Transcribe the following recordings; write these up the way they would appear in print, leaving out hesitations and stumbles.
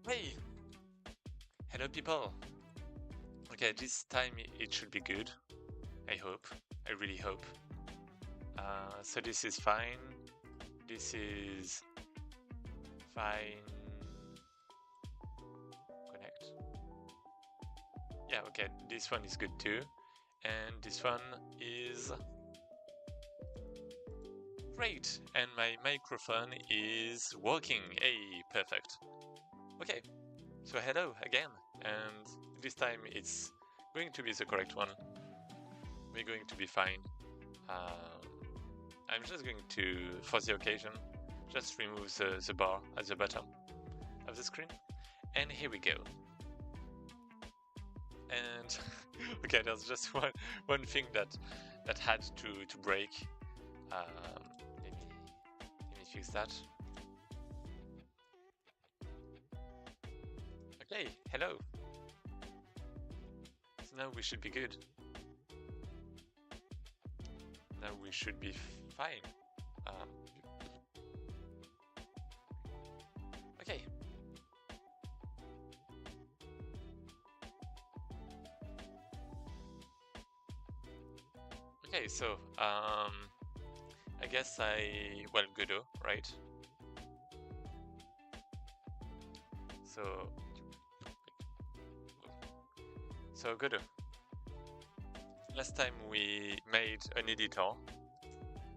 Hey! Hello people! Okay, this time it should be good. I hope. I really hope. So this is fine. This is fine. Connect. Yeah, okay, this one is good too. And this one is great. And my microphone is working. Hey, perfect. Okay, so hello again. And this time it's going to be the correct one. We're going to be fine. I'm just going to, for the occasion, just remove the bar at the bottom of the screen. And here we go. And okay, there's just one thing that had to break. Let me fix that. Okay, hello. So now we should be good. Now we should be fine. Okay. Okay, so I guess well, Godot, right? So Godot. Last time we made an editor,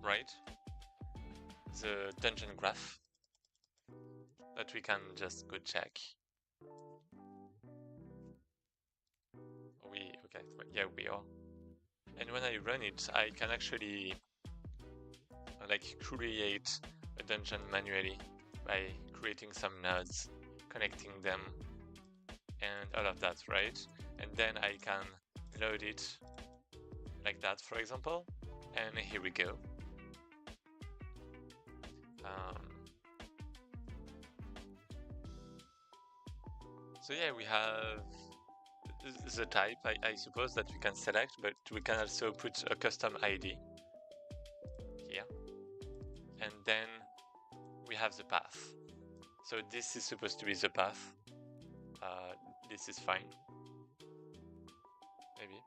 right? The dungeon graph that we can just go check. Okay, yeah, we are. And when I run it, I can actually like create a dungeon manually by creating some nodes, connecting them, and all of that, right? And then I can load it like that, for example. And here we go. So yeah, we have the type, I suppose, that we can select, but we can also put a custom ID here. And then we have the path. So this is supposed to be the path. This is fine. Maybe.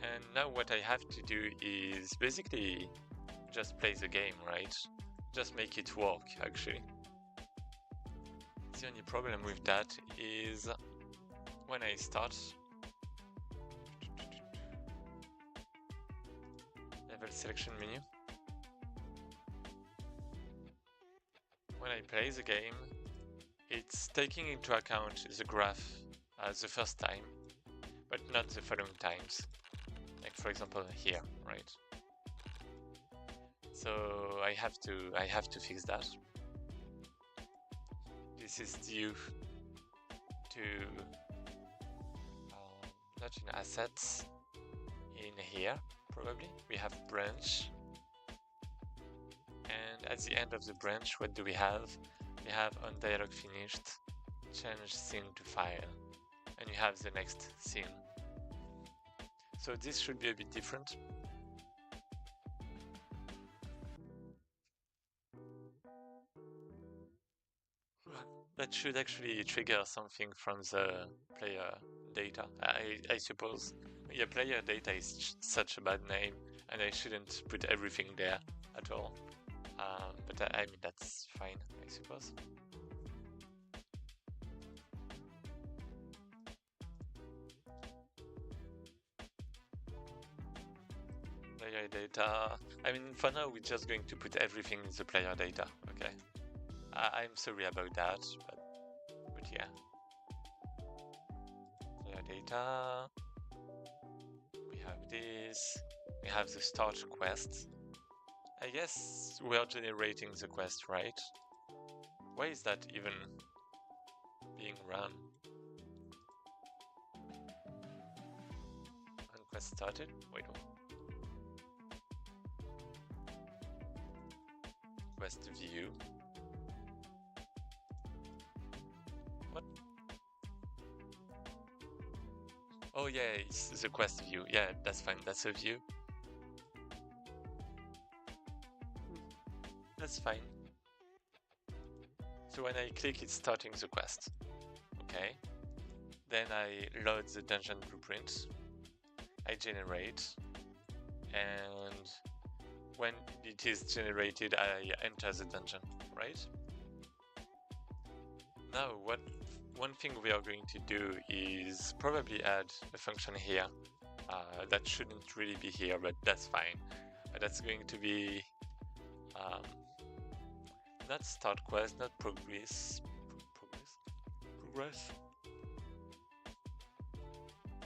And now what I have to do is basically just play the game, right? Just make it work, actually. The only problem with that is when I start level selection menu. When I play the game, it's taking into account the graph the first time, but not the following times. Like for example here, right? So I have to fix that. This is due to not in assets, in here probably. We have branch, and at the end of the branch, what do we have? We have on dialog finished, change scene to file, and you have the next scene. So this should be a bit different. That should actually trigger something from the player data, I suppose. Yeah, player data is such a bad name, and I shouldn't put everything there at all. But I mean, that's fine, I suppose. Player data. I mean, for now, we're just going to put everything in the player data, okay? I'm sorry about that, but yeah. Player data. We have this. We have the start quest. I guess we are generating the quest, right? Why is that even being run? And quest started? Wait, what? Quest view. What? Oh yeah, it's the quest view. Yeah, that's fine. That's a view. That's fine. So when I click, it's starting the quest. Okay. Then I load the dungeon blueprint. I generate, and when it is generated, I enter the dungeon, right? Now, one thing we are going to do is probably add a function here. That shouldn't really be here, but that's fine. That's going to be not start quest, not progress.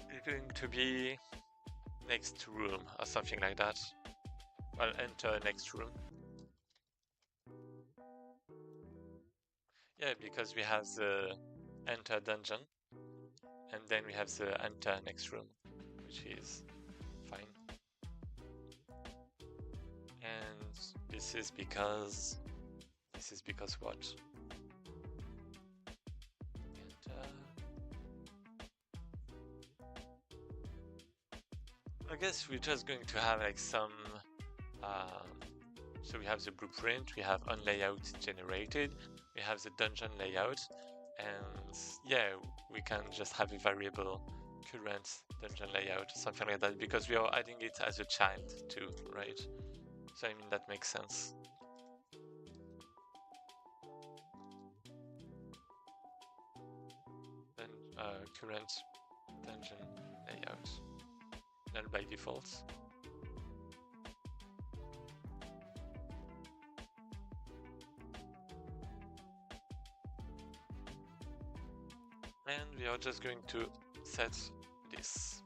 It's going to be next room or something like that. Well, enter next room. Yeah, because we have the enter dungeon, and then we have the enter next room, which is fine. And this is because what? Enter. I guess we're just going to have like some. So we have the blueprint, we have on layout generated, we have the dungeon layout, and yeah, we can just have a variable current dungeon layout, something like that, because we are adding it as a child too, right? So I mean, that makes sense. Then current dungeon layout, null by default. And we are just going to set this.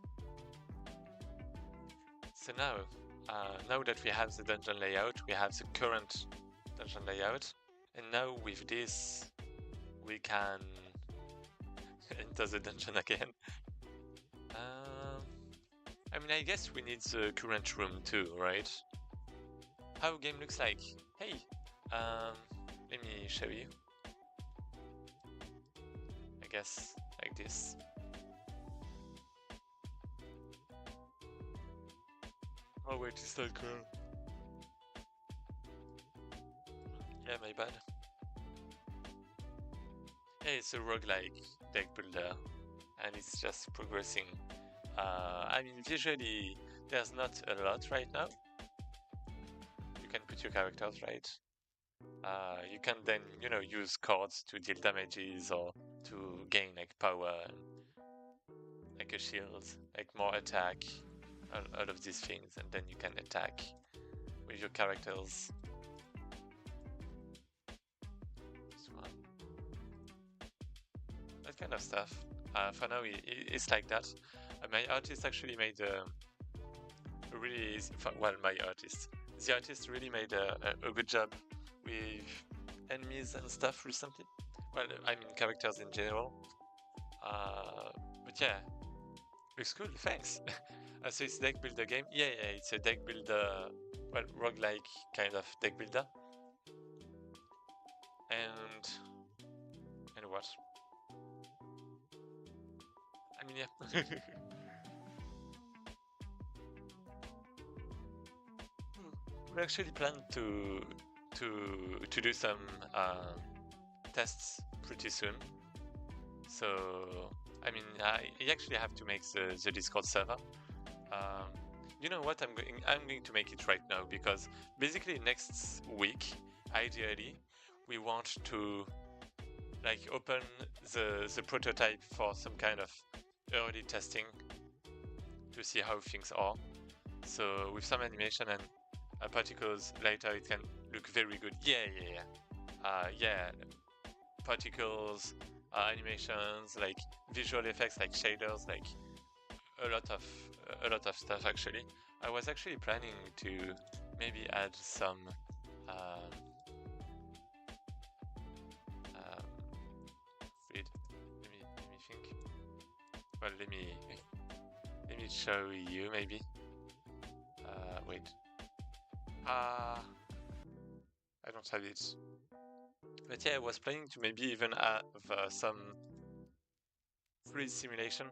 So now that we have the dungeon layout, we have the current dungeon layout, and now with this, we can enter the dungeon again. I mean, I guess we need the current room too, right? How game looks like. Hey, let me show you. I guess like this. Oh wait, it's not cool. Yeah, my bad. Yeah, it's a roguelike deck builder, and it's just progressing. I mean, visually, there's not a lot right now. You can put your characters, right? You can then, use cards to deal damages or to gain like power, like a shield, like more attack, all of these things, and then you can attack with your characters. This one. That kind of stuff. For now, it's like that. My artist actually made a really easy, well, the artist really made a good job with enemies and stuff recently. Well, I mean characters in general. But yeah, looks cool. Thanks. So it's deck builder game. Yeah, it's a deck builder. Well, roguelike kind of deck builder. And what? I mean, yeah. We actually plan to do some tests pretty soon. So I mean, I actually have to make the Discord server. You know what? I'm going to make it right now, because basically next week, ideally, we want to like open the prototype for some kind of early testing to see how things are. So with some animation and particles later, it can look very good. Yeah. Particles, animations, like visual effects, like shaders, like a lot of stuff. Actually, I was actually planning to maybe add some wait, let me think. Well, let me show you maybe. Wait. I don't have it. But yeah, I was planning to maybe even have some fluid simulation,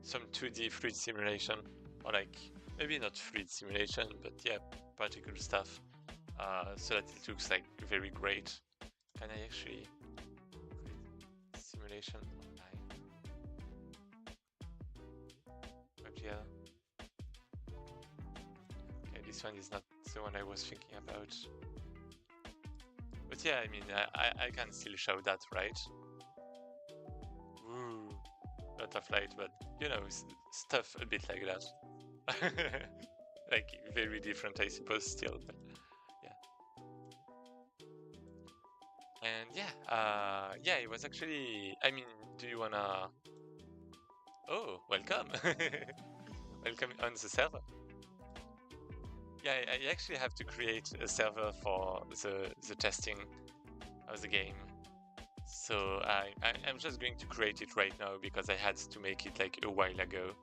some 2D fluid simulation, or like maybe not fluid simulation, but yeah, particle stuff, so that it looks like very great. Can I actually? simulation online. WebGL. Okay, this one is not the one I was thinking about. But yeah, I mean, I can still show that, right? Ooh, lot of light, but you know, stuff a bit like that. Like very different, I suppose, still. But yeah. And yeah, it was actually. I mean, do you wanna? Oh, welcome, welcome on the server. Yeah, I actually have to create a server for the testing of the game. So I'm just going to create it right now because I had to make it like a while ago.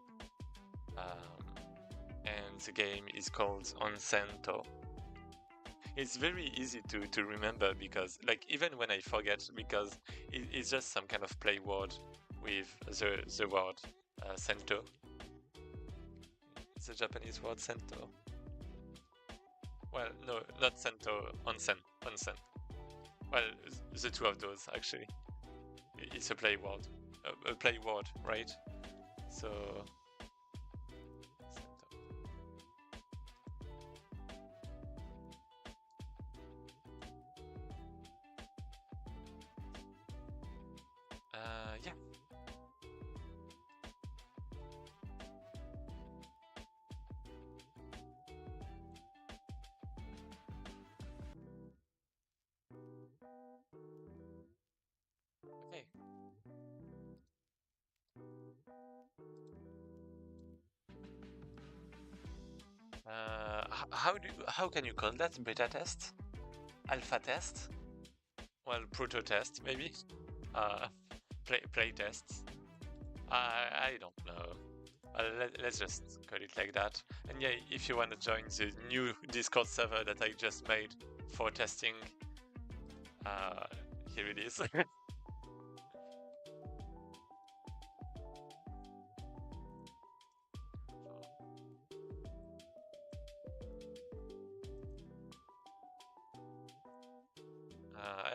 And the game is called Onsento. It's very easy to remember because like even when I forget, because it's just some kind of play word with the word Sento. It's a Japanese word, Sento. Well, no, not Sento, Onsen. Onsen. Well, the two of those actually. It's a play word, right? So. Yeah. Okay. How can you call that? Beta test? Alpha test? Well, proto test maybe. Uh, play tests. I don't know. Let's just call it like that. And yeah, if you want to join the new Discord server that I just made for testing, here it is.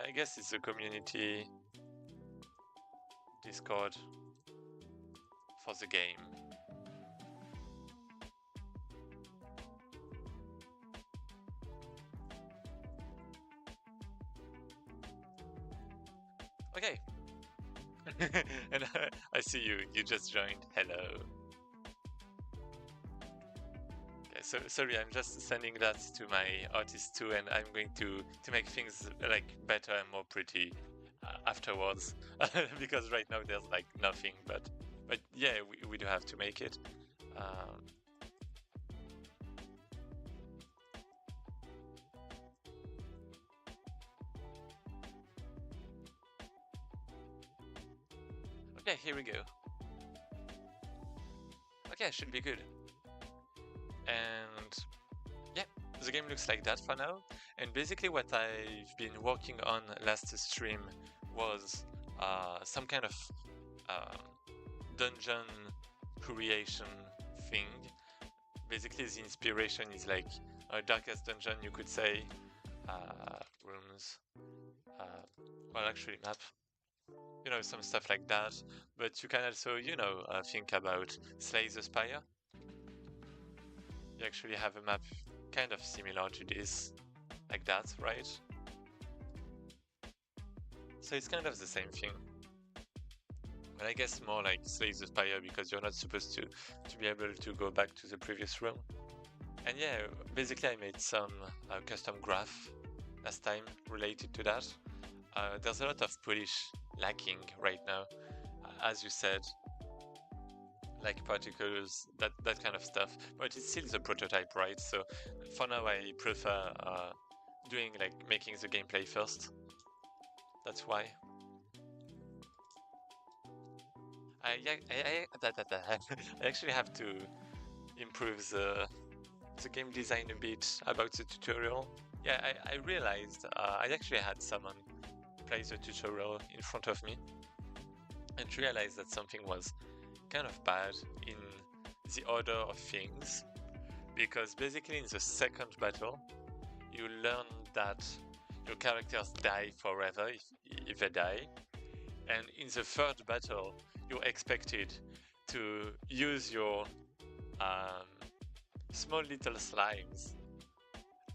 I guess it's a community Discord for the game. Okay. And I see you. You just joined. Hello. Okay, so sorry, I'm just sending that to my artist too, and I'm going to make things like better and more pretty afterwards, because right now there's like nothing. But yeah, we do have to make it. Okay, here we go. Okay, should be good. And yeah, the game looks like that for now. And basically what I've been working on last stream was some kind of dungeon creation thing. Basically the inspiration is like a darkest dungeon, you could say. Rooms, well actually map, you know, some stuff like that. But you can also, you know, think about Slay the Spire. You actually have a map kind of similar to this, like that, right? So it's kind of the same thing. But I guess more like Slay the Spire because you're not supposed to be able to go back to the previous room. And yeah, basically I made some custom graph last time related to that. There's a lot of polish lacking right now, as you said, like particles, that kind of stuff. But it's still the prototype, right? So for now I prefer doing like making the gameplay first. That's why. I actually have to improve the game design a bit about the tutorial. Yeah, I realized I actually had someone play the tutorial in front of me and realized that something was kind of bad in the order of things, because basically in the second battle you learn that your characters die forever if they die, And in the third battle, you're expected to use your small little slimes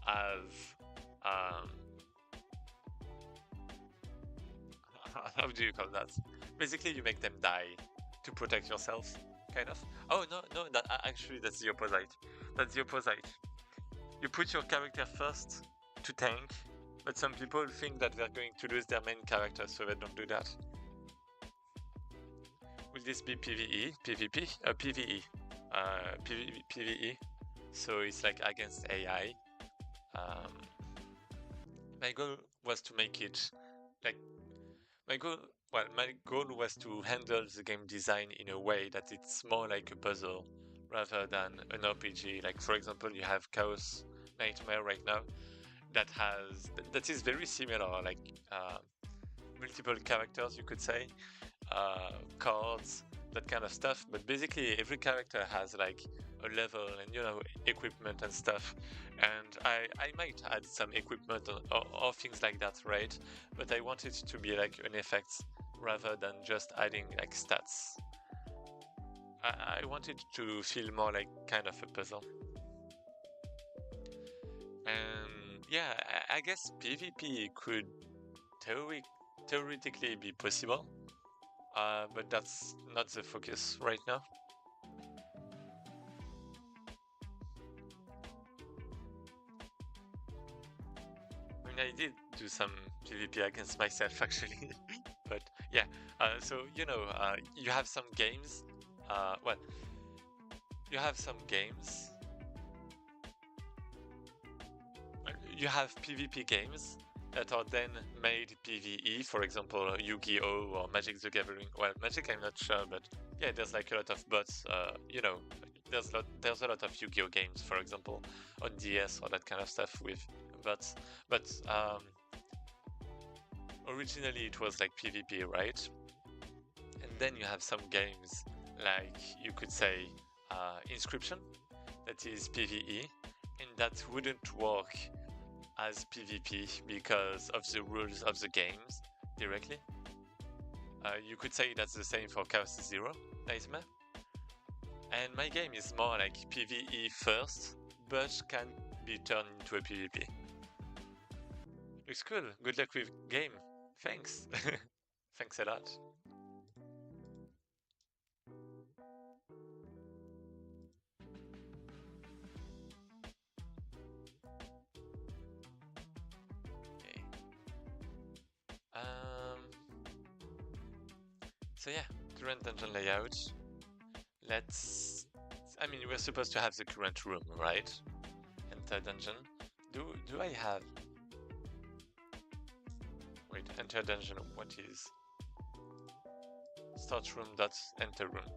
as how do you call that? Basically, you make them die to protect yourself, kind of. Oh no, that actually that's the opposite. That's the opposite. You put your character first to tank, but some people think that they're going to lose their main character, so they don't do that. Will this be PvE, PvP, PvE, PvE? So it's like against AI. My goal was to make it like my goal was to handle the game design in a way that it's more like a puzzle rather than an RPG. Like for example, you have Chaos Nightmare right now that is very similar, like multiple characters, you could say, cards, that kind of stuff. But basically, every character has like a level and equipment and stuff. And I might add some equipment or things like that, right? But I want it to be like an effect rather than just adding like stats. I want it to feel more like kind of a puzzle. And yeah, I guess PvP could theoretically be possible, but that's not the focus right now. I mean, I did do some PvP against myself actually, but yeah. So you have some games. Well, you have some games. You have PvP games that are then made PvE. For example, Yu-Gi-Oh or Magic the Gathering. Well, Magic I'm not sure, but yeah, there's like a lot of bots. There's a lot of Yu-Gi-Oh games, for example, on DS or that kind of stuff with bots. But originally it was like PvP, right? And then you have some games like you could say Inscription, that is PvE, and that wouldn't work as PvP because of the rules of the games directly. You could say that's the same for Chaos Zero Nightmare. And my game is more like PvE first, but can be turned into a PvP. Looks cool. Good luck with game. Thanks. Thanks a lot. Okay. So yeah, current dungeon layout. I mean, we're supposed to have the current room, right? Enter dungeon. Do I have? Wait, enter dungeon. What is? Start room dot enter room.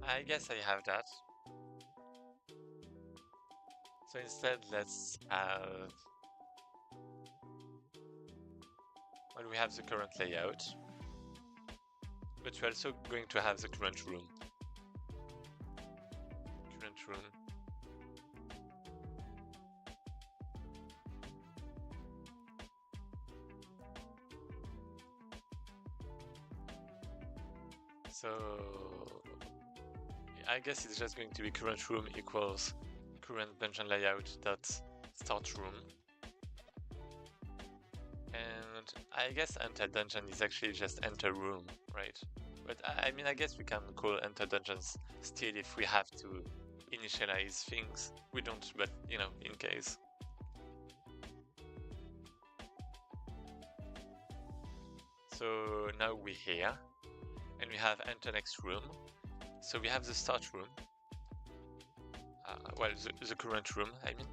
I guess I have that. So instead, let's have. Well, we have the current layout, but we're also going to have the current room. Current room. So I guess it's just going to be current room equals current dungeon layout dot start room. And I guess enter dungeon is actually just enter room, right? But I mean, I guess we can call enter dungeons still if we have to initialize things. We don't, but in case. So now we're here, and we have enter next room. So we have the start room. Well, the current room, I mean.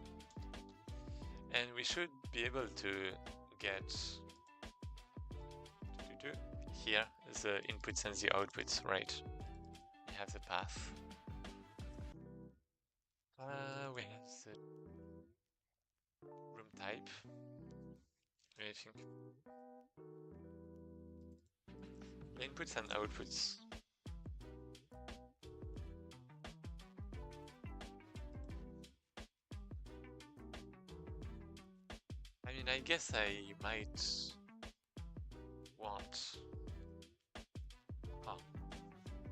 And we should be able to get here the inputs and the outputs, right? We have the path. We have the room type. I think. Inputs and outputs. mean, I guess I might want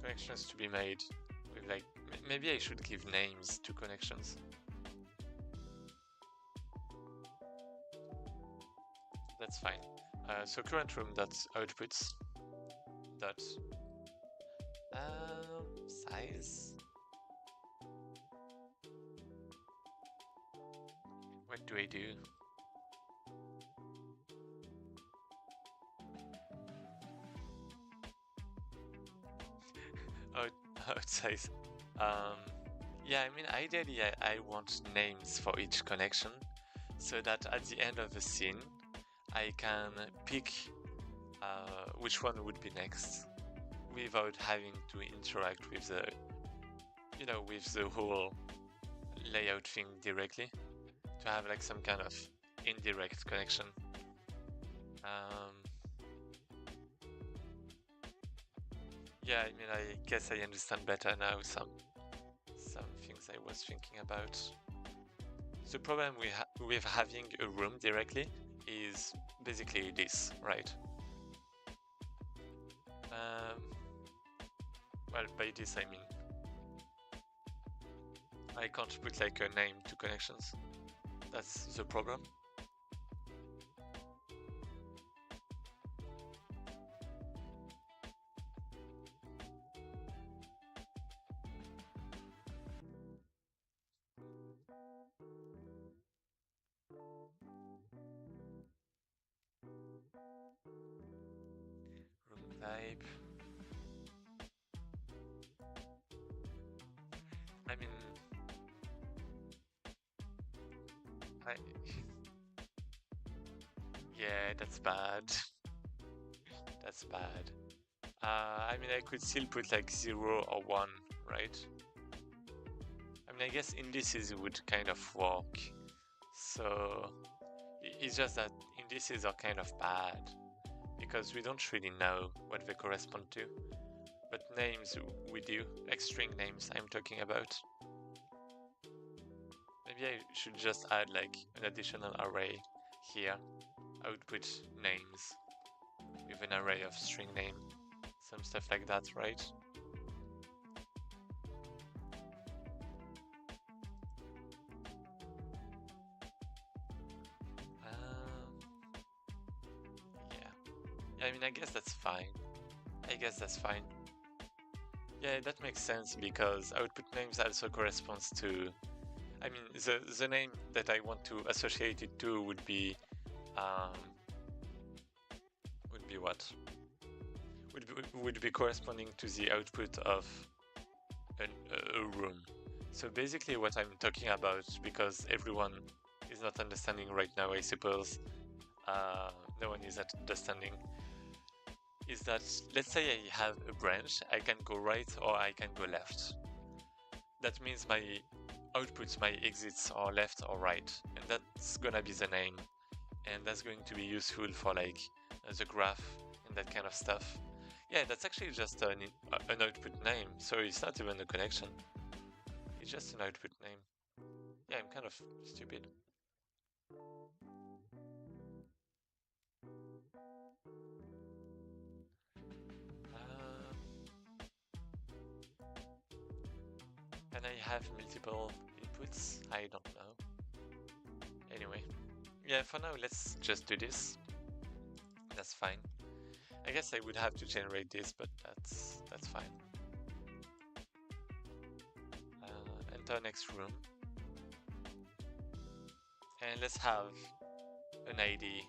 connections to be made with like, maybe I should give names to connections. That's fine. So current room dot outputs dot size. What do I do? Out size. Yeah, I mean, ideally I want names for each connection so that at the end of the scene I can pick which one would be next without having to interact with the, you know, with the whole layout thing directly, to have like some kind of indirect connection. Yeah, I mean, I guess I understand better now some things I was thinking about. The problem with having a room directly is basically this, right? Well, by this I mean I can't put like a name to connections. That's the problem. Room type. I mean, yeah, that's bad. That's bad. I mean, I could still put like 0 or 1, right? I mean, I guess indices would kind of work. So it's just that indices are kind of bad because we don't really know what they correspond to. But names we do, like string names I'm talking about. Maybe I should just add like an additional array here, output names with an array of string name, some stuff like that, right? Yeah, I mean, I guess that's fine. Yeah, that makes sense because output names also corresponds to, I mean, the name that I want to associate it to would be what? Would be corresponding to the output of a room. So basically what I'm talking about, because everyone is not understanding right now, I suppose, no one is understanding, is that let's say I have a branch, I can go right or I can go left. That means my outputs, my exits are left or right, and that's gonna be the name, and that's going to be useful for like the graph and that kind of stuff. Yeah, that's actually just an output name, so it's not even a connection. It's just an output name. Yeah, I'm kind of stupid. Can I have multiple inputs? I don't know. Anyway, yeah, for now let's just do this. That's fine. I guess I would have to generate this, but that's fine. Enter next room. And let's have an ID.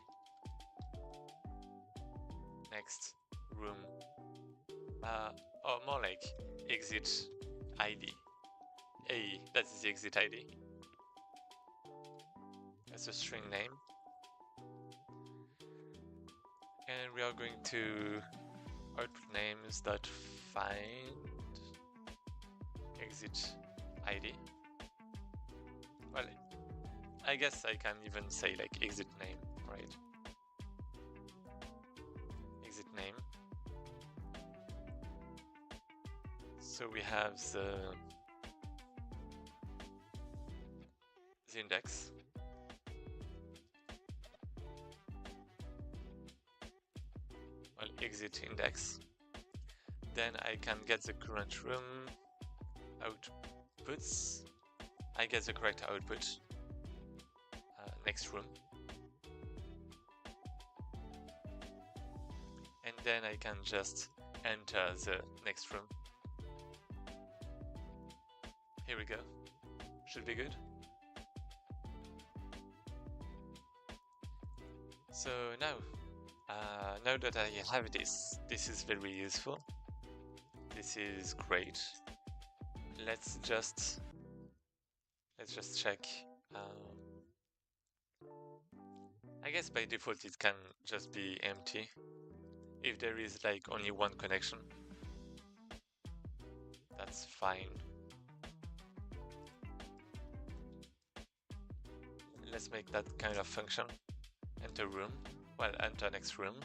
Next room. Or more like exit ID. Hey, that's the exit ID. That's a string name. And we are going to output names dot find exit ID. Well, I guess I can even say like exit name, right? Exit name. So we have the index. exit index. Then I can get the current room outputs. I get the correct output. Next room. And then I can just enter the next room. Here we go. Should be good. So now that I have this is very useful. This is great. Let's just check. I guess by default it can just be empty if there is like only one connection. That's fine. Let's make that kind of function. Enter room. Well, enter next room.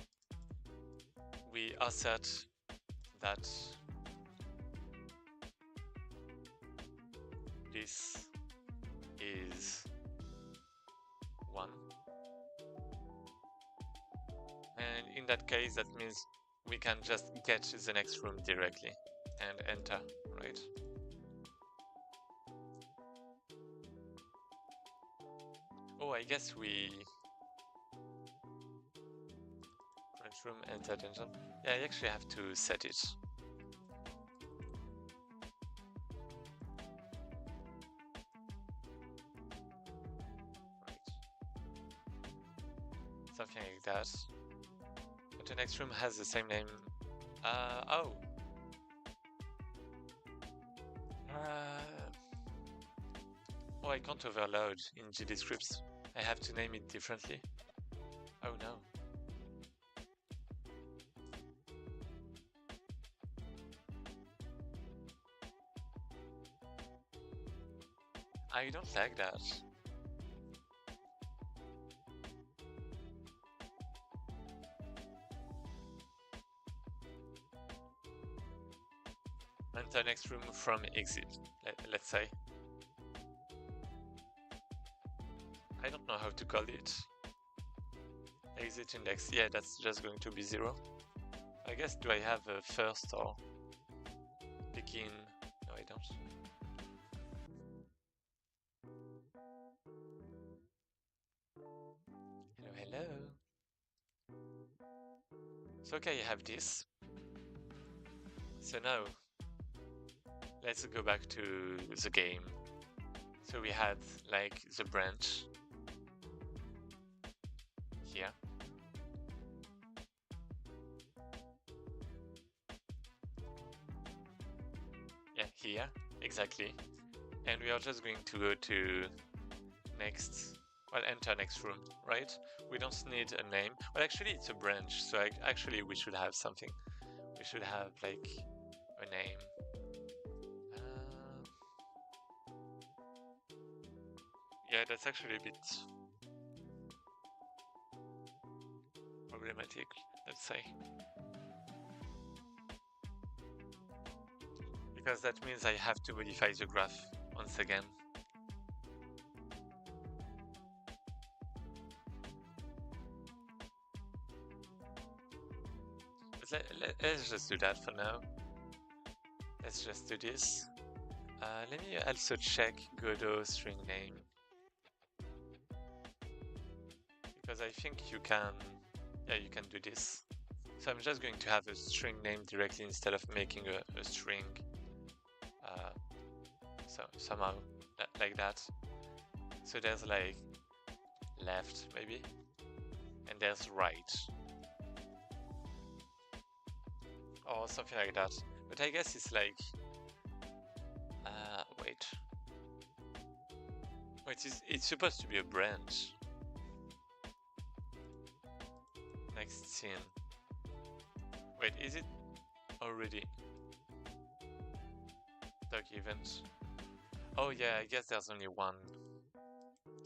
We assert that this is 1. And in that case, that means we can just get the next room directly and enter, right? Oh, I guess we... Front room, enter dungeon. Yeah, I actually have to set it. Right. Something like that. But the next room has the same name. Oh. Oh, I can't overload in GD scripts. I have to name it differently. Oh no. I don't like that. Enter next room from exit, let's say. I don't know how to call it. Exit index, yeah, that's just going to be 0. I guess, do I have a first or begin? No, I don't. Hello, hello. So okay, I have this. So now, let's go back to the game. So we had like the branch here. Yeah, here, exactly. And we are just going to go to next, well, enter next room, right? We don't need a name. Well, actually it's a branch, so actually we should have something. We should have like a name. Yeah, that's actually a bit problematic, let's say. Because that means I have to modify the graph once again. But let's just do that for now. Let's just do this. Let me also check Godot string name. Because I think you can, yeah, you can do this. So I'm just going to have a string name directly instead of making a string. So somehow like that. So there's like left maybe, and there's right, or something like that. But I guess it's like wait, it's supposed to be a branch. Next scene. Wait, is it already doc event? Oh yeah, I guess there's only one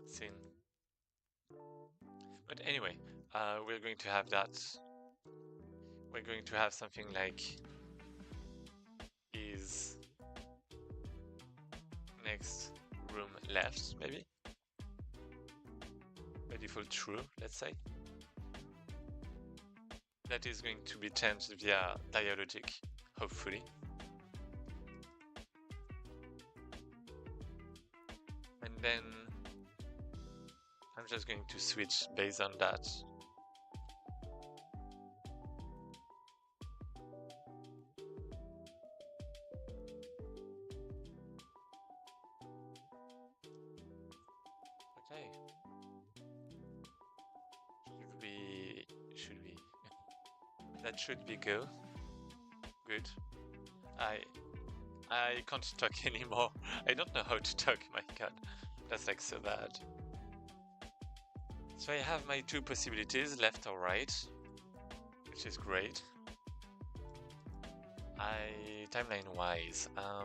scene. But anyway, we're going to have that. We're going to have something like is next room left, maybe? By default true, let's say. that is going to be changed via dialogic, hopefully. And then I'm just going to switch based on that. Okay. Should we? That should be good. I can't talk anymore. I don't know how to talk, my god. That's like so bad. So I have my two possibilities, left or right, which is great. Timeline-wise, I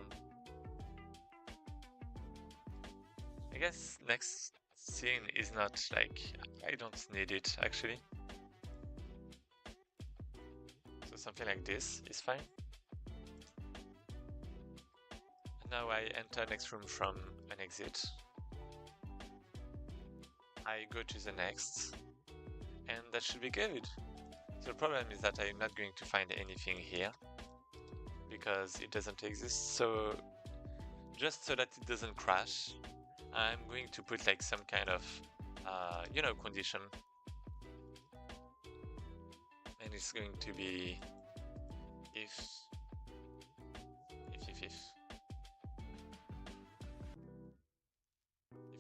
guess next scene is not like, I don't need it actually. So something like this is fine. And now I enter next room from an exit. I go to the next, and that should be good. So the problem is that I'm not going to find anything here, because it doesn't exist. So just so that it doesn't crash, I'm going to put like some kind of, condition. And it's going to be if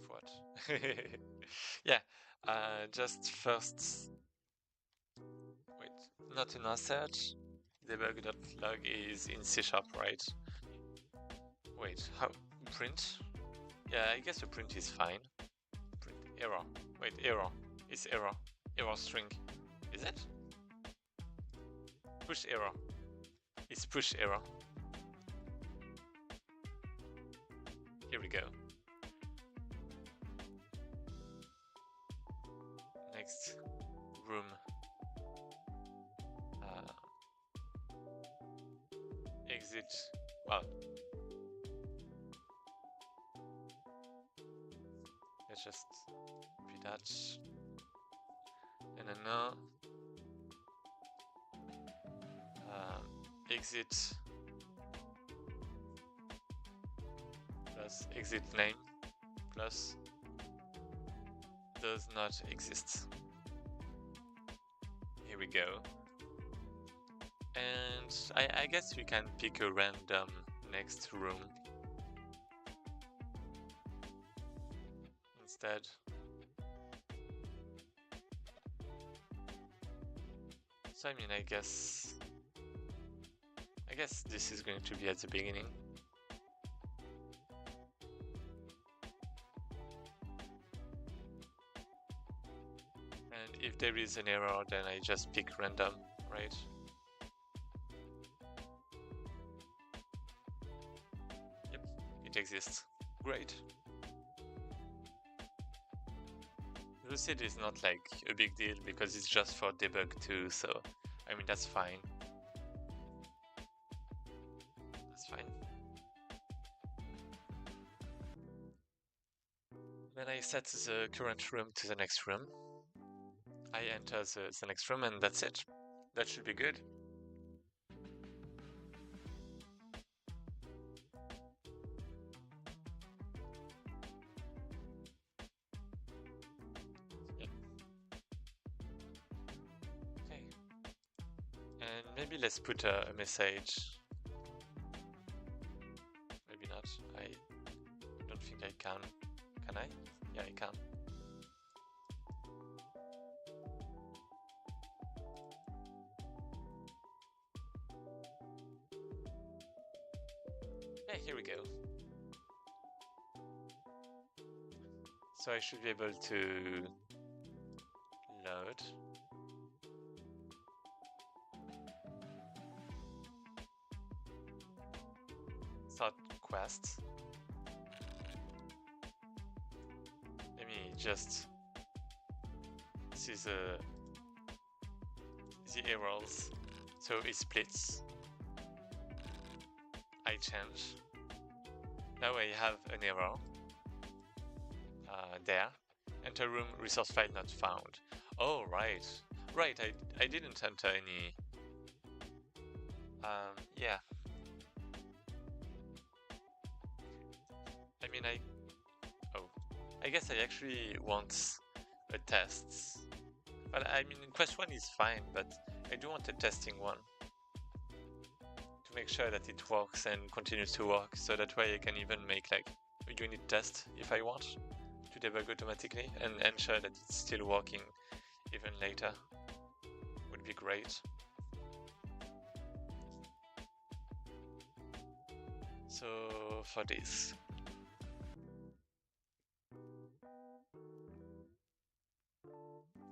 what? Yeah, just first, wait, not in our search. Debug.log is in C#, right? Wait, how? Print? Yeah, I guess the print is fine. Print error. Wait, error. It's error. Error string. Is it? Push error. It's push error. Here we go. Next room. Exit. Well, let's just be that. And then now exit plus exit name plus does not exist. Here we go. And I guess we can pick a random next room instead. So I mean, I guess this is going to be at the beginning. And if there is an error, then I just pick random, right? Yep, it exists. Great. Lucid is not like a big deal because it's just for debug too, so I mean that's fine. That's fine. Then I set the current room to the next room. I enter the next room and that's it. That should be good. Yep. Okay. And maybe let's put a message. Maybe not. I don't think I can. Can I? Yeah, I can. Yeah, here we go. So I should be able to load. Start quest. Let me just see the errors. So it splits. I change. Now I have an error. There. Enter room, resource file not found. Oh, right. Right, I didn't enter any... yeah. I mean, oh, I guess I actually want a test. But I mean, quest 1 is fine, but I do want a testing one to make sure that it works and continues to work, so that way I can even make like a unit test if I want to debug automatically and ensure that it's still working even later. Would be great. So for this,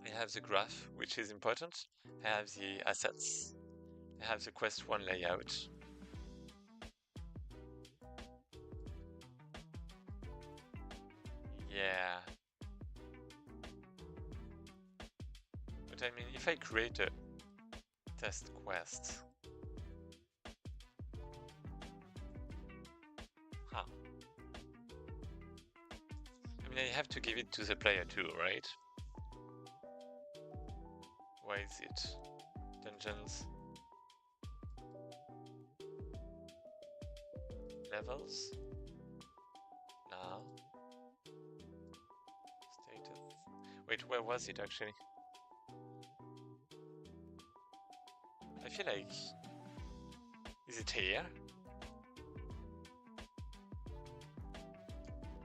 I have the graph, which is important. I have the assets. I have the quest 1 layout. Yeah. But I mean, if I create a test quest... Huh. I mean, I have to give it to the player too, right? Why is it? Dungeons. Levels. Now. Status. Wait, where was it actually? I feel like... Is it here?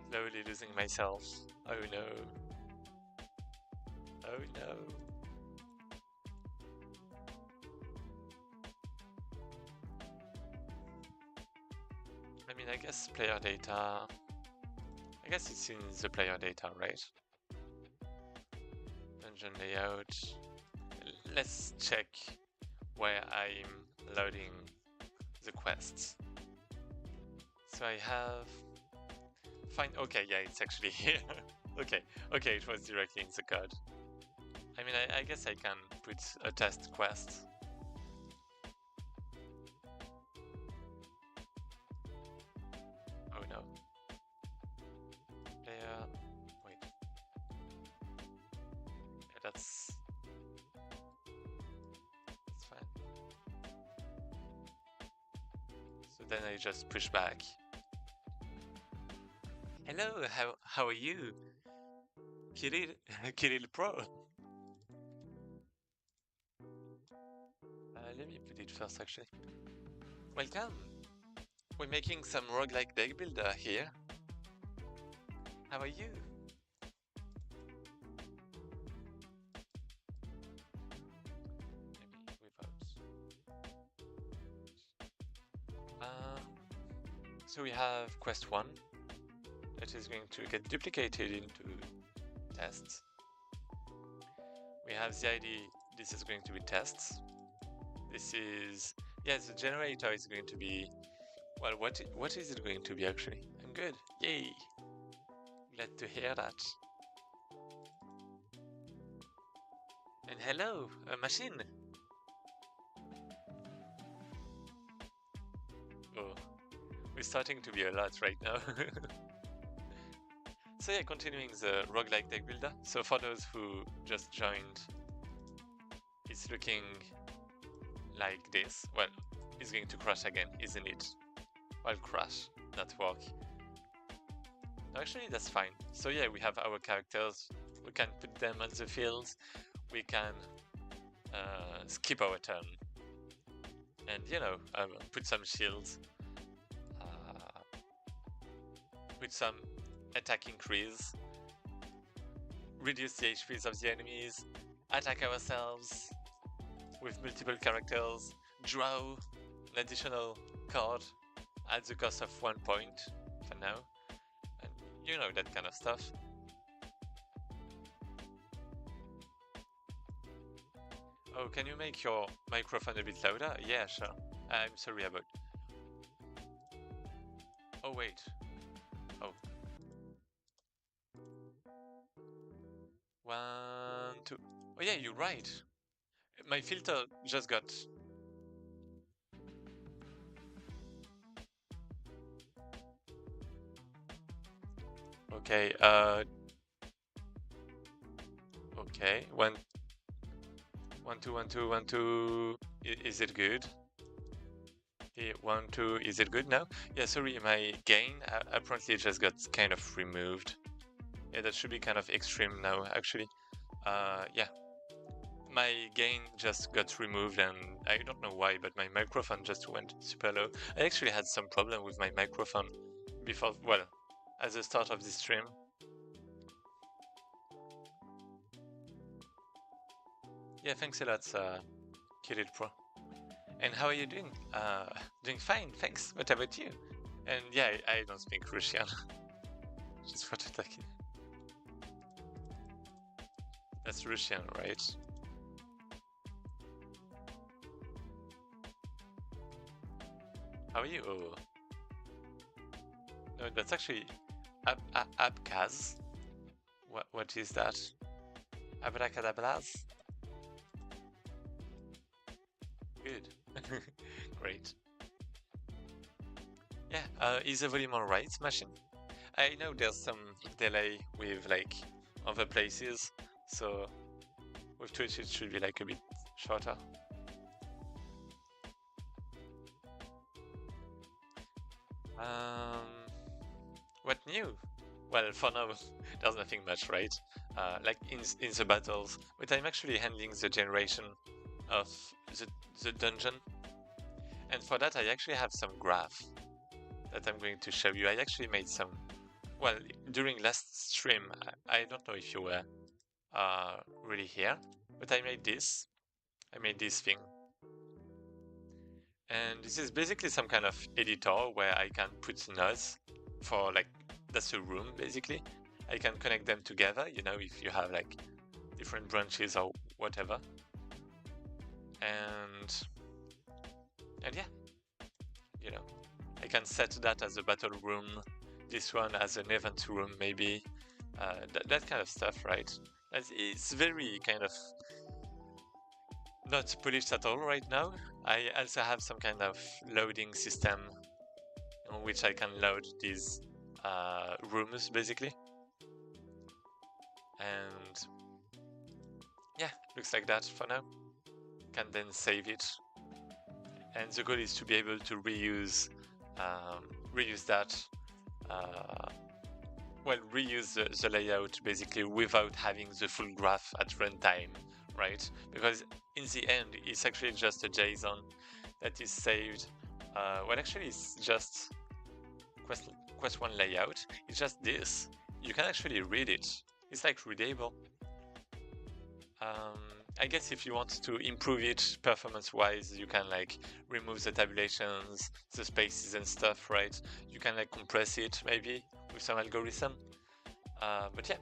Slowly losing myself. Oh no. Oh no. I mean, I guess player data... I guess it's in the player data, right? Dungeon layout. Let's check where I'm loading the quests. So I have... Fine, okay, yeah, it's actually here. Okay, it was directly in the code. I mean, I guess I can put a test quest. Oh no. Player... Wait. Yeah, that's fine. So then I just push back. Hello, how are you? Kirill Pro. Let me put it first actually. Welcome. We're making some roguelike deck builder here. How are you? Maybe without. So we have quest 1 that is going to get duplicated into tests. We have the ID, this is going to be tests. This is, yeah, the generator is going to be, well, what is it going to be actually? I'm good, yay! Glad to hear that. And hello, a machine! Oh, we're starting to be a lot right now. So yeah, continuing the roguelike deck builder. So for those who just joined, it's looking like this. Well, it's going to crash again, isn't it? Well, crash, not work. No, actually, that's fine. So yeah, we have our characters. We can put them on the field. We can skip our turn. And, you know, put some shields. Put some attack increase. Reduce the HPs of the enemies. Attack ourselves with multiple characters. Draw an additional card at the cost of 1 point for now. And you know, that kind of stuff. Oh, can you make your microphone a bit louder? Yeah, sure. I'm sorry about... Oh, wait. Oh. 1, 2... Oh yeah, you're right. My filter just got... Okay, okay, 1 2 1 2 1 2. Is it good? Yeah, 1 2. Is it good now? Yeah, sorry, my gain apparently just got kind of removed. Yeah, that should be kind of extreme now, actually. Yeah, my gain just got removed, and I don't know why, but my microphone just went super low. I actually had some problem with my microphone before, well, at the start of this stream. Yeah, thanks a lot, Kirill Pro. And how are you doing? Doing fine, thanks. What about you? And yeah, I don't speak Russian. Just for talking. That's Russian, right? How are you? Oh. No, that's actually Abkhaz. What is that? Abracadabras? Good. Great. Yeah, is the volume alright, Machine? I know there's some delay with like other places, so with Twitch it should be like a bit shorter. What new? Well, for now, there's nothing much, right? Like in the battles, but I'm actually handling the generation of the dungeon, and for that I actually have some graph that I'm going to show you. I actually made some, well, during last stream, I don't know if you were really here, but I made this thing. And this is basically some kind of editor where I can put nodes for like, that's a room basically. I can connect them together, you know, if you have like different branches or whatever. And yeah, you know, I can set that as a battle room, this one as an event room maybe, that kind of stuff, right? It's very kind of not polished at all right now. I also have some kind of loading system on which I can load these rooms basically. And yeah, looks like that for now. Can then save it. And the goal is to be able to reuse that, well, reuse the layout basically without having the full graph at runtime, right? Because in the end, it's actually just a JSON that is saved. Well, actually, it's just Quest 1 layout. It's just this. You can actually read it. It's like readable. I guess if you want to improve it performance-wise, you can like remove the tabulations, the spaces and stuff, right? You can like compress it maybe with some algorithm. But yeah,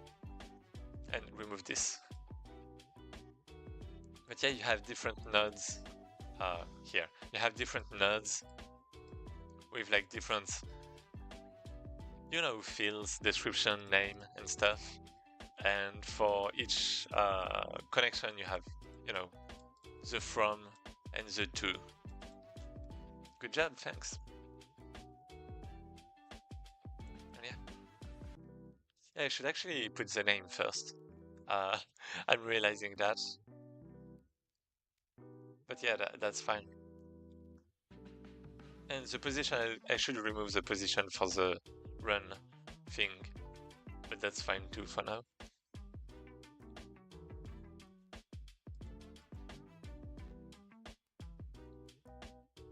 and remove this. But yeah, you have different nodes here. You have different nodes with like different, you know, fields, description, name, and stuff. And for each connection, you have, you know, the from and the to. Good job, thanks. And yeah, I should actually put the name first. I'm realizing that. But yeah, that's fine. And the position, I should remove the position for the run thing, but that's fine too for now.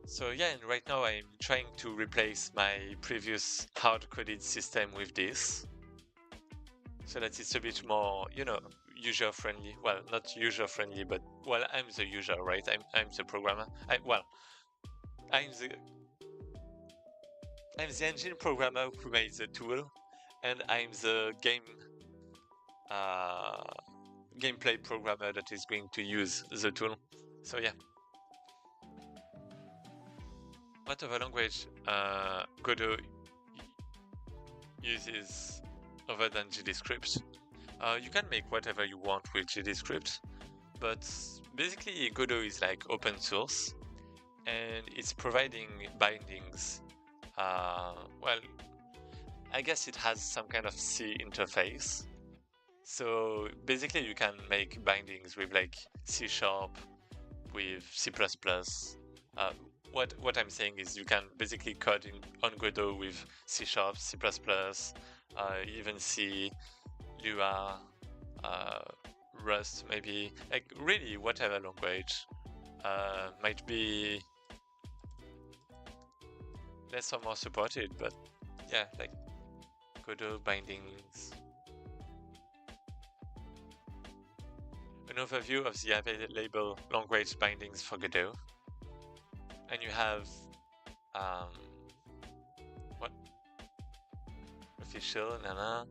So yeah, and right now I'm trying to replace my previous hard-coded system with this, so that it's a bit more, you know, user-friendly. Well, not user-friendly, but well, I'm the user, right? I'm the programmer. I'm the engine programmer who made the tool, and I'm the gameplay programmer that is going to use the tool. So yeah. What other language Godot uses other than GDScript? You can make whatever you want with GDScript, but basically Godot is like open source, and it's providing bindings. Well, I guess it has some kind of C interface, So basically you can make bindings with like C#, with C++. Uh, what I'm saying is you can basically code on Godot with C#, C++, even C, Lua, uh, Rust, maybe, like really whatever language. Might be less or more supported, but yeah, like Godot bindings. An overview of the available language bindings for Godot. And you have what? Official, nana,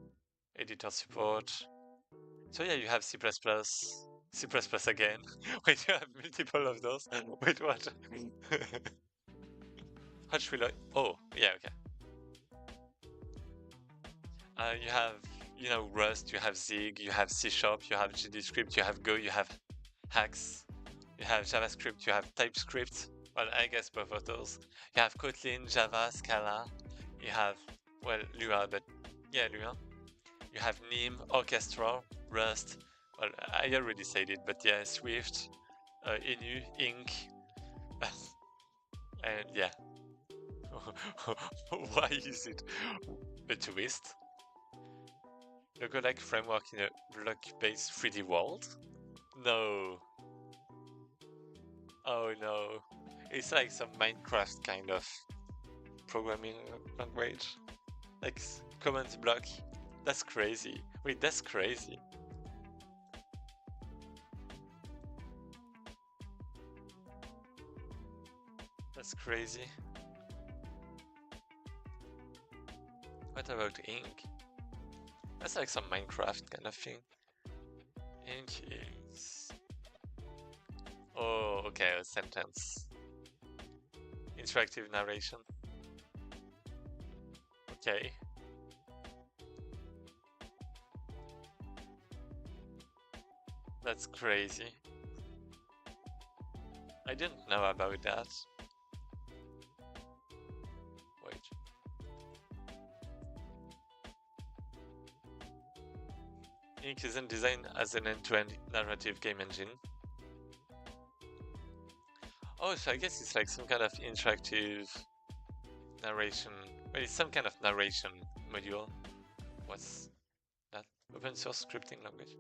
editor support. So yeah, you have C++, C++ again. Wait, you have multiple of those? Wait, what? How should we Oh, yeah, okay. You have, Rust, you have Zig, you have C#, you have GDScript, you have Go, you have Hacks, you have JavaScript, you have TypeScript. Well, I guess both of those. You have Kotlin, Java, Scala. You have, well, Lua, but yeah, Lua. You have Nim, Orchestra, Rust. Well, I already said it, but yeah, Swift, Inu, Ink, and yeah. Why is it a twist? Logo-like framework in a block-based 3D world? No. Oh no. It's like some Minecraft kind of programming language. Like command block. That's crazy. Wait, that's crazy. That's crazy. What about ink? That's like some Minecraft kind of thing. Ink is... Oh, okay, a sentence. Interactive narration. Okay. That's crazy. I didn't know about that. Wait. Ink isn't designed as an end-to-end narrative game engine. Oh, so I guess it's like some kind of interactive narration. Well, it's some kind of narration module. What's that? Open source scripting language?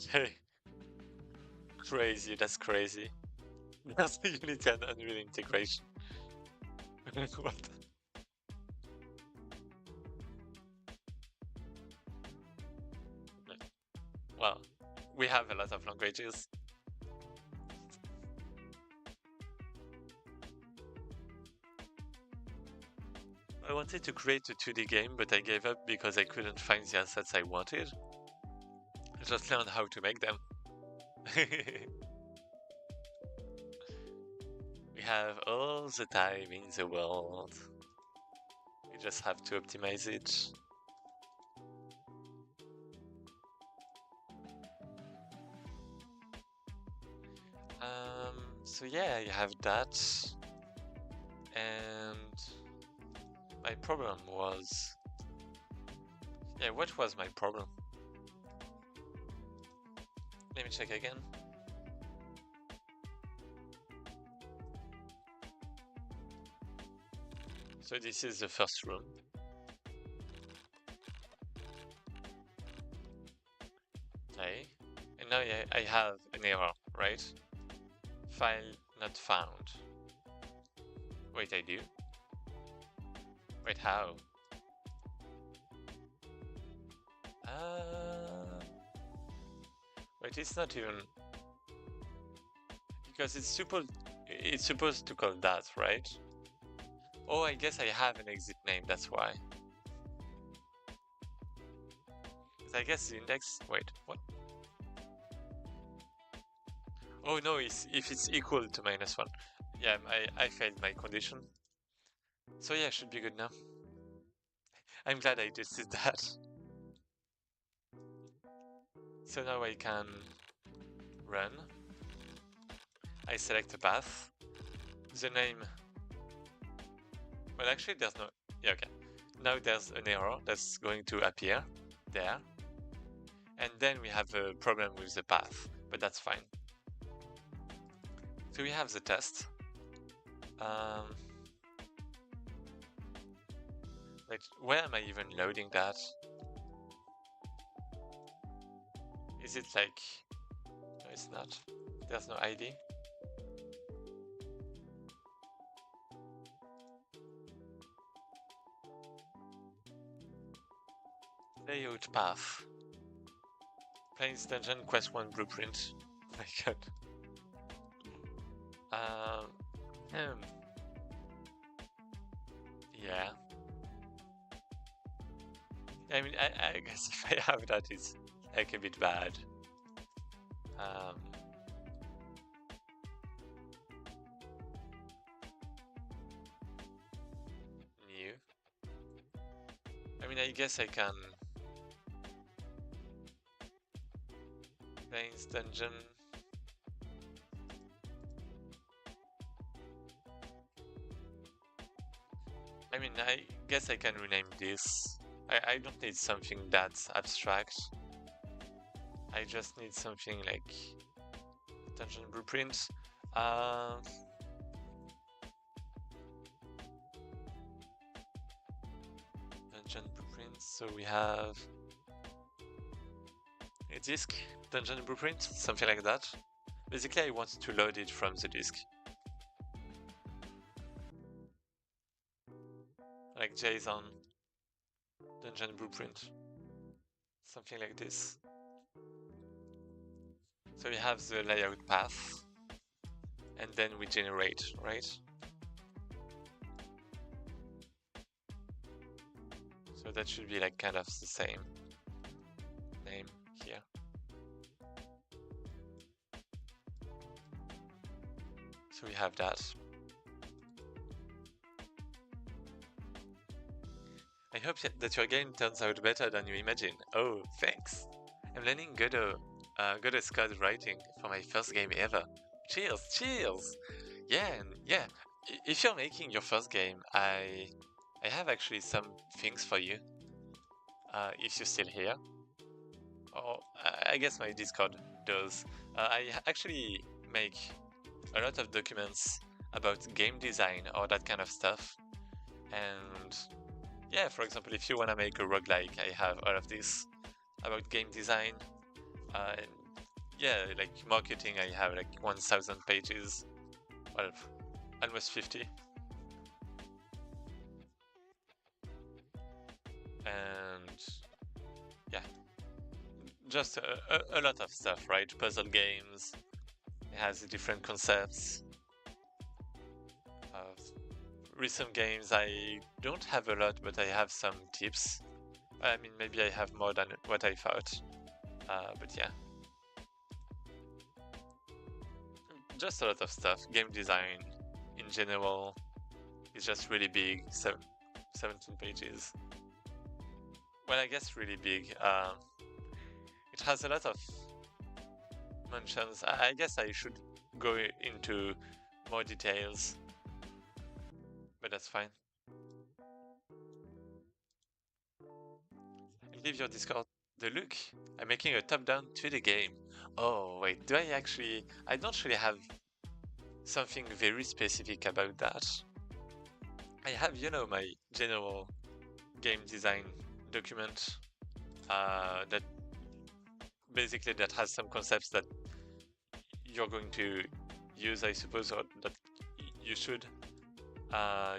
Okay. Crazy, that's crazy. That's the Unity and Unreal integration. What? Well, we have a lot of languages. I wanted to create a 2D game, but I gave up because I couldn't find the assets I wanted. I just learned how to make them. We have all the time in the world. We just have to optimize it. So yeah, you have that. And my problem was... Yeah, what was my problem? Let me check again. So this is the first room. Okay. And now I have an error, right? File not found. Wait, I do? Wait, how? Wait, it's not even... Because it's supposed to call that, right? Oh, I guess I have an exit name, that's why. I guess the index... Wait, what? Oh no, if it's equal to -1. Yeah, I failed my condition. So yeah, should be good now. I'm glad I just did that. So now I can run. I select a path. The name Well, actually, there's no. Yeah, okay. Now there's an error that's going to appear there. And then we have a problem with the path, but that's fine. So we have the test. Like, where am I even loading that? Is it like... No, it's not. There's no ID. Layout path. Plains Dungeon Quest 1 blueprint. Oh my god. Yeah. I mean, I guess if I have that, it's like a bit bad. New. I mean, I guess I can... Plains Dungeon. I mean, I guess I can rename this. I don't need something that's abstract. I just need something like Dungeon Blueprint. Dungeon Blueprint. So we have a disk, Dungeon Blueprint, something like that. Basically, I want to load it from the disk. Like JSON, Dungeon Blueprint, something like this. So we have the layout path, and then we generate, right? So that should be like kind of the same name here. So we have that. I hope that your game turns out better than you imagine. Oh, thanks! I'm learning Godot, Godot's code writing for my first game ever. Cheers, cheers! Yeah, and yeah, if you're making your first game, I have actually some things for you. If you're still here. Or I guess my Discord does. I actually make a lot of documents about game design or that kind of stuff. And yeah, for example, if you want to make a roguelike, I have all of this about game design. And yeah, like marketing, I have like 1,000 pages. Well, almost 50. And yeah, just a lot of stuff, right? Puzzle games, it has different concepts. Recent games, I don't have a lot, but I have some tips. I mean, maybe I have more than what I thought, but yeah. Just a lot of stuff. Game design, in general, is just really big, 17 pages. Well, I guess really big. It has a lot of mentions. I guess I should go into more details, but that's fine. I'll give your Discord the look. I'm making a top-down 2D game. Oh, wait, do I actually... I don't really have something very specific about that. I have, you know, my general game design document that basically that has some concepts that you're going to use, I suppose, or that you should.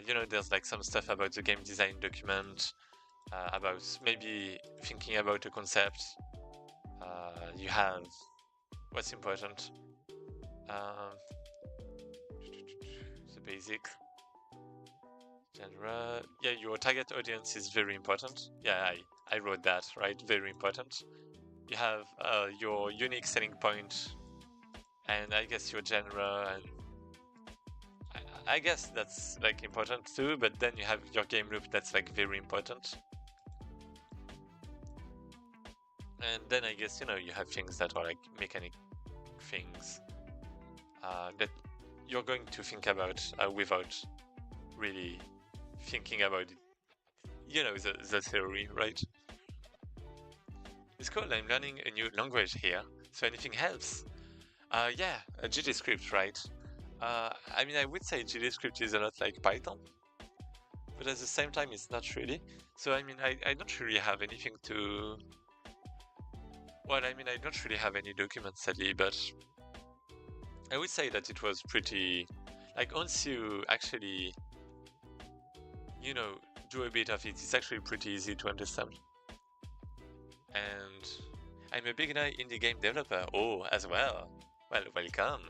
You know, there's like some stuff about the game design document, about maybe thinking about a concept. You have what's important, the basic genre. Yeah, your target audience is very important. Yeah, I wrote that, right? Very important. You have your unique selling point, and I guess your genre, and I guess that's like important too, but then you have your game loop that's like very important. And then I guess, you know, you have things that are like mechanic things that you're going to think about without really thinking about it. The theory, right? It's cool. I'm learning a new language here, so anything helps. Yeah, GDScript, right? I mean, I would say GDScript is a lot like Python, but at the same time, it's not really. So, I mean, I don't really have anything to. Well, I mean, I don't really have any documents sadly, but I would say that it was pretty. Like, once you actually, you know, do a bit of it, it's actually pretty easy to understand. And I'm a beginner indie game developer. Oh, as well. Well, welcome.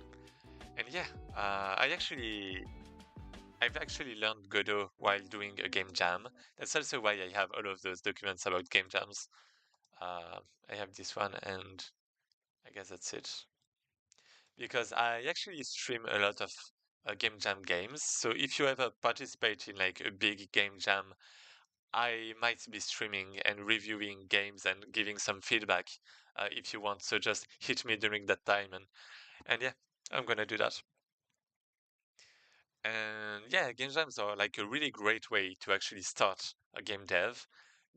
And yeah, I've actually learned Godot while doing a game jam. That's also why I have all of those documents about game jams. I have this one, and I guess that's it. Because I actually stream a lot of game jam games. So if you ever participate in like a big game jam, I might be streaming and reviewing games and giving some feedback if you want. So just hit me during that time, and yeah, I'm gonna do that. And yeah, game jams are like a really great way to actually start a game dev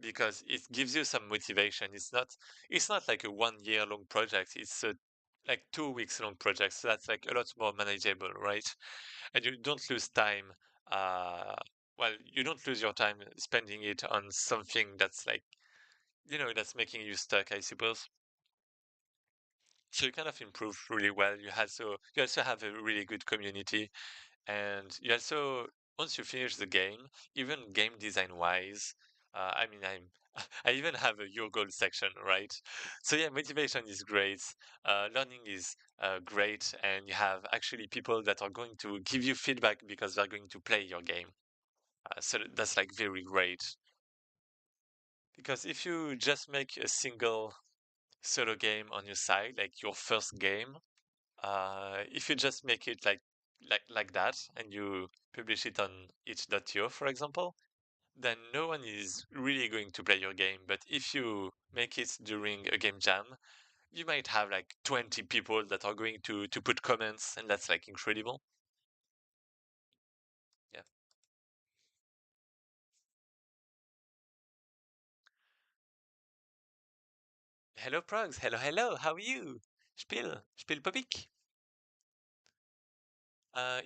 because it gives you some motivation. It's not like a 1 year long project. It's a like 2 weeks long project. So that's like a lot more manageable, right? And you don't lose time. Uh, well, you don't lose your time spending it on something that's like, that's making you stuck, I suppose. So you kind of improve really well. You also have a really good community. And you also, once you finish the game, even game design wise, I mean, I even have a your goal section, right? So yeah, motivation is great. Learning is great, and you have actually people that are going to give you feedback because they're going to play your game. So that's like very great. Because if you just make a single solo game on your side, like your first game, if you just make it like that and you publish it on itch.io, for example, then no one is really going to play your game. But if you make it during a game jam, you might have like 20 people that are going to put comments, and that's like incredible. Yeah. Hello, Progs. Hello, hello. How are you? Spiel Popik.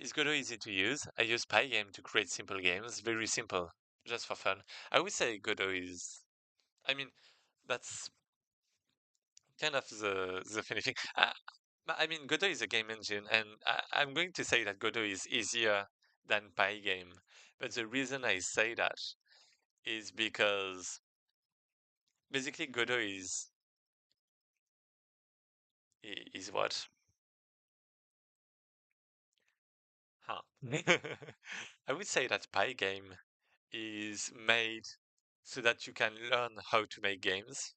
Is Godot easy to use? I use Pygame to create simple games, very simple, just for fun. I would say Godot is. I mean, that's kind of the funny thing. But I mean, Godot is a game engine, and I'm going to say that Godot is easier than Pygame. But the reason I say that is because basically Godot is what? Huh. I would say that Pygame is made so that you can learn how to make games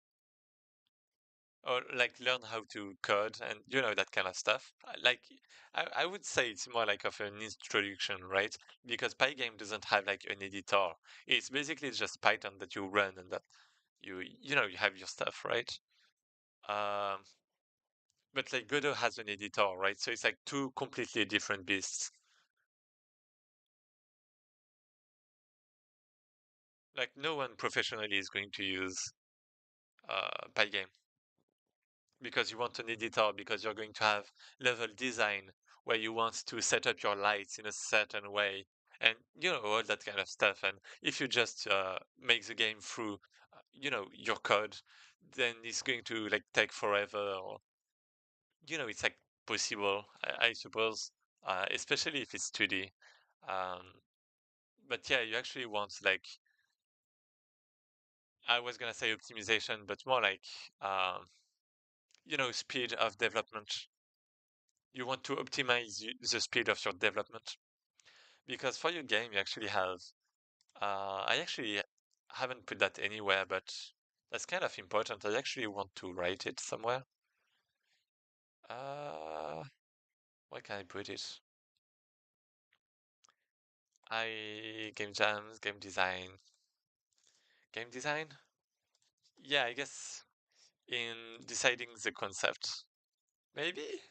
or like learn how to code and that kind of stuff. Like I would say it's more like of an introduction, right? Because Pygame doesn't have like an editor. It's basically just Python that you run and that you have your stuff, right? Um, but like Godot has an editor, right? So it's like two completely different beasts. Like no one professionally is going to use Pygame because you want an editor because you're going to have level design where you want to set up your lights in a certain way and all that kind of stuff. And if you just make the game through your code, then it's going to like take forever, or it's like possible, I suppose, especially if it's 2D. um, but yeah, you actually want like, I was gonna say optimization, but more like um, speed of development. You want to optimize the speed of your development because for your game you actually have I actually haven't put that anywhere, but that's kind of important. I actually want to write it somewhere. uh where can I put it? I Game jams, game design. Yeah, I guess in deciding the concept, maybe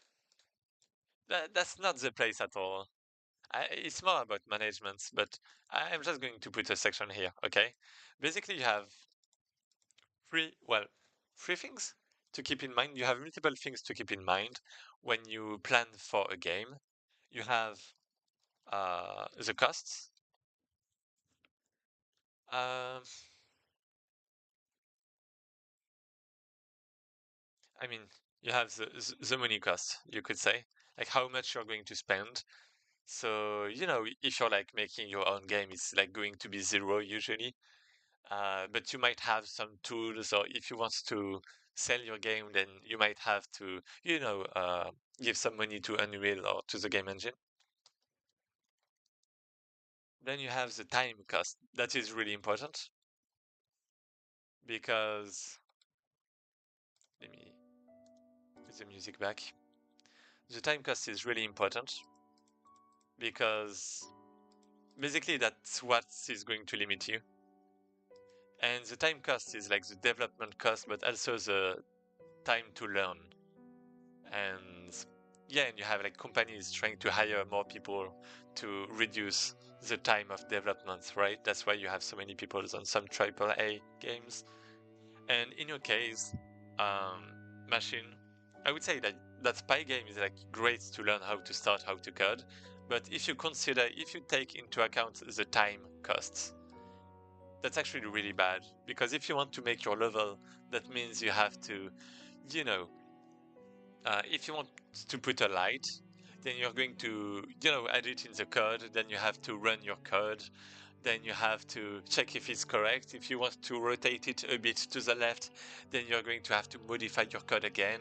that's not the place at all. It's more about management, but I'm just going to put a section here, okay? Basically, you have three, well, three things to keep in mind. You have multiple things to keep in mind when you plan for a game. You have the costs. Um, I mean, you have the money cost, you could say, like how much you're going to spend. So, if you're like making your own game, it's like going to be zero usually. But you might have some tools, or if you want to sell your game, then you might have to, give some money to Unreal or to the game engine. Then you have the time cost. That is really important because let me put the music back. The time cost is really important because basically that's what is going to limit you. And the time cost is like the development cost, but also the time to learn. And yeah, and you have like companies trying to hire more people to reduce the time of development, right? That's why you have so many people on some AAA games. And in your case, um, machine, I would say that spy game is like great to learn how to start, how to code. But if you take into account the time costs, that's actually really bad. Because if you want to make your level, that means you have to, you know, if you want to put a light, then you're going to, add it in the code. Then you have to run your code. Then you have to check if it's correct. If you want to rotate it a bit to the left, then you're going to have to modify your code again,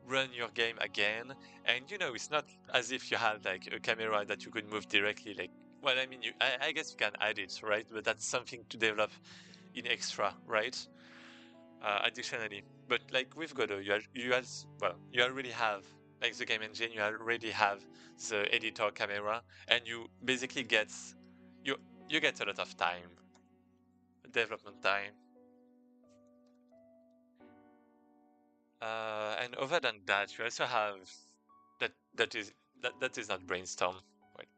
run your game again. And it's not as if you had like a camera that you could move directly. Like, well, I mean, I guess you can add it, right? But that's something to develop in extra, right? Additionally. But like with Godot, you already have like the game engine, you already have the editor camera, and you basically you you get a lot of time, development time. And other than that, you also have that is not brainstorm. Wait,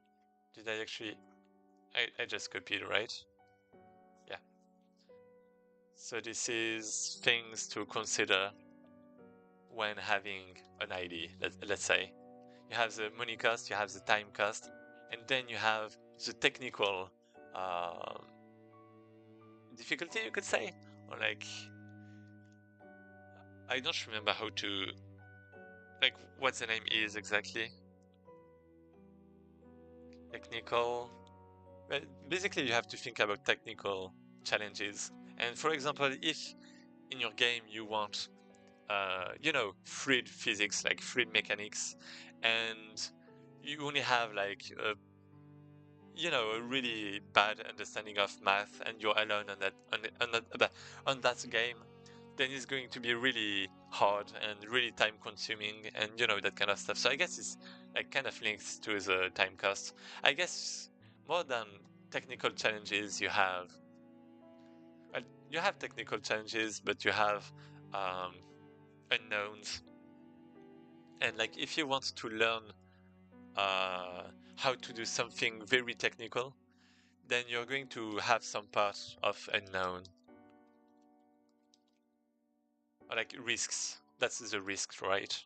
did I actually? I just copied, right? Yeah. So this is things to consider when having an idea. Let's say you have the money cost, you have the time cost, and then you have the technical um, difficulty, you could say, or like I don't remember how to like what the name is exactly. Technical. But basically, you have to think about technical challenges. And for example, if in your game you want, fluid physics, like fluid mechanics, and you only have like a really bad understanding of math, and you're alone on that game, then it's going to be really hard and really time consuming, and that kind of stuff. So I guess it's like kind of links to the time cost. I guess more than technical challenges, well, you have technical challenges, but you have um, unknowns. And like if you want to learn uh, how to do something very technical, then you're going to have some part of unknown, or like risks. That's the risk, right?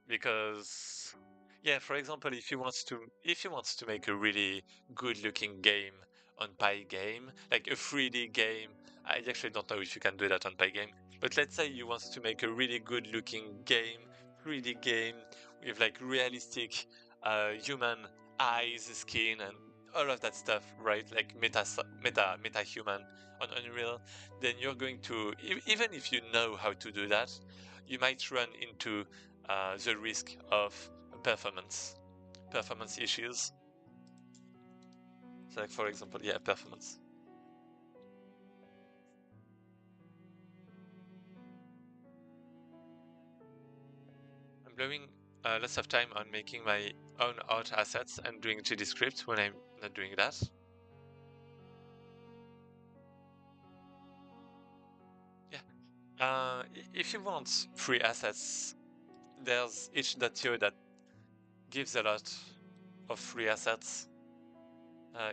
Because yeah, for example, if you want to make a really good looking game on Pygame, like a 3D game, I actually don't know if you can do that on Pygame, but let's say you want to make a really good looking game, 3D game with like realistic human eyes, skin, and all of that stuff, right? Like meta human on Unreal, then you're going to even if you know how to do that, you might run into the risk of performance issues. So like for example, yeah, performance. I'm blowing lots of time on making my own art assets and doing GDScript when I'm not doing that. Yeah. If you want free assets, there's itch.io that gives a lot. of free assets.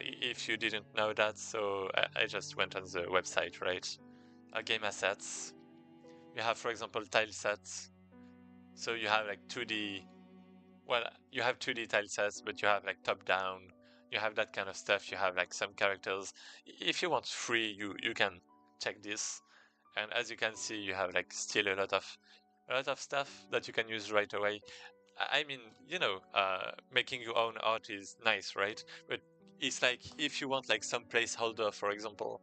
If you didn't know that, so I just went on the website, right? Game assets. You have, for example, tile sets. So you have like 2D. Well, you have 2D tile sets, but you have like top down. You have that kind of stuff. You have like some characters. If you want free, you can check this. And as you can see, you have like still a lot of stuff that you can use right away. I mean, making your own art is nice, right? But it's like if you want like some placeholder, for example,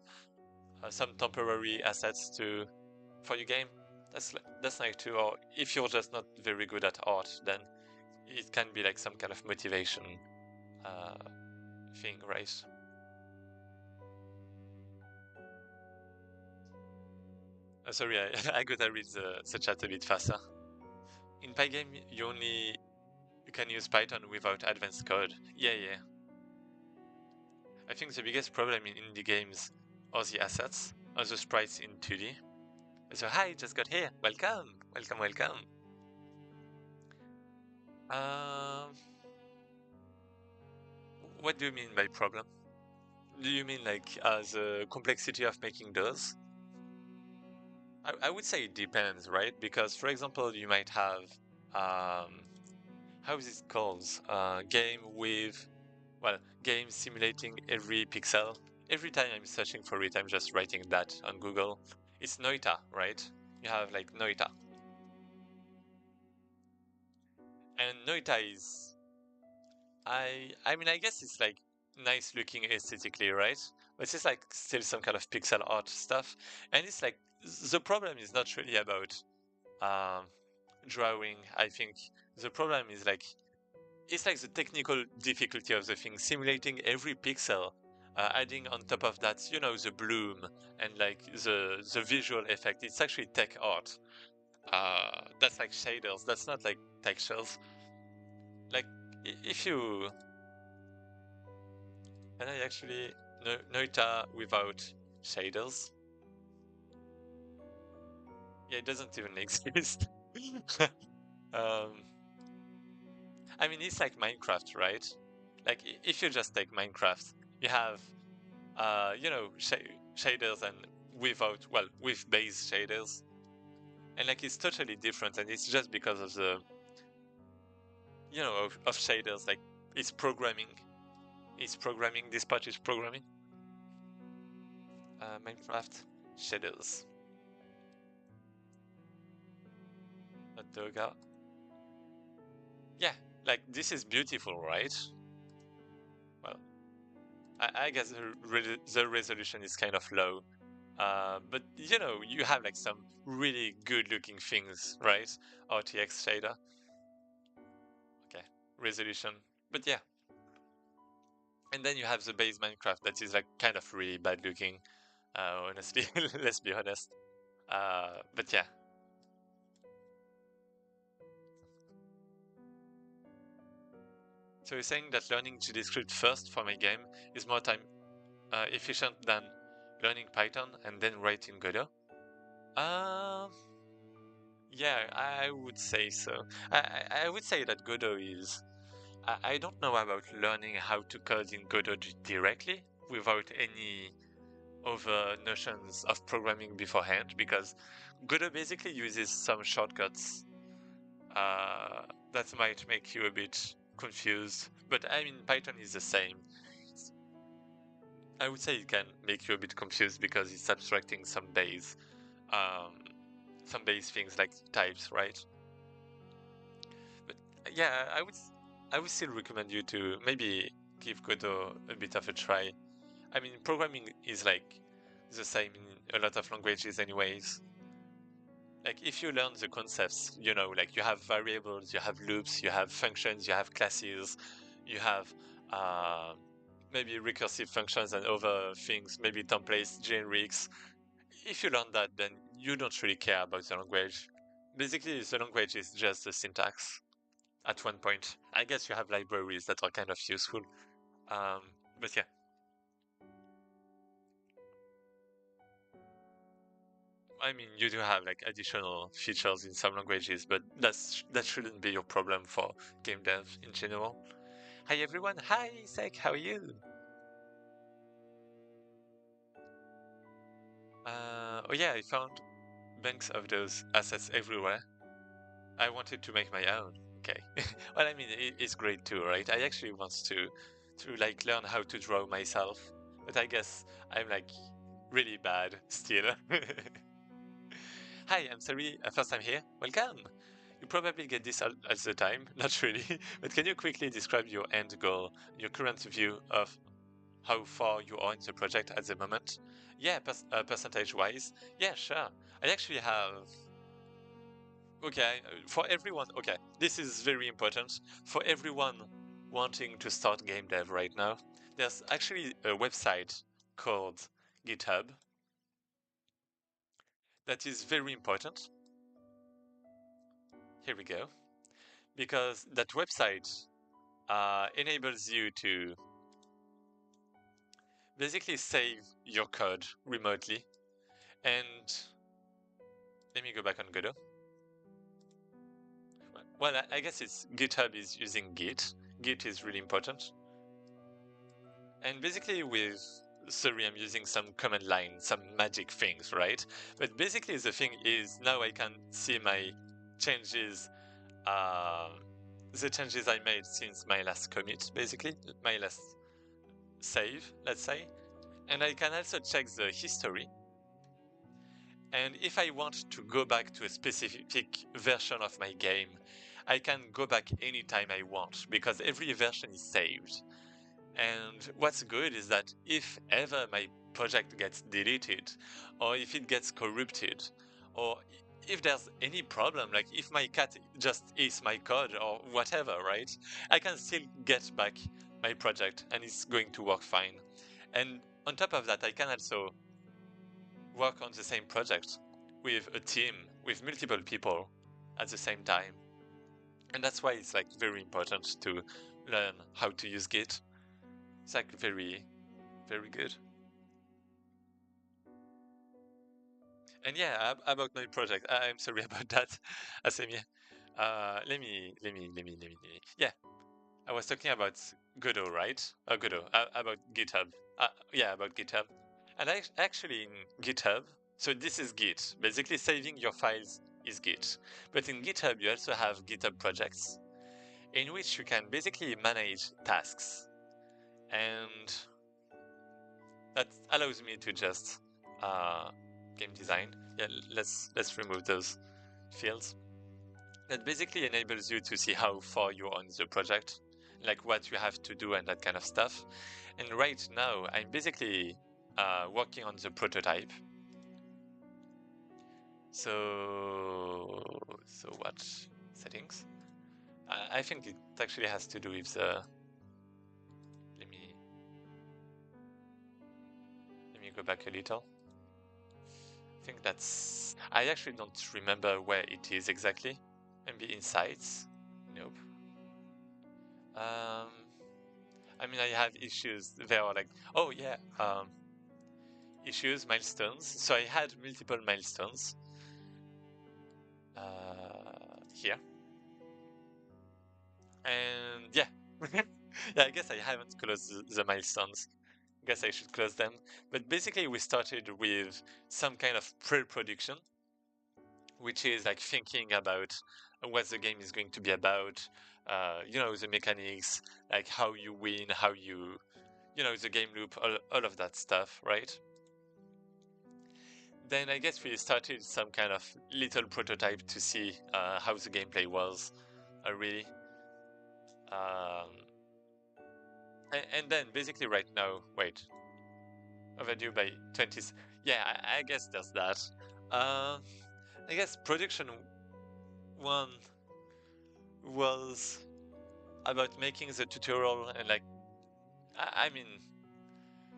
some temporary assets to for your game, that's nice too. Or if you're just not very good at art, then it can be like some kind of motivation uh, thing, right? Sorry, I gotta read the chat a bit faster. In Pygame, you can use Python without advanced code. Yeah, yeah. I think the biggest problem in indie games are the assets, or the sprites in 2D. So hi, just got here. Welcome, welcome, welcome. Um, what do you mean by problem? Do you mean like the complexity of making those? I would say it depends, right? Because for example, you might have how is it called? Game with game simulating every pixel. Every time I'm searching for it, I'm just writing that on Google. It's Noita, right? You have like Noita. And Noita is I mean I guess it's like nice looking aesthetically, right? But it's like still some kind of pixel art stuff. And it's like the problem is not really about um drawing. I think the problem is like it's like the technical difficulty of the thing, simulating every pixel, adding on top of that, the bloom and like the visual effect. It's actually tech art. That's like shaders. That's not like textures. Like if you can I actually Noita without shaders? Yeah, it doesn't even exist. um, I mean, it's like Minecraft, right? Like if you just take Minecraft, you have shaders and with base shaders, and like it's totally different, and it's just because of the of shaders. Like it's programming, this part is programming. Minecraft shaders. Doga. Yeah, like this is beautiful, right? Well, I guess the resolution is kind of low. But you have like some really good looking things, right? RTX shader. Okay, resolution. But yeah. And then you have the base Minecraft that is like kind of really bad looking, honestly. Let's be honest. But yeah. So you're saying that learning JavaScript first for my game is more time efficient than learning Python and then writing Godot? Uh, yeah, I would say so. I would say that Godot is. I don't know about learning how to code in Godot directly without any other notions of programming beforehand, because Godot basically uses some shortcuts uh, that might make you a bit confused. But I mean, Python is the same. I would say it can make you a bit confused because it's abstracting um, some base things like types, right? But yeah, I would still recommend you to maybe give Godot a bit of a try. I mean, programming is like the same in a lot of languages, anyways. Like if you learn the concepts, like you have variables, you have loops, you have functions, you have classes, you have uh, maybe recursive functions and other things, maybe templates, generics. If you learn that, then you don't really care about the language. Basically, the language is just the syntax at one point. I guess you have libraries that are kind of useful. Um, but yeah, I mean, you do have like additional features in some languages, but that shouldn't be your problem for game dev in general. Hi everyone. Hi Sek, how are you? Oh yeah, I found banks of those assets everywhere. I wanted to make my own. Okay. Well, I mean, it's great too, right? I actually want to like learn how to draw myself, but I guess I'm like really bad still. Hi, I'm sorry, first time here. Welcome. You probably get this all the time, not really, but can you quickly describe your end goal, your current view of how far you are in the project at the moment? Yeah, percentage-wise. Yeah, sure. I actually have. Okay, for everyone. Okay, this is very important for everyone wanting to start game dev right now. There's actually a website called GitHub that is very important. Here we go. Because that website enables you to basically save your code remotely. And let me go back on Godot. Well, I guess it's GitHub is using Git. Git is really important. And basically with sorry, I'm using some command line, some magic things, right? But basically the thing is now I can see my changes, uh, the changes I made since my last commit, basically, my last save, let's say. And I can also check the history. And if I want to go back to a specific version of my game, I can go back anytime I want because every version is saved. And what's good is that if ever my project gets deleted, or if it gets corrupted, or if there's any problem, like if my cat just eats my code or whatever, right? I can still get back my project and it's going to work fine. And on top of that, I can also work on the same project with a team, with multiple people at the same time. And that's why it's like very important to learn how to use Git. It's like very, very good. And yeah, about my project, I'm sorry about that, Asemir. Yeah, I was talking about Godot, right? Godot, about GitHub. Yeah, about GitHub. And actually in GitHub, so this is Git. Basically, saving your files is Git. But in GitHub, you also have GitHub projects in which you can basically manage tasks. And that allows me to just game design. Yeah, let's remove those fields. That basically enables you to see how far you're on the project, like what you have to do and that kind of stuff. And right now, I'm basically working on the prototype. So what settings? I think it actually has to do with the. Let me go back a little. I think that's. I actually don't remember where it is exactly. Maybe insights. Nope. I mean, I have issues. There are like, oh yeah, issues, milestones. So I had multiple milestones here, and yeah, yeah. I guess I haven't closed the milestones. I guess I should close them. But basically, we started with some kind of pre-production, which is like thinking about what the game is going to be about. You know, the mechanics, like how you win, how you know, the game loop, all of that stuff, right? Then I guess we started some kind of little prototype to see how the gameplay was, really. Um, and then basically right now, wait, overdue by 20. Yeah, I guess there's that. I guess production one was about making the tutorial and like, I mean,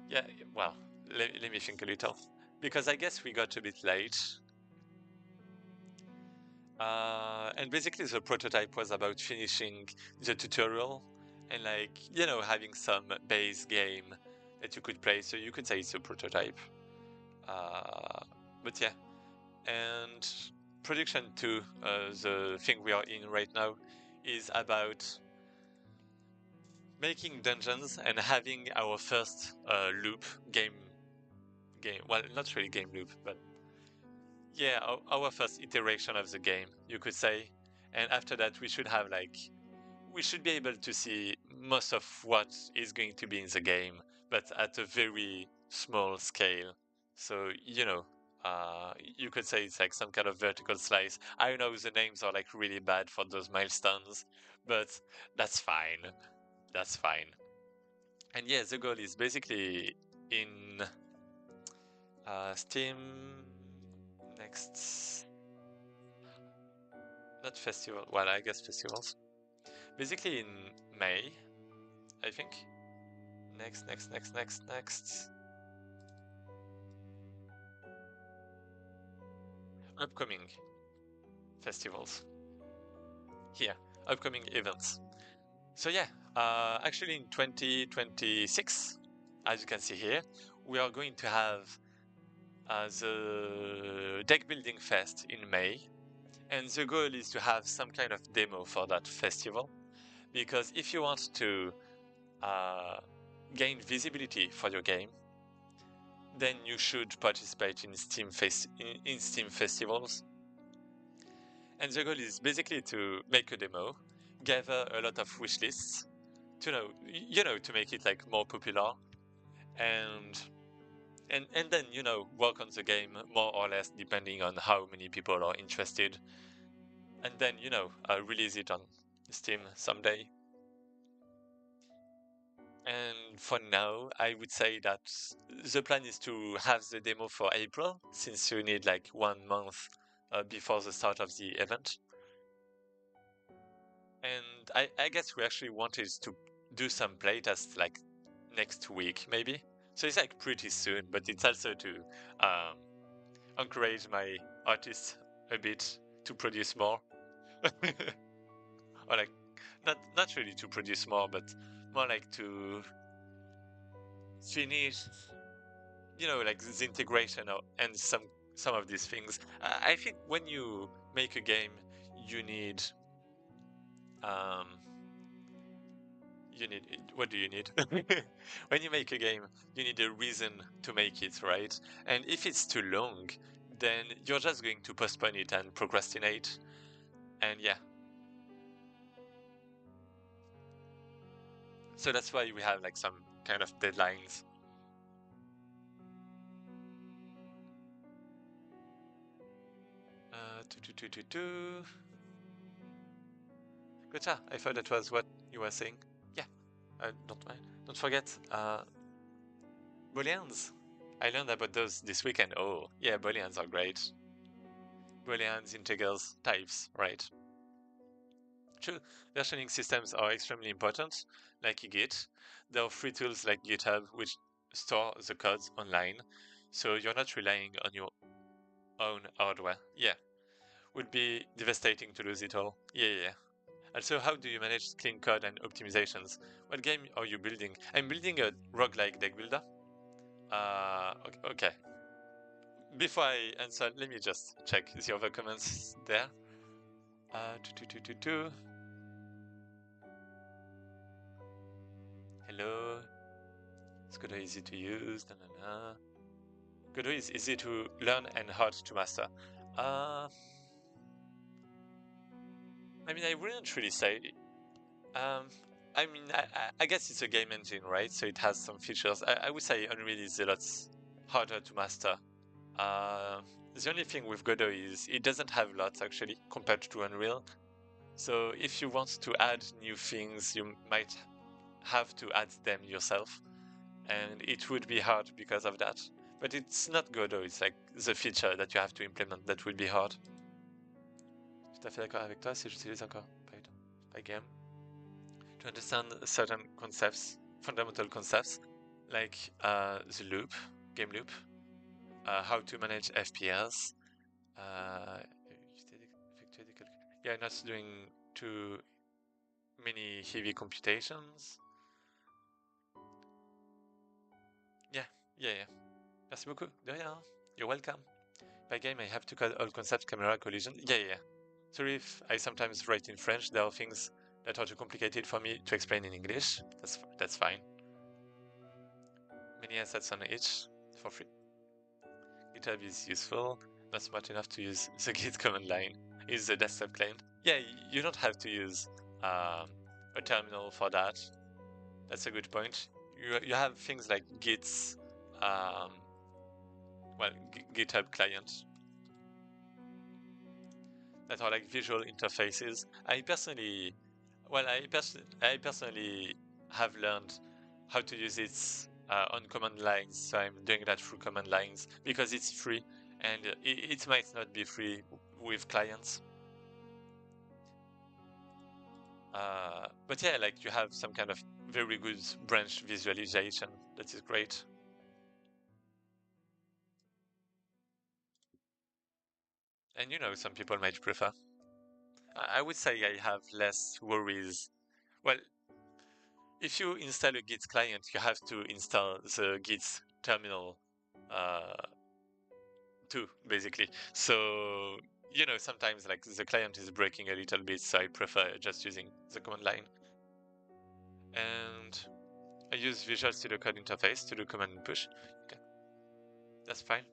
yeah, well, let me think a little. Because I guess we got a bit late. And basically the prototype was about finishing the tutorial and like, you know, having some base game that you could play. So you could say it's a prototype. But yeah. And production 2, the thing we are in right now, is about making dungeons and having our first loop game. Well, not really game loop, but yeah, our first iteration of the game, you could say. And after that, we should have like we should be able to see most of what is going to be in the game, but at a very small scale. So, you could say it's like some kind of vertical slice. I know the names are like really bad for those milestones, but that's fine. That's fine. And yeah, the goal is basically in Steam next, not festival, well, I guess festivals. Basically in May, I think. Next. Upcoming festivals. Here, upcoming events. So yeah, actually in 2026, as you can see here, we are going to have the deck building fest in May. And the goal is to have some kind of demo for that festival. Because if you want to gain visibility for your game, then you should participate in Steam festivals. And the goal is basically to make a demo, gather a lot of wish lists to to make it like more popular, and then work on the game more or less depending on how many people are interested, and then release it on Steam someday. And for now, I would say that the plan is to have the demo for April, since you need like 1 month before the start of the event. And I guess we actually wanted to do some playtests like next week, maybe. So it's like pretty soon, but it's also to um, encourage my artists a bit to produce more. Or like, not really to produce more, but more like to finish like the integration and some of these things. I think when you make a game, you need um what do you need? When you make a game, you need a reason to make it, right? And if it's too long, then you're just going to postpone it and procrastinate. And yeah, so that's why we have like some kind of deadlines. Do. Gotcha. I thought that was what you were saying. Yeah, don't mind. Don't forget, Booleans. I learned about those this weekend. Oh, yeah, Booleans are great. Booleans, integrals, types, right? True, versioning systems are extremely important, like Git. There are free tools like GitHub which store the codes online, so you're not relying on your own hardware. Yeah, would be devastating to lose it all. Yeah. Also, how do you manage clean code and optimizations? What game are you building? I'm building a roguelike deck builder. Okay. Before I answer, let me just check the other comments there. Uh, Hello. Is Godot easy to use? Godot is easy to learn and hard to master. I mean, I wouldn't really say. Um, I mean, I guess it's a game engine, right? So it has some features. I would say Unreal is a lot harder to master. The only thing with Godot is it doesn't have lots actually compared to Unreal. So if you want to add new things, you might have to add them yourself, and it would be hard because of that. But it's not Godot, it's like the feature that you have to implement that would be hard. Tout à fait d'accord avec toi si j'utilise encore Pygame to understand certain concepts, fundamental concepts, like the loop, game loop, how to manage FPS, yeah, not doing too many heavy computations. Yeah. Merci beaucoup. De rien. You're welcome. By game, I have to code all concepts, camera, collision. Yeah. Sorry if I sometimes write in French. There are things that are too complicated for me to explain in English. That's fine. Many assets on each for free. GitHub is useful, not smart enough to use the Git command line. Is the desktop client? Yeah, you don't have to use a terminal for that. That's a good point. You have things like Git's, GitHub client that are like visual interfaces. I personally have learned how to use it on command lines, so I'm doing that through command lines because it's free, and it might not be free with clients. But yeah, like you have some kind of very good branch visualization. That is great. And some people might prefer. I would say I have less worries. Well, if you install a Git client, you have to install the Git terminal uh, too, basically. So, sometimes like the client is breaking a little bit, so I prefer just using the command line. And I use Visual Studio Code interface to do command and push. Okay, that's fine.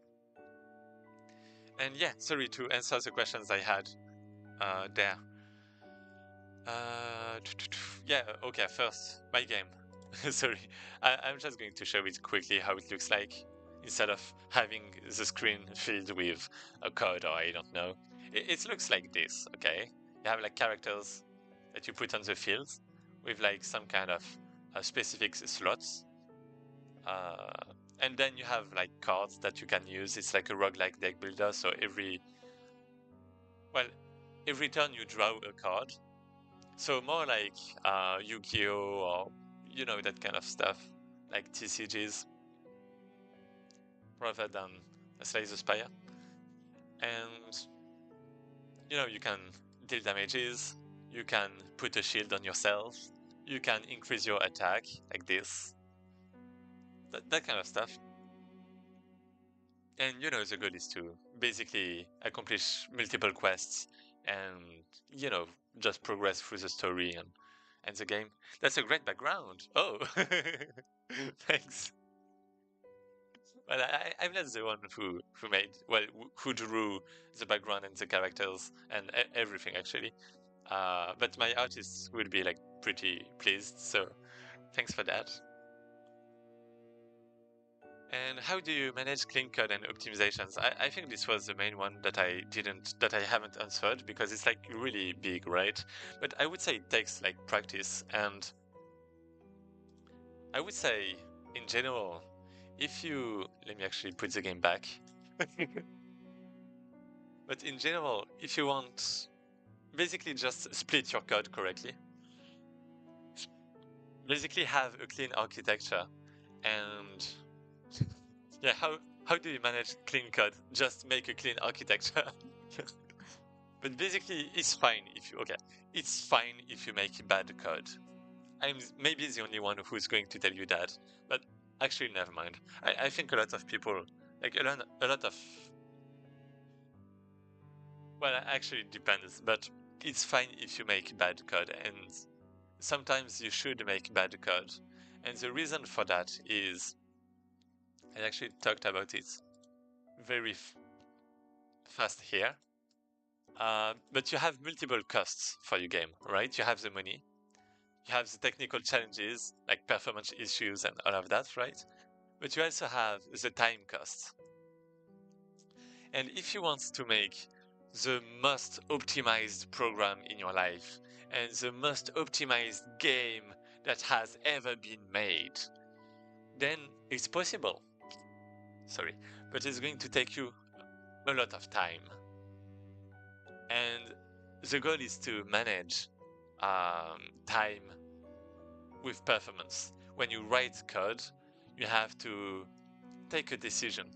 And yeah, sorry to answer the questions I had there. Yeah, okay, first, my game. Sorry, I'm just going to show it quickly how it looks like instead of having the screen filled with a code or I don't know. It looks like this, okay? You have like characters that you put on the fields with like some kind of specific slots. And then you have like cards that you can use. It's like a roguelike deck builder, so every turn you draw a card. So more like Yu-Gi-Oh! Or that kind of stuff, like TCGs, rather than a Slay the Spire. And you can deal damages, you can put a shield on yourself, you can increase your attack like this, that kind of stuff. And the goal is to basically accomplish multiple quests and just progress through the story and the game. That's a great background. Oh, thanks. Well, I'm not the one who made who drew the background and the characters and everything actually. But my artists would be like pretty pleased. So thanks for that. And how do you manage clean code and optimizations? I think this was the main one that I haven't answered because it's like really big, right? But I would say it takes like practice, and I would say in general, if you let me actually put the game back. But in general, if you want, basically just split your code correctly. Basically have a clean architecture, and yeah, how do you manage clean code? Just make a clean architecture. But basically, it's fine if you make bad code. I'm maybe the only one who's going to tell you that, but actually, never mind. I think a lot of people, like a lot of, well, actually it depends, but it's fine if you make bad code, and sometimes you should make bad code. And the reason for that is, I actually talked about it very fast here. But you have multiple costs for your game, right? You have the money, you have the technical challenges like performance issues and all of that, right? But you also have the time cost. And if you want to make the most optimized program in your life and the most optimized game that has ever been made, then it's possible. Sorry, but it's going to take you a lot of time. And the goal is to manage time with performance. When you write code, you have to take a decision.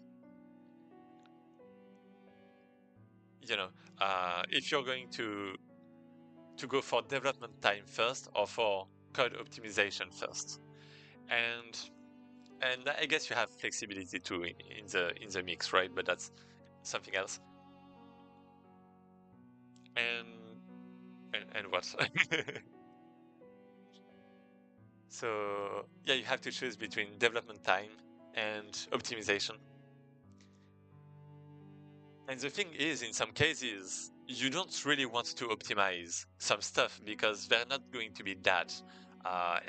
If you're going to go for development time first or for code optimization first, and I guess you have flexibility too in the mix, right? But that's something else. And what? So yeah, you have to choose between development time and optimization. And the thing is, in some cases, you don't really want to optimize some stuff because they're not going to be that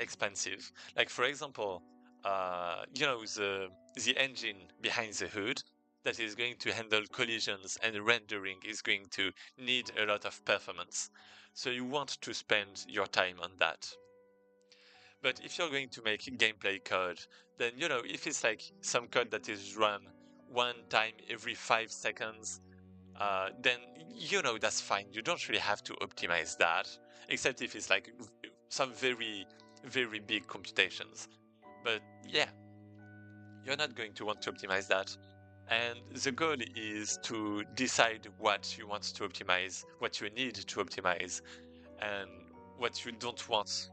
expensive. Like for example, the engine behind the hood that is going to handle collisions and rendering is going to need a lot of performance. So you want to spend your time on that. But if you're going to make gameplay code, then if it's like some code that is run one time every 5 seconds, then that's fine. You don't really have to optimize that, except if it's like some very, very big computations. But yeah, you're not going to want to optimize that. And the goal is to decide what you want to optimize, what you need to optimize, and what you don't want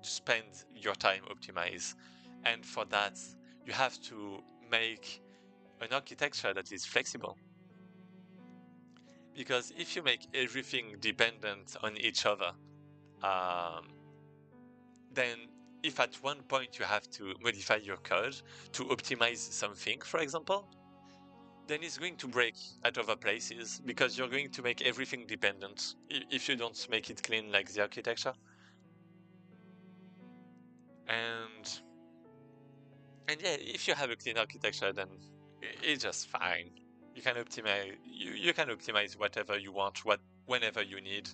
to spend your time optimize. And for that, you have to make an architecture that is flexible. Because if you make everything dependent on each other, um, then if at one point you have to modify your code to optimize something, for example, then it's going to break at other places because you're going to make everything dependent if you don't make it clean like the architecture. And and yeah, if you have a clean architecture, then it's just fine. You can optimize whatever you want, whenever you need.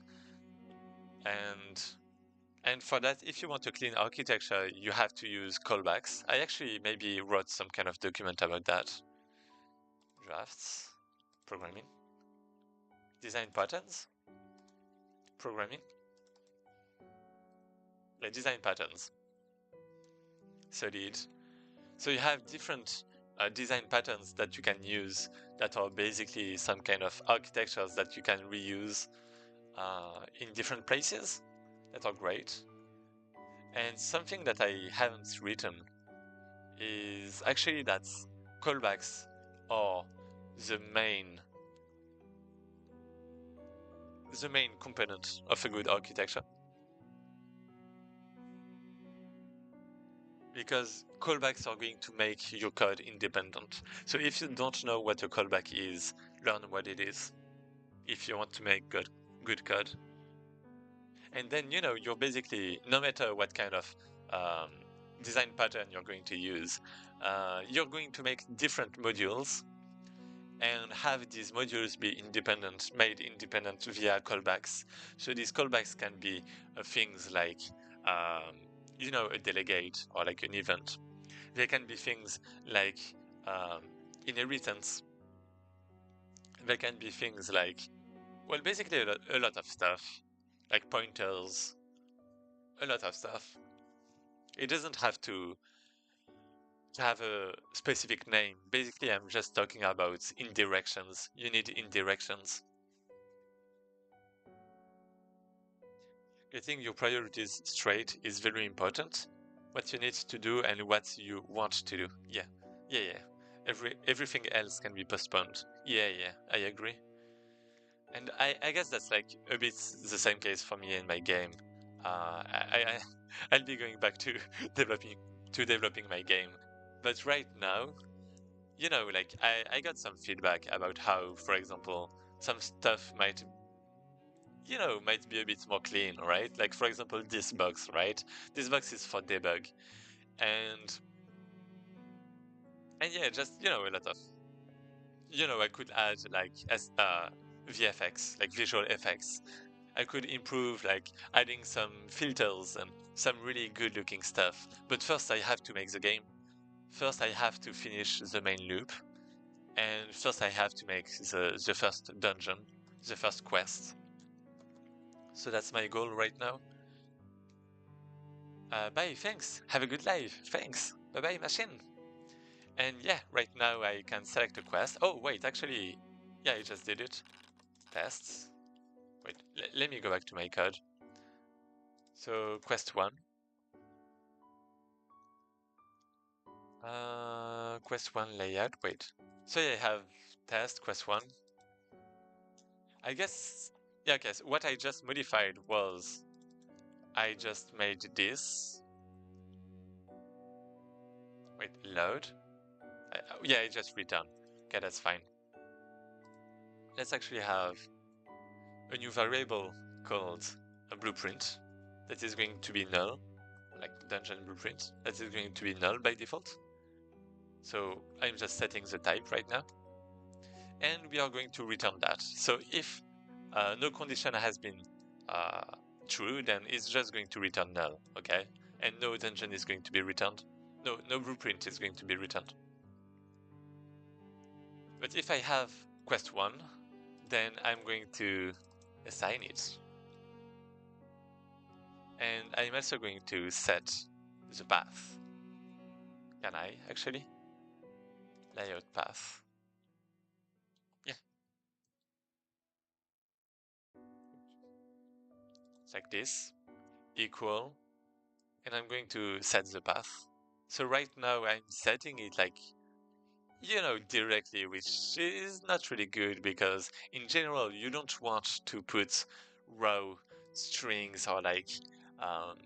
And And for that, if you want a clean architecture, you have to use callbacks. I actually maybe wrote some kind of document about that. Drafts, programming, design patterns, programming, like design patterns, solid. So you have different design patterns that you can use that are basically some kind of architectures that you can reuse in different places that are great. And something that I haven't written is actually that callbacks are the main component of a good architecture, because callbacks are going to make your code independent. So if you don't know what a callback is, learn what it is if you want to make good code. And then you're basically, no matter what kind of um, design pattern you're going to use, you're going to make different modules and have these modules be made independent via callbacks. So these callbacks can be things like, um, a delegate or like an event. They can be things like um, inheritance. They can be things like, well, basically a lot of stuff, like pointers, a lot of stuff. It doesn't have to have a specific name. Basically, I'm just talking about indirections. You need indirections. Getting your priorities straight is very important. What you need to do and what you want to do. Yeah, yeah. Everything else can be postponed. Yeah, I agree. And I guess that's like a bit the same case for me in my game. I'll be going back to developing my game. But right now, like I got some feedback about how, for example, some stuff might be a bit more clean, right? Like for example, this box, right? This box is for debug, and yeah, just a lot of I could add like VFX, like visual effects. I could improve like adding some filters and some really good looking stuff. But first, I have to make the game. First, I have to finish the main loop, and first I have to make the first dungeon, the first quest. So that's my goal right now. Bye, thanks. Have a good life. Thanks. Bye bye, machine. And yeah, right now I can select a quest. Oh, wait, actually, yeah, I just did it. Tests. Wait, let me go back to my code. So, quest 1. Quest 1 layout. Wait. So yeah, I have test, quest 1. I guess, yeah, okay, so what I just modified was I just made this. Wait, load? Yeah, it just returned. Okay, that's fine. Let's actually have a new variable called a blueprint that is going to be null, like dungeon blueprint, that is going to be null by default. So I'm just setting the type right now. And we are going to return that. So if no condition has been true, then it's just going to return null, okay? And no dungeon is going to be returned. No blueprint is going to be returned. But if I have quest 1, then I'm going to assign it. And I'm also going to set the path. Can I actually? Layout path. Yeah. It's like this. Equal. And I'm going to set the path. So right now I'm setting it like, directly, which is not really good because in general you don't want to put raw strings or like, um,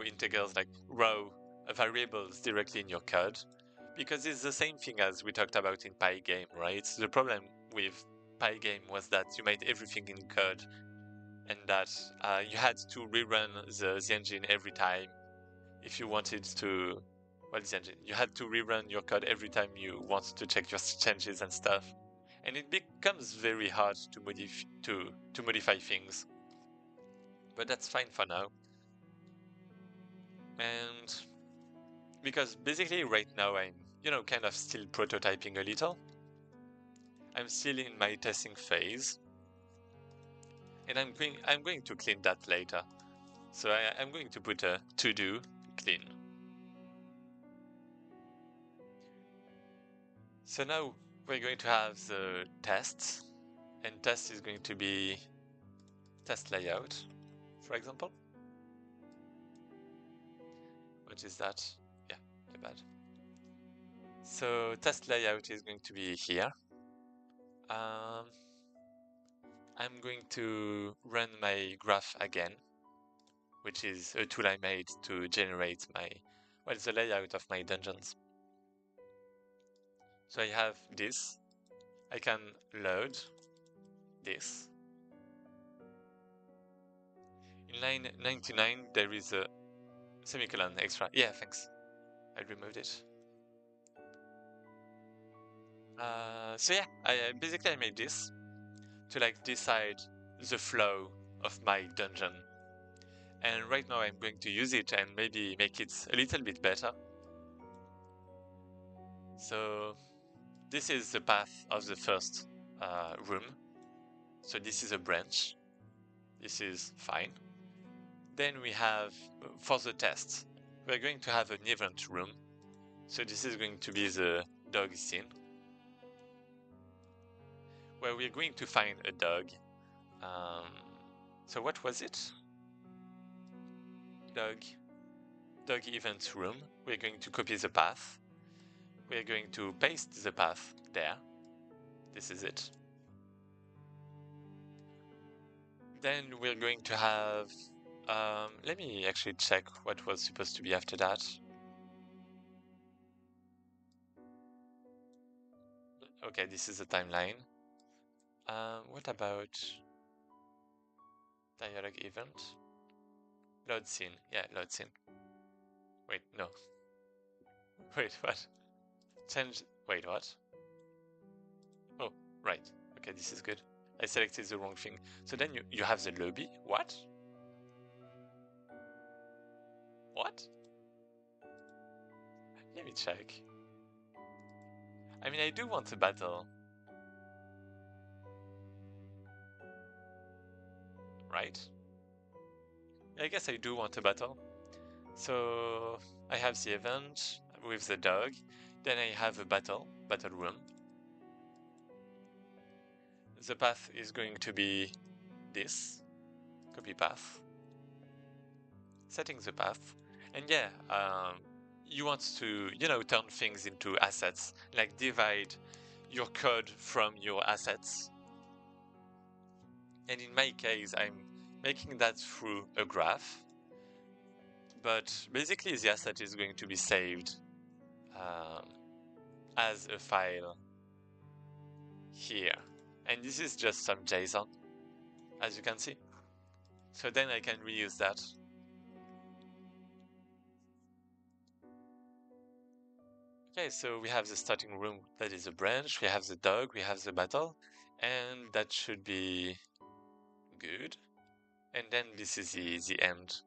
integrals like raw variables directly in your code because it's the same thing as we talked about in Pygame, right? The problem with Pygame was that you made everything in code and that you had to rerun the engine every time if you wanted to. Well, the engine. You had to rerun your code every time you want to check your changes and stuff, and it becomes very hard to modify things. But that's fine for now. And because basically right now I'm, kind of still prototyping a little. I'm still in my testing phase, and I'm going to clean that later. So I'm going to put a to do clean. So now we're going to have the tests, and test is going to be test layout, for example. What is that? Yeah, my bad. So test layout is going to be here. I'm going to run my graph again, which is a tool I made to generate the layout of my dungeons. So I have this. I can load this. In line 99, there is a semicolon extra. Yeah, thanks. I removed it. So yeah, I basically made this to like decide the flow of my dungeon. And right now I'm going to use it and maybe make it a little bit better. So this is the path of the first room. So this is a branch. This is fine. Then we have, for the test, we're going to have an event room. So this is going to be the dog scene, where we're going to find a dog. So what was it? Dog event room. We're going to copy the path. We're going to paste the path there. This is it. Then we're going to have, let me actually check what was supposed to be after that. Okay, this is the timeline. What about dialogue event? Load scene. Yeah, load scene. Wait, no. Wait, what? Change. Wait, what? Oh, right. Okay, this is good. I selected the wrong thing. So then you have the lobby. What? What? Let me check. I mean, I do want a battle. Right? I guess I do want a battle. So I have the event with the dog. Then I have a battle room. The path is going to be this. Copy path. Setting the path. And yeah, you want to, turn things into assets, like divide your code from your assets. And in my case, I'm making that through a graph. But basically the asset is going to be saved as a file here. And this is just some JSON, as you can see. So then I can reuse that. Okay, so we have the starting room, that is a branch, we have the dog, we have the battle, and that should be good. And then this is the end.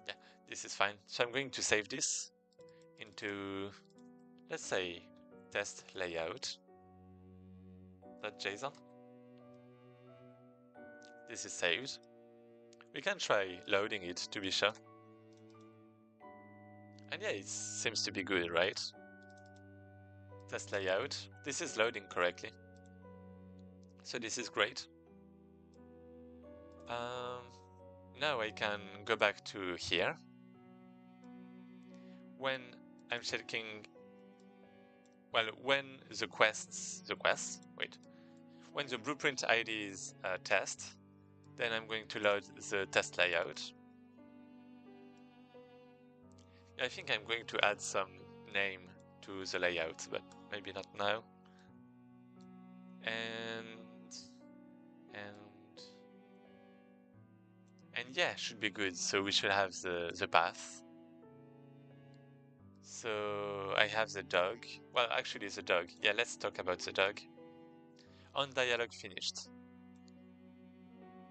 Yeah, this is fine. So I'm going to save this into, let's say, test layout.json. This is saved. We can try loading it to be sure. And yeah, it seems to be good, right? Test layout. This is loading correctly. So this is great. Now I can go back to here. When I'm checking, well, when when the blueprint ID is test, then I'm going to load the test layout. I think I'm going to add some name to the layout, but maybe not now. And yeah, should be good. So we should have the path. So I have the dog. Well, actually the dog. Yeah, let's talk about the dog. On dialog finished.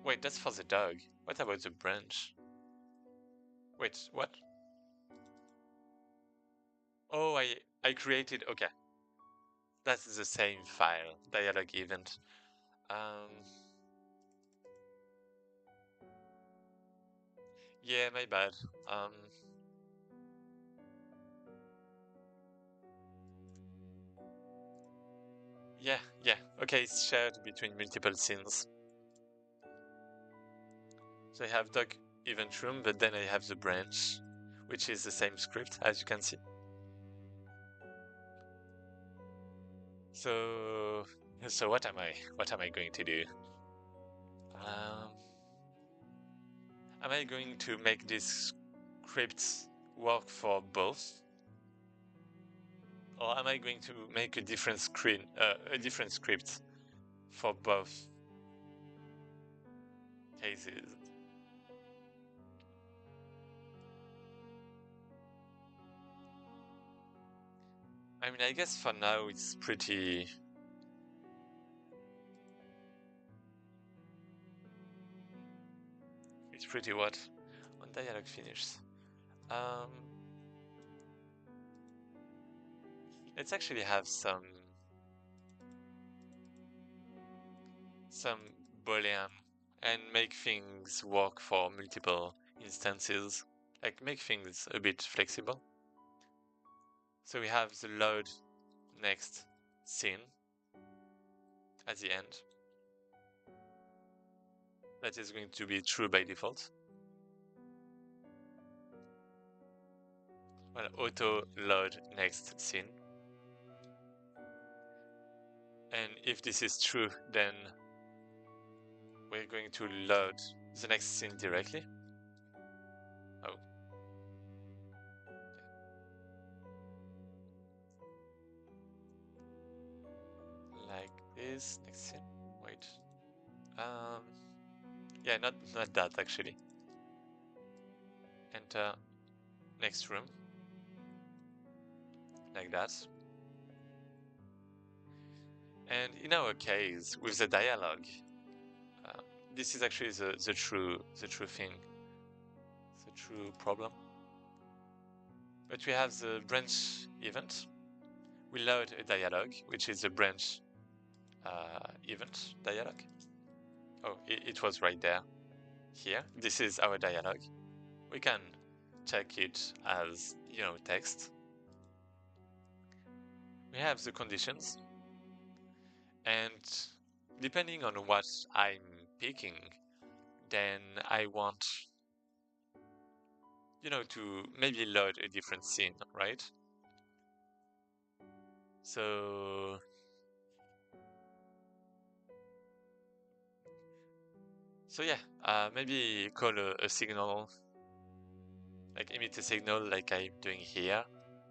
Wait, that's for the dog. What about the branch? Wait, what? Oh, I created, okay. That's the same file, dialog event. Yeah, my bad. Yeah. Okay, it's shared between multiple scenes. So I have dog event room, but then I have the branch, which is the same script, as you can see. So what am I going to do? Am I going to make this script work for both? Or am I going to make a different script for both cases? I mean, I guess for now it's pretty what? On dialog finished. Let's actually have some Boolean and make things work for multiple instances. Like make things a bit flexible. So we have the load next scene at the end. That is going to be true by default. Well, auto load next scene. And if this is true, then we're going to load the next scene directly. Oh. Like this, next scene. Wait. Yeah, not that actually. Enter next room. Like that. And in our case, with the dialogue, this is actually the true thing, the true problem. But we have the branch event. We load a dialogue, which is a branch event dialogue. Oh, it was right there. Here, this is our dialogue. We can check it as, text. We have the conditions. And depending on what I'm picking, then I want, to maybe load a different scene, right? So yeah, maybe call a signal like emit a signal like I'm doing here.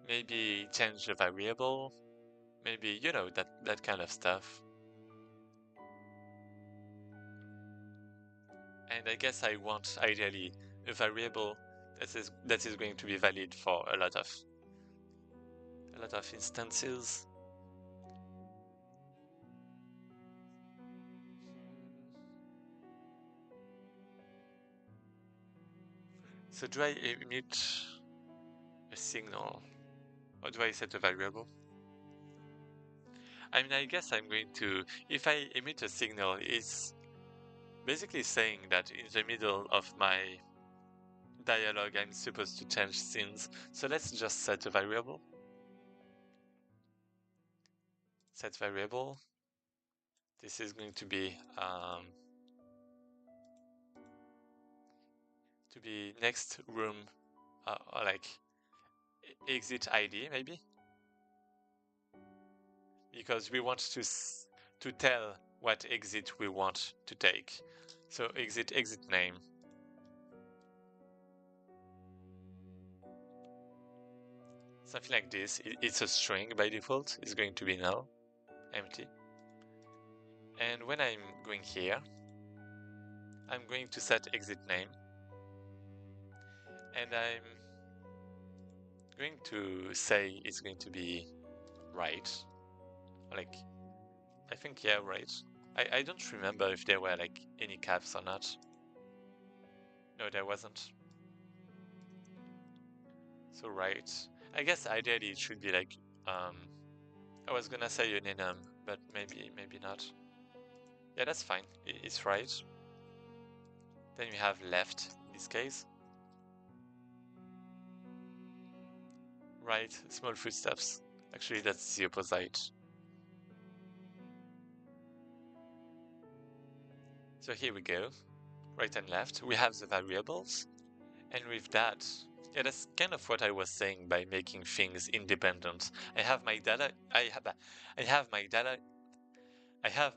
Maybe change the variable. Maybe, you know, that kind of stuff. And I guess I want ideally a variable that is going to be valid for a lot of instances. So do I emit a signal or do I set a variable? I mean, I guess I'm going to, if I emit a signal, it's basically saying that in the middle of my dialogue I'm supposed to change scenes. So let's just set a variable. Set variable. This is going to be next room, or like exit ID maybe, because we want to tell what exit we want to take. So exit name. Something like this. It's a string by default. It's going to be null, empty. And when I'm going here, I'm going to set exit name, and I'm going to say it's going to be right. Like, I think, yeah, right. I don't remember if there were like any caps or not. No, there wasn't. So right. I guess ideally it should be like, I was gonna say an enum, but maybe not. Yeah, that's fine. It's right. Then we have left in this case. Right, small footsteps. Actually, that's the opposite. So here we go. Right and left. We have the variables. And with that, yeah, that's kind of what I was saying by making things independent. I have my data. I have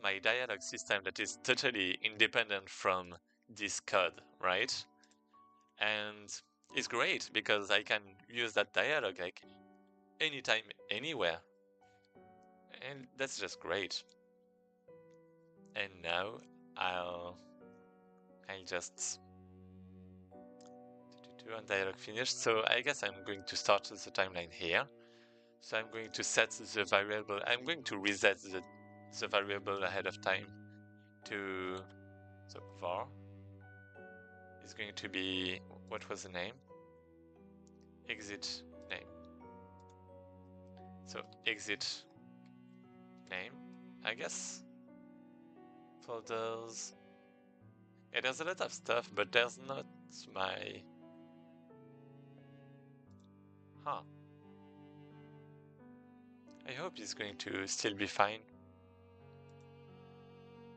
my dialogue system that is totally independent from this code, right? And it's great because I can use that dialogue like anytime, anywhere. And that's just great. And now I'll just do on dialogue finished. So I guess I'm going to start the timeline here. So I'm going to set the variable. I'm going to reset the variable ahead of time to, so var is going to be, what was the name? Exit name. So exit name, I guess. Folders. Yeah, there's a lot of stuff, but there's not my, I hope it's going to still be fine.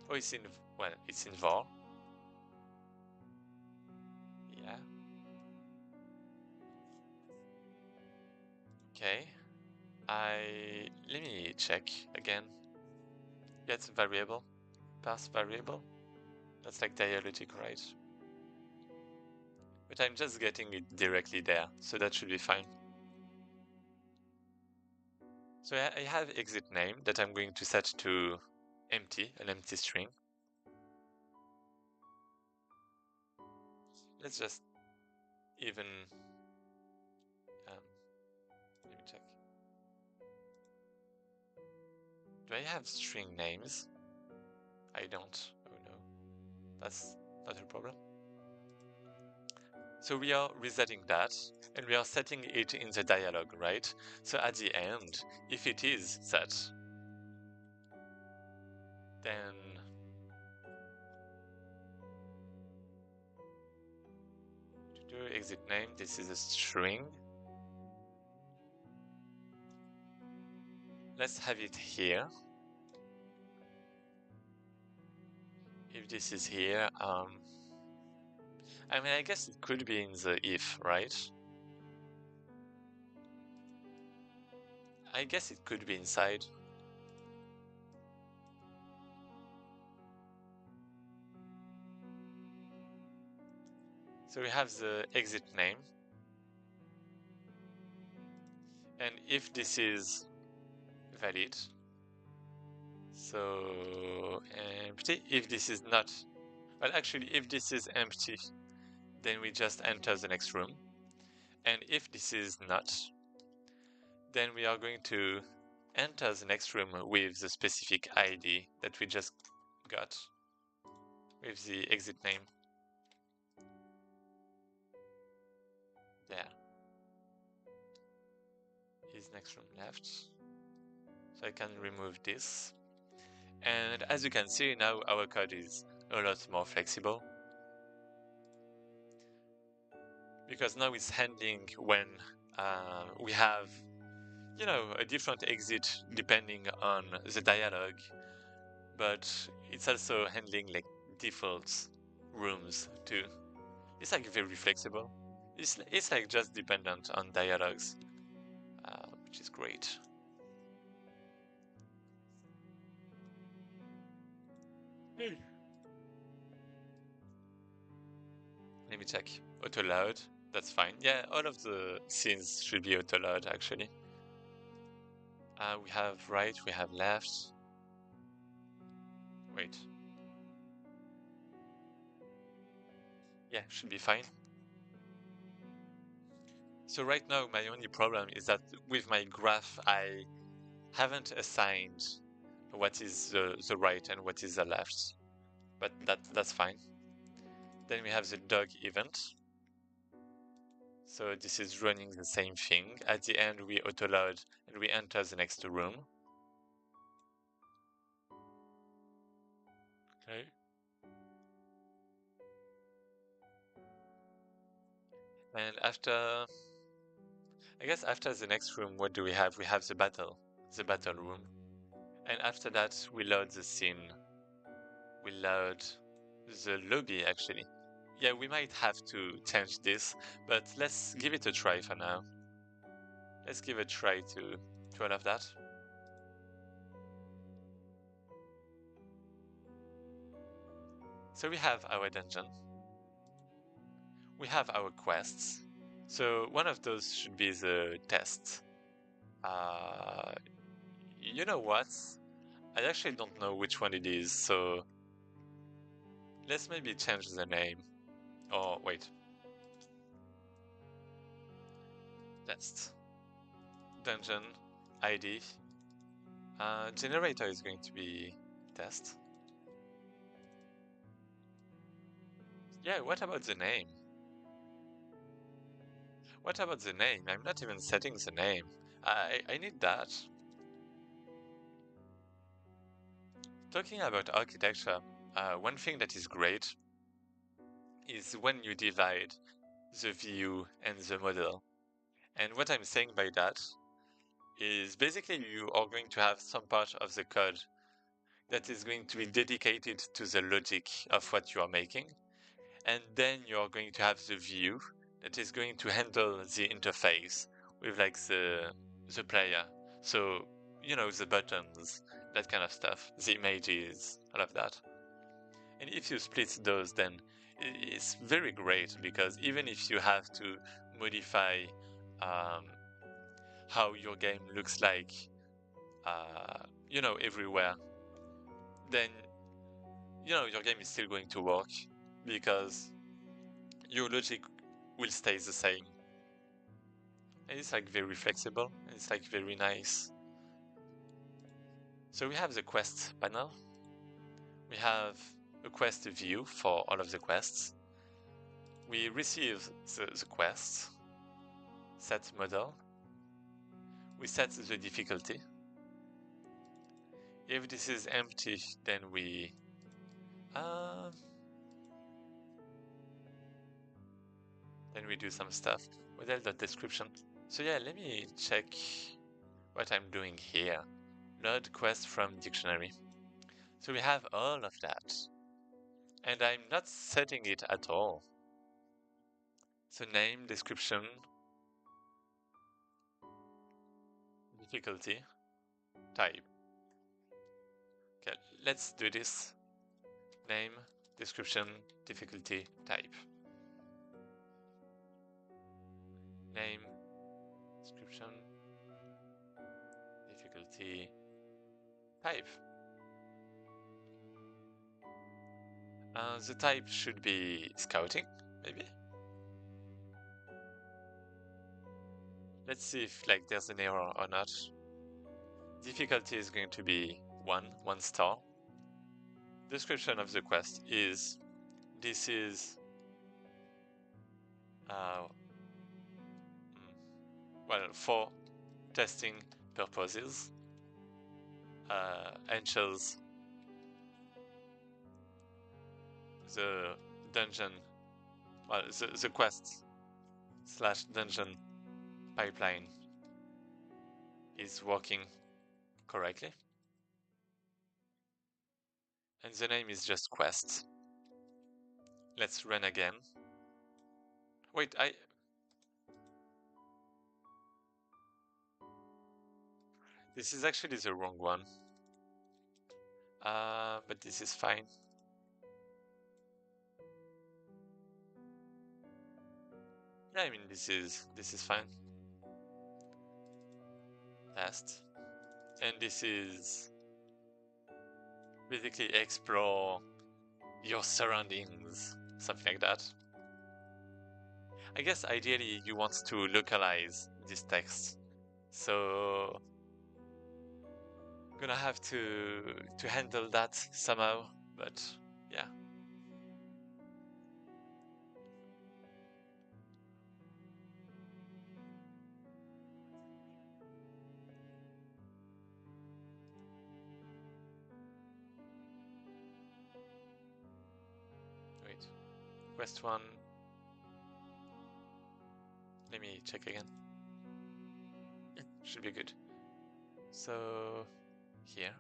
Oh, it's in, well, it's in var. Yeah. Okay. Let me check again. Get variable, pass variable. That's like dialectic, right? But I'm just getting it directly there, so that should be fine. So I have exit name that I'm going to set to empty, an empty string. Let's just even, let me check. Do I have string names? I don't. Oh no, that's not a problem. So we are resetting that, and we are setting it in the dialog, right? So at the end, if it is set, then to do exit name, this is a string. Let's have it here. If this is here, I mean, I guess it could be in the if, right? I guess it could be inside. So we have the exit name. And if this is valid, so empty. If this is not, well, actually, if this is empty, then we just enter the next room. And if this is not, then we are going to enter the next room with the specific ID that we just got with the exit name. There. Is next room left. So I can remove this. And as you can see, now our code is a lot more flexible, because now it's handling when we have, you know, a different exit depending on the dialogue, but it's also handling like default rooms too. It's like very flexible. It's like just dependent on dialogues, which is great. Let me check. Auto load. That's fine. Yeah, all of the scenes should be auto load actually. We have right, we have left. Wait. Yeah, should be fine. So right now my only problem is that with my graph I haven't assigned what is the right and what is the left. But that's fine. Then we have the dog event. So this is running the same thing. At the end we autoload and we enter the next room. Okay. And after, I guess after the next room, what do we have? We have the battle room. And after that we load the scene. We load the lobby actually. Yeah, we might have to change this, but let's give it a try for now. Let's give a try to all of that. So we have our dungeon. We have our quests. So one of those should be the test. You know what? I actually don't know which one it is, so let's maybe change the name. Oh, wait. Test. Dungeon ID. Generator is going to be test. Yeah, what about the name? What about the name? I'm not even setting the name. I need that. Talking about architecture, one thing that is great is when you divide the view and the model. And what I'm saying by that is basically you are going to have some part of the code that is going to be dedicated to the logic of what you are making. And then you are going to have the view that is going to handle the interface with like the player. So, you know, the buttons, that kind of stuff, the images, all of that. And if you split those, then it's very great, because even if you have to modify how your game looks like, you know, everywhere, then, you know, your game is still going to work because your logic will stay the same. And it's like very flexible, and it's like very nice. So we have the quest panel. We have a quest view for all of the quests. We receive the quest, set model. We set the difficulty. If this is empty, then we do some stuff. What else? The description. So yeah, let me check what I'm doing here. Load quest from dictionary. So we have all of that. And I'm not setting it at all. So name, description, difficulty, type. Okay, let's do this. Name, description, difficulty, type. Name, description, difficulty type. The type should be scouting, maybe? Let's see if like there's an error or not. Difficulty is going to be 1 star. Description of the quest is this is well, for testing purposes, ensures the dungeon, well, the quest / dungeon pipeline is working correctly. And the name is just quest. Let's run again. Wait, this is actually the wrong one. But this is fine. Yeah, I mean this is fine. Test. And this is basically explore your surroundings, something like that. I guess ideally you want to localize this text, so I'm gonna have to handle that somehow, but yeah. Wait, quest 1. Let me check again. Should be good. So here,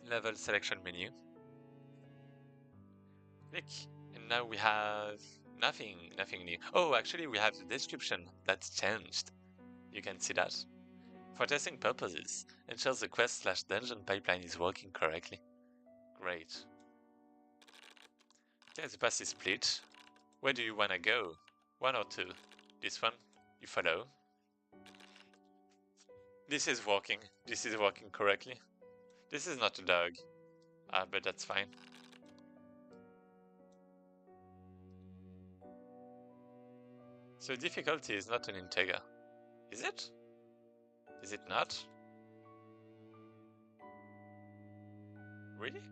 level selection menu. Click, and now we have nothing new. Oh, actually we have the description that's changed. You can see that. For testing purposes, ensures the quest / dungeon pipeline is working correctly. Great. Okay, the path is split. Where do you wanna go? 1 or 2? This one? You follow? This is working. This is working correctly. This is not a dog. But that's fine. So difficulty is not an integer. Is it? Is it not? Really?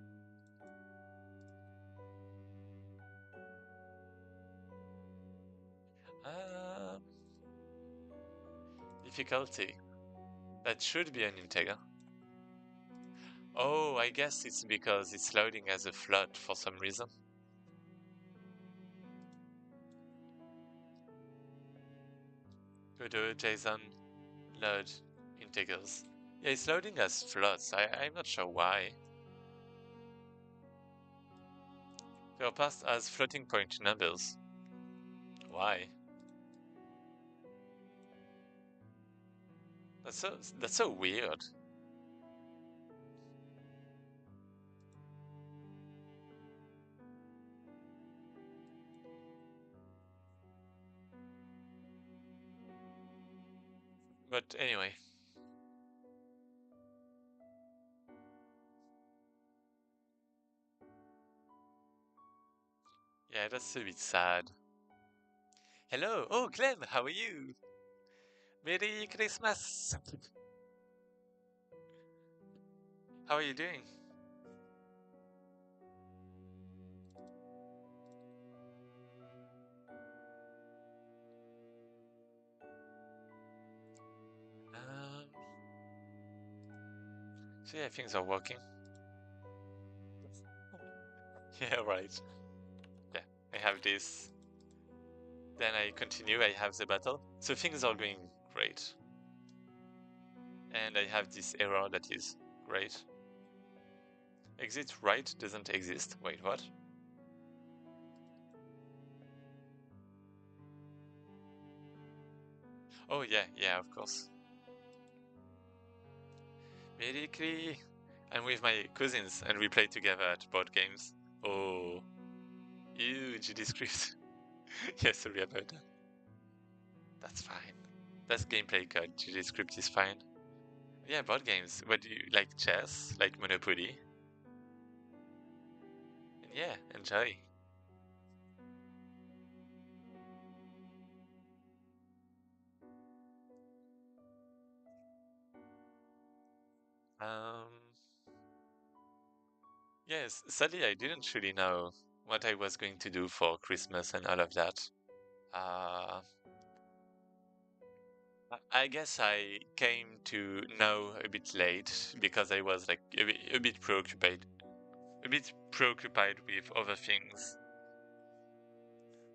Difficulty. That should be an integer. Oh, I guess it's because it's loading as a float for some reason. Godot, JSON, load, integers. Yeah, it's loading as floats. I'm not sure why. They are passed as floating point numbers. Why? That's so weird. But anyway. Yeah, that's a bit sad. Hello! Oh, Clem, how are you? Merry Christmas! How are you doing? So yeah, things are working. Yeah, right. Yeah, I have this. Then I continue, I have the battle. So things are going great. And I have this error that is great. Exit right doesn't exist. Wait, what? Oh yeah, of course. Medically, I'm with my cousins and we play together at board games. Oh, huge descript. Yeah, sorry about that. That's fine. That's gameplay code. GDScript is fine. Yeah, board games. What do you like? Chess, like Monopoly? Yeah, enjoy. Um, yes, sadly, I didn't really know what I was going to do for Christmas and all of that. Uh, I guess I came to know a bit late because I was like a bit preoccupied with other things.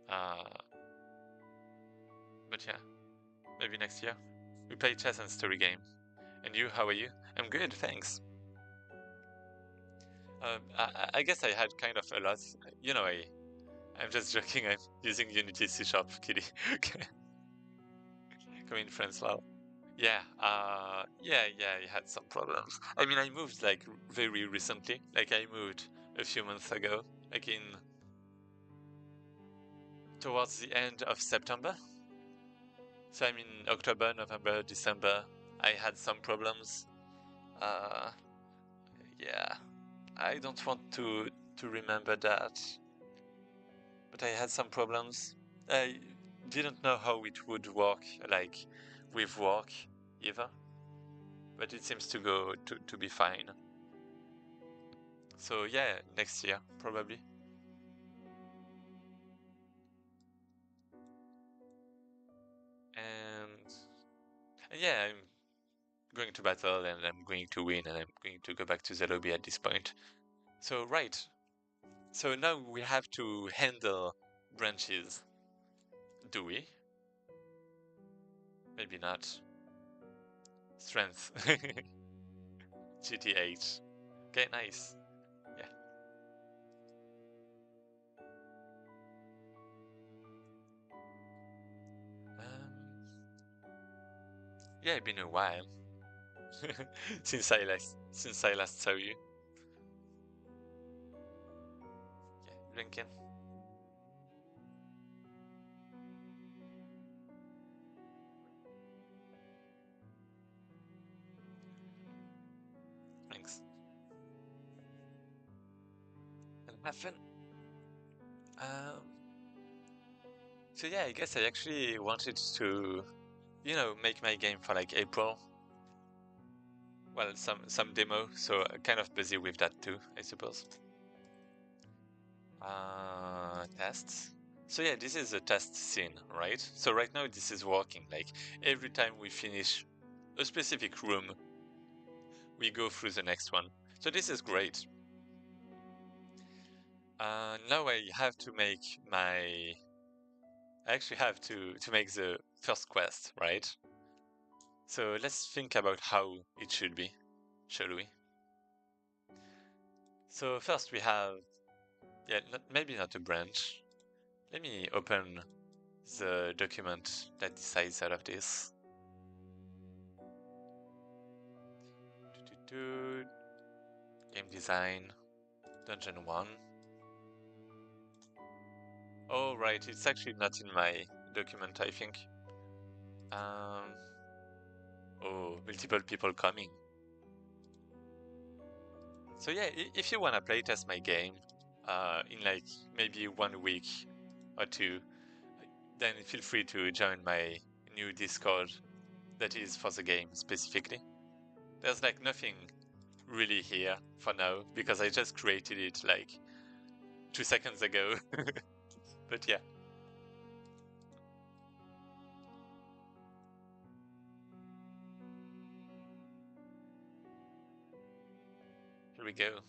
Uh, but yeah, maybe next year. We play chess and story game. And you, how are you? I'm good, thanks. I guess I had kind of a lot. You know, I'm just joking. I'm using Unity C Sharp Kitty. Come in, friends, lol. Yeah, I had some problems. I mean, I moved like very recently. Like I moved a few months ago, like in towards the end of September. So I mean, October, November, December, I had some problems. Uh, yeah, I don't want to remember that, but I had some problems. I didn't know how it would work, like with work either, but it seems to go to be fine. So yeah, next year probably. And, and yeah, I'm going to battle and I'm going to win and I'm going to go back to the lobby at this point. So right, so now we have to handle branches. Do we? Maybe not. Strength. GTH. Okay, nice. Yeah. Yeah, it's been a while since I last saw you. Yeah, Lincoln. Thanks. And Muffin. Um. So yeah, I guess I actually wanted to, make my game for like April. Well, some demo, so kind of busy with that too, I suppose. Tests. So yeah, this is a test scene, right? So right now this is working. Like every time we finish a specific room, we go through the next one. So this is great. Now I have to make my. I actually have to make the first quest, right? So let's think about how it should be, shall we? So first we have, yeah, maybe not a branch. Let me open the document that decides all of this. Game design, dungeon 1. Oh, right, it's actually not in my document, I think. Um, oh, multiple people coming. So yeah, if you wanna playtest my game, in like maybe 1 week or two, then feel free to join my new Discord that is for the game specifically. There's like nothing really here for now because I just created it like 2 seconds ago. But yeah, here we go.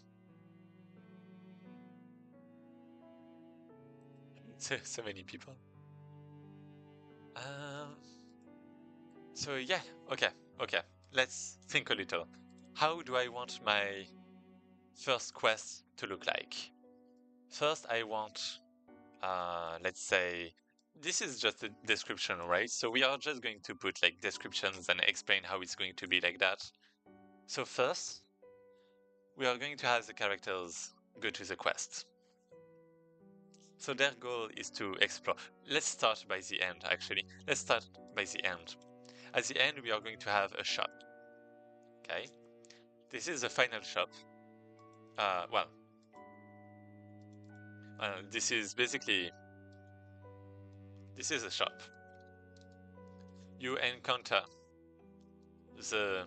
So many people. Um, so yeah, okay. Let's think a little. How do I want my first quest to look like? First, I want, let's say, this is just a description, right? So we are just going to put like descriptions and explain how it's going to be like that. So first, we are going to have the characters go to the quest. So their goal is to explore. Let's start by the end, actually. Let's start by the end. At the end, we are going to have a shop. Okay, this is the final shop. Well, this is basically, this is a shop. You encounter the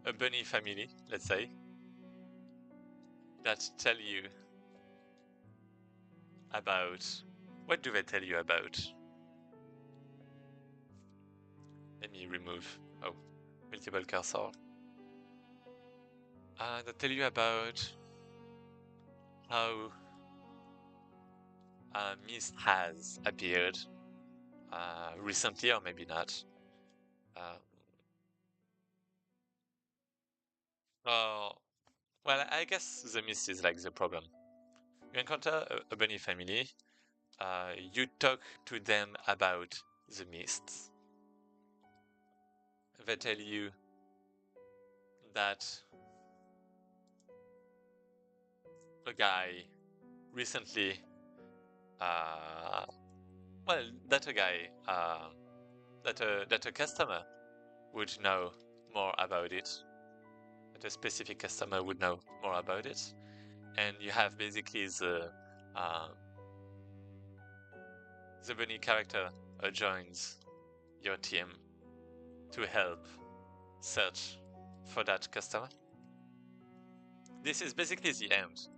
a bunny family, let's say, that tell you about, what do they tell you about? Let me remove, oh, multiple cursor. They tell you about how a mist has appeared recently, or maybe not. Oh, well, I guess the mist is like the problem. You encounter a bunny family, you talk to them about the mists. They tell you that a guy recently, well, that a guy, that a customer would know more about it. That a specific customer would know more about it, and you have basically the bunny character joins your team to help search for that customer. This is basically the end.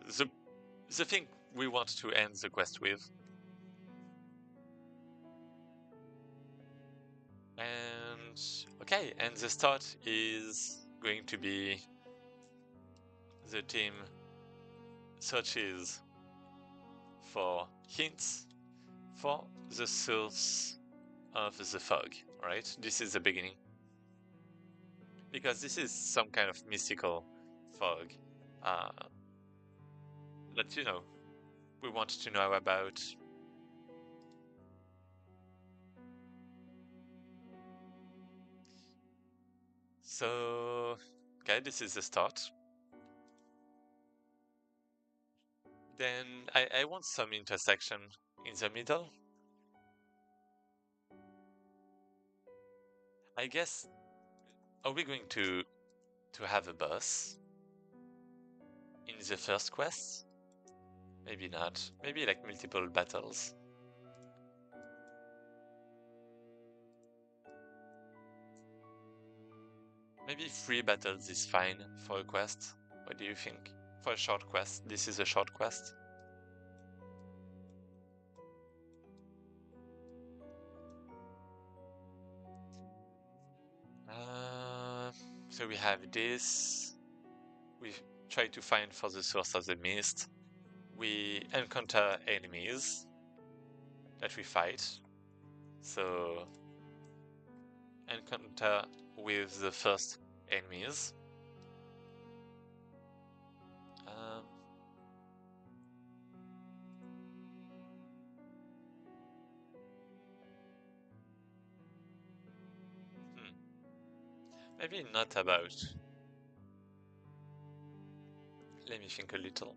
The thing we want to end the quest with. And okay, and the start is going to be the team searches for hints for the source of the fog, right? This is the beginning. Because this is some kind of mystical fog that, you know, we want to know about. So, okay, this is the start. Then I want some intersection in the middle. I guess, are we going to have a boss in the first quest? Maybe not. Maybe like multiple battles. Maybe 3 battles is fine for a quest. What do you think? For a short quest. This is a short quest. So we have this. We try to find for the source of the mist. We encounter enemies that we fight. So encounter with the first enemies. Maybe not about. Let me think a little.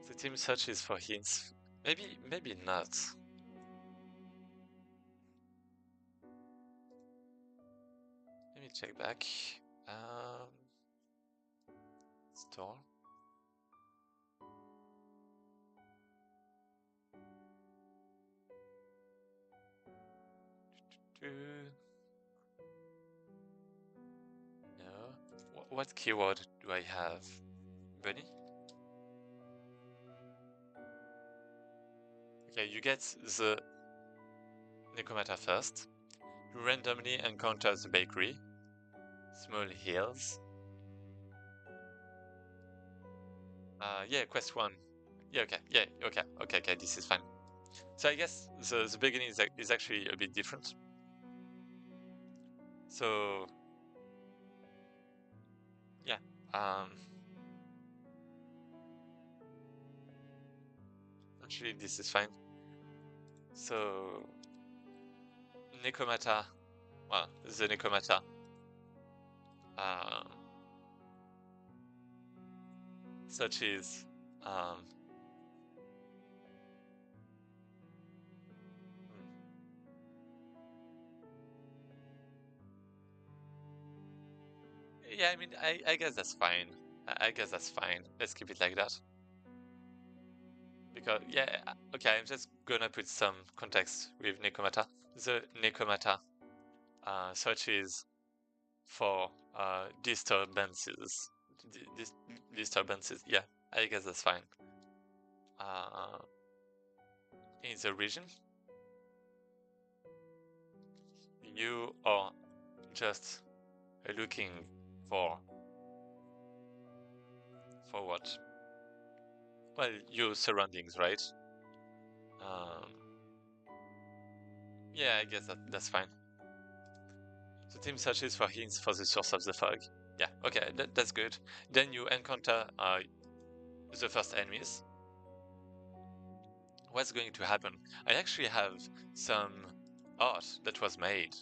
The team searches for hints. Maybe not. Let me check back. Store. No. What keyword do I have? Bunny? Okay, you get the Necromata first. You randomly encounter the bakery. Small hills. Yeah, quest 1. Yeah, okay. Yeah, okay, this is fine. So I guess the beginning is actually a bit different. So yeah, actually this is fine. So Necromata, well, the Necromata, such as Yeah, I mean, I guess that's fine. I guess that's fine. Let's keep it like that. Because, yeah, okay, I'm just gonna put some context with Nekomata. The Nekomata searches for disturbances. Disturbances, yeah, I guess that's fine. In the region, you are just looking for what? Well, your surroundings, right? Um, yeah, I guess that's fine. The team searches for hints for the source of the fog. Yeah, okay, that's good. Then you encounter the first enemies. What's going to happen? I actually have some art that was made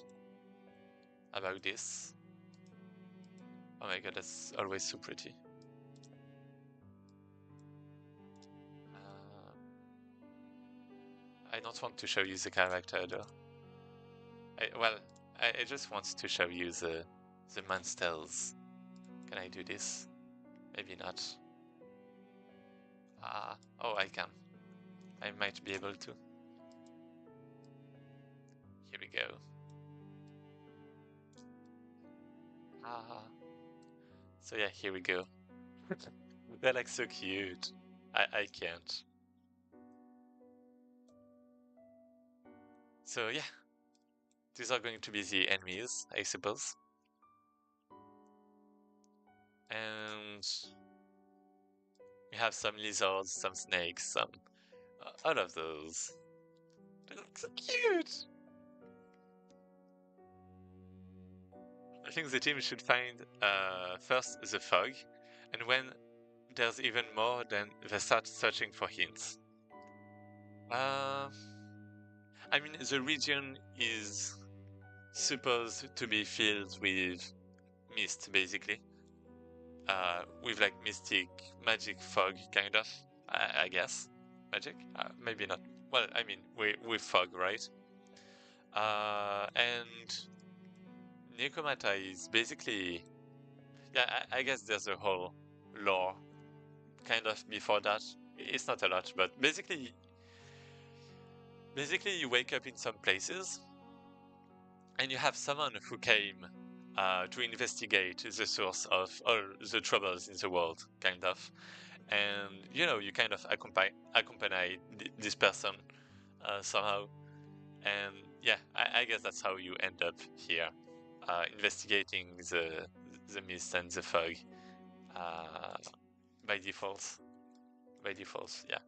about this. Oh my god, that's always so pretty. I don't want to show you the character though. I just want to show you the monsters. Can I do this? Maybe not. Oh, I can. I might be able to. Here we go. So yeah, here we go. They're like so cute. I can't. So yeah, these are going to be the enemies, I suppose. And we have some lizards, some snakes, some all of those. They look so cute. I think the team should find first the fog, and when there's even more, then they start searching for hints. I mean, the region is supposed to be filled with mist, basically. With like mystic magic fog, kind of, I guess. Magic? Maybe not. Well, I mean, with fog, right? And Nikomata is basically, yeah, I guess there's a whole lore kind of before that. It's not a lot, but basically you wake up in some places and you have someone who came to investigate the source of all the troubles in the world, kind of. And you kind of accompany this person somehow. And yeah, I guess that's how you end up here, investigating the mist and the fog uh, by default. By default, yeah.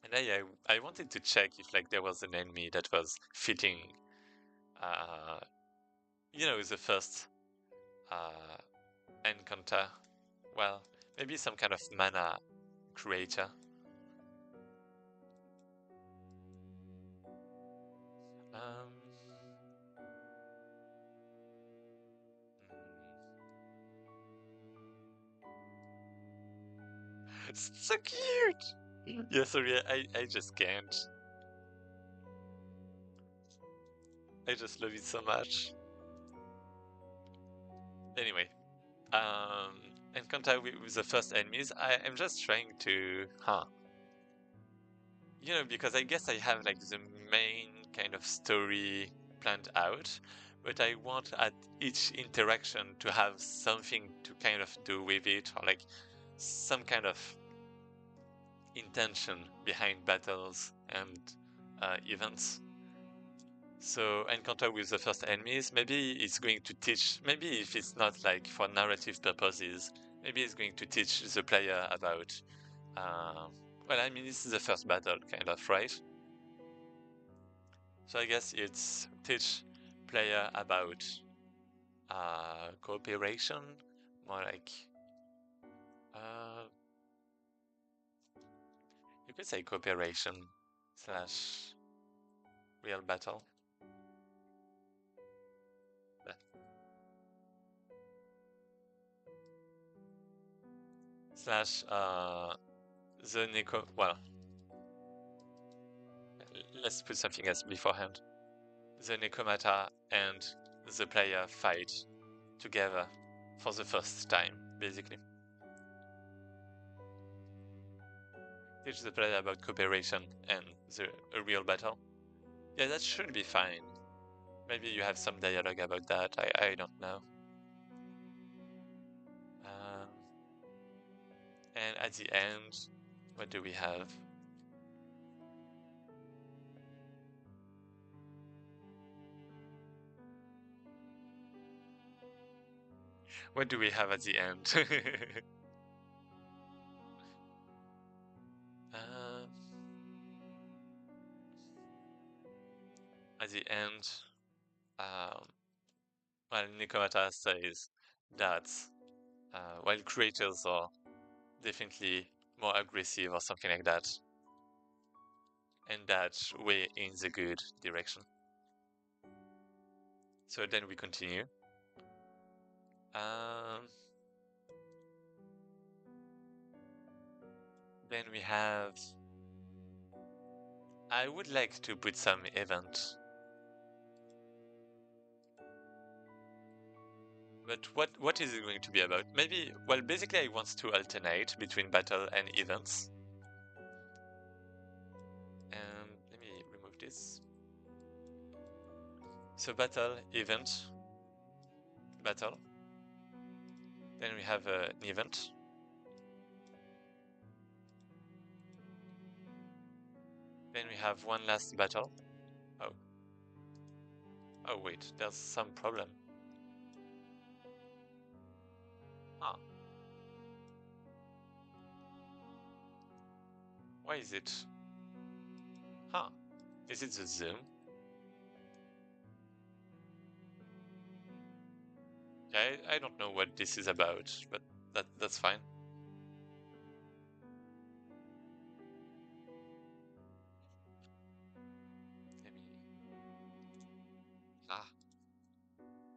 And I wanted to check if like there was an enemy that was fitting, uh, the first uh, encounter. Well, maybe some kind of mana creator. Um, it's so cute. Yeah, sorry, I just can't. I just love it so much. Anyway, encounter with the first enemies. I am just trying to, because I guess I have like the main kind of story planned out, but I want at each interaction to have something to kind of do with it, or like some kind of intention behind battles and events. So encounter with the first enemies, maybe it's going to teach, maybe if it's not like for narrative purposes, maybe it's going to teach the player about, well, I mean, this is the first battle, kind of, right? So I guess it's teach player about cooperation, more like, you could say cooperation slash real battle. Slash the Nico. Well, let's put something else beforehand. The Nikomata and the player fight together for the first time, basically. Teach the player about cooperation and a real battle. Yeah, that should be fine. Maybe you have some dialogue about that, I don't know. And at the end, what do we have? What do we have at the end? At the end, well, Nikomata says that while creators are definitely more aggressive or something like that, and that's way in the good direction. So then we continue. Then we have... I would like to put some event. But what is it going to be about? Maybe, well, basically I want to alternate between battle and events. And let me remove this. So battle, event, battle. Then we have an event. Then we have one last battle. Oh. Oh wait, there's some problem. Ah. Why is it? Huh. Is it the zoom? I don't know what this is about, but that's fine.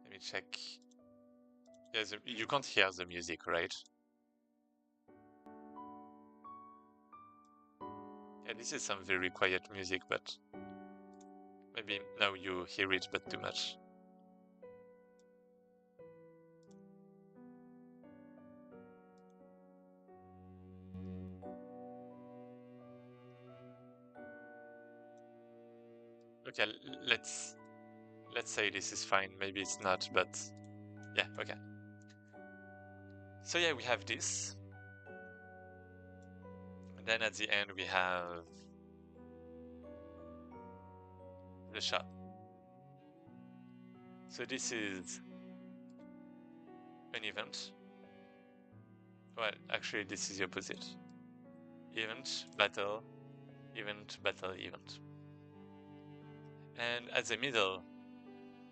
Let me check. Yeah, you can't hear the music, right? Yeah, this is some very quiet music, but maybe now you hear it, but too much. Okay, let's say this is fine. Maybe it's not, but yeah, okay. So yeah, we have this. And then at the end we have the shop. So this is an event. Well, actually this is the opposite. Event, battle, event, battle, event. And at the middle,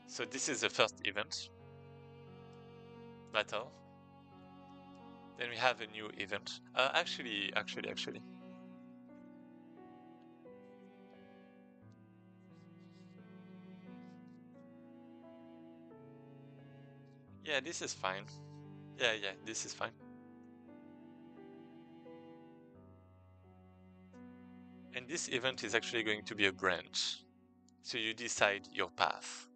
so this is the first event, battle. Then we have a new event. Actually. Yeah, this is fine. Yeah, this is fine. And this event is actually going to be a branch. So you decide your path.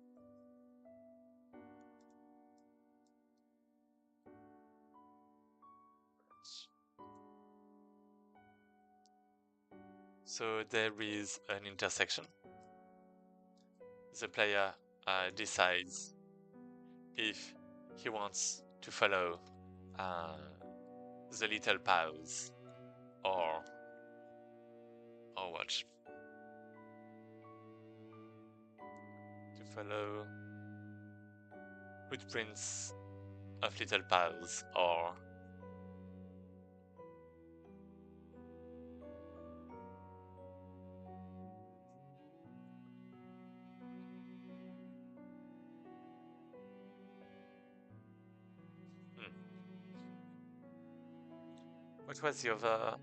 So there is an intersection. The player decides if he wants to follow the little paths or what. To follow footprints of little paths or what was the other?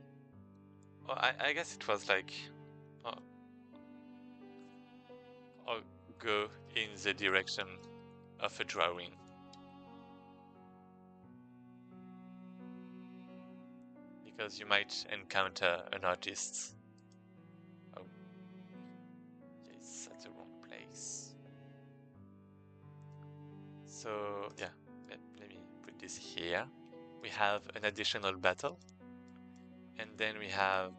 Oh, I guess it was like or go in the direction of a drawing. Because you might encounter an artist. Oh, it's at the wrong place. So yeah, let me put this here. We have an additional battle, and then we have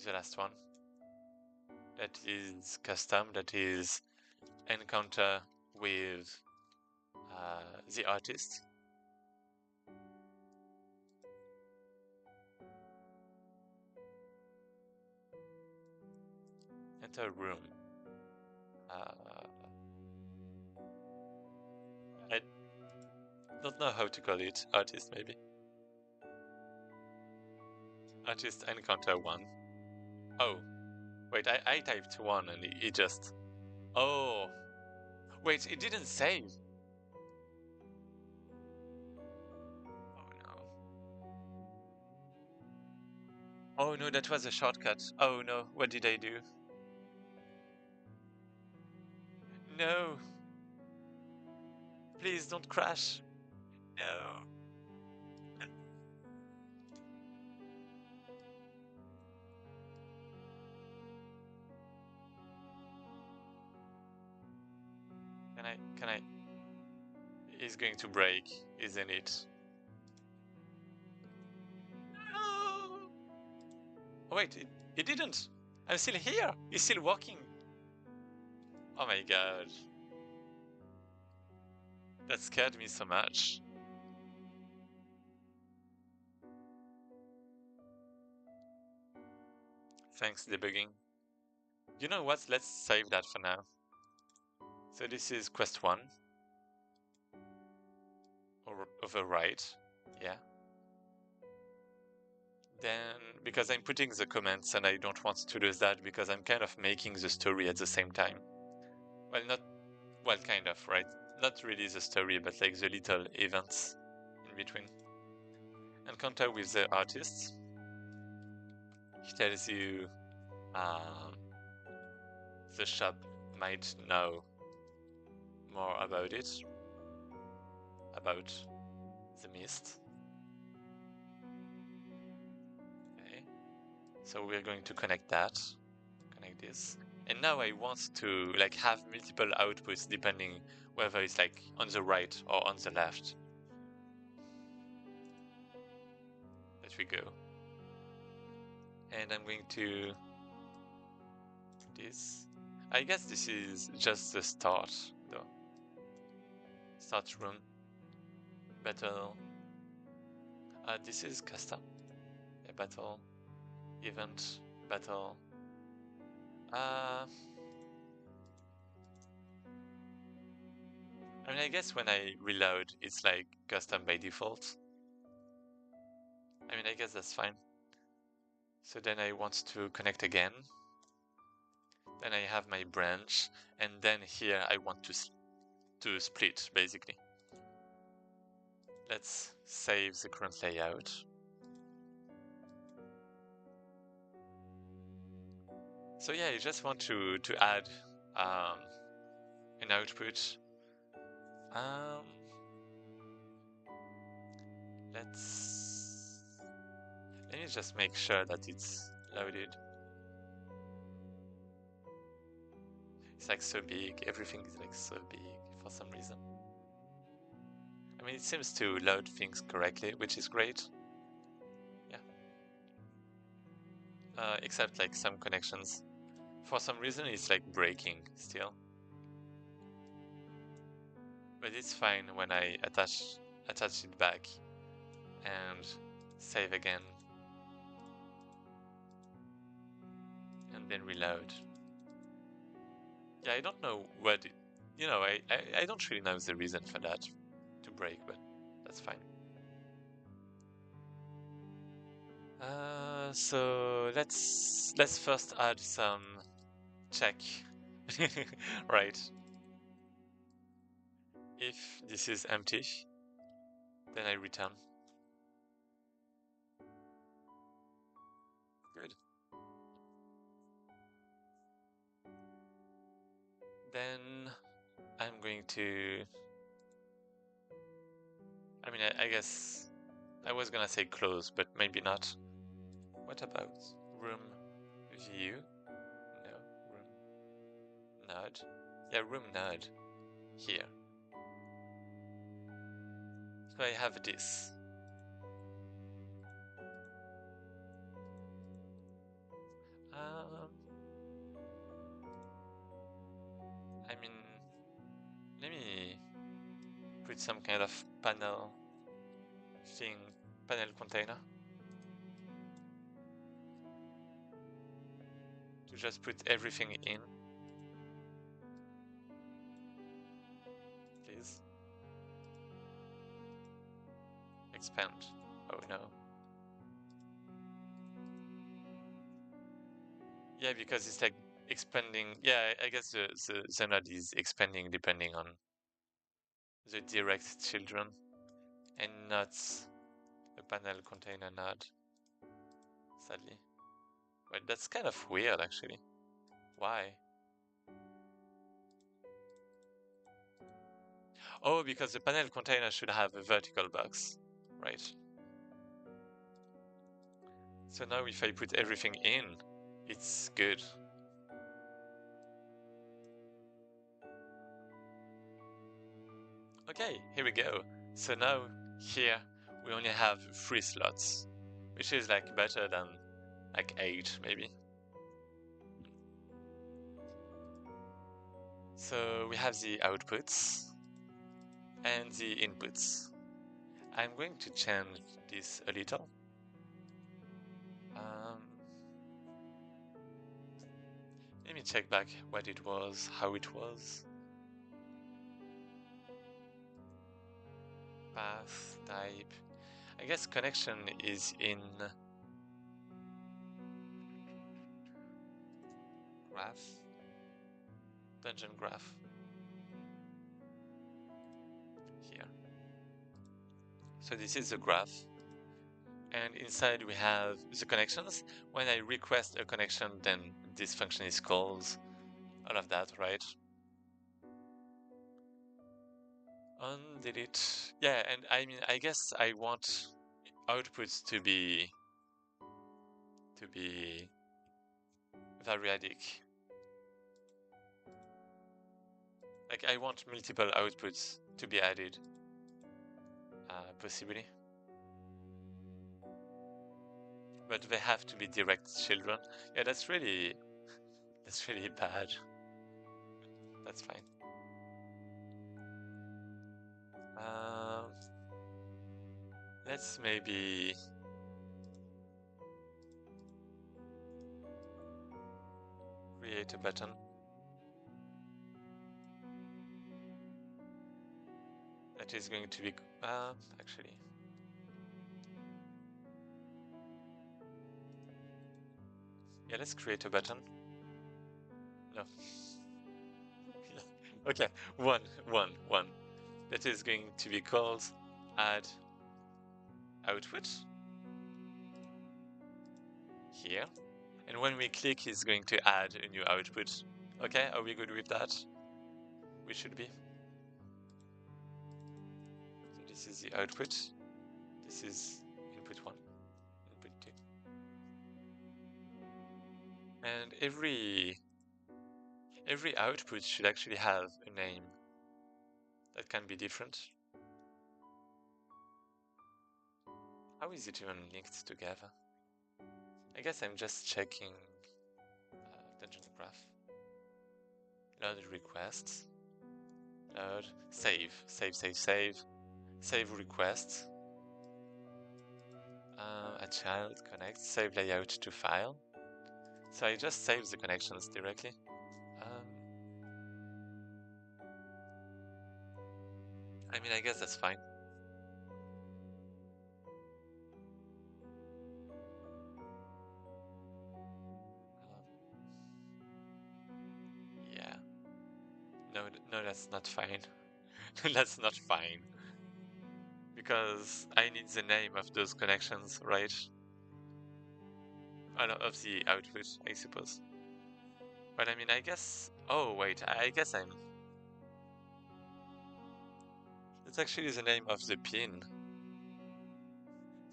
the last one. That is custom. That is encounter with the artist. Enter room. I don't know how to call it. Artist, maybe. Artist encounter 1. Oh, wait, I typed 1 and it just... Oh, wait, it didn't save. Oh no. Oh no, that was a shortcut. Oh no, what did I do? No. Please don't crash. No. Can I? It's going to break, isn't it? No. Oh wait, it didn't. I'm still here. It's still working. Oh my god. That scared me so much. Thanks, debugging. You know what? Let's save that for now. So this is quest 1. Or overwrite. Yeah. Then, because I'm putting the comments and I don't want to lose that because I'm kind of making the story at the same time. Well, not, well, kind of, right? Not really the story, but like the little events in between. Encounter with the artist. He tells you the shop might know more about it, about the mist. Okay, so we're going to connect that, connect this. And now I want to like have multiple outputs depending whether it's like on the right or on the left. There we go. And I'm going to do this. I guess this is just the start though. Start room. Battle. This is custom. A battle. Event. Battle. I mean, I guess when I reload, it's like custom by default. I mean, I guess that's fine. So then I want to connect again. Then I have my branch, and then here I want to split, basically. Let's save the current layout. So yeah, I just want to add an output. Let me just make sure that it's loaded. It's like so big, everything is like so big for some reason. I mean, it seems to load things correctly, which is great. Yeah. Except like some connections. For some reason, it's like breaking still. But it's fine when I attach it back and save again. And then reload. Yeah, I don't know what, you know, I don't really know the reason for that to break, but that's fine. So let's first add some check. Right. If this is empty, then I return. Good. Then I'm going to, I mean, I guess I was gonna say close, but maybe not. What about room view? No, room node. Yeah, room node here. So I have this. I mean, let me put some kind of panel thing, panel container to just put everything in, please. Expand. Oh no. Yeah, because it's like expanding. Yeah, I guess the node is expanding depending on the direct children and not a panel container node, sadly. But that's kind of weird actually. Why? Oh, because the panel container should have a vertical box, right? So now if I put everything in, it's good. Okay, here we go. So now here we only have 3 slots, which is like better than like 8 maybe. So we have the outputs and the inputs. I'm going to change this a little. Let me check back what it was, how it was. Path, type. I guess connection is in graph, dungeon graph, here. So this is the graph. And inside we have the connections. When I request a connection, then this function is called, all of that, right? Delete. Yeah, and I mean, I guess I want outputs to be variadic. Like I want multiple outputs to be added, possibly. But they have to be direct children. Yeah, that's really bad. That's fine. Let's maybe create a button. That is going to be, actually. Yeah, let's create a button. No. Okay, one. That is going to be called add output here. And when we click, it's going to add a new output. Okay, are we good with that? We should be. So this is the output. This is input 1, input 2. And every output should actually have a name that can be different. How is it even linked together? I guess I'm just checking dungeon graph. Load requests. Load, save request. A child connect, save layout to file. So I just save the connections directly. I mean, I guess that's fine. Yeah. No, that's not fine. That's not fine. Because I need the name of those connections, right? Oh, no, of the output, I suppose. But I mean, I guess... Oh, wait, I guess I'm... It's actually the name of the pin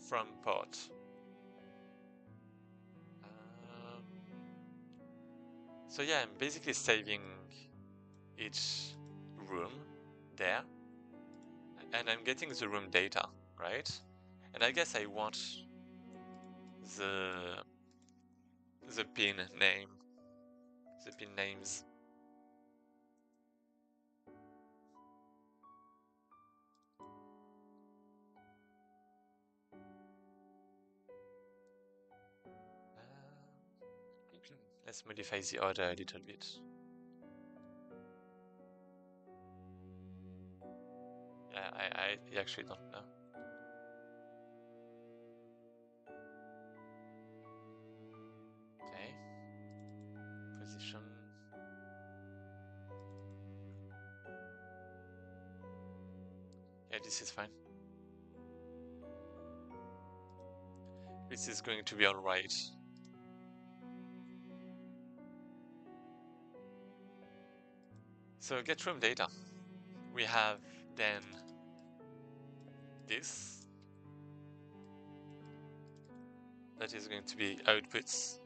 from port. So yeah, I'm basically saving each room there, and I'm getting the room data, right? And I guess I want the pin name, the pin names. Let's modify the order a little bit. Yeah, I actually don't know. Okay. Position. Yeah, this is fine. This is going to be alright. So get room data. We have then this. That is going to be outputs.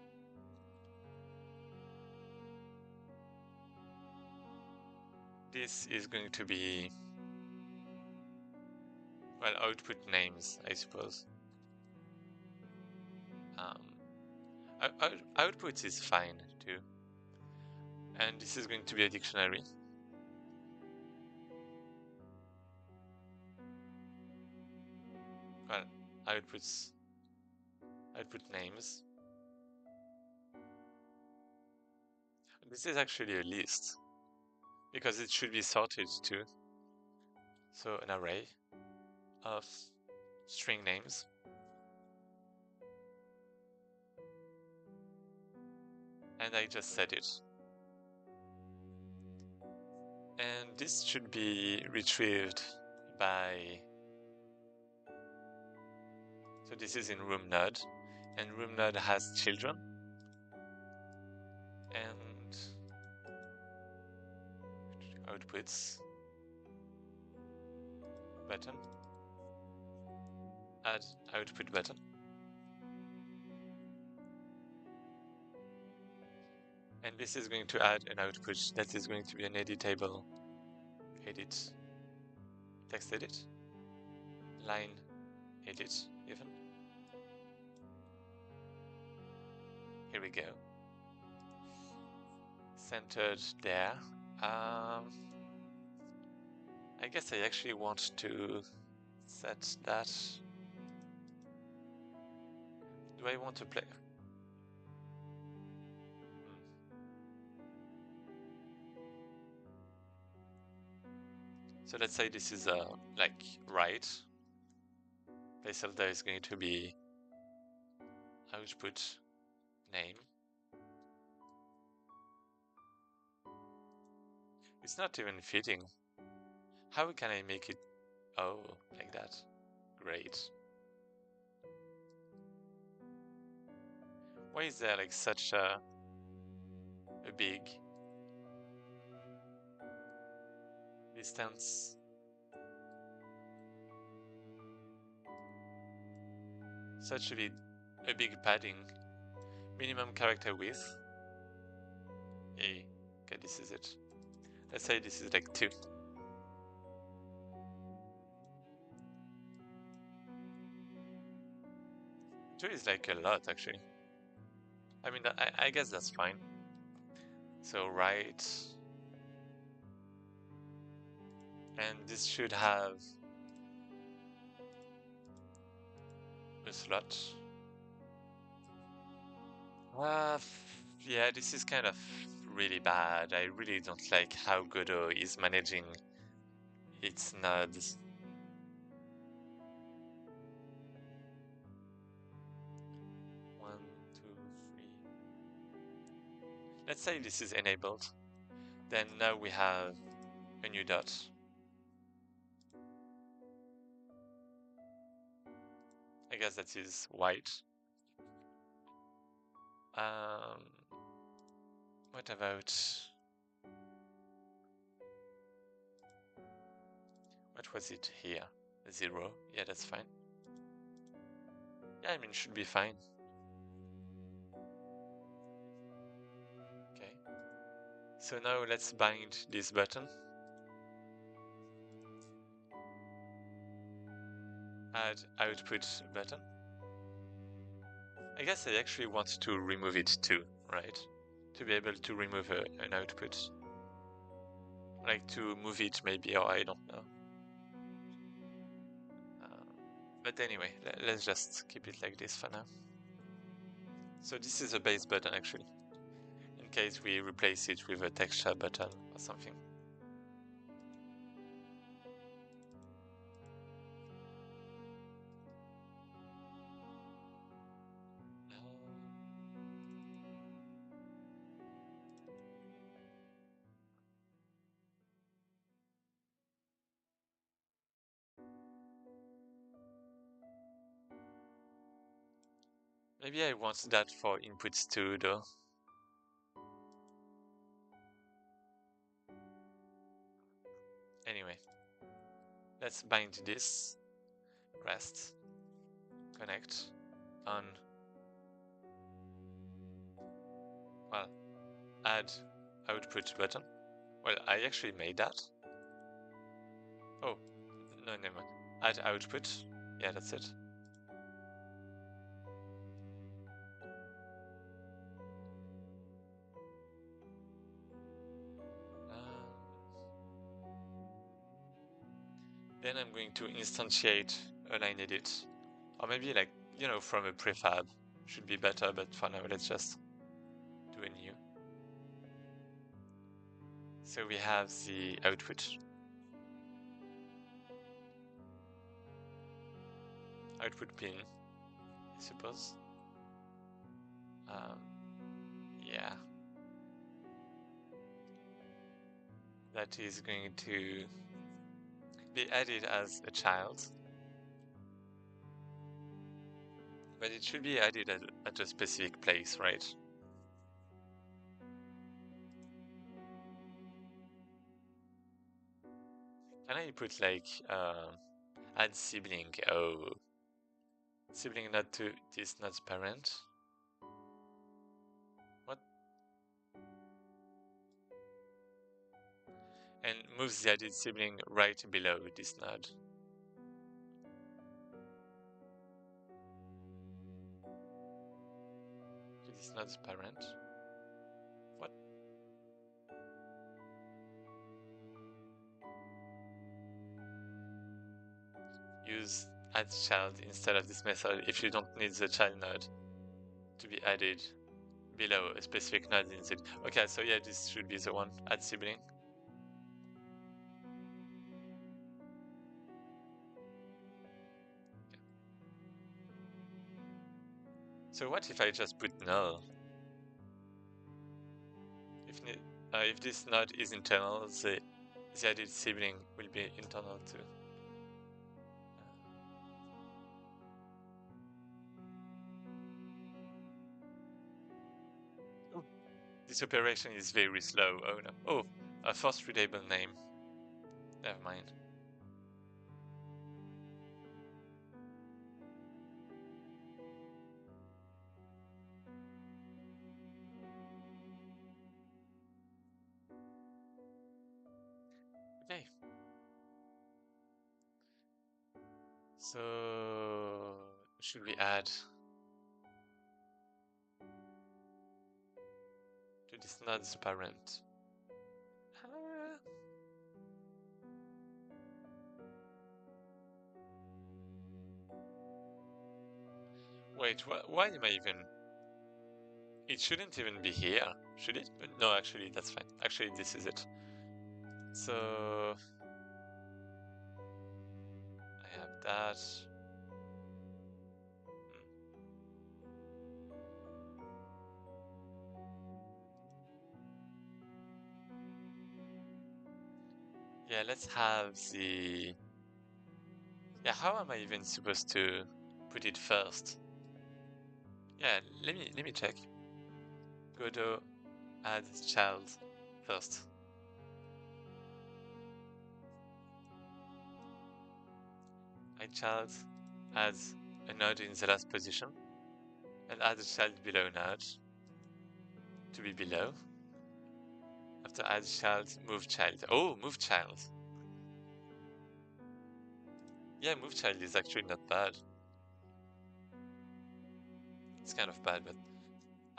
This is going to be, well, output names, I suppose. Outputs is fine too. And this is going to be a dictionary. Well, outputs, output names. This is actually a list, because it should be sorted too. So an array of string names. And I just set it. And this should be retrieved by, so this is in room node, and room node has children, and outputs button, add output button, and this is going to add an output that is going to be an editable edit, text edit, line edit even. Here we go. Centered there. I guess I actually want to set that. Do I want to play? So let's say this is like right. Placeholder is going to be output name. It's not even fitting. How can I make it? Oh, like that. Great. Why is there like such a big distance? Such a big padding. Minimum character width. A. Okay, this is it. Let's say this is like 2. 2 is like a lot actually. I mean, I guess that's fine. So right, and this should have a slot. Yeah, this is kind of really bad. I really don't like how Godot is managing its nodes. One, two, three. Let's say this is enabled. Then now we have a new dot. I guess that is white. What about... What was it here? 0. Yeah, that's fine. Yeah, I mean, should be fine. Okay. So now let's bind this button. Add output button. I guess I actually want to remove it too, right? To be able to remove an output. Like to move it maybe, or I don't know. But anyway, let's just keep it like this for now. So this is a base button actually, in case we replace it with a texture button or something. Maybe I want that for inputs too, though. Anyway, let's bind this. Rest. Connect. On. Well, add output button. Well, I actually made that. Oh, no, never mind. Add output. Yeah, that's it. Then I'm going to instantiate a line edit. Or maybe like, you know, from a prefab. Should be better, but for now, let's just do a new. So we have the output. Output pin, I suppose. Yeah. That is going to be added as a child. But it should be added at a specific place, right? Can I put like add sibling? Oh, sibling not to this not parent. What? And moves the added sibling right below this node. This nod's parent. What? Use add child instead of this method if you don't need the child node to be added below a specific node instead. Okay, so yeah, this should be the one. Add sibling. So what if I just put null? If this node is internal, the added sibling will be internal too. This operation is very slow. Oh no. Oh, a first readable name. Never mind. Okay. So should we add to this node's parent? Wait, why am I even? It shouldn't even be here, should it? No, actually, that's fine. Actually, this is it. So I have that. Yeah, let's have the. Yeah, how am I even supposed to put it first? Yeah, let me check. Godot add child first. Add child adds a node in the last position, and add a child below node to be below. After add child, move child. Oh, move child. Yeah, move child is actually not bad. It's kind of bad, but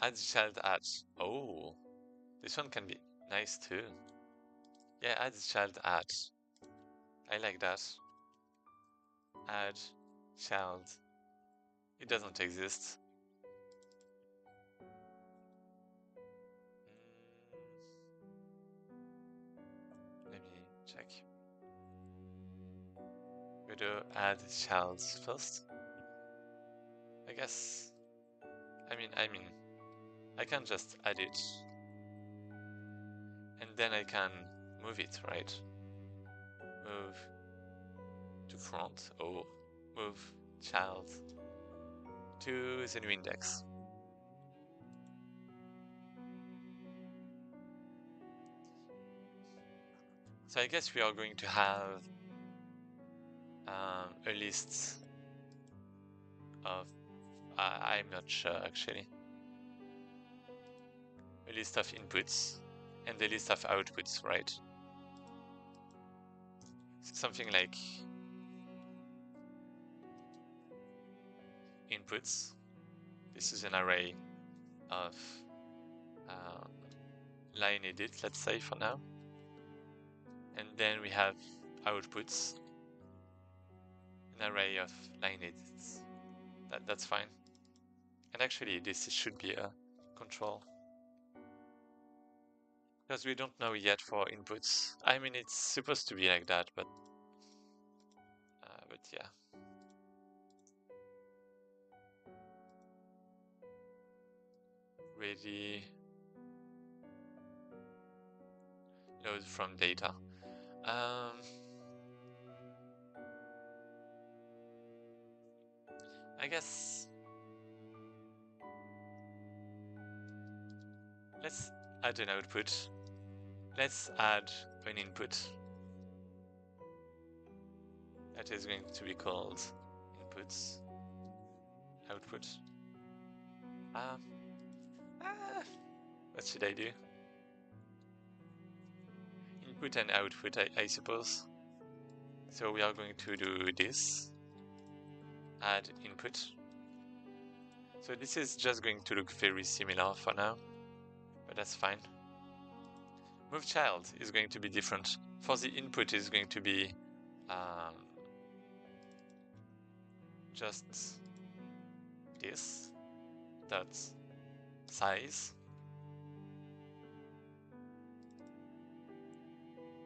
add child add. Oh, this one can be nice too. Yeah, add child add. I like that. Add child. It doesn't exist. Let me check. Godot add child first. I guess. I mean, I can just add it, and then I can move it, right? Move to front. Oh, move child to the new index. So I guess we are going to have a list of, I'm not sure actually, a list of inputs and a list of outputs, right? Something like inputs. This is an array of line edit, let's say for now. And then we have outputs, an array of line edits. That's fine. And actually this should be a control, because we don't know yet for inputs. I mean, it's supposed to be like that, but yeah. Ready, load from data. I guess let's add an output. Let's add an input. That is going to be called inputs, output. What should I do? Input and output, I suppose. So we are going to do this. Add input. So this is just going to look very similar for now, but that's fine. Move child is going to be different. For the input is going to be just this dot size,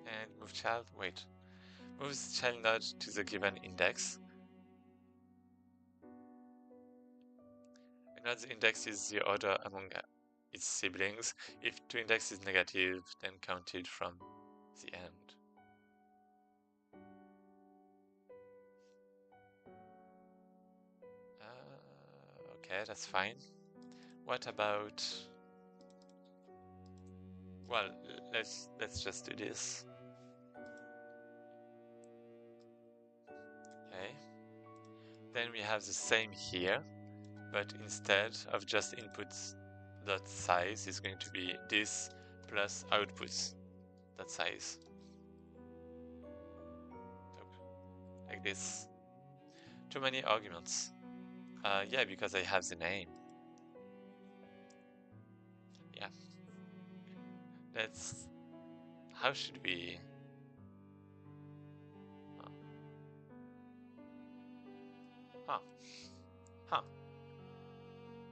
and move child, wait, moves child node to the given index. And the index is the order among its siblings. If two index is negative, then counted from the end. Okay, that's fine. What about, well, let's just do this. Okay. Then we have the same here, but instead of just inputs dot size is going to be this plus outputs dot size. Like this. Too many arguments. Yeah, because I have the name. Yeah. Let's. How should we? Huh.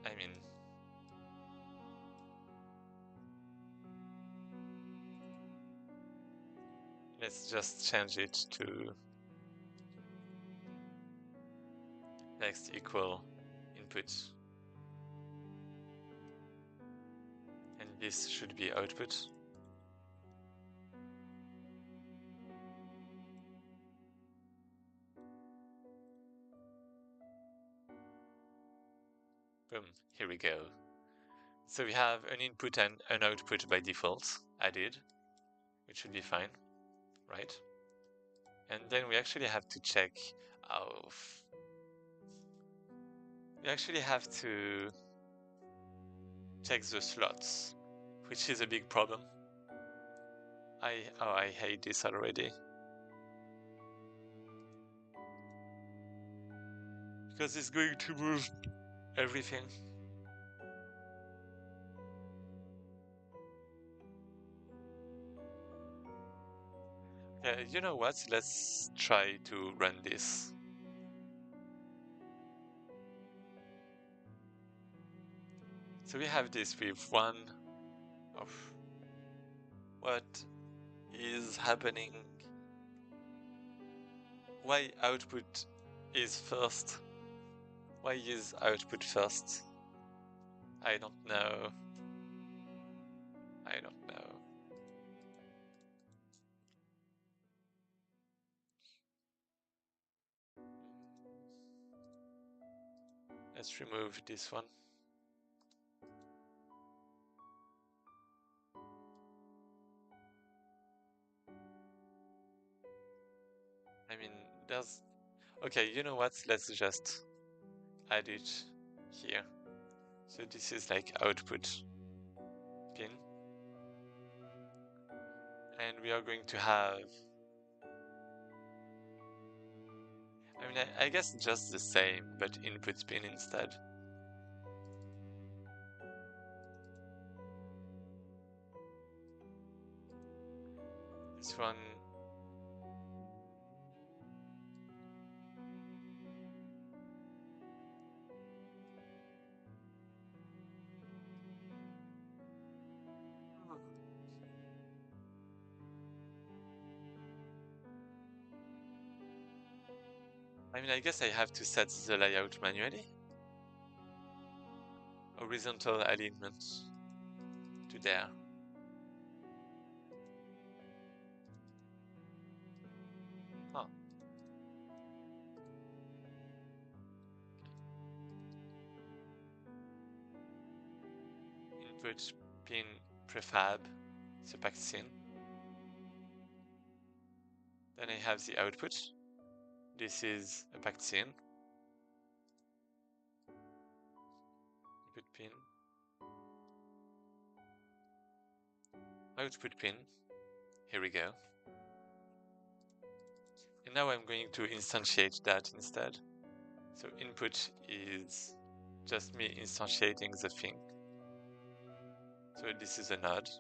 I mean, let's just change it to next equal input, and this should be output. Boom, here we go. So we have an input and an output by default added, which should be fine, right? And then we actually have to check we actually have to check the slots, which is a big problem. I hate this already. Because it's going to move everything. Yeah, you know what? Let's try to run this. So we have this with one of what is happening. Why output is first? Why is output first? I don't know. I don't know. Let's remove this one. I mean, there's... Okay, you know what? Let's just add it here. So this is like output pin. And we are going to have... I mean, I guess just the same, but input pin instead. This one... I mean, I guess I have to set the layout manually. Horizontal alignment to there. Huh. Input pin prefab, the packed scene. Then I have the output. This is a packed scene. Input pin. Output pin. Here we go. And now I'm going to instantiate that instead. So input is just me instantiating the thing. So this is a node.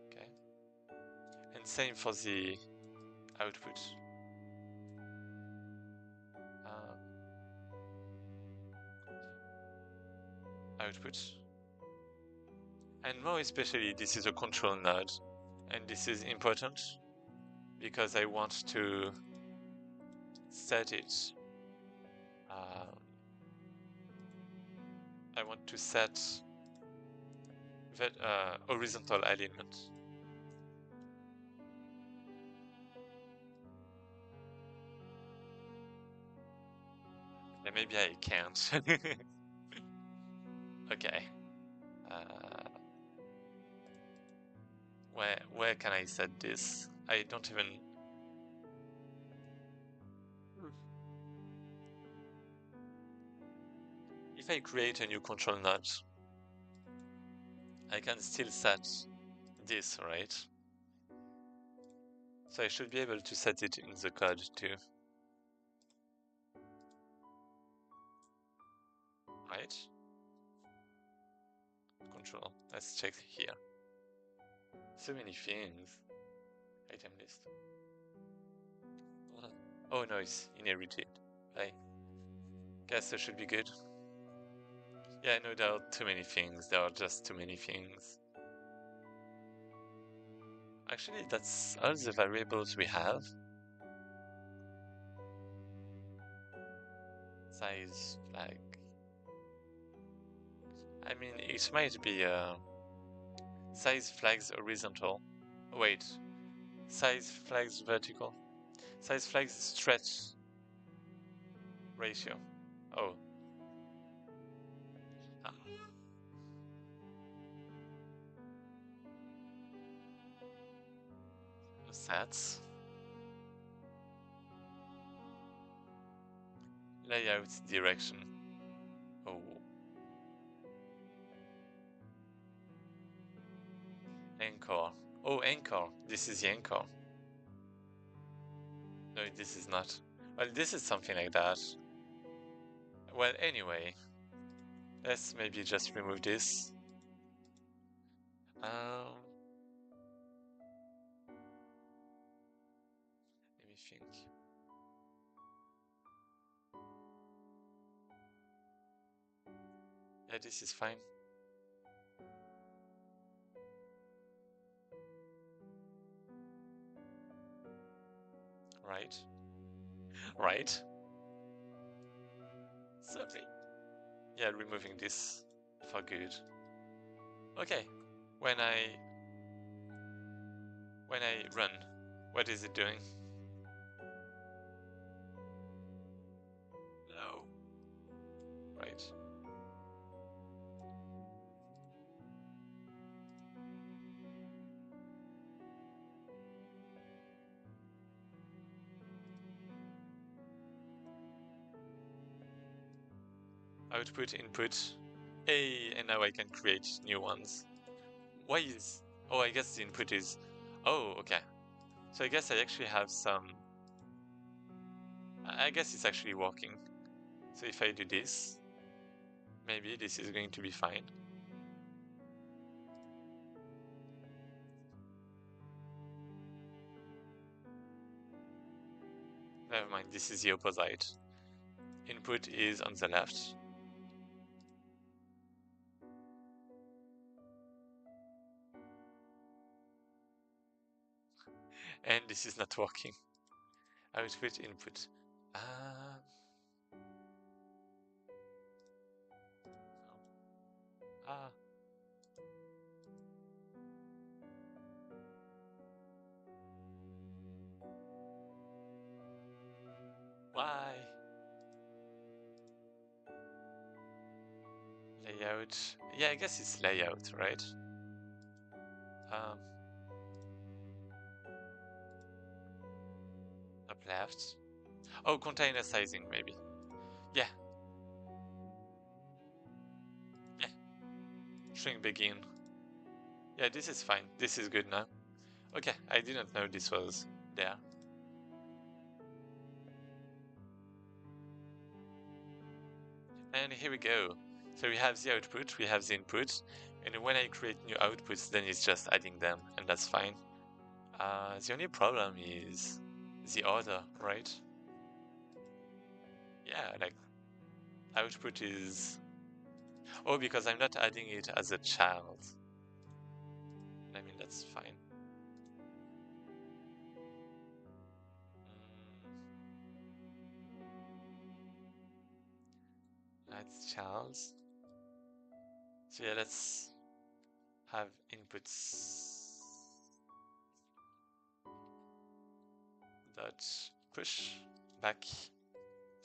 Okay. And same for the output. Output. And more especially, this is a control node. And this is important because I want to set it. I want to set that horizontal alignment. And maybe I can't. Okay. Where can I set this? I don't even... If I create a new control node, I can still set this, right? So I should be able to set it in the code too. Right? Control. Let's check here. So many things. Item list. Oh no, it's inherited. Right. Guess that should be good. Yeah, I know there are too many things. There are just too many things. Actually, that's all the variables we have. Size flag. I mean, it might be size flags horizontal. Wait, size flags vertical. Size flags stretch ratio. Oh. Sets. Layout direction. Oh. Anchor. Oh, anchor. This is the anchor. No, this is not. Well, this is something like that. Well, anyway, let's maybe just remove this. Let me think. Yeah, this is fine. Right. Right. Sorry. Yeah, removing this for good. Okay. When I run, what is it doing? No. Right. Output, input. Hey, and now I can create new ones. Why is... Oh, I guess the input is... Oh, okay. So I guess I actually have some... I guess it's actually working. So if I do this, maybe this is going to be fine. Never mind, this is the opposite. Input is on the left. And this is not working. Output, input. Ah. Why? Layout. Yeah, I guess it's layout, right? Up left. Oh, container sizing, maybe. Yeah. Yeah. Shrink begin. Yeah, this is fine. This is good now. Okay, I didn't know this was there. And here we go. So we have the output, we have the input, and when I create new outputs, then it's just adding them, and that's fine. The only problem is the order, right? Yeah, like output is... Oh, because I'm not adding it as a child. I mean, that's fine. That's child. So yeah, let's have inputs dot push back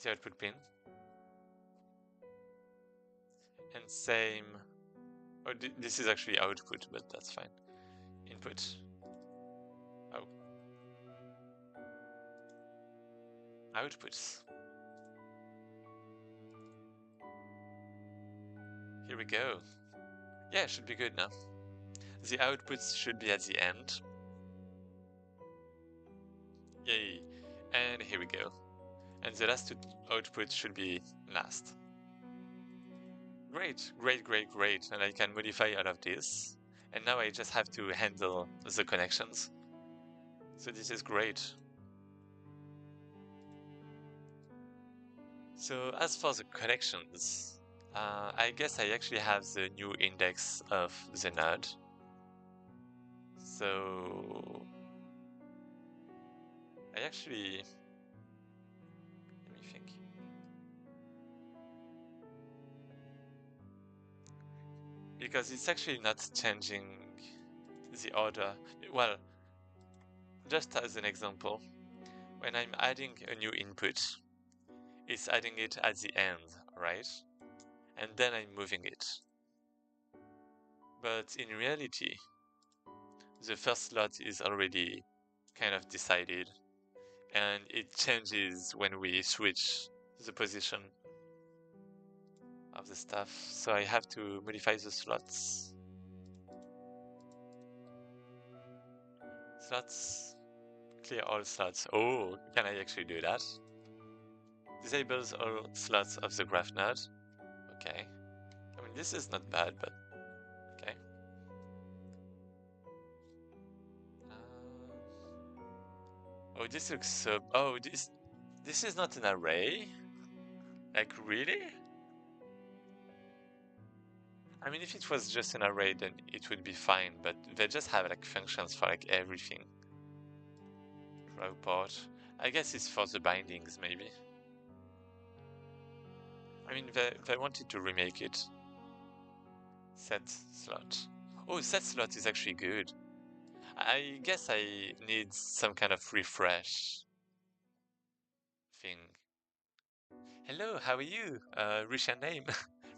the output pin. And same... Oh, this is actually output, but that's fine. Input. Oh. Outputs. Here we go. Yeah, it should be good now. The outputs should be at the end. Yay. And here we go. And the last two outputs should be last. Great, great, great, great. And I can modify all of this. And now I just have to handle the connections. So this is great. So as for the connections, I guess I actually have the new index of the node. So I actually... Let me think. Because it's actually not changing the order. Well, just as an example, when I'm adding a new input, it's adding it at the end, right? And then I'm moving it. But in reality, the first slot is already kind of decided, and it changes when we switch the position of the stuff. So I have to modify the slots. Slots. Clear all slots. Oh, can I actually do that? Disables all slots of the graph node. Okay. I mean, this is not bad, but okay. Oh, this looks so. Oh, this is not an array. Like really? I mean, if it was just an array, then it would be fine. But they just have like functions for like everything. Draw port. I guess it's for the bindings, maybe. I mean, they wanted to remake it. Set slot. Oh, set slot is actually good. I guess I need some kind of refresh thing. Hello, how are you? Russian name?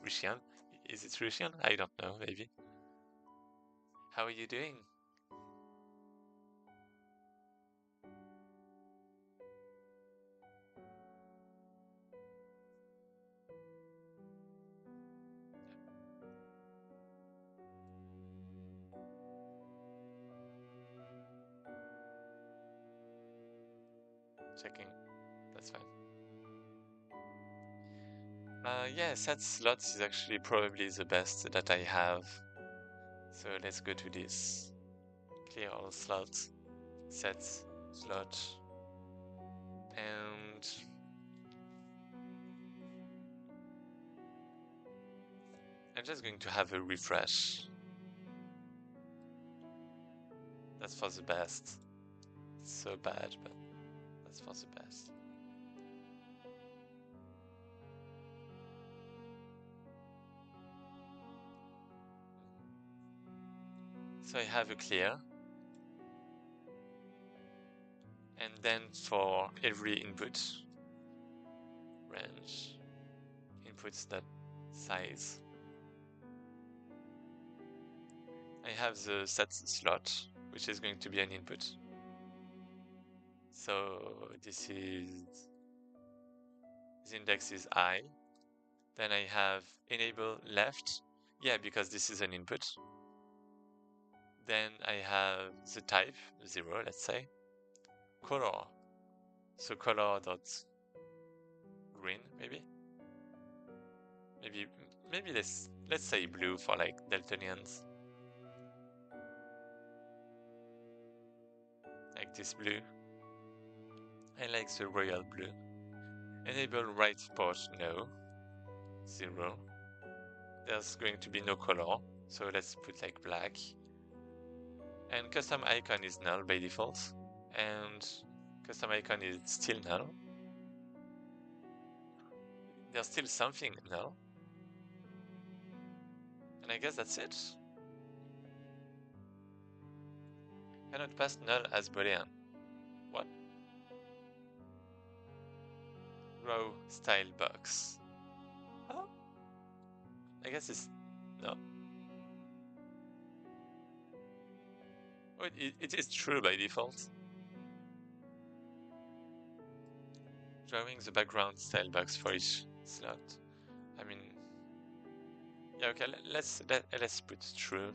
Russian? Is it Russian? I don't know, maybe. How are you doing? Checking. That's fine. Yeah, set slots is actually probably the best that I have. So let's go to this. Clear all slots. Set slot. And I'm just going to have a refresh. That's for the best. It's so bad, but that's for the best. So I have a clear. And then for every input, range, inputs that size. I have the set slot, which is going to be an input. So this index is I. Then I have enable left. Yeah, because this is an input. Then I have the type, 0, let's say. Color. So color dot green, maybe. Maybe let's say blue for like Daltonians. Like this blue. I like the royal blue. Enable right port, no. 0. There's going to be no color, so let's put like black. And custom icon is null by default. And custom icon is still null. There's still something null. And I guess that's it. Cannot pass null as Boolean. What? Row style box. Oh? I guess it's no. Oh, it is true by default. Drawing the background style box for each slot. I mean, yeah, okay. Let's put true.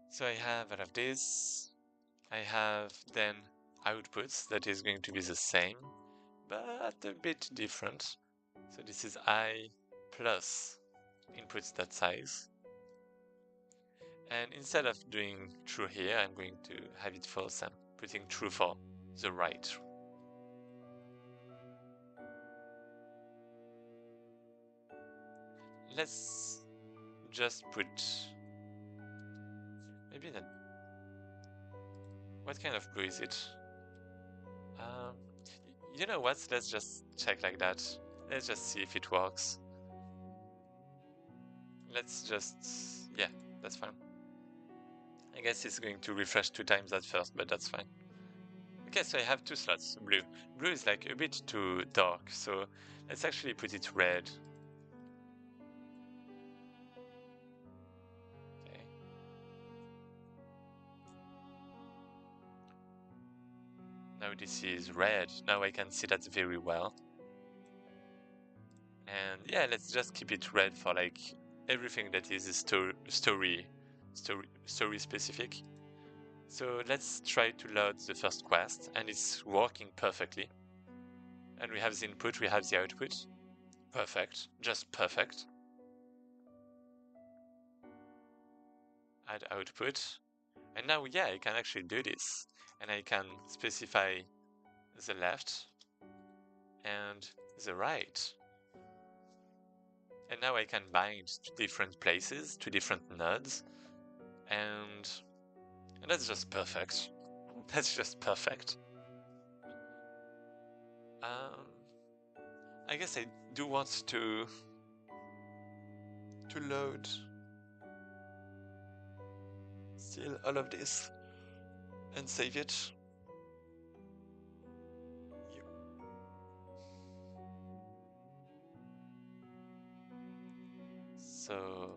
So I have all of this. I have then outputs that is going to be the same, but a bit different. So this is I plus inputs that size. And instead of doing true here, I'm going to have it false and putting true for the right. Let's just put maybe that. What kind of blue is it? You know what? Let's just check like that. Let's just see if it works. Let's just, yeah, that's fine. I guess it's going to refresh 2 times at first, but that's fine. Okay, so I have 2 slots, blue. Blue is like a bit too dark, so let's actually put it red. Okay. Now this is red. Now I can see that very well. And yeah, let's just keep it red for like everything that is story specific. So let's try to load the first quest, and it's working perfectly. And we have the input, we have the output. Perfect, just perfect. Add output. And now, yeah, I can actually do this. And I can specify the left and the right. And now I can bind to different places, to different nodes. And that's just perfect. That's just perfect. I guess I do want to load still all of this and save it. So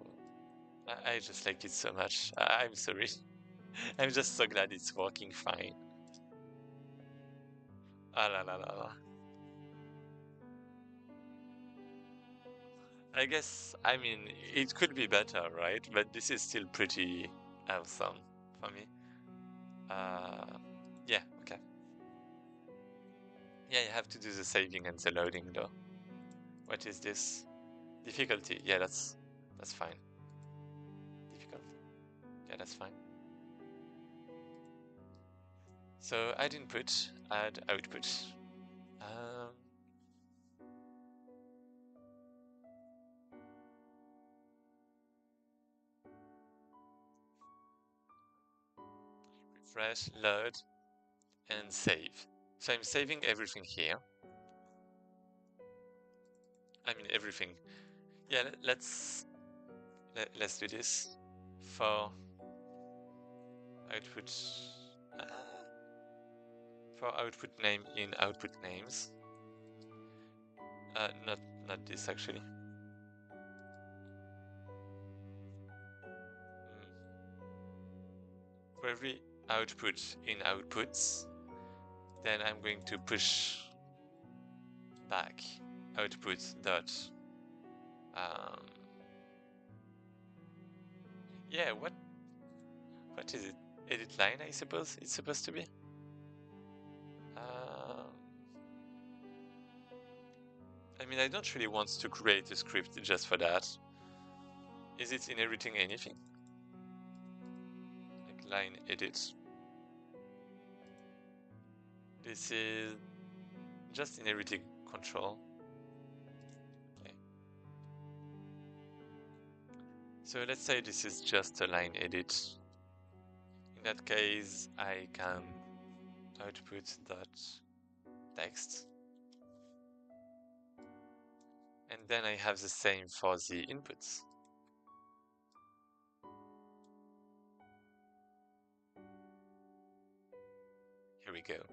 I just like it so much. I'm sorry. I'm just so glad it's working fine. Ah la la la la. I guess, I mean, it could be better, right? But this is still pretty awesome for me. Yeah, okay. Yeah, you have to do the saving and the loading though. What is this? Difficulty. Yeah, that's fine. Difficulty. Yeah, that's fine. So add input, add output. Refresh, load, and save. So I'm saving everything here. I mean everything. Yeah, let's do this for output. For output name in output names. Not this actually. For every output in outputs, then I'm going to push back output dot. Yeah, what is it? Edit line, I suppose it's supposed to be. I mean, I don't really want to create a script just for that. Is it inheriting anything? Like line edit. This is just inheriting control. Okay. So let's say this is just a line edit. In that case, I can output dot text. And then I have the same for the inputs. Here we go.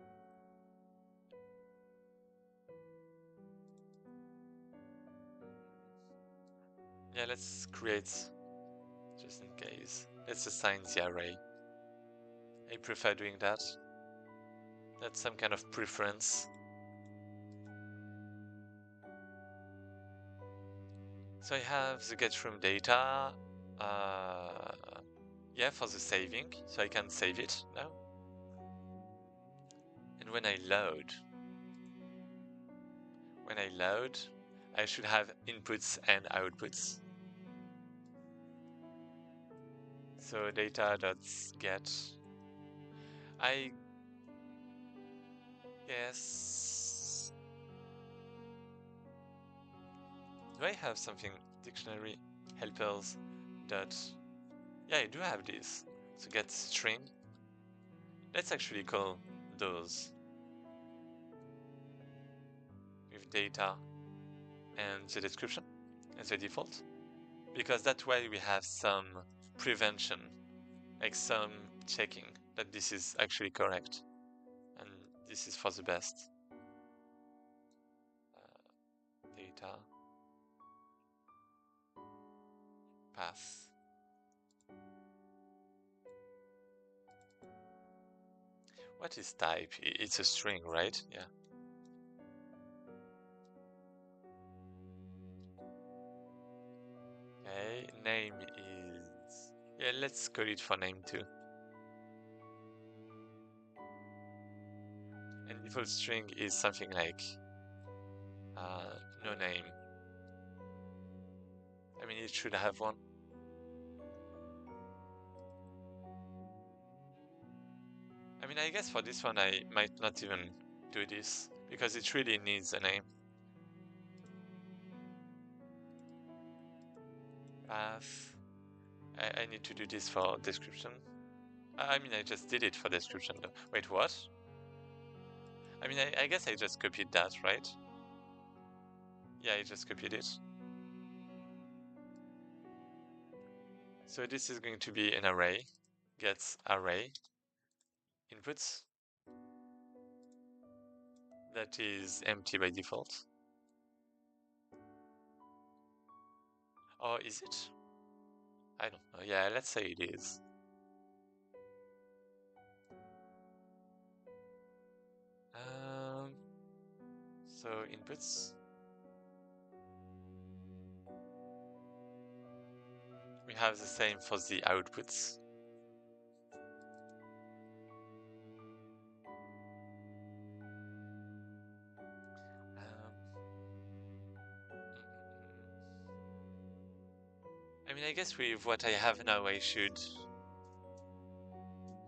Yeah, let's create, just in case, let's assign the array. I prefer doing that. That's some kind of preference. So I have the get from data, yeah, for the saving, so I can save it now. And when I load, I should have inputs and outputs. So data.get. I guess. Do I have something? Dictionary helpers dot. Yeah, I do have this. So get string. Let's actually call those with data and the description as the default, because that way we have some prevention, like some checking that this is actually correct and this is for the best. Data path. What is type? It's a string, right? Yeah. Okay, name is, yeah, let's call it for name too. And default string is something like no name. I mean, it should have one. I mean, I guess for this one I might not even do this because it really needs a name. Path. I need to do this for description. I mean, I just did it for description though. Wait, what? I mean, I guess I just copied that, right? Yeah, I just copied it. So this is going to be an array, gets array inputs. That is empty by default. Or is it? I don't know. Yeah, let's say it is. So inputs. We have the same for the outputs. I mean, I guess with what I have now, I should...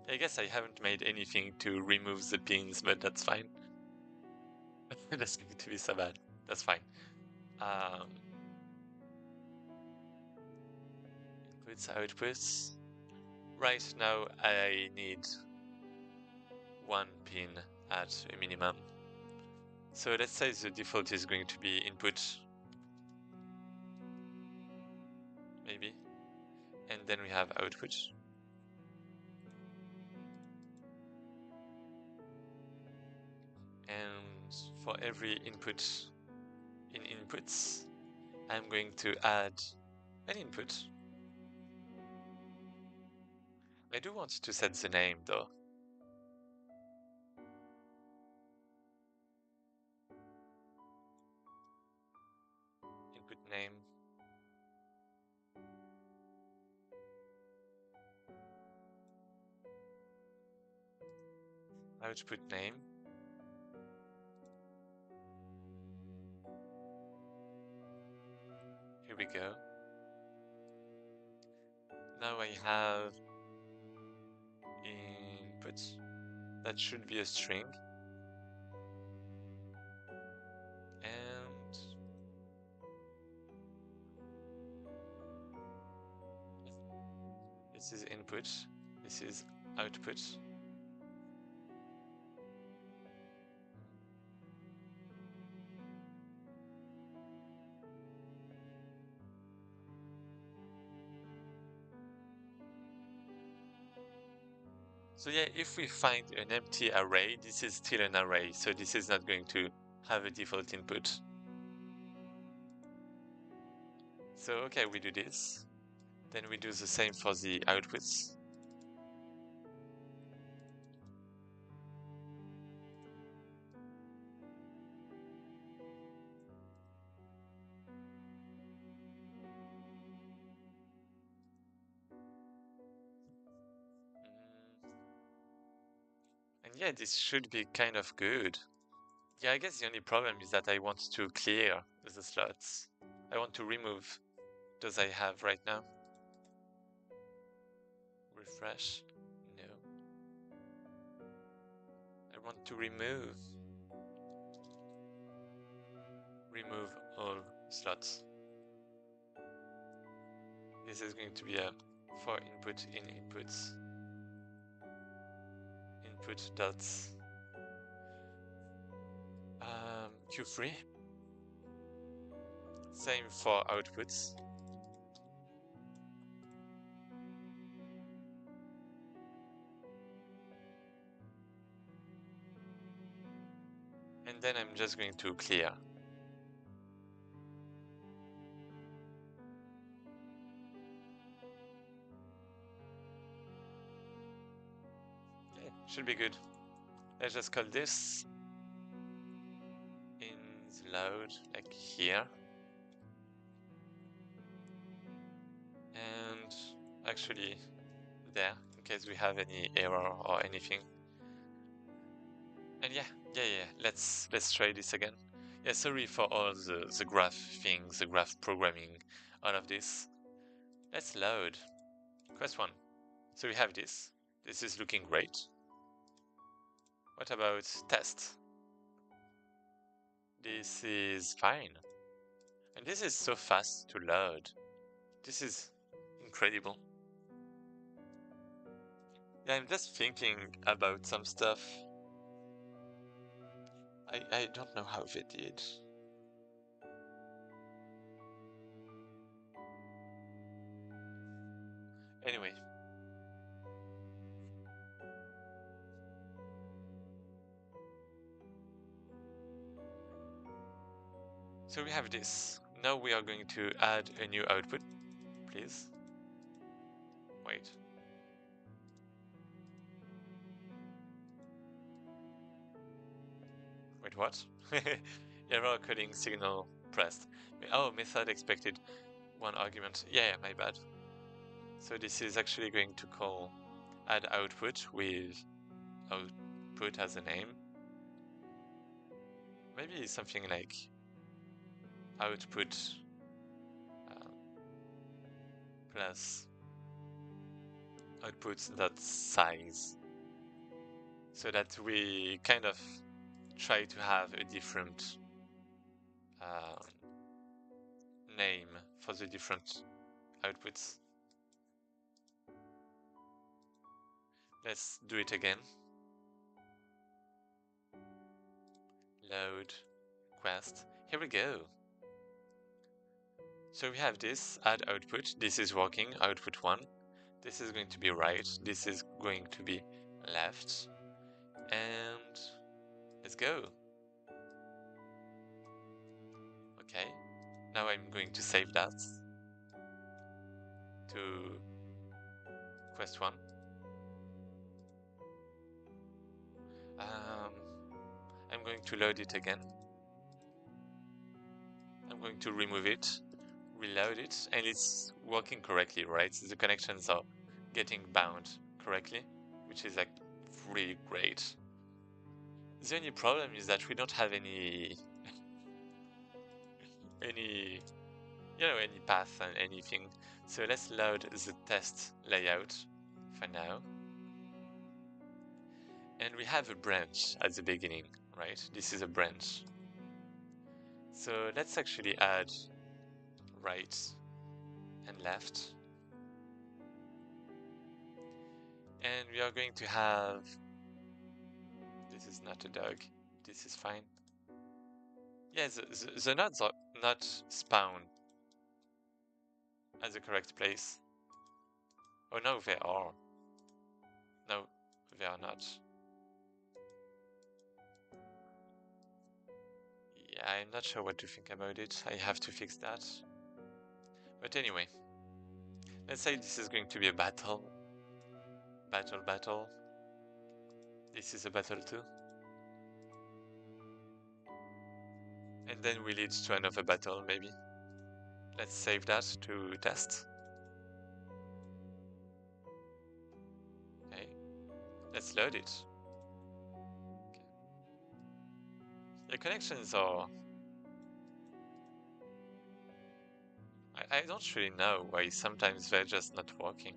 I guess I haven't made anything to remove the pins, but that's fine. That's going to be so bad. That's fine. Inputs, outputs. Right now, I need one pin at a minimum. So let's say the default is going to be input, maybe, and then we have output. And for every input in inputs, I'm going to add an input. I do want to set the name though. Input name. Output name. Here we go. Now I have input. That should be a string. And this is input. This is output. So yeah, if we find an empty array, this is still an array, so this is not going to have a default input. So okay, we do this. Then we do the same for the outputs. And yeah, this should be kind of good. Yeah, I guess the only problem is that I want to clear the slots. I want to remove those I have right now. Refresh. No. I want to remove all slots. This is going to be a for input in inputs. Input dots Q3. Same for outputs. And then I'm just going to clear. Okay, should be good. Let's just call this in the load, like here. actually there in case we have any error or anything. And yeah, let's try this again. Yeah, sorry for all the graph things, the graph programming, all of this. Let's load. Quest 1. So we have this. This is looking great. What about test? This is fine. And this is so fast to load. This is incredible. Yeah, I'm just thinking about some stuff. I don't know how they did. Anyway. So we have this. Now we are going to add a new output, please. Wait. Wait, what? Error coding signal pressed. Oh, method expected one argument. Yeah, my bad. So this is actually going to call add output with output as a name. Maybe something like output plus output.size, so that we kind of try to have a different name for the different outputs. Let's do it again. Load quest. Here we go. So we have this add output. This is working. Output 1. This is going to be right. This is going to be left. And let's go. Okay. Now I'm going to save that to quest 1. I'm going to load it again. I'm going to remove it, reload it, and it's working correctly, right? The connections are getting bound correctly, which is like really great. The only problem is that we don't have any path and anything. So let's load the test layout for now. And we have a branch at the beginning, right? This is a branch. So let's actually add right and left. And we are going to have, this is not a dog, this is fine. Yeah, the nodes are not spawned at the correct place. Oh no, they are. No, they are not. Yeah, I'm not sure what to think about it. I have to fix that. But anyway, let's say this is going to be a battle. Battle. This is a battle too. And then we lead to another battle, maybe. Let's save that to test. Okay. Let's load it. Okay. The connections are... I don't really know why sometimes they're just not working.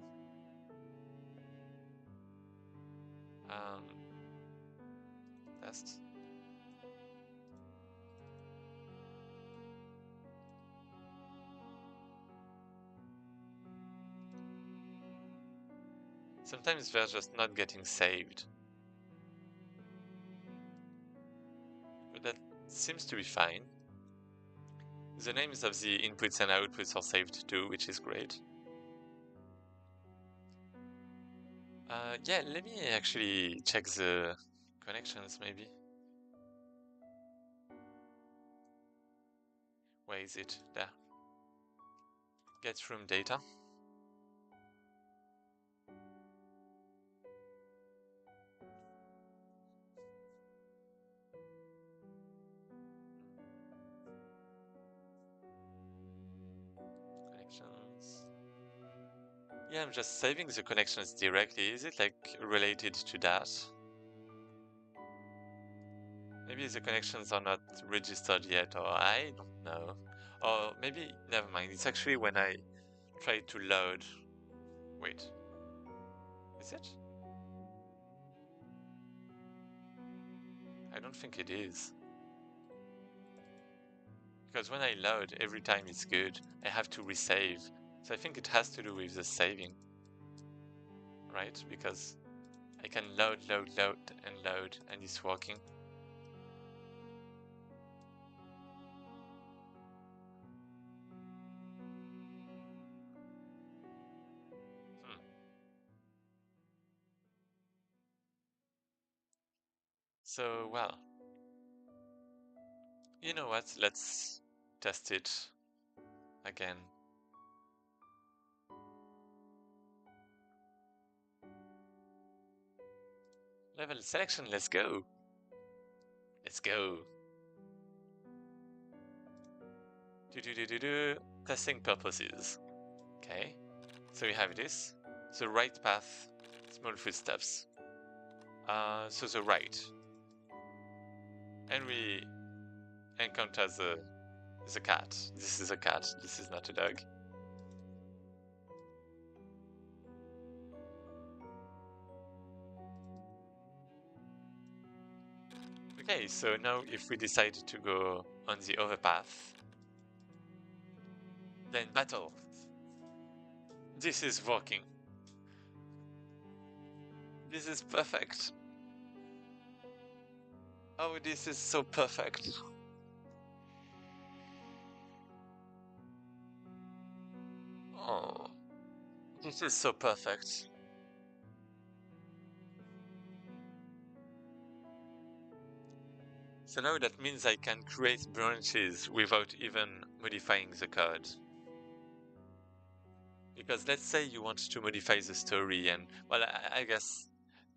Test. Sometimes they're just not getting saved. But that seems to be fine. The names of the inputs and outputs are saved too, which is great. Yeah, let me actually check the connections maybe. Where is it? There. Get room data. Connections. Yeah, I'm just saving the connections directly. Is it like related to that? Maybe the connections are not registered yet, or I don't know. Or maybe, never mind, it's actually when I try to load. Wait, is it? I don't think it is. Because when I load, every time it's good, I have to resave. So I think it has to do with the saving, right? Because I can load, and it's working. Hmm. So, well, you know what? Let's test it again. Level selection, let's go. Let's go. Testing purposes. Okay, so we have this. The right path, small footsteps. So the right. And we encounter the cat. This is a cat, this is not a dog. Okay, so now if we decide to go on the other path, then battle. This is working. This is perfect. Oh, this is so perfect. Oh, this is so perfect. So now that means I can create branches without even modifying the code. Because let's say you want to modify the story and, well, I guess,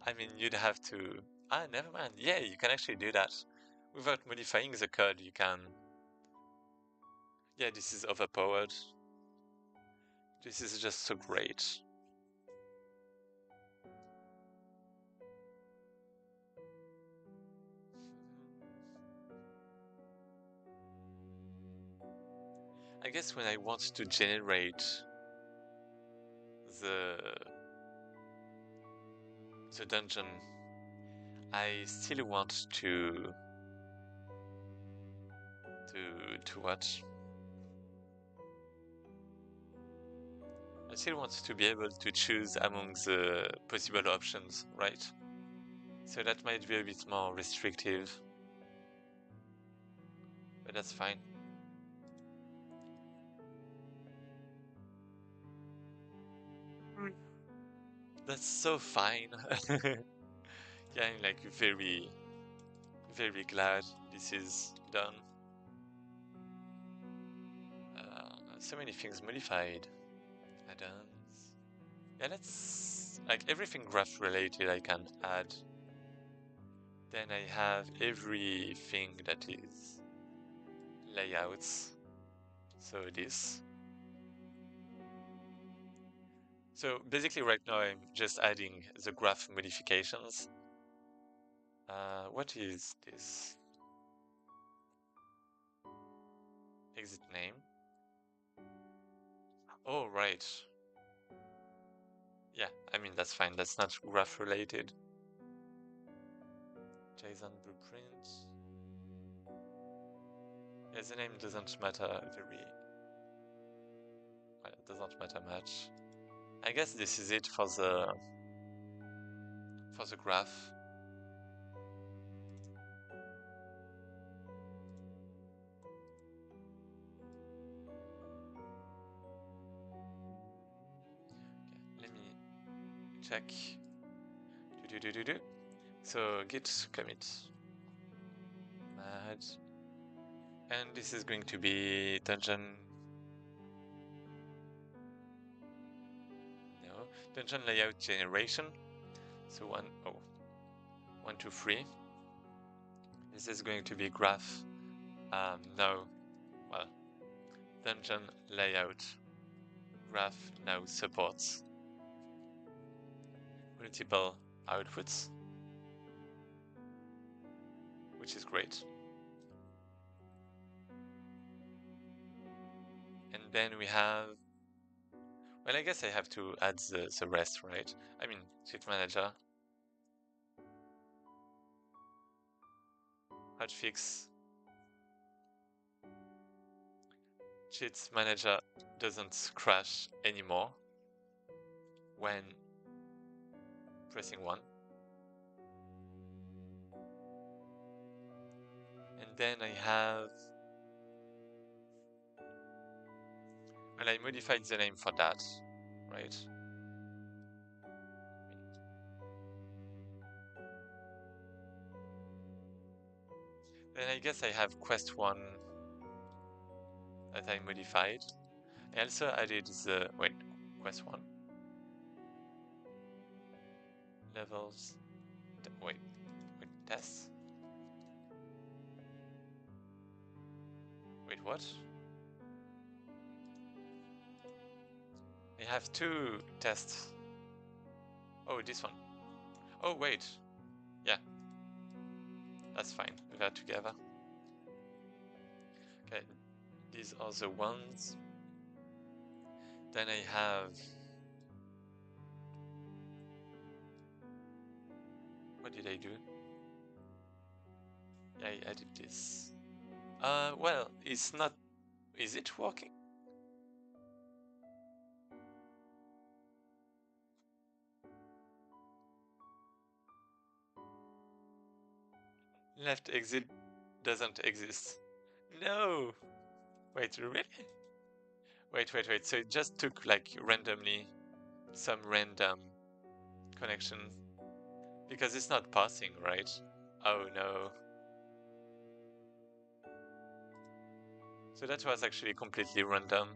I mean, you'd have to... Ah, never mind. Yeah, you can actually do that. Without modifying the code, you can... Yeah, this is overpowered. This is just so great. I guess when I want to generate the dungeon, I still want to what? I still want to be able to choose among the possible options, right? So that might be a bit more restrictive, but that's fine. That's so fine. Yeah, I'm like very, very glad this is done. So many things modified. Add-ons. Yeah, let's... like everything graph related I can add. Then I have everything that is layouts. So this. So basically right now I'm just adding the graph modifications. What is this? Exit name. Oh, right. Yeah, I mean, that's fine. That's not graph related. JSON blueprint. Yeah, the name doesn't matter very... well, it doesn't matter much. I guess this is it for the graph. Okay, let me check. So git commit mad, and this is going to be dungeon. No, dungeon layout generation. So 1, 2, 3. This is going to be graph. No, well, dungeon layout graph now supports multiple outputs, which is great. And then we have, well, I guess I have to add the rest, right? I mean, Sheet Manager, hotfix, Sheet Manager doesn't crash anymore when pressing 1. And then I have, well, I modified the name for that, right? Then I guess I have quest 1 that I modified. I also added the, wait, quest 1. Levels, wait, tests? Wait, what? I have 2 tests. Oh, this one. Oh, wait. Yeah. That's fine. They're together. Okay. These are the ones. Then I have... What did I do? Yeah, I added this. Well, it's not... Is it working? Left exit doesn't exist. No! Wait, really? Wait. So it just took, like, randomly some random connection. Because it's not passing, right? Oh, no. So that was actually completely random.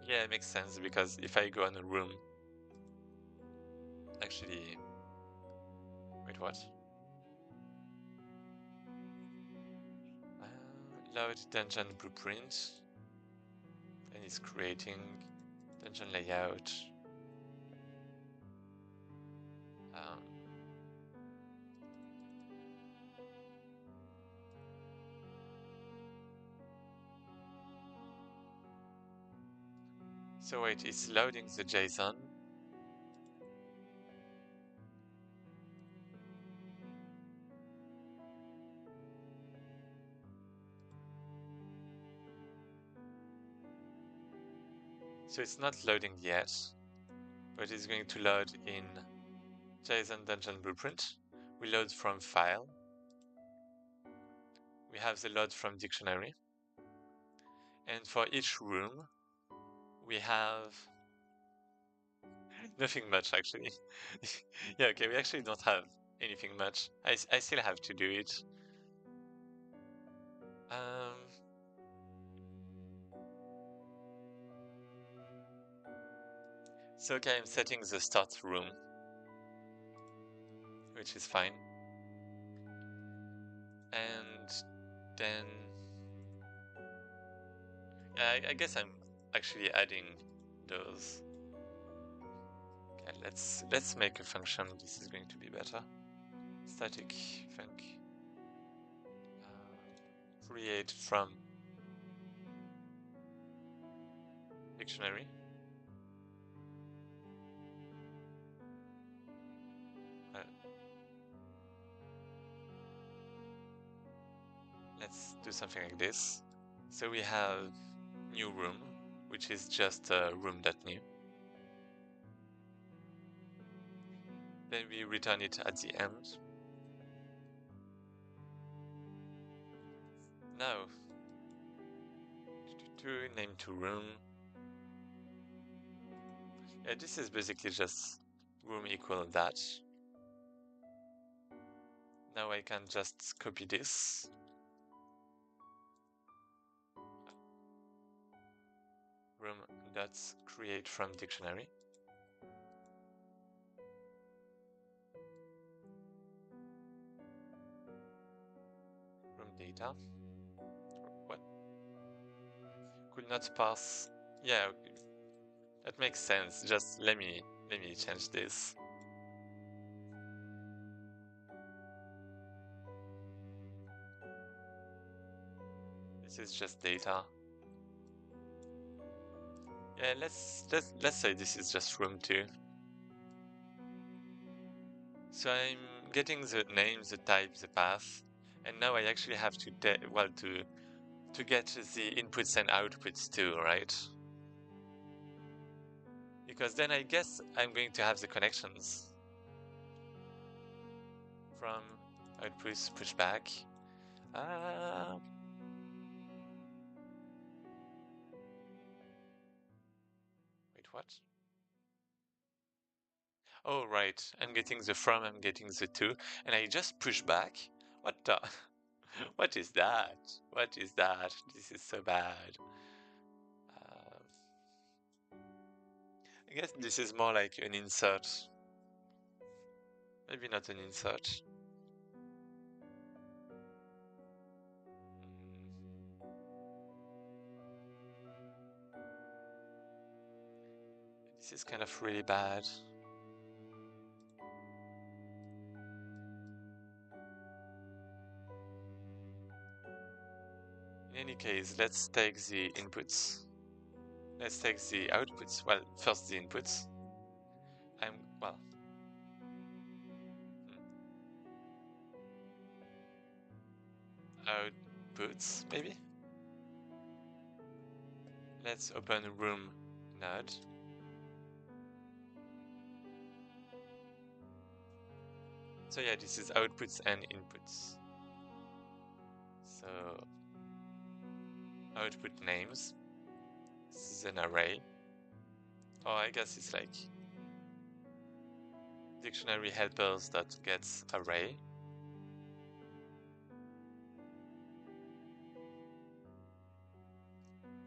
Yeah, it makes sense, because if I go in a room... Actually... Wait, what? Load dungeon blueprint. And it's creating dungeon layout. So wait, it's loading the JSON. So it's not loading yet, but it's going to load in JSON dungeon blueprint. We load from file. We have the load from dictionary. And for each room, we have nothing much, actually. Yeah, okay, we actually don't have anything much. I still have to do it. So okay, I'm setting the start room, which is fine. And then, yeah, I guess I'm actually adding those. Okay, let's make a function. This is going to be better. Static func. Create from dictionary. Let's do something like this. So we have new room, which is just room.new. Then we return it at the end. Now, name to room. Yeah, this is basically just room equal that. Now I can just copy this. Room dot create from dictionary. Room data. What? Could not parse. Yeah, That makes sense. Just let me change this. This is just data. Yeah, let's say this is just room 2. So I'm getting the name, the type, the path, and now I actually have to to get the inputs and outputs too, right? Because then I guess I'm going to have the connections from outputs, pushback. Wait, what? Oh, right. I'm getting the from, I'm getting the to, and I just push back. What the? What is that? What is that? This is so bad. I guess this is more like an insert. Maybe not an insert. This is kind of really bad. In any case, let's take the inputs. Let's take the outputs. Well, first the inputs. Well. Outputs, maybe? Let's open room node. So yeah, this is outputs and inputs. So output names. This is an array. Oh, I guess it's like dictionary helpers that gets array.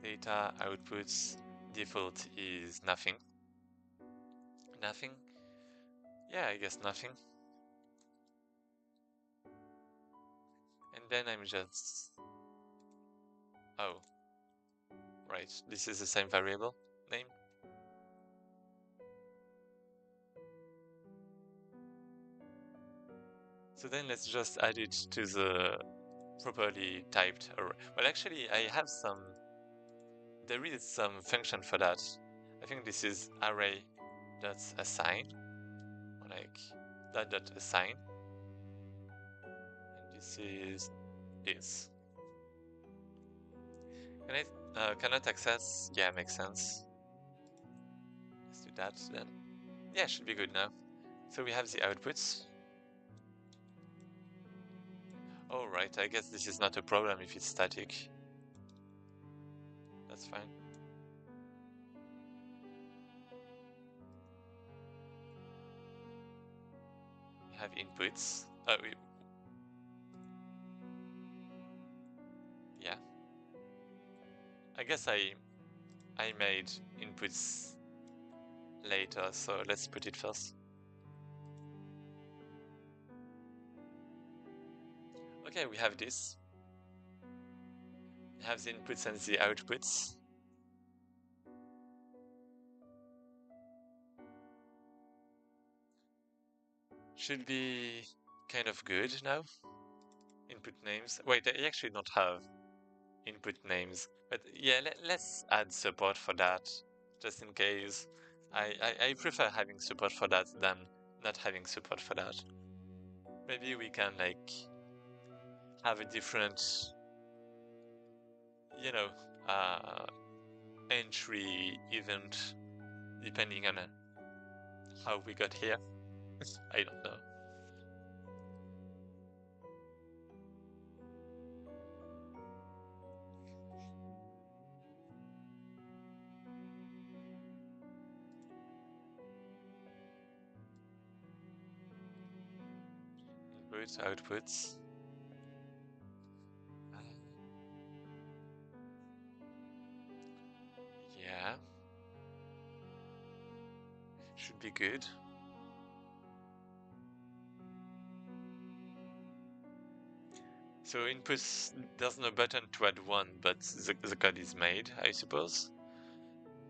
Data outputs default is nothing. Nothing? Yeah, I guess nothing. And then I'm just... Oh. Right, this is the same variable name. So then let's just add it to the properly typed array. Well, actually, there is some function for that. I think this is array.assign, or like that.assign, and this is this. Can I cannot access? Yeah, makes sense. Let's do that then. Yeah, should be good now. So we have the outputs. Oh, right, I guess this is not a problem if it's static. That's fine. We have inputs. Yeah. I guess I made inputs later, so let's put it first. Okay, we have this. We have the inputs and the outputs. Should be kind of good now. Input names. Wait, I actually don't have input names. But yeah, let's add support for that, just in case. I prefer having support for that than not having support for that. Maybe we can like have a different, you know, entry event depending on how we got here. I don't know. Inputs, outputs. Yeah. Should be good. So inputs, there's no button to add one, but the code is made, I suppose.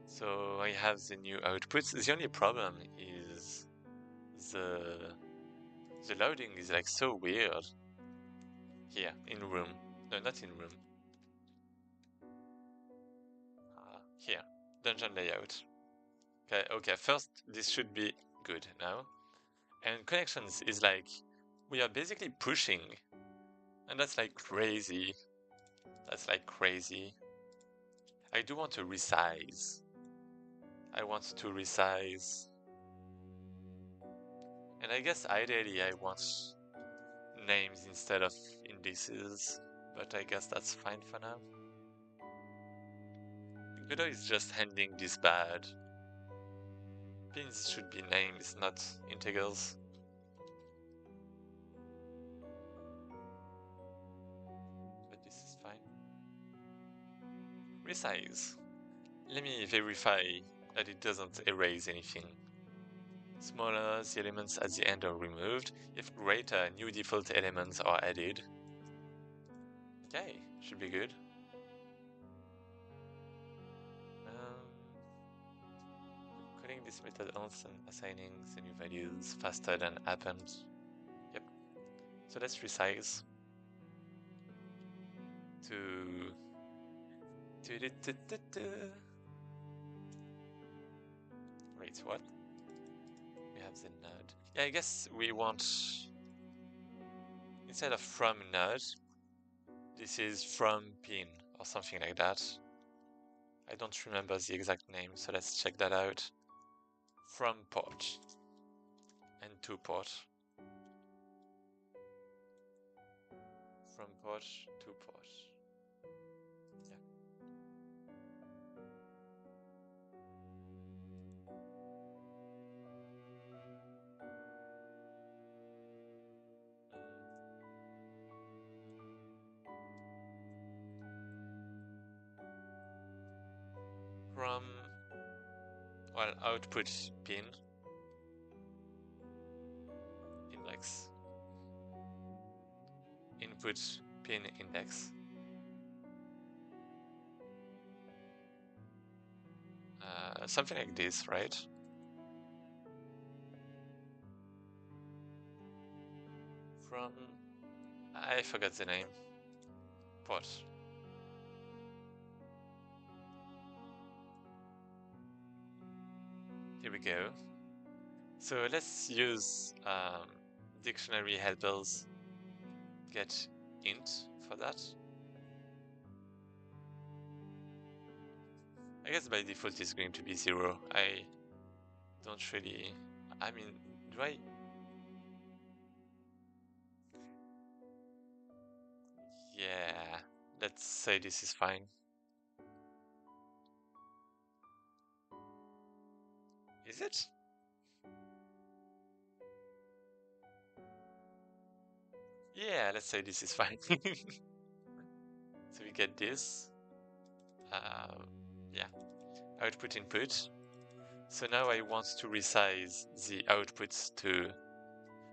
So I have the new outputs. The only problem is the loading is like so weird. Here, in room. No, not in room. Here, dungeon layout. Okay, first this should be good now. And connections is like, we are basically pushing. And that's like crazy. That's like crazy. I do want to resize. I want to resize. And I guess ideally I want names instead of indices, but I guess that's fine for now. Godot is just handling this bad. Pins should be names, not integers. But this is fine. Resize. Let me verify that it doesn't erase anything. Smaller, the elements at the end are removed. If greater, new default elements are added. Okay, should be good. Calling this method once and assigning the new values faster than append. Yep. So let's resize to wait, what? We have the node. Yeah, I guess we want, instead of from node, this is from pin or something like that. I don't remember the exact name, so let's check that out. From port and to port. From port to port. Yeah. From, well, output pin index, input pin index, something like this, right? From, I forgot the name. Port. Here we go. So let's use dictionary helpers get int for that. I guess by default it's going to be 0. I don't really, I mean, do I? Yeah, let's say this is fine. Is it? Yeah, let's say this is fine. So we get this. Yeah, output input. So now I want to resize the outputs to,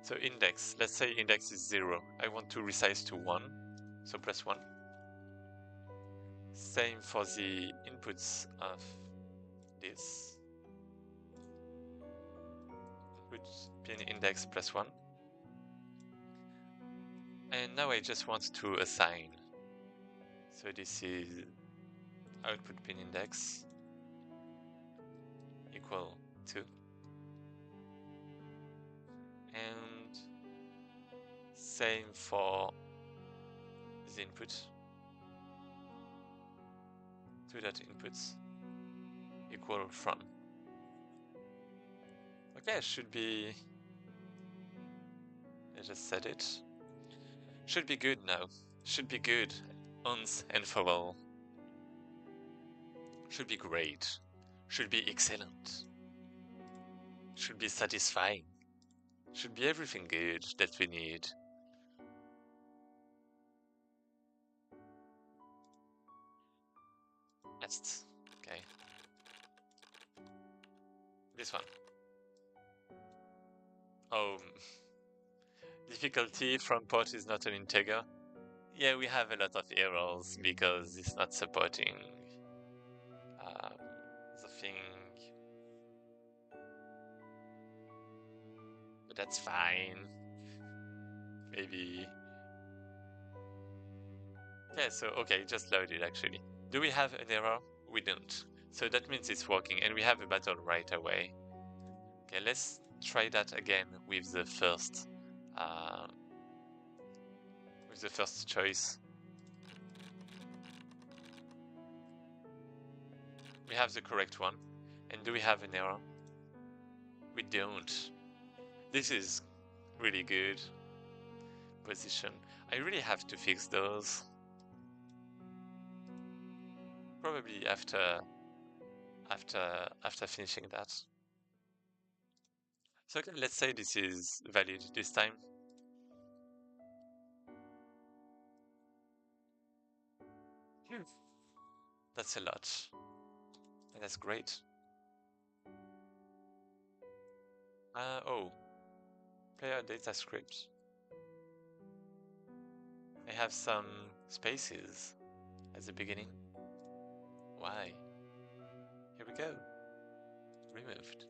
so index, let's say index is 0. I want to resize to 1, so press 1. Same for the inputs of this. Input pin index plus 1. And now I just want to assign. So this is output pin index equal to, and same for the input. To that inputs equal from. Okay, should be, I just said it. Should be good now. Should be good once and for all. Should be great. Should be excellent. Should be satisfying. Should be everything good that we need. Next. Okay. This one. Oh. Difficulty from port is not an integer. Yeah, we have a lot of errors because it's not supporting the think... But that's fine. Maybe... Yeah, so, okay, just loaded actually. Do we have an error? We don't. So that means it's working, and we have a battle right away. Okay, let's try that again with the first choice. We have the correct one. And do we have an error? We don't. This is really good position. I really have to fix those. Probably after finishing that. So okay, let's say this is valid this time. That's a lot. And that's great. Oh, player data script. I have some spaces at the beginning. Why? Here we go. Removed.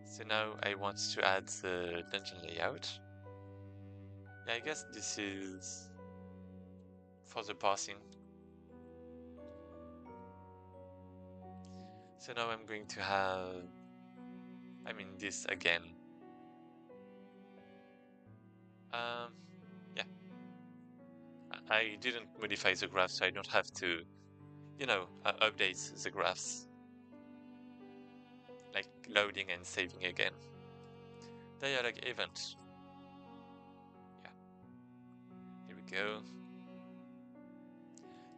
So now I want to add the dungeon layout. Yeah, I guess this is for the parsing. So now I'm going to have, this again. Yeah. I didn't modify the graph, so I don't have to, update the graphs. Like loading and saving again. Dialog event. Yeah. Here we go.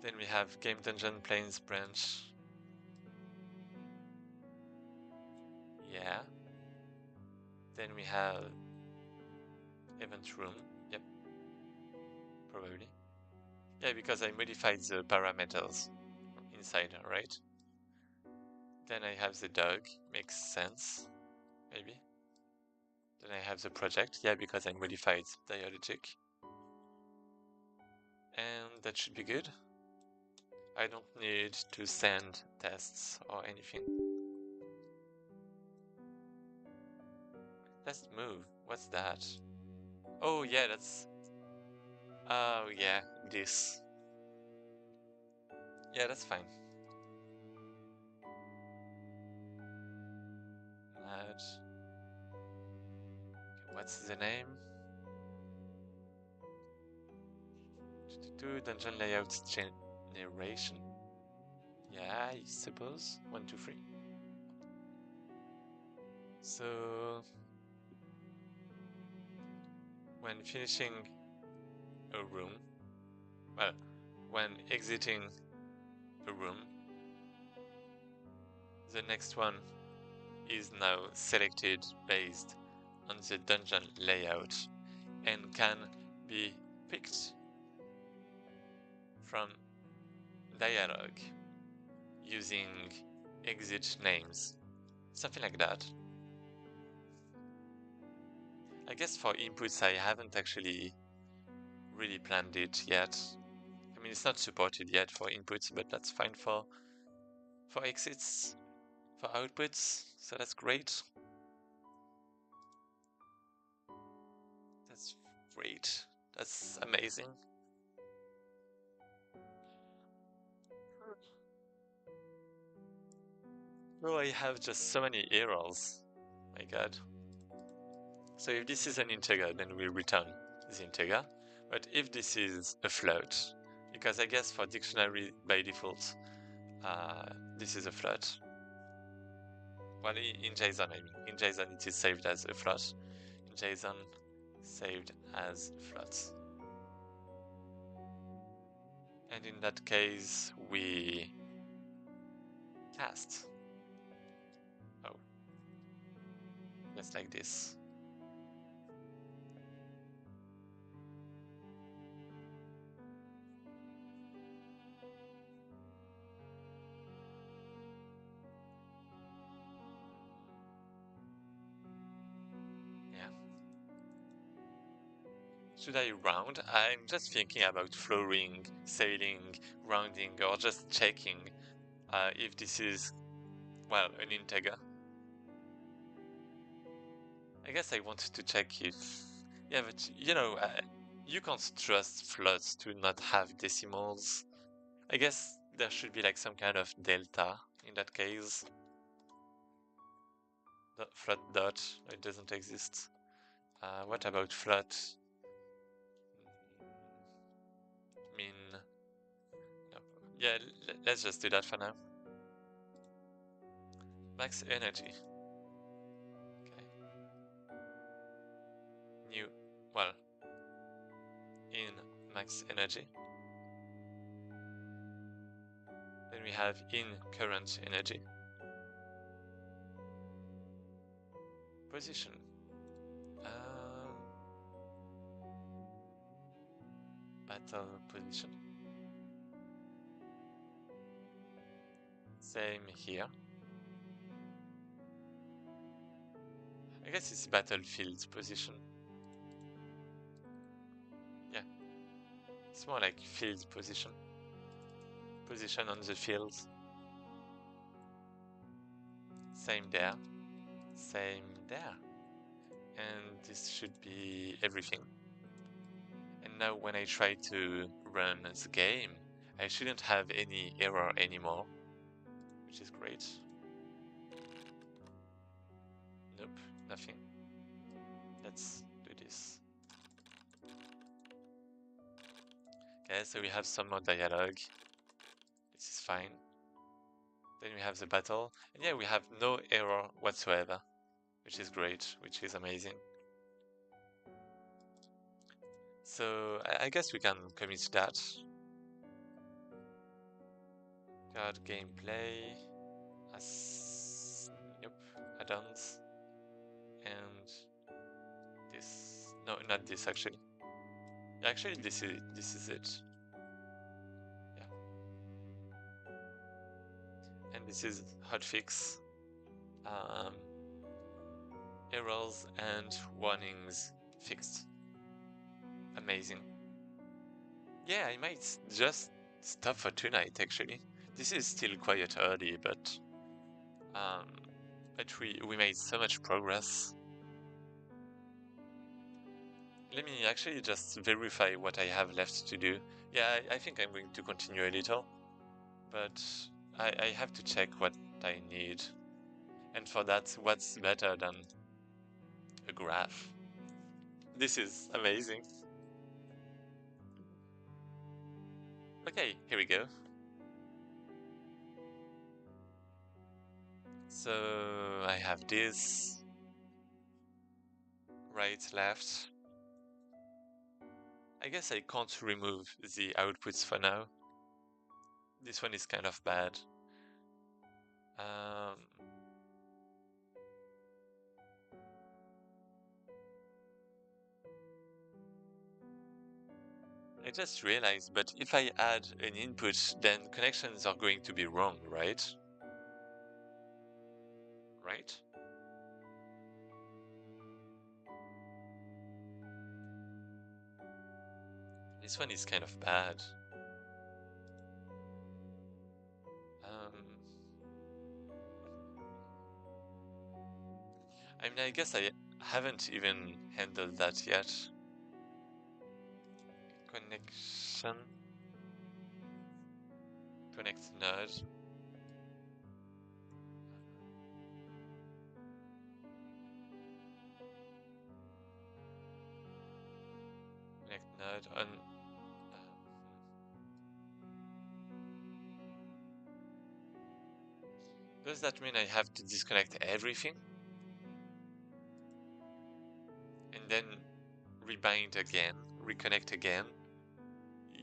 Then we have game dungeon planes branch. Yeah. Then we have event room. Yep. Probably. Yeah, because I modified the parameters inside, right? Then I have the dog. Makes sense. Maybe. Then I have the project. Yeah, because I modified dialogic. And that should be good. I don't need to send tests or anything. Let's move. What's that? Oh yeah, that's... Oh yeah, this. Yeah, that's fine. Add. Okay, what's the name? Dungeon layout generation. Yeah, I suppose. 1, 2, 3. So when finishing a room, well, when exiting a room, the next one is now selected based on the dungeon layout and can be picked from dialog using exit names, something like that. I guess for inputs I haven't actually really planned it yet. I mean, it's not supported yet for inputs, but that's fine for exits, for outputs, so that's great. That's great. That's amazing. Oh, I have just so many errors. My god. So if this is an integer, then we return the integer. But if this is a float, because I guess for dictionary by default, this is a float. Well, in JSON, I mean. In JSON, it is saved as a float. In JSON, saved as floats. And in that case, we cast. Oh. Just like this. Should I round? I'm just thinking about flooring, sailing, rounding, or just checking if this is, well, an integer. I guess I wanted to check if... Yeah, but you know, you can't trust floods to not have decimals. I guess there should be like some kind of delta in that case. The flat dot, it doesn't exist. What about flat? Mean... No. Yeah, let's just do that for now. Max energy. Okay. New, well, in max energy. Then we have in current energy. Position. Battle position. Same here. I guess it's battlefield position. Yeah. It's more like field position. Position on the field. Same there. Same there. And this should be everything. And now when I try to run the game, I shouldn't have any error anymore, which is great. Nope, nothing. Let's do this. Okay, so we have some more dialogue. This is fine. Then we have the battle. And yeah, we have no error whatsoever, which is great, which is amazing. So I guess we can commit that. Card gameplay. Yep, add-ons. And this. No, not this actually. Actually, this is it. Yeah. And this is hotfix. Errors and warnings fixed. Amazing. Yeah, I might just stop for tonight actually. This is still quite early, but we made so much progress. Let me actually just verify what I have left to do. Yeah, I think I'm going to continue a little, but I have to check what I need. And for that, what's better than a graph? This is amazing. Okay, here we go. So I have this. Right, left. I guess I can't remove the outputs for now. This one is kind of bad. I just realized, but if I add an input, then connections are going to be wrong, right? Right? This one is kind of bad. I mean, I guess I haven't even handled that yet. Connection. Connect node. Connect node on. Does that mean I have to disconnect everything? And then rebind again, reconnect again?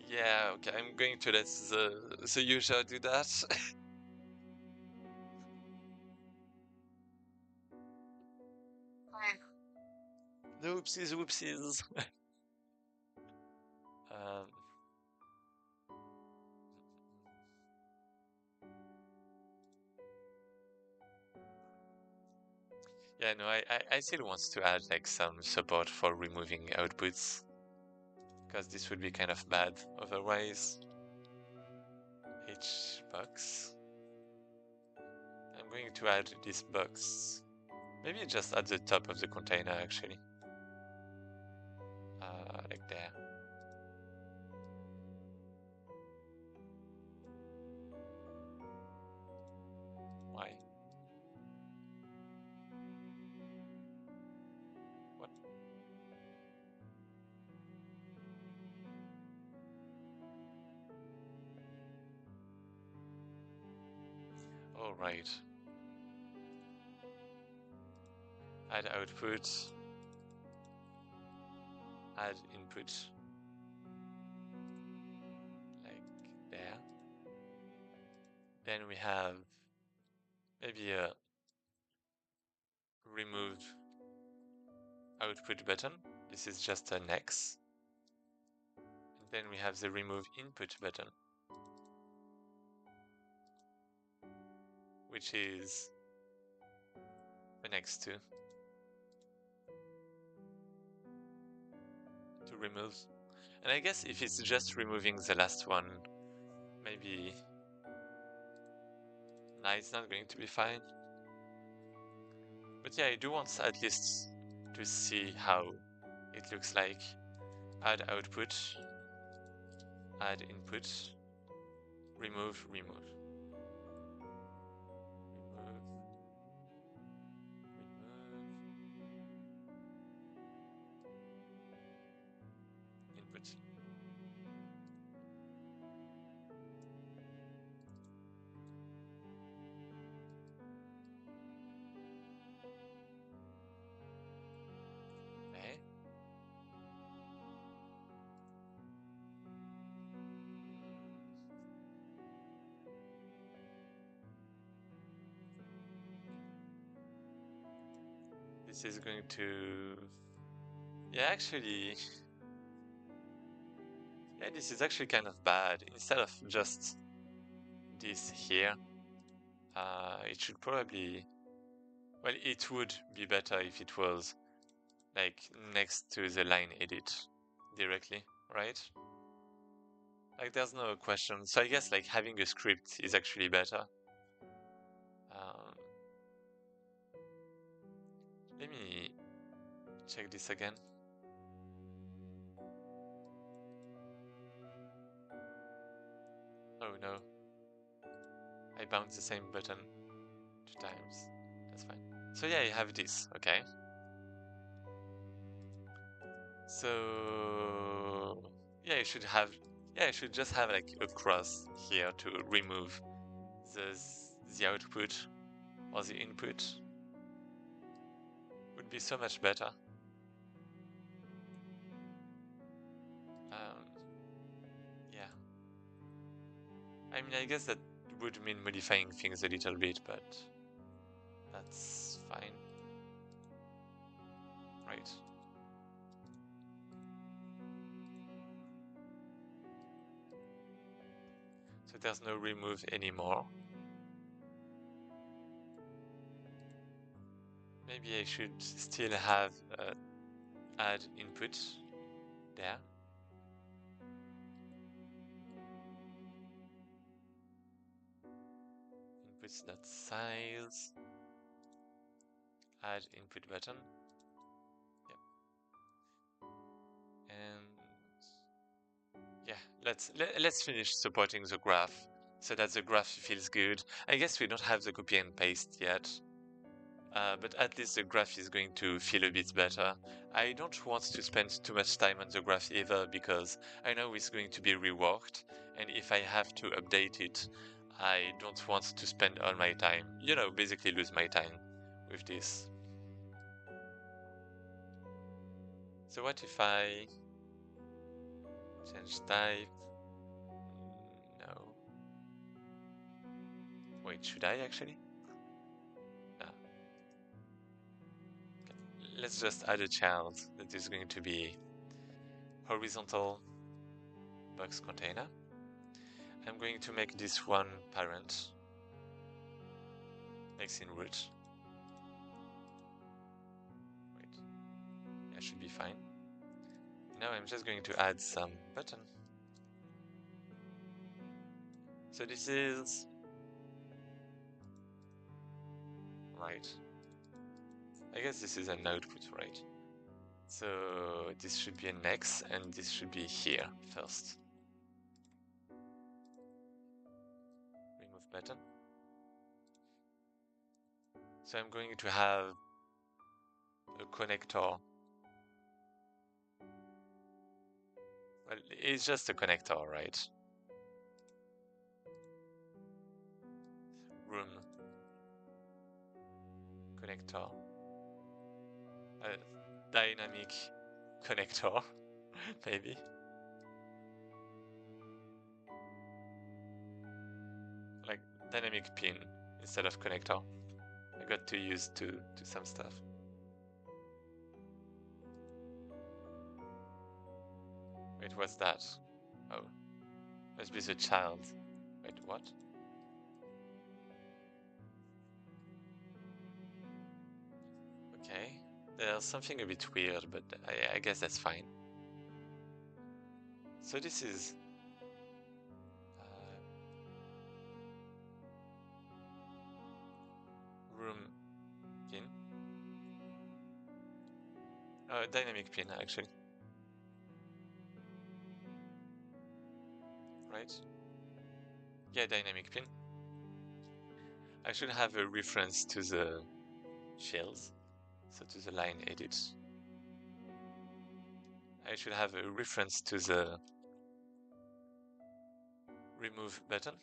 Yeah, okay, I'm going to let the user do that. Oopsies, whoopsies. um, yeah, no, I still want to add like some support for removing outputs. because this would be kind of bad otherwise. Each box. I'm going to add this box. Maybe just at the top of the container actually. Like there. Why? What? All right. Add output. Add input. Like there. Then we have maybe a remove output button. This is just an X. And then we have the remove input button, which is the next two to remove. And I guess if it's just removing the last one, maybe it's not going to be fine. But yeah, I do want at least to see how it looks like. Add output, add input, remove, remove. Input. Okay. This is going to... Yeah, actually... Yeah, this is actually kind of bad. Instead of just this here, it should probably... Well, it would be better if it was like next to the line edit directly, right? Like there's no question. So I guess like having a script is actually better. Let me check this again. Oh no. I bounced the same button 2 times. That's fine. So yeah, you have this, okay? So yeah, you should have, yeah, you should just have like a cross here to remove the output or the input. Would be so much better. Yeah. I mean, I guess that would mean modifying things a little bit, but that's fine. Right. So there's no remove anymore. Maybe I should still have add input there. Inputs that size. Add input button. Yep. And yeah, let's finish supporting the graph so that the graph feels good. I guess we don't have the copy and paste yet. But at least the graph is going to feel a bit better. I don't want to spend too much time on the graph either because I know it's going to be reworked, and if I have to update it, I don't want to spend all my time, you know, basically lose my time with this. So what if I change type? No. Wait, should I actually? No. Okay. Let's just add a child that is going to be horizontal box container. I'm going to make this one parent, X in root. Wait, that should be fine. now I'm just going to add some button. So this is right. I guess this is an output, right? So this should be an X and this should be here first. Remove button. So I'm going to have a connector. Well, it's just a connector, right? Room connector. A dynamic connector, maybe. Like dynamic pin instead of connector. I got too used to some stuff. Wait, what's that? Oh, must be the child. Wait, what? Okay, there's something a bit weird, but I guess that's fine. So this is room pin. Dynamic pin, actually. Right? Yeah, dynamic pin. I should have a reference to the shells, so to the line edit. I should have a reference to the remove button.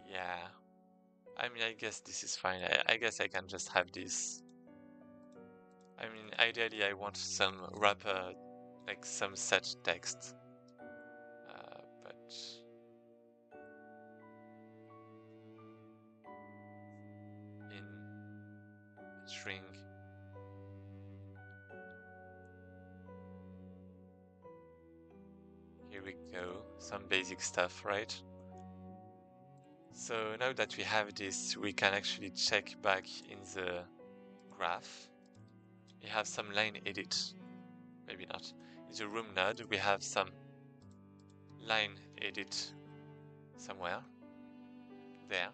Yeah. I mean, I guess this is fine. I guess I can just have this. I mean, ideally I want some wrapper, like some set text. But in string, here we go, some basic stuff, right? So now that we have this, we can actually check back in the graph. We have some line edit, maybe not. In the room node, we have some line edit somewhere, there.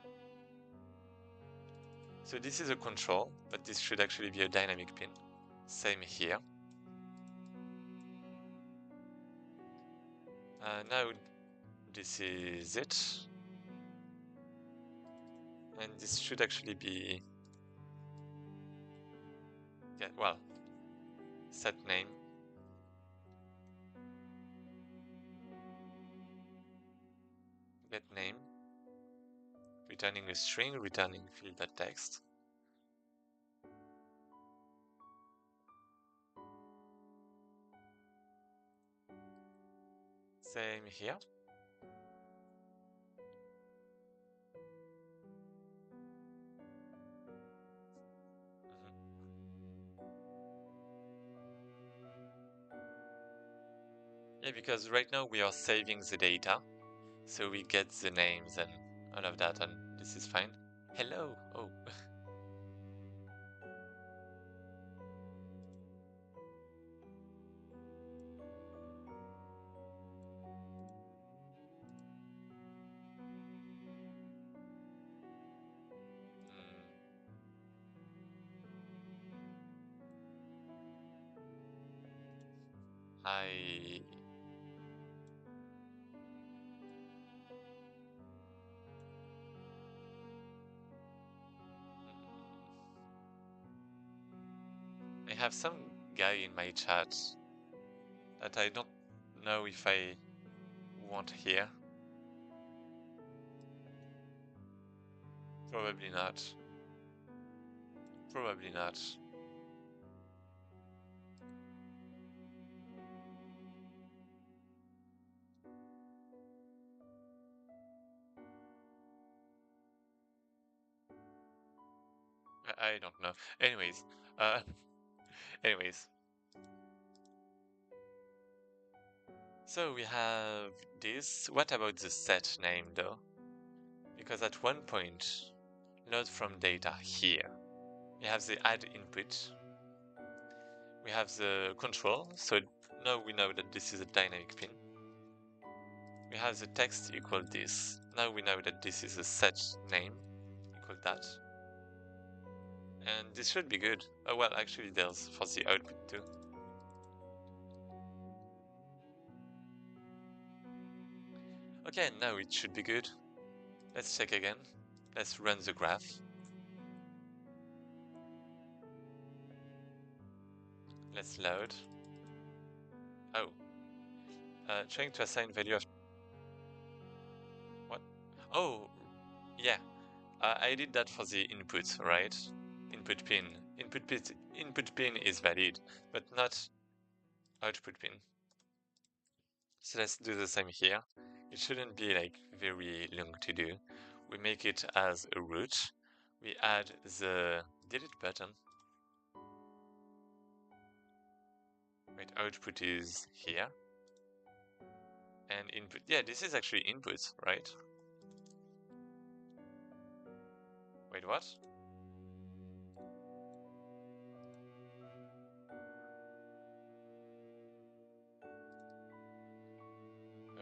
So this is a control, but this should actually be a dynamic pin. Same here. Now this is it. And this should actually be, yeah, well, set name. Get name. Returning a string, returning field.text. Same here. Yeah, because right now we are saving the data, so we get the names and all of that, and this is fine. Hello! Oh. I have some guy in my chat that I don't know if I want here. Probably not. Probably not. I don't know. Anyways, anyways. So we have this. What about the set name though? because at one point, load from data here. We have the add input. We have the control, so now we know that this is a dynamic pin. We have the text equal this. Now we know that this is a set name equal that. And this should be good. Oh well, actually there's for the output too. Okay, now it should be good. Let's check again. Let's run the graph. Let's load. Oh. Trying to assign value of... What? Oh, yeah. I did that for the input, right? Input pin. Input pin is valid, but not output pin. So let's do the same here. It shouldn't be like very long to do. We make it as a root. We add the delete button. Wait, output is here. And input, yeah, this is actually input, right? Wait, what?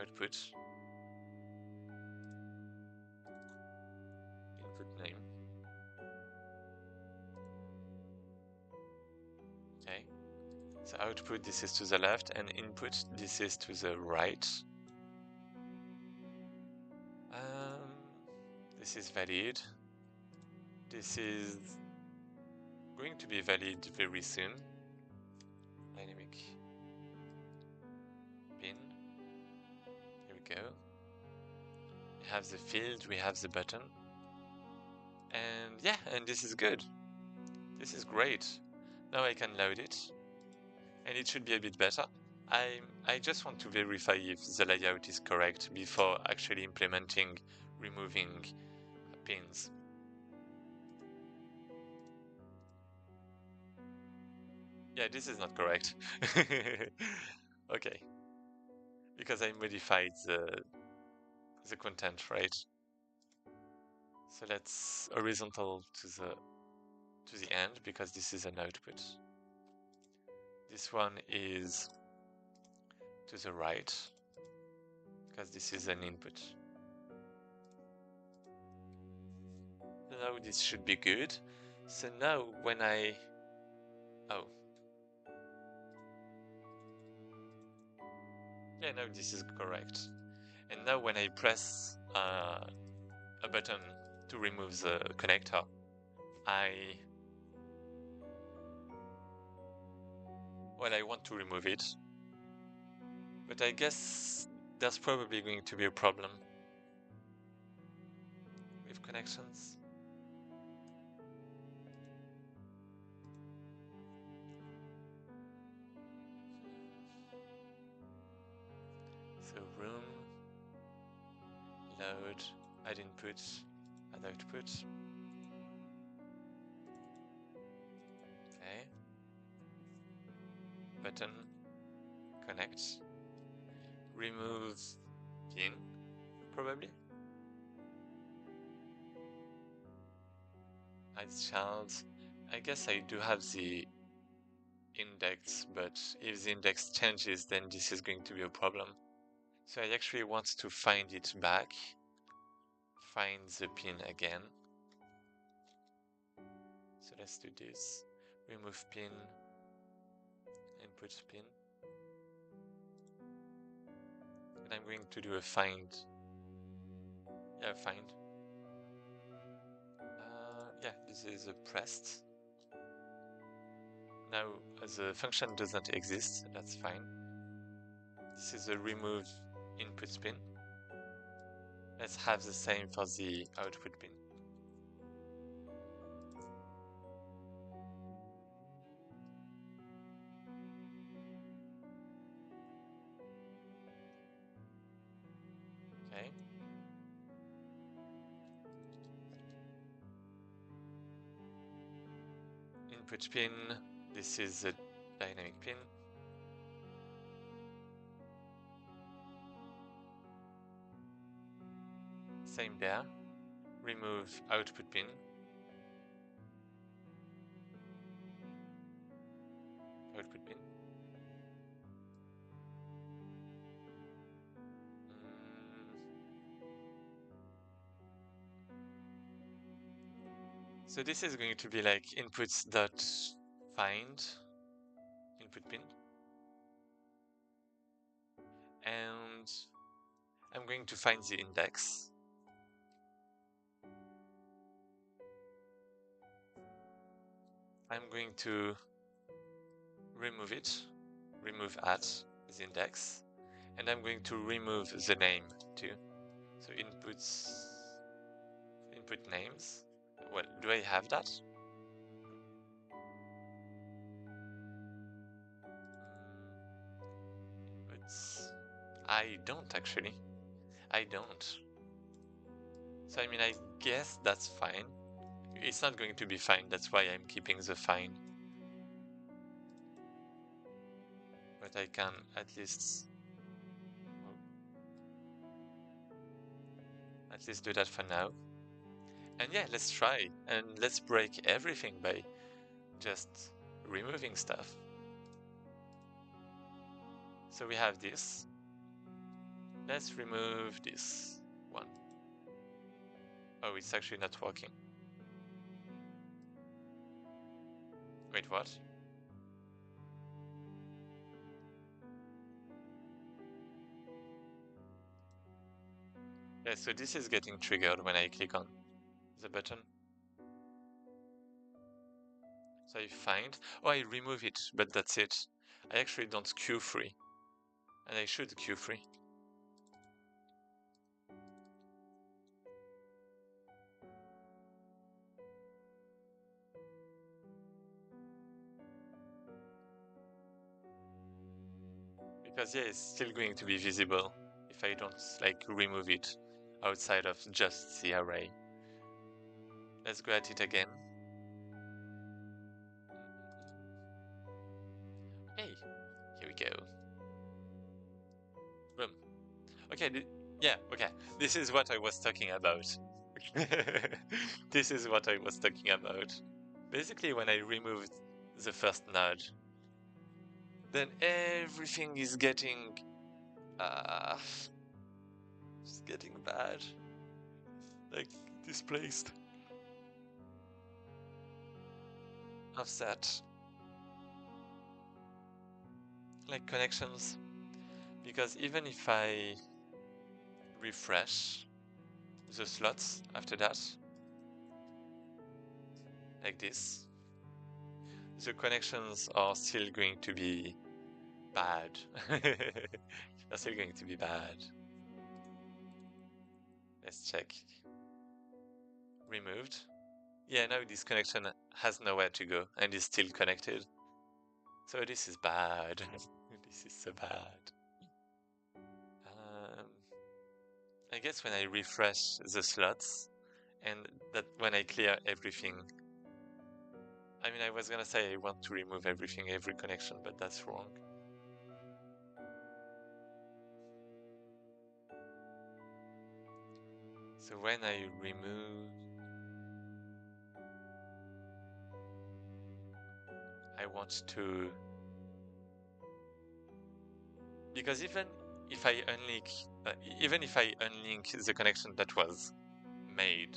Output. Input name. Okay. So output, this is to the left, and input, this is to the right. This is valid. This is going to be valid very soon. Dynamic pin. Here we go. We have the field, we have the button. And yeah, and this is good. This is great. Now I can load it. And it should be a bit better. I just want to verify if the layout is correct before actually implementing removing pins. Yeah, this is not correct. Okay. Because I modified the content, right? So let's horizontal to the end because this is an output. This one is to the right because this is an input. Now this should be good. So now when I... Oh. Yeah, now this is correct. And now when I press a button to remove the connector, I want to remove it. But I guess there's probably going to be a problem with connections. So room, load, add input, add output. Okay. Button, connect, remove pin, probably. As child, I guess I do have the index, but if the index changes, then this is going to be a problem. So I actually want to find it back, find the pin again. So let's do this, remove pin, input pin. And I'm going to do a find. Yeah, find. Yeah, this is a pressed. Now the function doesn't exist, that's fine. This is a remove input pin. Let's have the same for the output pin. Okay. Input pin, this is a dynamic pin. Same there. remove output pin. Output pin. So this is going to be like inputs dot find input pin, and I'm going to find the index. I'm going to remove it, remove at the index, and I'm going to remove the name too. So inputs, input names. Well, do I have that? Inputs. I don't actually. I don't. So I mean, I guess that's fine. It's not going to be fine, that's why I'm keeping the fine. But I can at least do that for now. And yeah, let's try and let's break everything by just removing stuff. So we have this. Let's remove this one. Oh, it's actually not working. Wait, what? Yeah, so this is getting triggered when I click on the button. So I find, oh, I remove it, but that's it. I actually don't queue free, and I should queue free. Because yeah, it's still going to be visible if I don't like remove it outside of just the array. Let's go at it again. Hey, here we go. Boom. Okay, yeah, okay. This is what I was talking about. This is what I was talking about. Basically, when I removed the first node, then everything is getting it's getting bad. Like displaced. Offset. Like connections. Because even if I refresh the slots after that, like this, the connections are still going to be bad. They're still going to be bad. Let's check. Removed. Yeah, now this connection has nowhere to go and is still connected. So this is bad. This is so bad. I guess when I refresh the slots and that when I clear everything, I mean, I was gonna say I want to remove everything, every connection, but that's wrong. So when I remove, I want to, because even if I unlink, even if I unlink the connection that was made,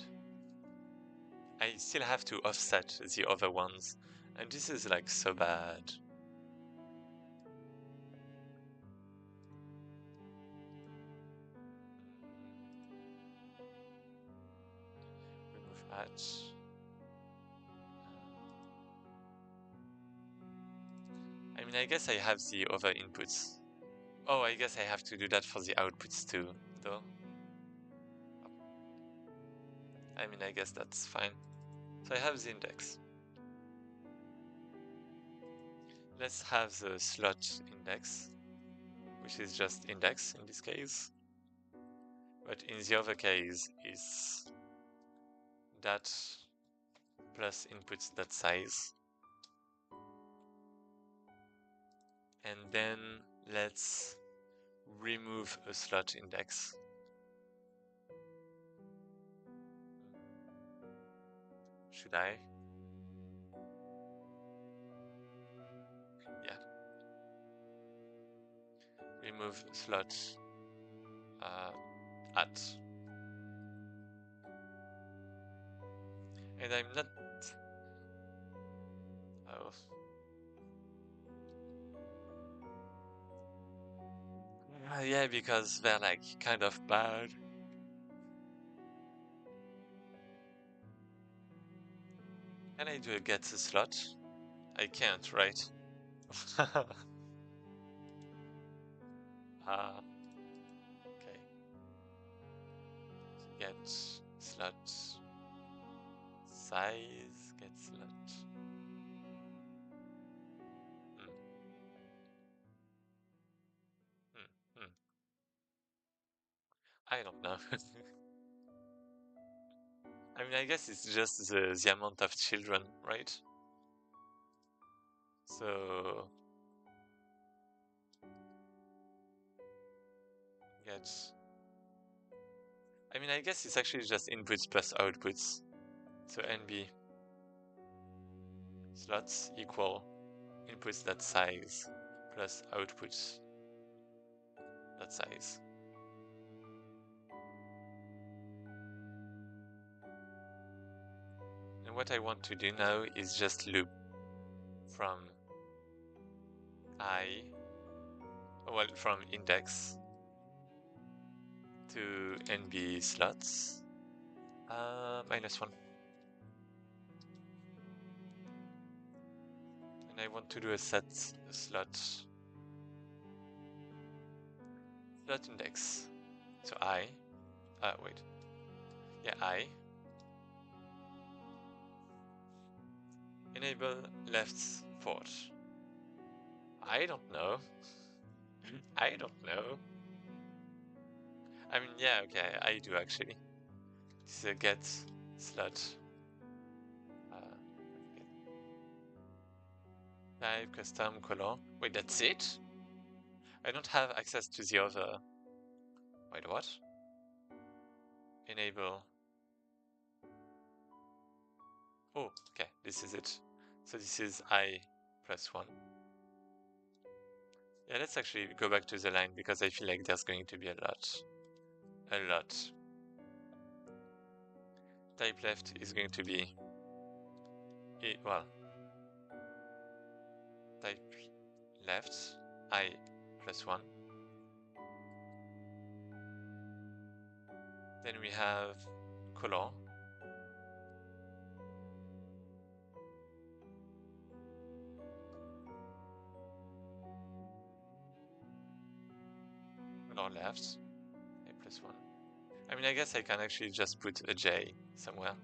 I still have to offset the other ones, and this is like so bad. Remove patch. I mean, I guess I have the other inputs. Oh, I guess I have to do that for the outputs too, though. I mean, I guess that's fine. So I have the index. Let's have the slot index, which is just index in this case. But in the other case is that plus inputs that size. And then let's remove a slot index. Should I? Yeah. Remove slot at. And I'm not. Oh. Yeah, because they're like kind of bad. Can I do a get a slot? I can't, right? Ah, okay. Get slot size, get slot. Hmm. Hmm. I don't know. I mean, I guess it's just the amount of children, right? So get. I mean, I guess it's actually just inputs plus outputs. So NB slots equal inputs that size plus outputs that size. And what I want to do now is just loop from from index to NB slots -1. And I want to do a set slot index. So wait. Yeah, enable left port. I don't know. I don't know. I mean, yeah, okay, I do actually. This is a get slot. Type custom color. Wait, that's it? I don't have access to the other. Wait, what? Enable. Oh, okay, this is it. So this is I+1. Yeah, let's actually go back to the line because I feel like there's going to be a lot. Type left is going to be type left I+1. Then we have color. Color left I+1. I mean, I guess I can actually just put a J somewhere.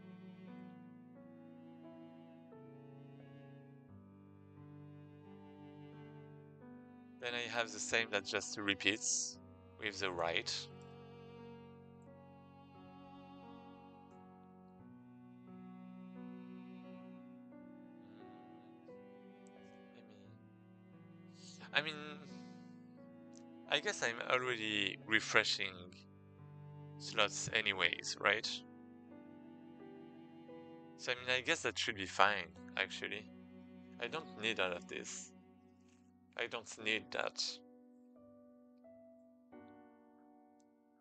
Then I have the same that just repeats with the right. I mean, I guess I'm already refreshing slots anyways, right? So I mean, I guess that should be fine, actually. I don't need all of this. I don't need that.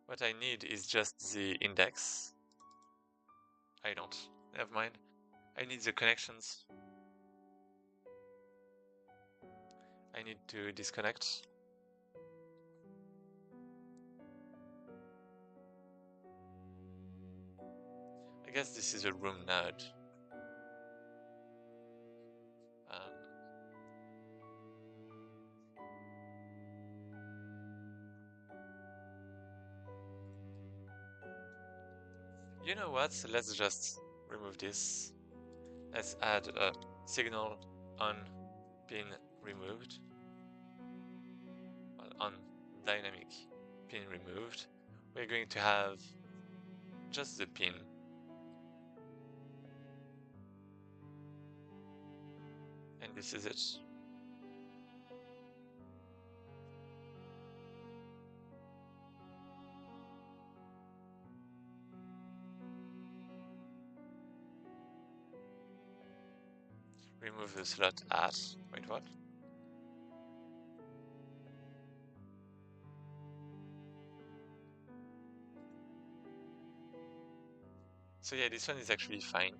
What I need is just the index. I don't. Never mind. I need the connections. I need to disconnect. I guess this is a room node. You know what? So let's just remove this. Let's add a signal on pin removed. Well, on dynamic pin removed. We're going to have just the pin. And this is it. remove the slot at. Wait, what? So yeah, this one is actually fine.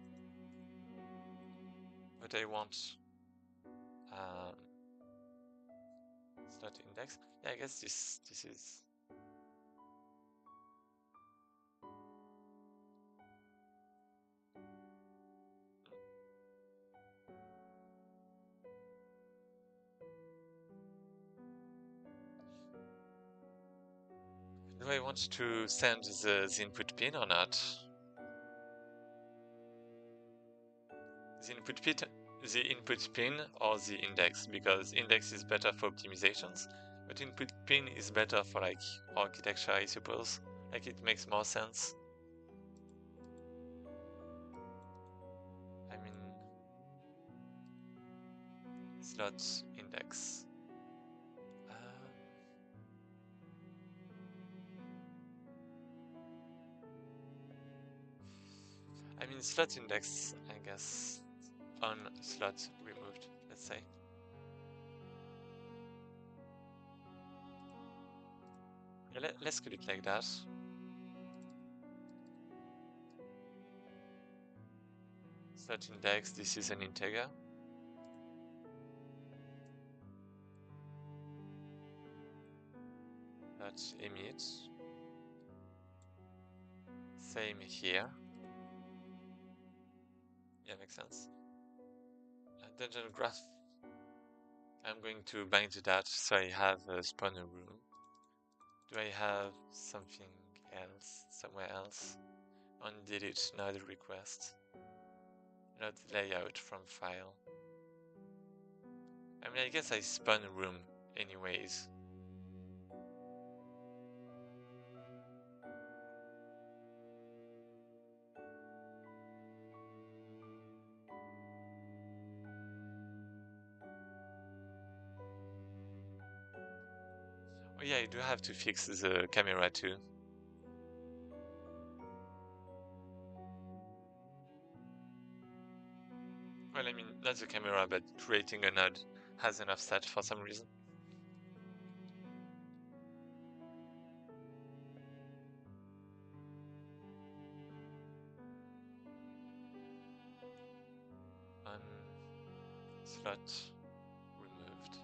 But I want um, slot index. Yeah, I guess this is. Do I want to send the input pin or not? The input pin or the index, because index is better for optimizations, but input pin is better for like architecture, I suppose. Like it makes more sense. I mean, slot index. I mean, slot index, I guess, on slot removed, let's say. Yeah, let's call it like that. Slot index, this is an integer. Dot emit. Same here. Yeah, makes sense. Dungeon graph. I'm going to bind to that so I have a spawner room. Do I have something else somewhere else? On delete node request. Node layout from file. I mean, I guess I spawn a room anyways. Oh yeah, I do have to fix the camera too. Well, I mean, not the camera, but creating a node has an offset for some reason. Slot removed.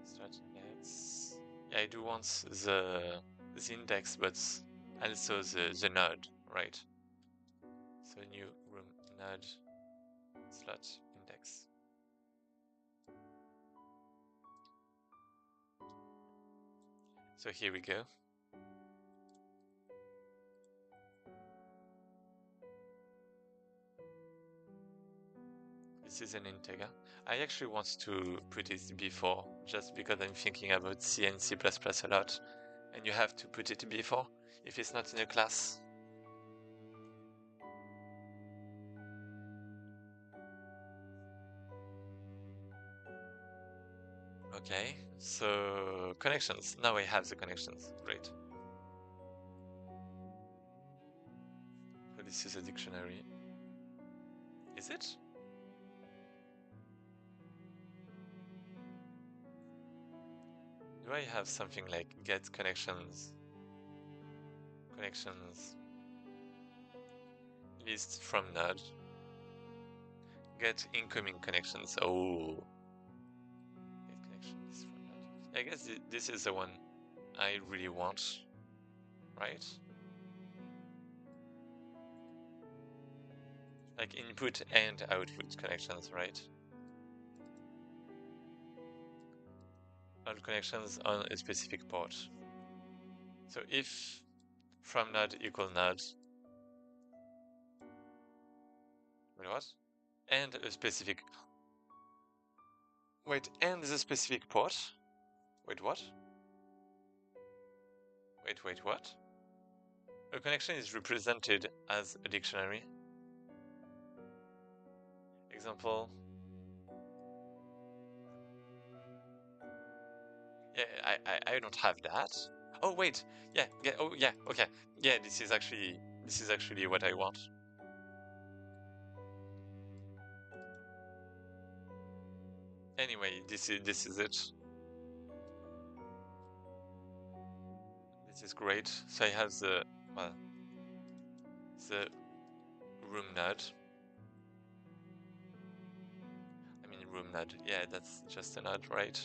Slot index. Yeah, I do want the index, but also the node, right? So new room node slot index. So here we go. This is an integer. I actually want to put it before, just because I'm thinking about C and C++ a lot, and you have to put it before if it's not in a class. Okay, so connections. Now I have the connections. Great. So this is a dictionary. Is it? Do I have something like get connections? Connections list from node. Get incoming connections. Oh. Get connections from node. I guess this is the one I really want, right? Like input and output connections, right? All connections on a specific port. So if from node equal node, wait, what? And a specific, wait, and the specific port? Wait, what? Wait, what? A connection is represented as a dictionary. Example, I don't have that. Oh wait, yeah, oh yeah, okay, yeah. This is actually what I want. Anyway, this is it. This is great. So I have the the room node. I mean room node. Yeah, that's just a node, right?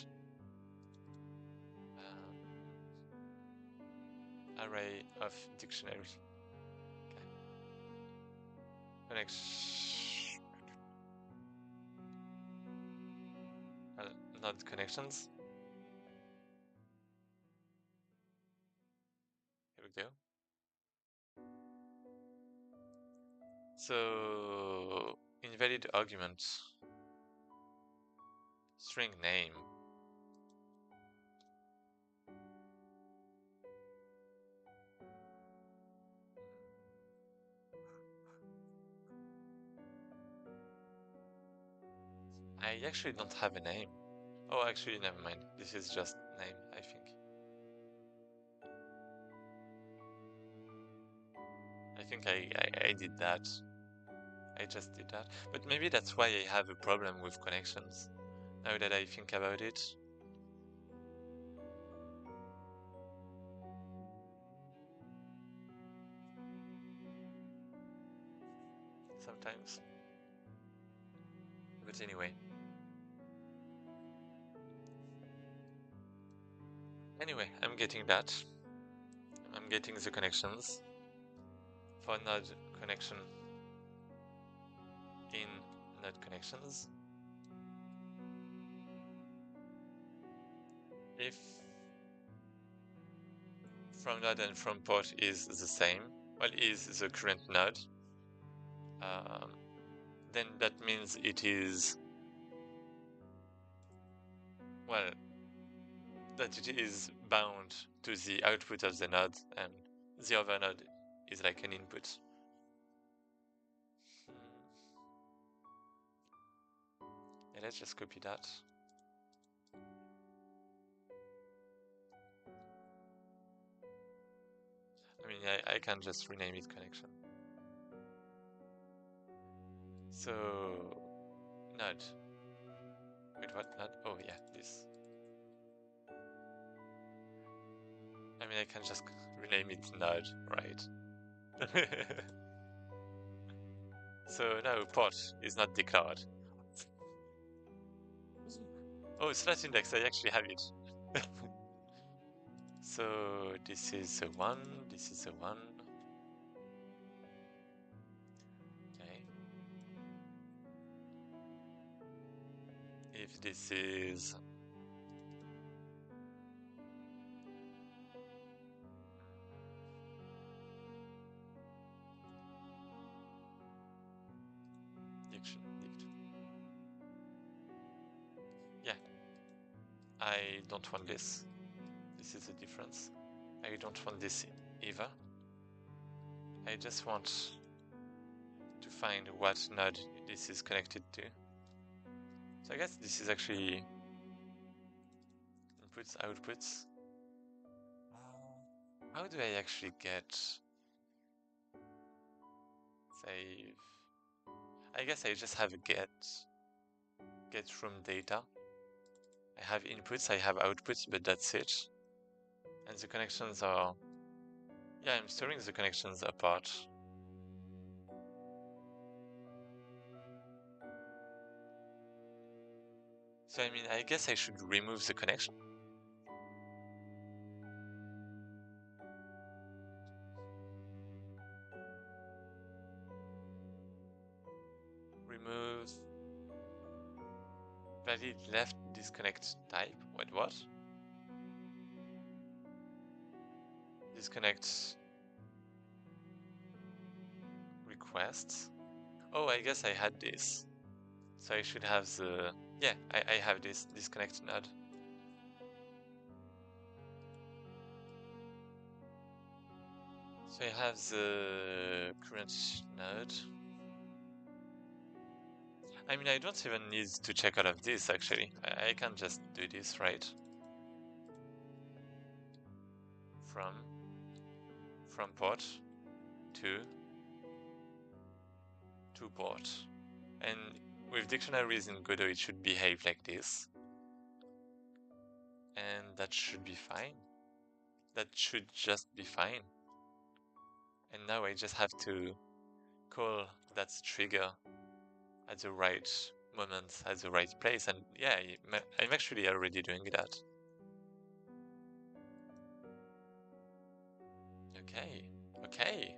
Array of dictionary. Okay. Connection. Node connections. Here we go. So invalid argument. String name. I actually don't have a name. Oh, actually, never mind. This is just name, I think. I think I did that. I just did that. But maybe that's why I have a problem with connections, now that I think about it. Sometimes. But anyway. Anyway, I'm getting that. I'm getting the connections for node connection in node connections. If from node and from port is the same, well, is the current node, then that means it is, well, that it is bound to the output of the node, and the other node is like an input. Yeah, let's just copy that. I mean, I can just rename it connection. So, node. Wait, what node? Oh yeah, this. I mean, I can just rename it node, right? So now port is not declared. Oh, slash index, I actually have it. So this is a 1, this is a 1. Okay. If this is dict. Yeah, I don't want this. This is the difference. I don't want this either. I just want to find what node this is connected to. So I guess this is actually inputs, outputs. How do I actually get save? I guess I just have a get from data. I have inputs, I have outputs, but that's it. And the connections are, yeah, I'm storing the connections apart. So I mean, I guess I should remove the connection. Remove valid left disconnect type. Wait, what? Disconnect requests. Oh, I guess I had this. So I should have the, yeah, I have this disconnect node. So I have the current node. I mean, I don't even need to check all of this, actually. I can just do this, right? from port to port. And with dictionaries in Godot, it should behave like this. And that should be fine. That should just be fine. And now I just have to call that trigger at the right moment, at the right place. And yeah, I'm actually already doing that. Okay.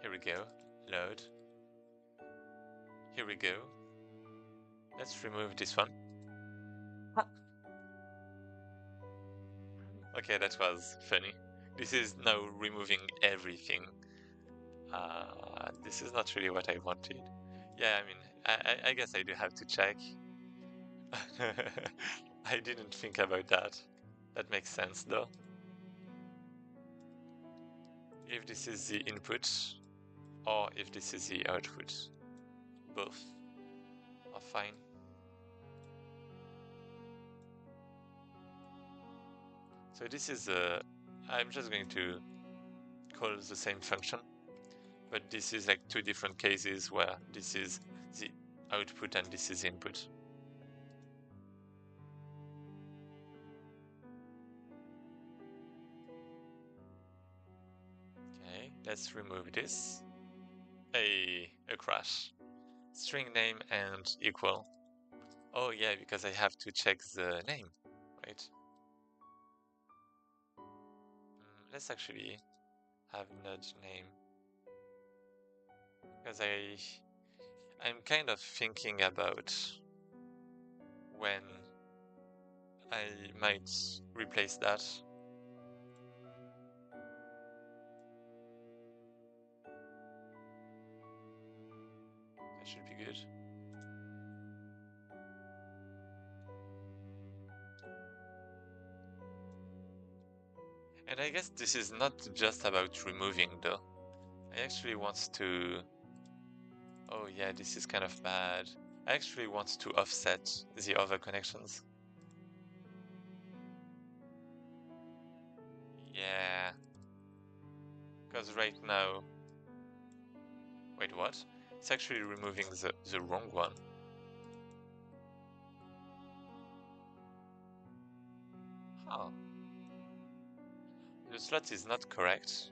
Here we go. Load. Here we go. Let's remove this one. Okay, that was funny. This is now removing everything. This is not really what I wanted. Yeah, I mean, I guess I do have to check. I didn't think about that. That makes sense though. If this is the input, or if this is the output, both are fine. So this is I'm just going to call the same function, but this is like two different cases where this is the output and this is input. Okay, let's remove this. A crash. String name and equal. Oh yeah, because I have to check the name, right? Let's actually have node name, because I'm kind of thinking about when I might replace that. That should be good. And I guess this is not just about removing though. I actually want to... Oh yeah, this is kind of bad. I actually want to offset the other connections. Yeah. Because right now... Wait, what? It's actually removing the wrong one. Huh. The slot is not correct.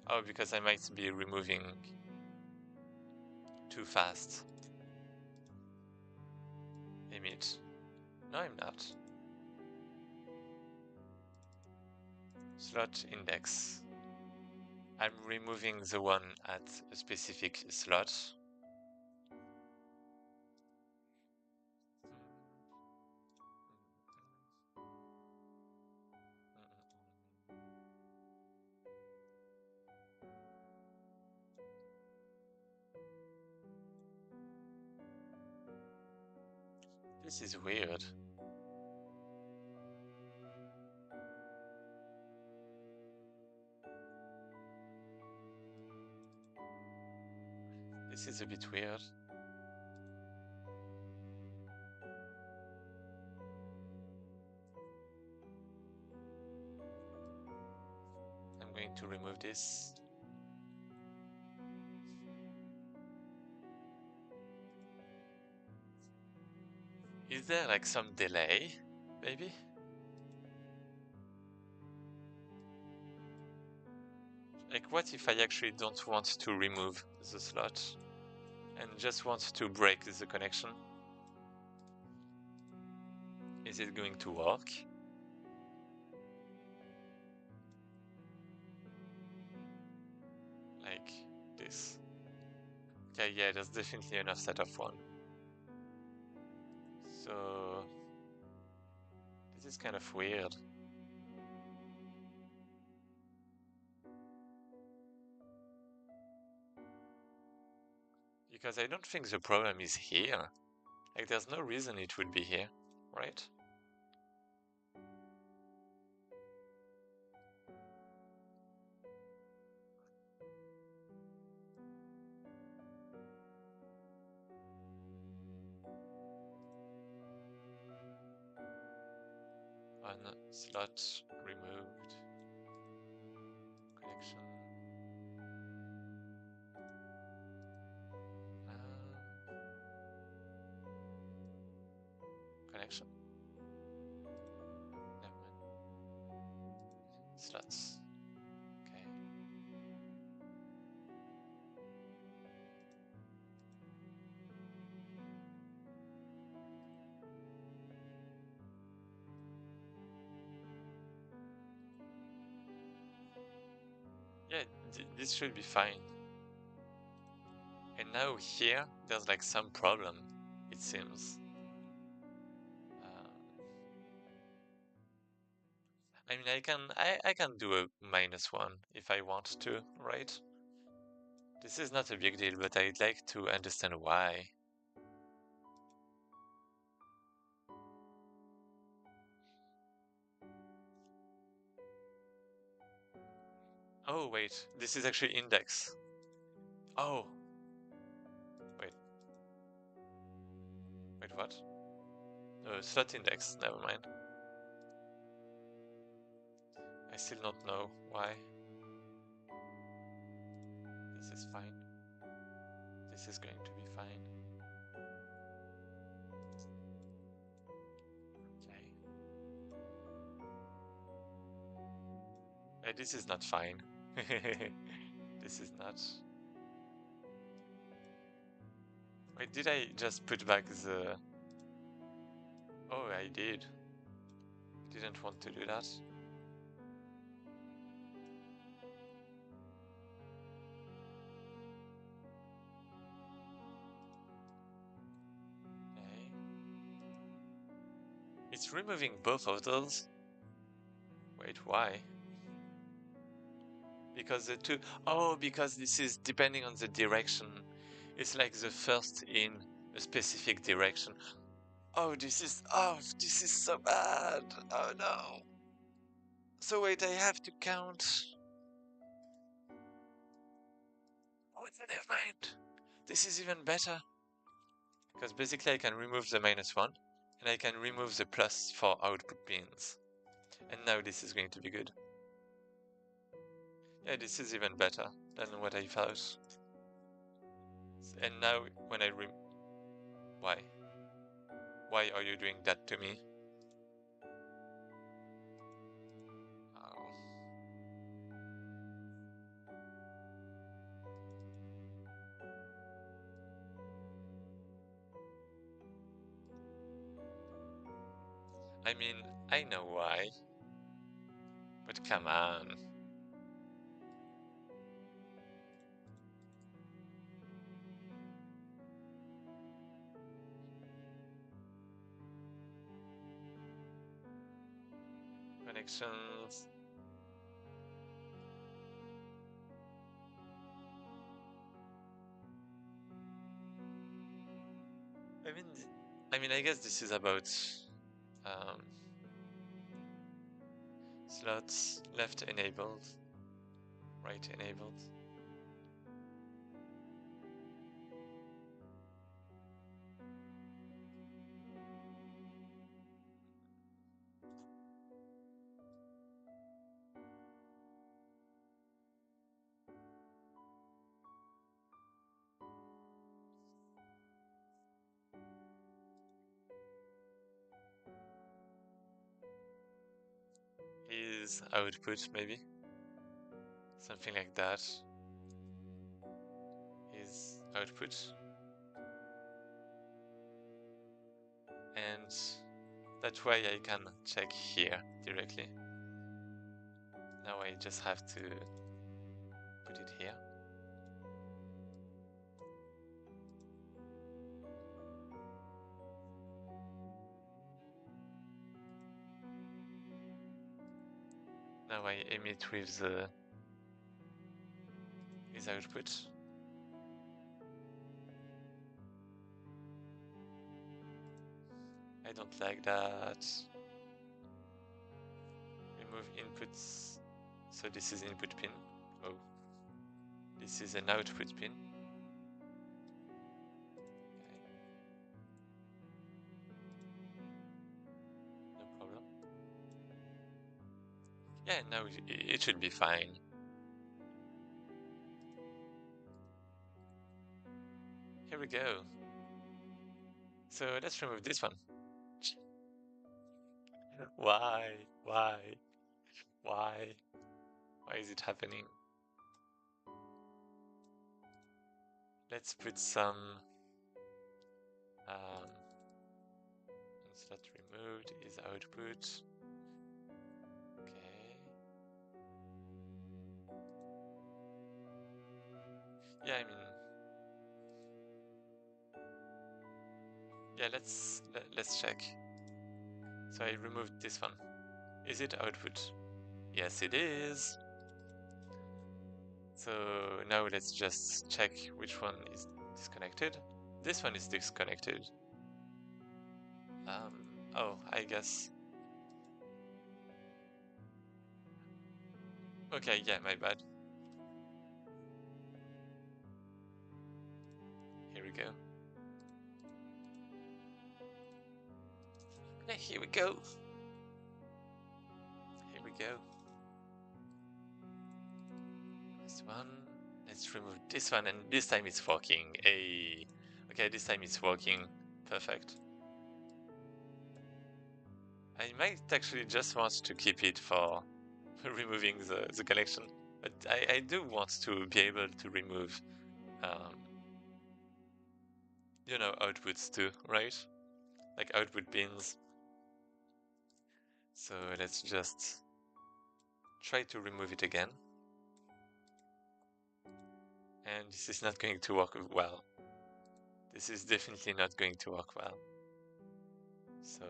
Oh, because I might be removing too fast. Emit. No, I'm not. Slot index. I'm removing the one at a specific slot. This is weird. This is a bit weird. I'm going to remove this. Is there like some delay, maybe? Like what if I actually don't want to remove the slot and just want to break the connection? Is it going to work? Like this. Okay, yeah, there's definitely an offset of 1. So this is kind of weird. Because I don't think the problem is here. Like there's no reason it would be here, right? One slot removed. Connection. Connection. Never mind. Slots. Okay. Yeah, this should be fine. And now here, there's like some problem, it seems. I mean, I can do a -1 if I want to, right? This is not a big deal, but I'd like to understand why. Oh, wait, this is actually index. Oh. Wait. Wait, what? No, slot index, never mind. I still don't know why. This is fine. This is going to be fine. Okay. This is not fine. This is not. Wait, did I just put back the... Oh, I did. Didn't want to do that. Okay. It's removing both of those. Wait, why? Because the two... Oh, because this is depending on the direction. It's like the first in a specific direction. Oh, this is so bad. Oh no. So wait, I have to count. Oh, never mind. This is even better. Because basically I can remove the -1 and I can remove the plus for output pins. And now this is going to be good. Yeah, this is even better than what I thought. And now when I Why? Why are you doing that to me? Oh. I mean, I know why. But come on. Connections. I guess this is about slots left enabled, right enabled. Is output maybe? Something like that. Is output. And that way I can check here directly. Now I just have to put it here. Now I emit with the is output. I don't like that. Remove inputs. So this is input pin. Oh. This is an output pin. Okay. No problem. Yeah, no, it should be fine. Here we go. So let's remove this one. Why? Why? Why? Why is it happening? Let's put some slot removed is output. Okay. Yeah, I mean, yeah. Let's check. So I removed this one. Is it output? Yes, it is. So now let's just check which one is disconnected. This one is disconnected. Oh, I guess. Okay, yeah, my bad. Here we go. Yeah, here we go. Here we go. This one. Let's remove this one, and this time it's working. Hey. Okay, this time it's working. Perfect. I might actually just want to keep it for removing the connection, but I do want to be able to remove, you know, outputs too, right? Like output pins. So let's just try to remove it again. And this is not going to work well. This is definitely not going to work well. So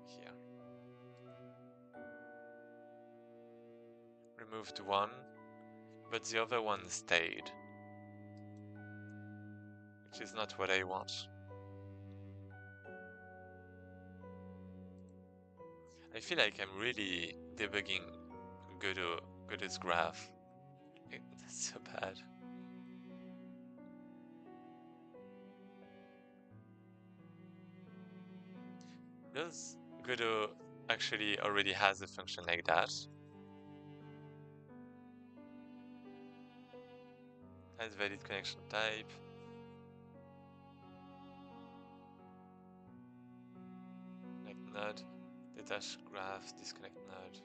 here. Removed one, but the other one stayed, which is not what I want. I feel like I'm really debugging Godot's graph. That's so bad. Does Godot actually already has a function like that? Has valid connection type. Connect node, detach graph, disconnect node.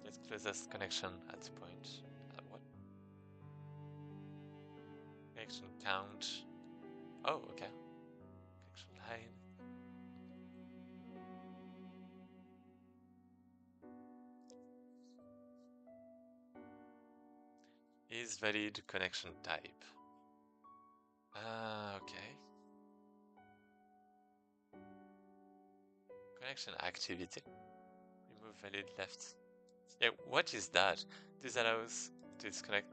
Let's closest connection at point. What? Connection count. Oh, okay. Connection line. Is valid connection type. Okay. Connection activity. Remove valid left. Yeah, what is that? This allows to disconnect.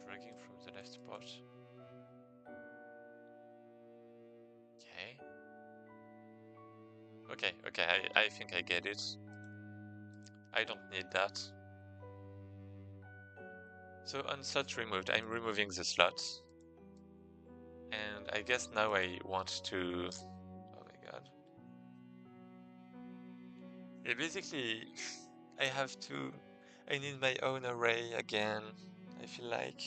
Dragging from the left port. Okay. Okay, I think I get it. I don't need that. So on slot removed, I'm removing the slot. And I guess now I want to... Oh my god. Yeah, basically, I have to... I need my own array again, I feel like.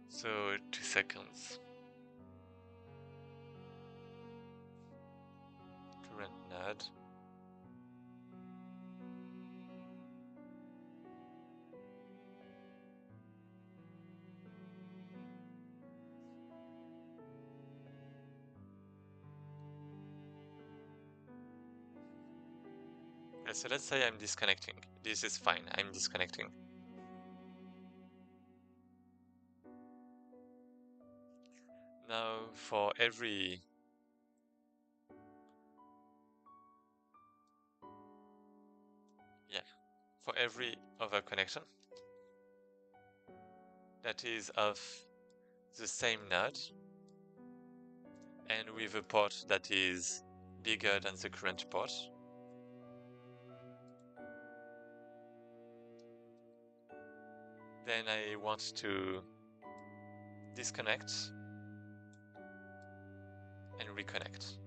So, 2 seconds. Current node. Okay, so let's say I'm disconnecting. This is fine, I'm disconnecting. Now, for every... Yeah, for every other connection that is of the same node and with a port that is bigger than the current port, Then I want to disconnect and reconnect,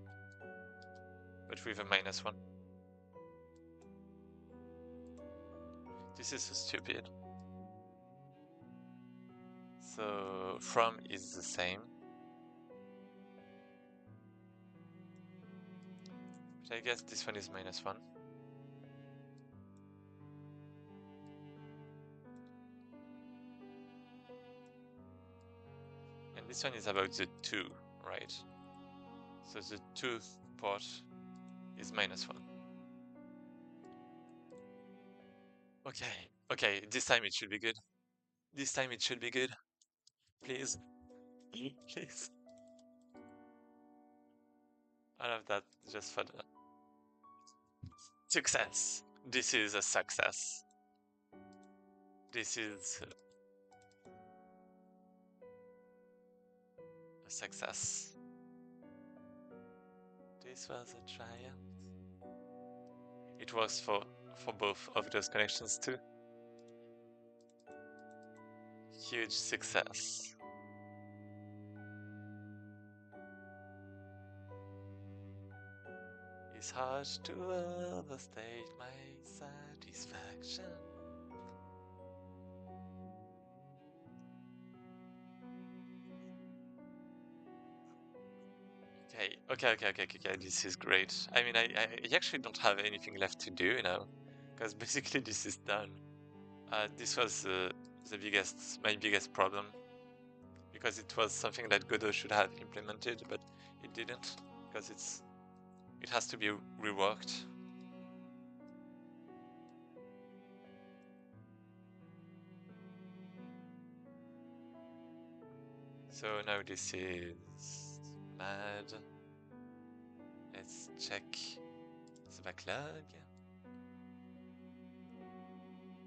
but with a -1. This is so stupid. So from is the same. But I guess this one is -1. And this one is about the 2, right? So the 2th port is -1. Okay, this time it should be good. This time it should be good. Please. Please. All of that just for the success. This is a success. This is a success. This was a triumph. It works for both of those connections too. Huge success. It's hard to overstate my satisfaction. Okay, this is great. I mean, I actually don't have anything left to do now, because basically this is done. This was my biggest problem, because it was something that Godot should have implemented, but it didn't, because it has to be reworked. So now this is mad. Let's check the backlog.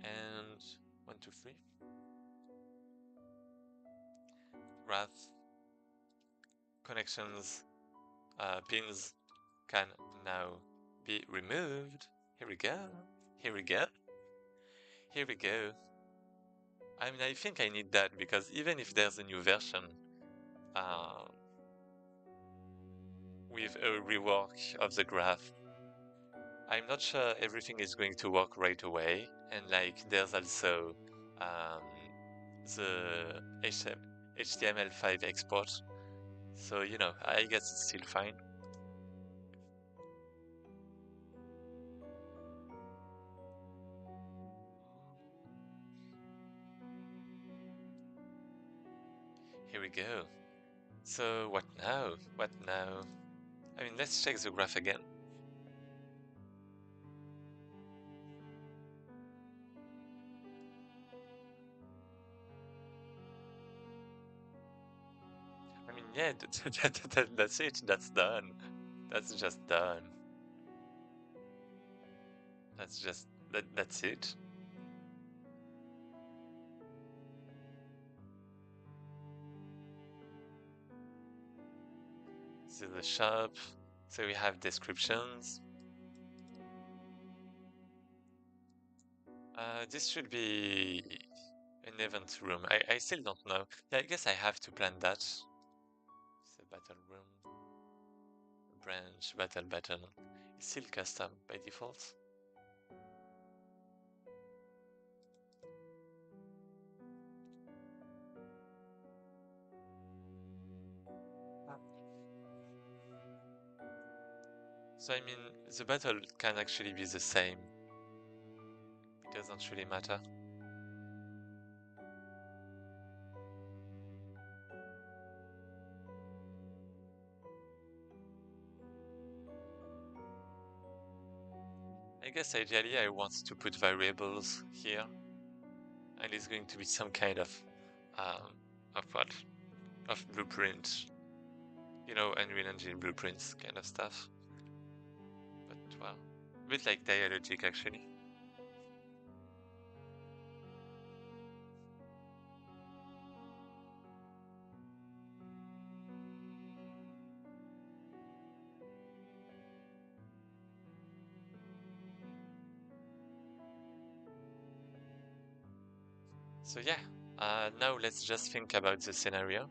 And 1, 2, 3. Wrath connections pins can now be removed. Here we go. Here we go. Here we go. I mean, I think I need that, because even if there's a new version with a rework of the graph, I'm not sure everything is going to work right away. And like, there's also the HTML5 export. So, you know, I guess it's still fine. Here we go. So what now? What now? I mean, let's check the graph again. I mean, yeah, that's it. That's done. That's just done. That's it. This is the shop. So we have descriptions. This should be an event room. I still don't know. Yeah, I guess I have to plan that. It's a battle room. Branch, battle. It's still custom by default. So I mean, the battle can actually be the same. It doesn't really matter. I guess ideally I want to put variables here, and it's going to be some kind of what? Of blueprint. You know, Unreal Engine blueprints kind of stuff. But well, a bit like dialogic actually. So yeah, now let's just think about the scenario.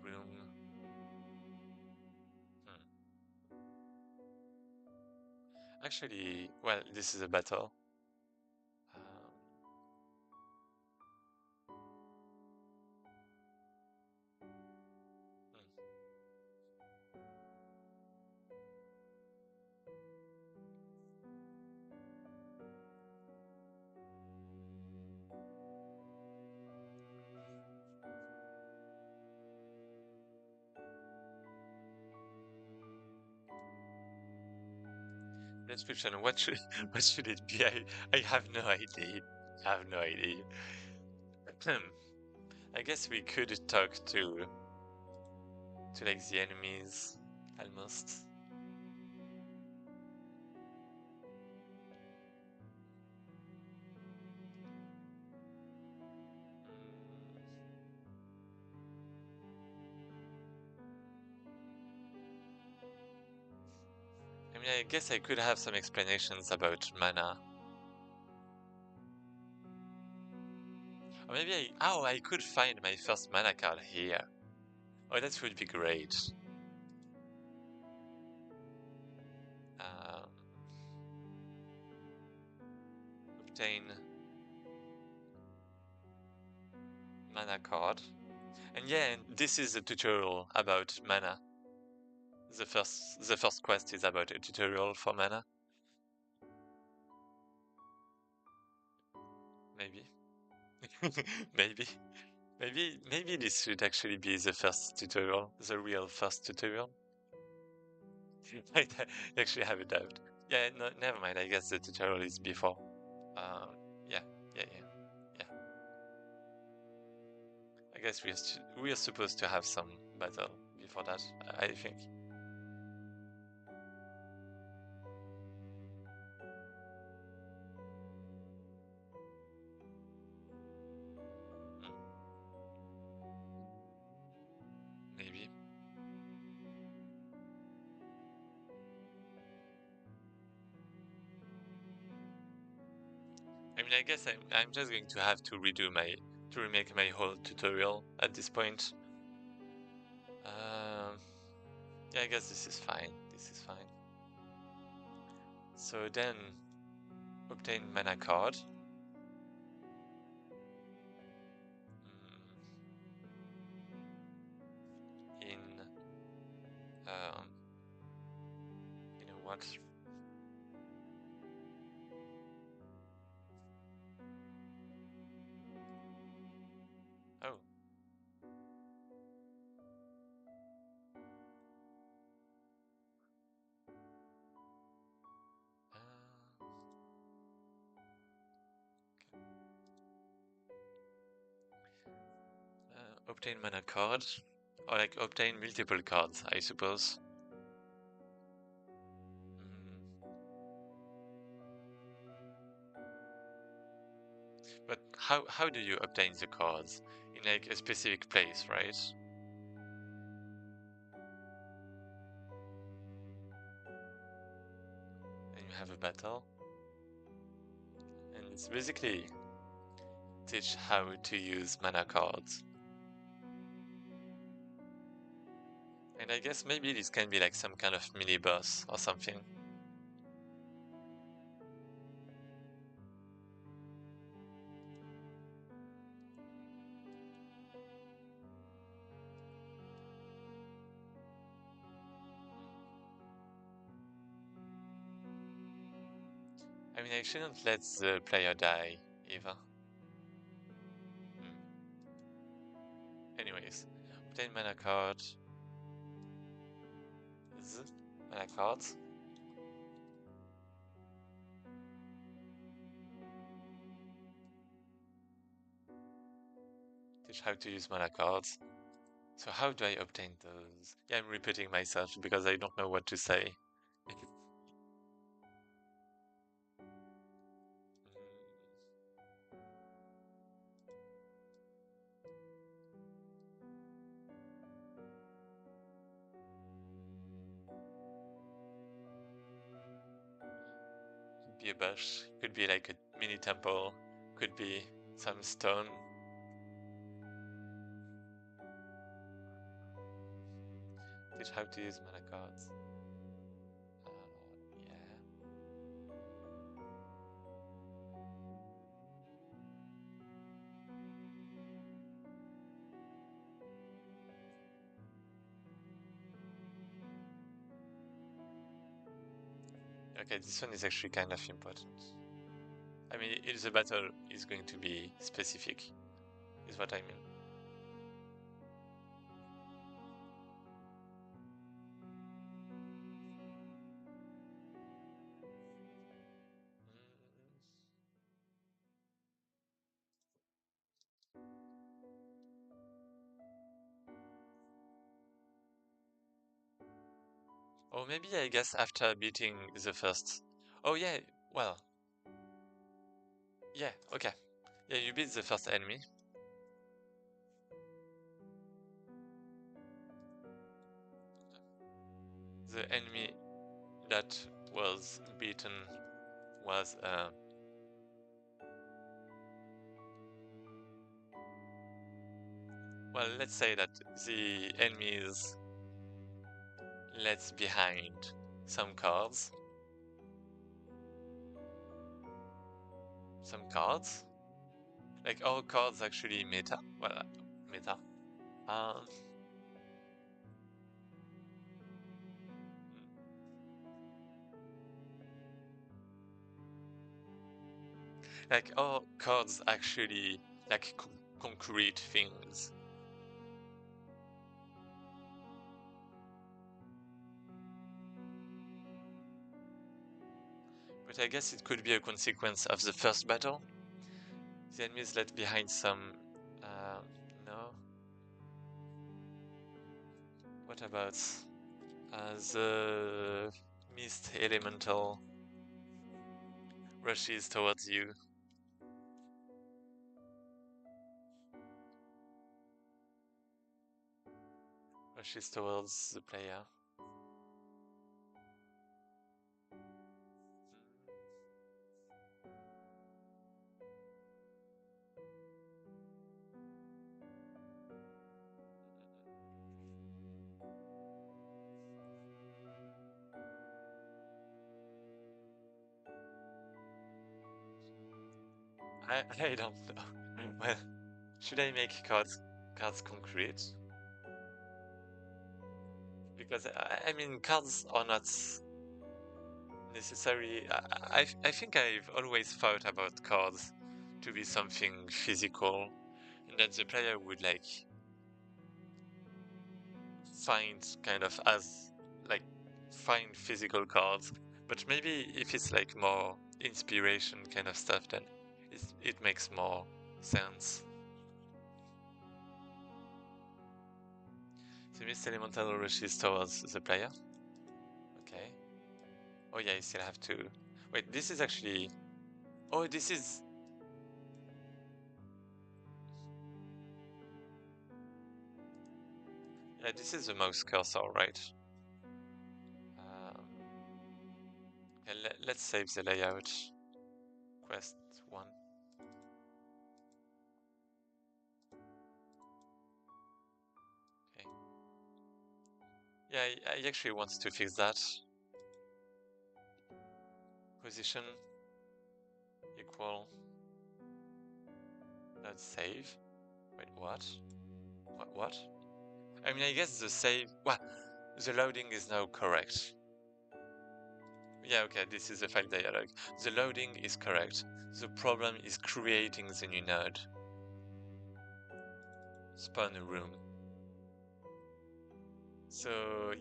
Room. Actually, well, this is a battle. Hmm. Description. What should what should it be? I have no idea. I have no idea. I guess we could talk to like the enemies almost. I mean, I guess I could have some explanations about mana. Or maybe I could find my first mana card here. Oh, that would be great. Um, obtain mana card. And yeah, and this is a tutorial about mana. The first quest is about a tutorial for mana. Maybe. Maybe. Maybe this should actually be the first tutorial, the real first tutorial. I actually have a doubt. Yeah, no, never mind. I guess the tutorial is before. Um, yeah, yeah. I guess we are supposed to have some battle before that. I think. Hmm, maybe. I mean, I guess I'm just going to have to remake my whole tutorial at this point. Um, yeah, I guess this is fine. This is fine. So then, obtain mana card. In um, you know what? Oh, uh, obtain mana card, or like obtain multiple cards, I suppose. Mm. But how do you obtain the cards in like a specific place, right? And you have a battle, and it's basically teach how to use mana cards. And I guess maybe this can be like some kind of mini boss or something. I mean, I shouldn't let the player die either. Hmm. Anyways, obtain mana card. Mana cards. Teach how to use mana cards. So how do I obtain those? Yeah, I'm repeating myself because I don't know what to say. Could be a bush. Could be like a mini temple, could be some stone. Teach how to use mana cards. Yeah. Okay, this one is actually kind of important. I mean, if the battle is going to be specific, is what I mean. Or maybe I guess after beating the first. Oh yeah, well. Yeah, okay. Yeah, you beat the first enemy. The enemy that was beaten was well, let's say that the enemy is left behind some cards. Some cards. Like all cards actually meta. Well, meta. Um, like all cards actually like concrete things. But I guess it could be a consequence of the first battle. The enemies left behind some. No. What about the mist elemental rushes towards you? Rushes towards the player. I don't know. Well, should I make cards concrete? Because I mean cards are not necessary. I think I've always thought about cards to be something physical, and that the player would like find kind of as like find physical cards. But maybe if it's like more inspiration kind of stuff, then it makes more sense. The mist elemental rushes towards the player. Okay. Oh yeah, you still have to. Wait, this is actually. Oh, this is. Yeah, this is the mouse cursor, right? Yeah, let's save the layout. Quest 1. Okay. Yeah, I actually want to fix that. Position equal. Not save. Wait, what? What? I mean, I guess the save. Well, the loading is now correct. Yeah, okay, this is the file dialog. The loading is correct. The problem is creating the new node. Spawn a room. So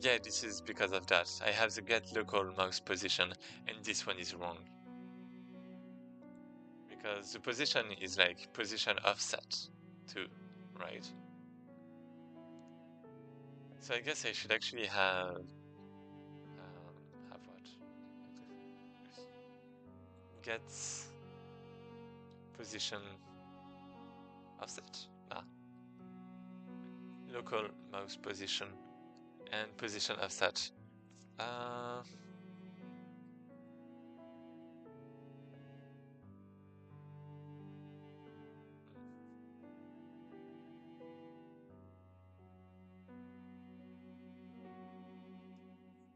yeah, this is because of that. I have the get local mouse position, and this one is wrong. Because the position is like position offset too, right? So I guess I should actually have what? Get position offset. Local mouse position and position offset.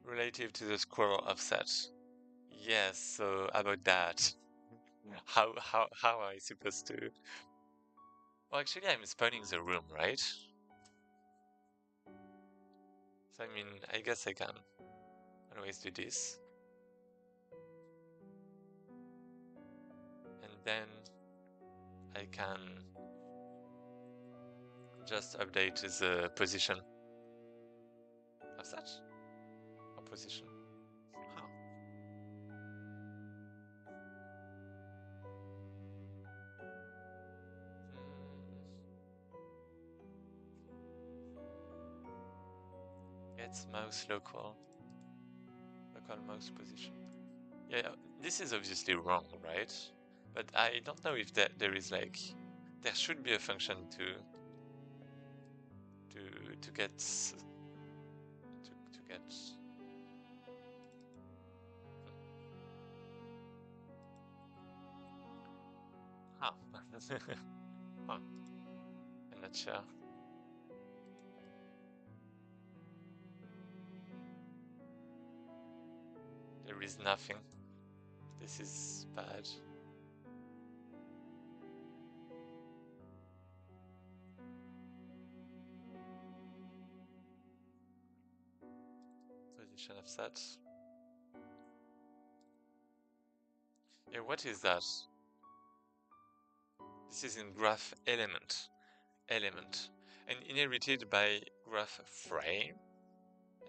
Relative to the scroll offset. Yes, so about that. How am I supposed to? Well, actually, I'm spawning the room, right? So I mean, I guess I can always do this. And then I can just update the position of that or position. How? It's mouse local mouse position. Yeah, this is obviously wrong, right? But I don't know if there is like there should be a function to get to get. Huh. Huh. I'm not sure. There is nothing. This is bad. Position offset. Yeah, what is that? This is in graph element. And inherited by graph frame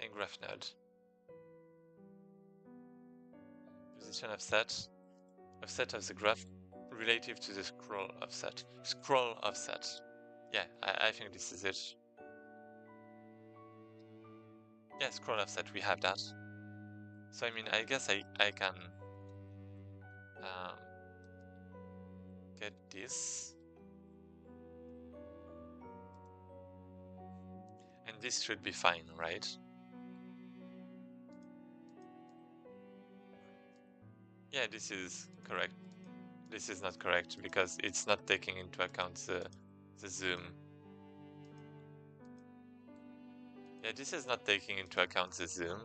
and graph node. Position offset. Offset of the graph relative to the scroll offset. Scroll offset. Yeah, I think this is it. Yeah, scroll offset, we have that. So I mean, I guess I can get this. And this should be fine, right? Yeah, this is correct. This is not correct because it's not taking into account the zoom. Yeah, this is not taking into account the zoom.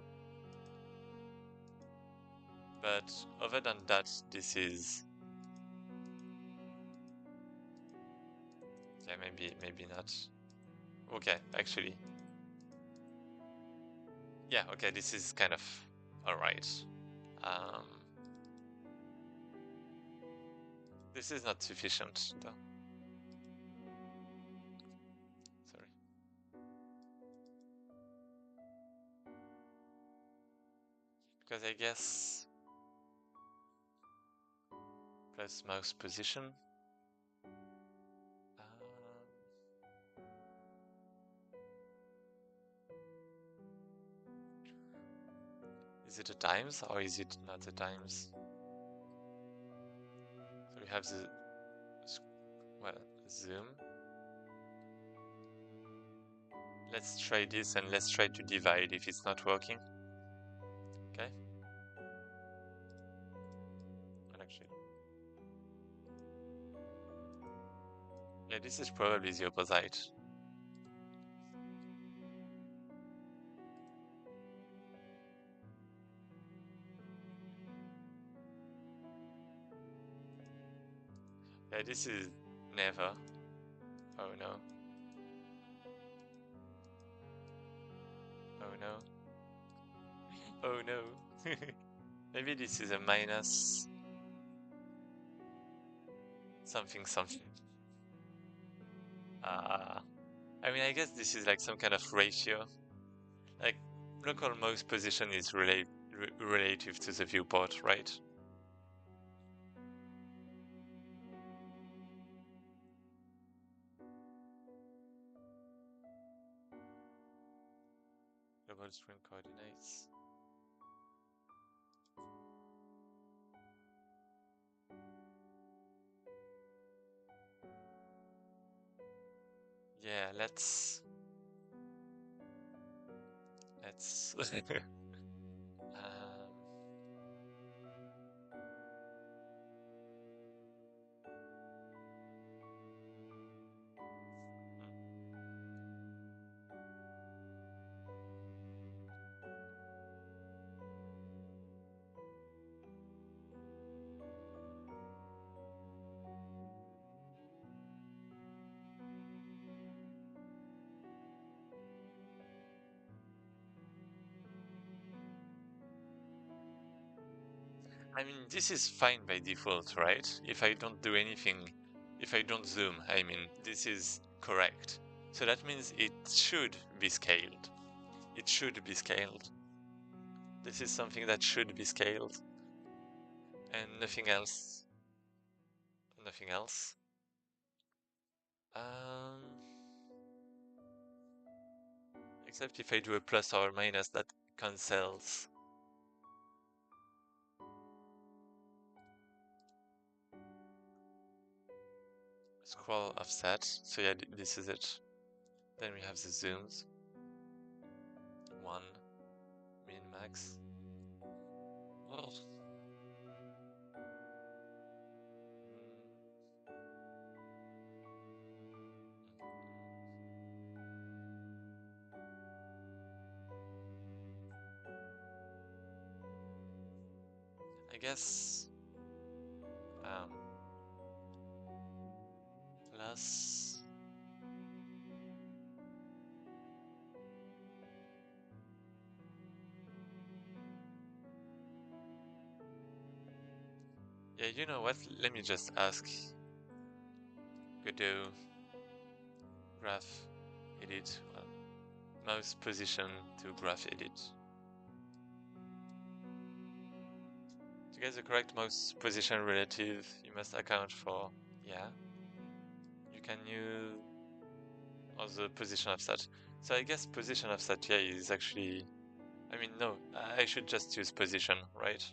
But other than that, this is... Yeah, maybe not. Okay, actually. Yeah, okay, this is kind of alright. This is not sufficient, though. Sorry. Because I guess... Plus mouse position. Is it a times or is it not a times? So we have the... Well, zoom. Let's try this and let's try to divide if it's not working. Okay. Well, actually. Yeah, this is probably the opposite. Yeah, this is never. Oh no. Oh no. Oh no. Maybe this is a minus something. I mean, I guess this is like some kind of ratio. Like, local mouse position is relative to the viewport, right? Global string coordinates. Yeah, let's I mean, this is fine by default, right? If I don't do anything, if I don't zoom, I mean, this is correct. So that means it should be scaled. It should be scaled. This is something that should be scaled. And nothing else. Nothing else. Except if I do a plus or a minus, that cancels. Scroll offset. So yeah, this is it. Then we have the zooms. 1, min max. Oh. I guess plus yeah, you know what? Let me just ask Godot graph edit. Well, mouse position to graph edit. To get the correct mouse position relative, you must account for yeah. You can use the position offset. So I guess position offset yeah is actually. I mean no, I should just use position, right?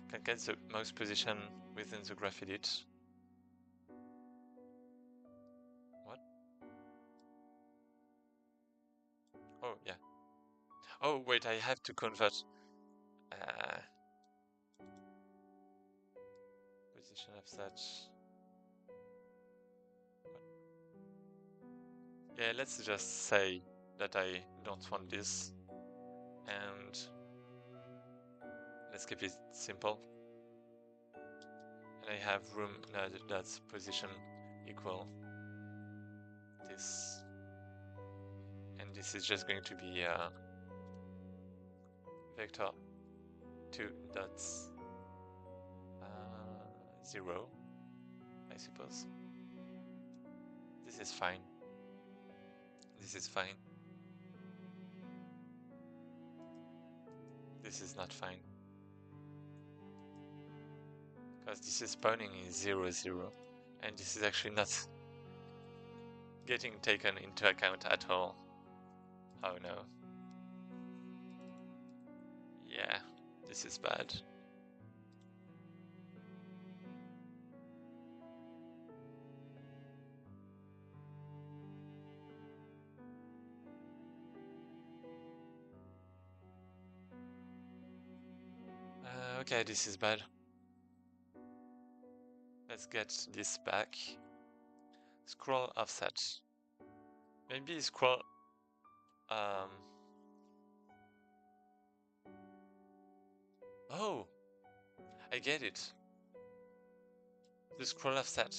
Can get the mouse position within the graph edit. What? Oh yeah. Oh wait, I have to convert. Position offset. What? Yeah, let's just say that I don't want this, and let's keep it simple. And I have room now that's position equal this, and this is just going to be vector 2 dots 0, I suppose. This is fine. This is fine. This is not fine. Because this is spawning in 0, 0. And this is actually not getting taken into account at all. Oh no. Yeah, this is bad. Okay, this is bad. Let's get this back. Scroll offset. Maybe scroll... Oh! I get it. The scroll offset.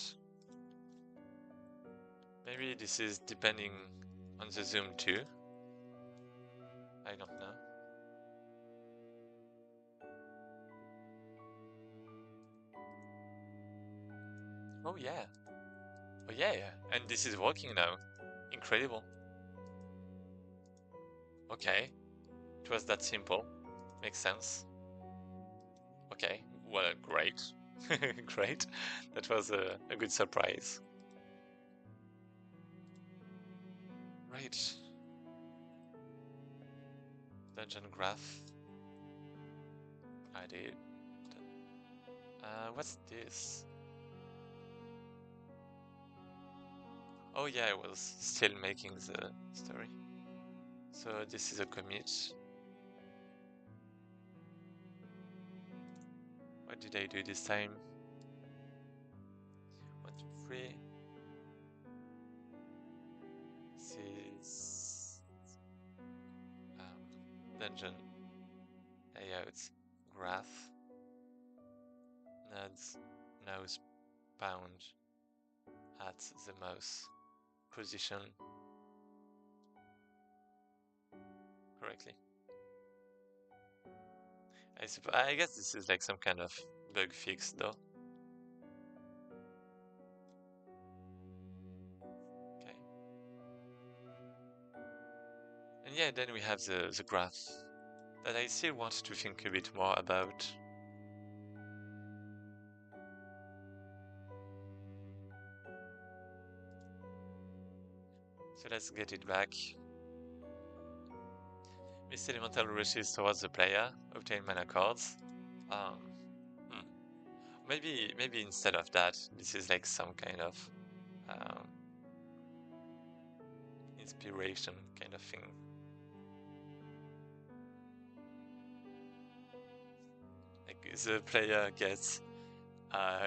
Maybe this is depending on the zoom too. I don't know. Oh yeah. Oh yeah, yeah. And this is working now. Incredible. Okay. It was that simple. Makes sense. Okay. Well, great. Great. That was a good surprise. Right. Dungeon graph. I did. What's this? Oh yeah, I was still making the story. So this is a commit. What did I do this time? 1, 2, 3. This is dungeon layout graph. Nodes now spawned at the mouse position correctly. I guess this is like some kind of bug fix though. Okay. And yeah, then we have the graph that I still want to think a bit more about. So let's get it back. Miss elemental rushes towards the player, obtain mana cards. Um, hmm. Maybe instead of that, this is like some kind of um, inspiration kind of thing. Like the player gets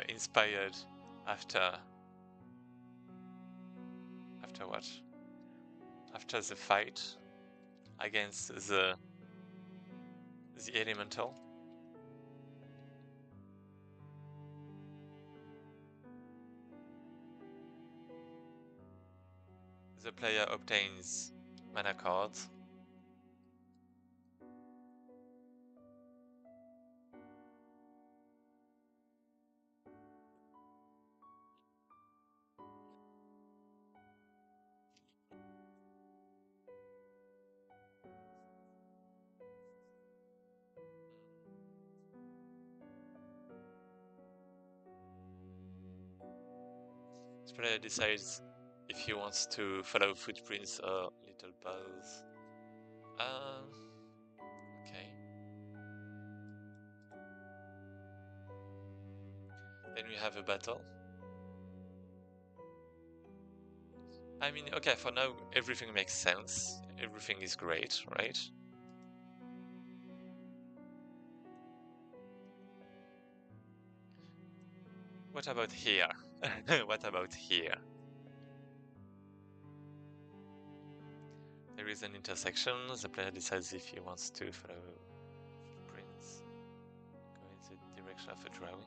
inspired after what? After the fight against the elemental. The player obtains mana cards. The player decides if he wants to follow footprints or little paths. Okay. Then we have a battle. I mean, okay, for now everything makes sense. Everything is great, right? What about here? What about here? There is an intersection. The player decides if he wants to follow footprints, go in the direction of a drawing.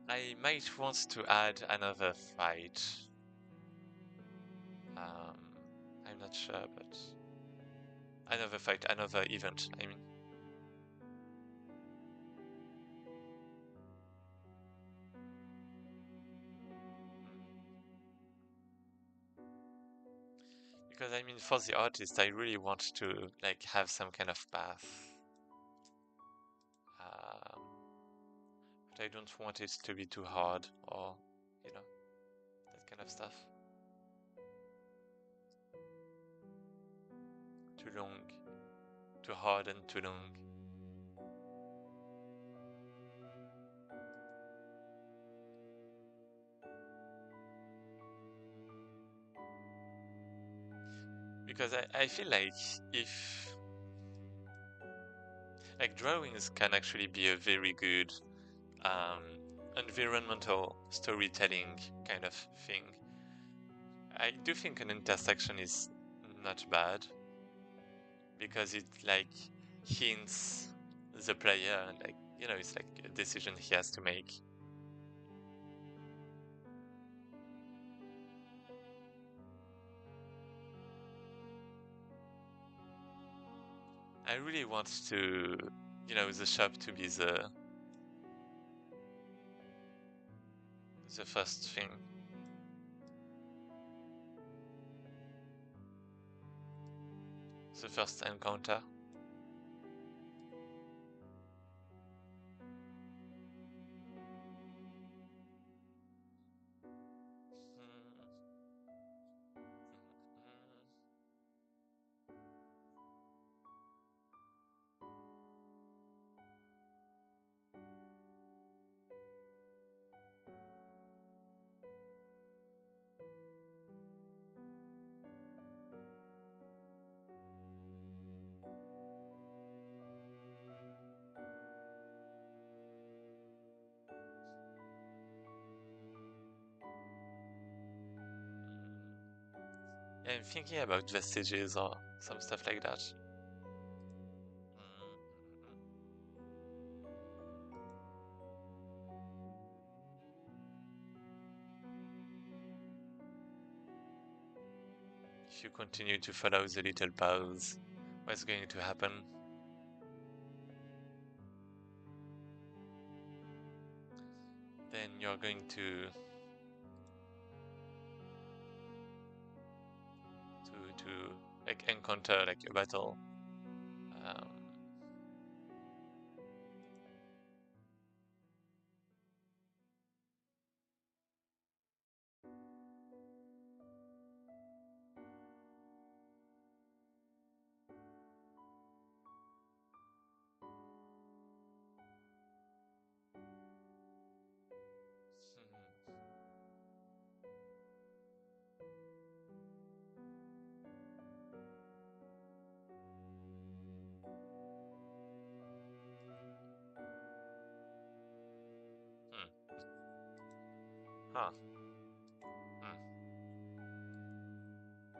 I might want to add another fight. I'm not sure, but another fight, another event, I mean. Because I mean, for the artist, I really want to like have some kind of path. But I don't want it to be too hard or, you know, that kind of stuff. Too long. Too hard and too long. Because I feel like if like drawings can actually be a very good environmental storytelling kind of thing. I do think an intersection is not bad because it like hints the player, like, you know, it's like a decision he has to make. I really want to, you know, the shop to be the first thing. The first encounter. Yeah, I'm thinking about vestiges or some stuff like that. If you continue to follow the little paths, what's going to happen? Then you're going to like encounter like a battle. Um, hmm. Huh. Hmm.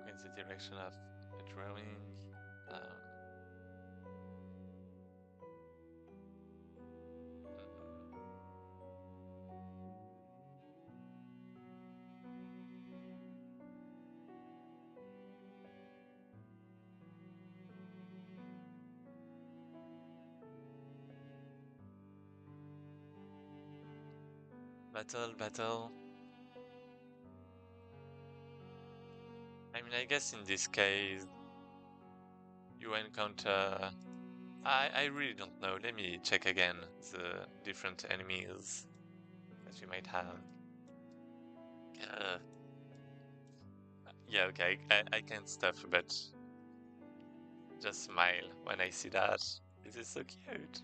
In the direction of a drawing. Um, battle. I mean, I guess in this case, you encounter. I really don't know. Let me check again the different enemies that you might have. Uh, yeah, okay, I can't stop but just smile when I see that. This is so cute.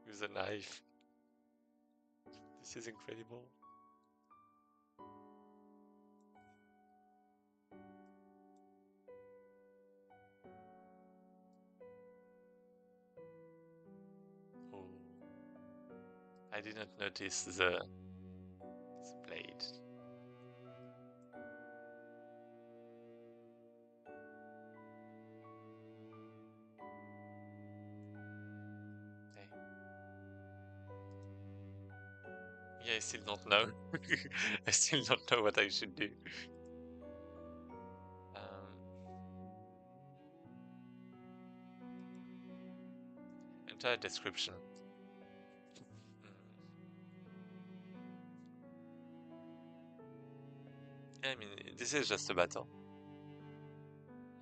With a knife. This is incredible. Oh, I didn't notice the blade. Okay. Yeah, I still don't know. I still don't know what I should do. Entire description. Yeah, I mean, this is just a battle.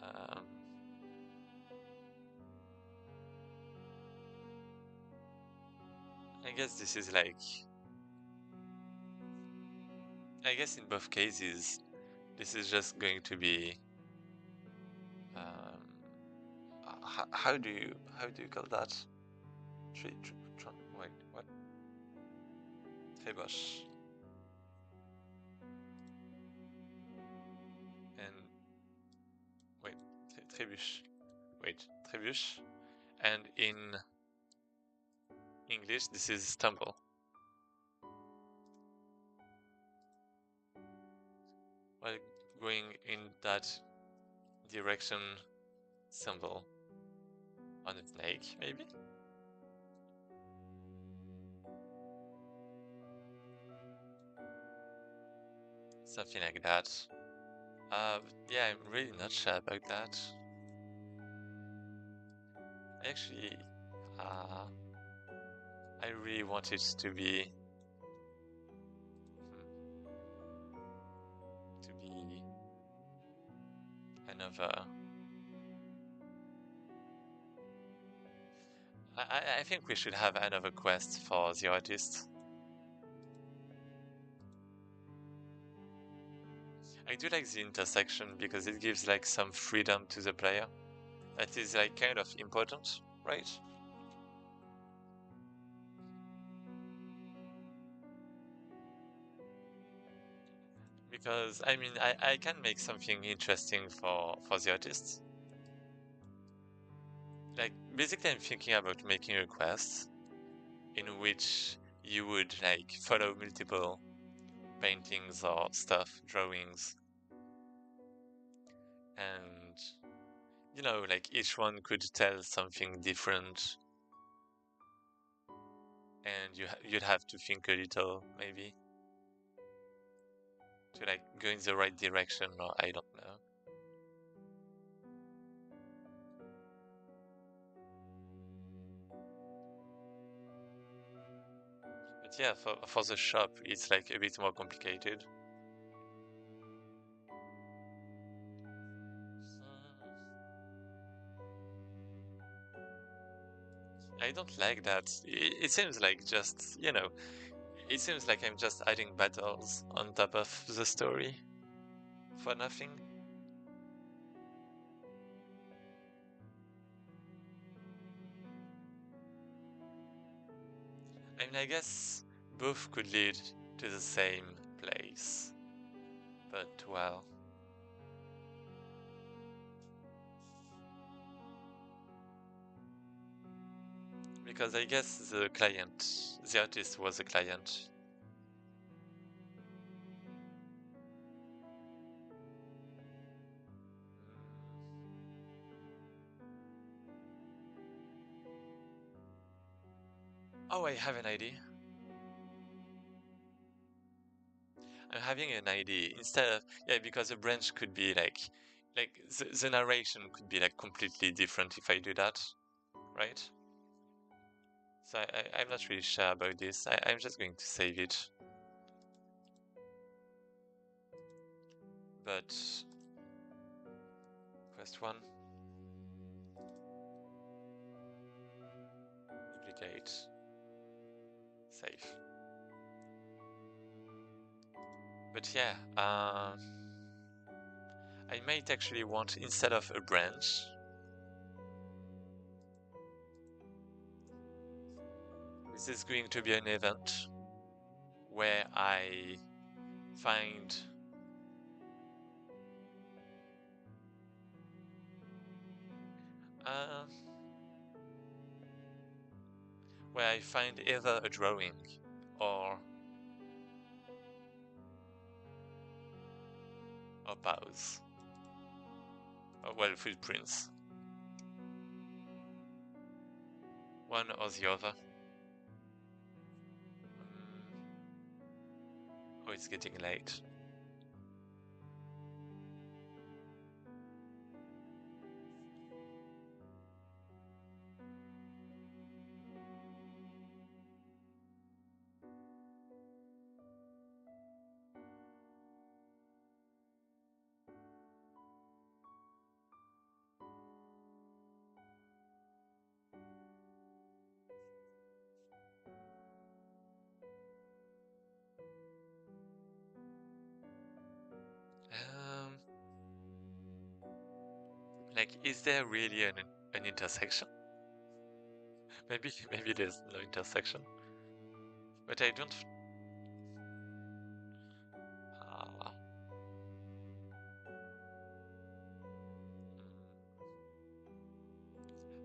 Um, I guess this is like. I guess in both cases, this is just going to be. How do you call that? Wait, what? Tréboche. And wait, trébuche. Wait, trébuche. And in English, this is stumble. While going in that direction, stumble on a snake, maybe? Something like that. Yeah, I'm really not sure about that. Actually, I really want it to be another. I think we should have another quest for the artist. I do like the intersection because it gives like some freedom to the player. That is like kind of important, right? Because I mean I can make something interesting for the artists. Like basically I'm thinking about making a quest in which you would like follow multiple paintings or stuff, drawings, and you know, like each one could tell something different, and you'd have to think a little, maybe. to like go in the right direction, or I don't know. But yeah, for the shop, it's like a bit more complicated. I don't like that. It seems like just, it seems like I'm just adding battles on top of the story for nothing. I mean, I guess both could lead to the same place, but well. Because I guess the artist was a client. Oh, I have an idea. I'm having an idea instead of, yeah, because a branch could be like the narration could be like completely different if I do that, right? So I'm not really sure about this. I'm just going to save it. But quest one, duplicate, save. But yeah, I might actually want, instead of a branch, this is going to be an event where I find uh, either a drawing or paws, or well, footprints, one or the other. Oh, it's getting late. Um, like, is there really an intersection? Maybe there's no intersection, but I don't. Uh,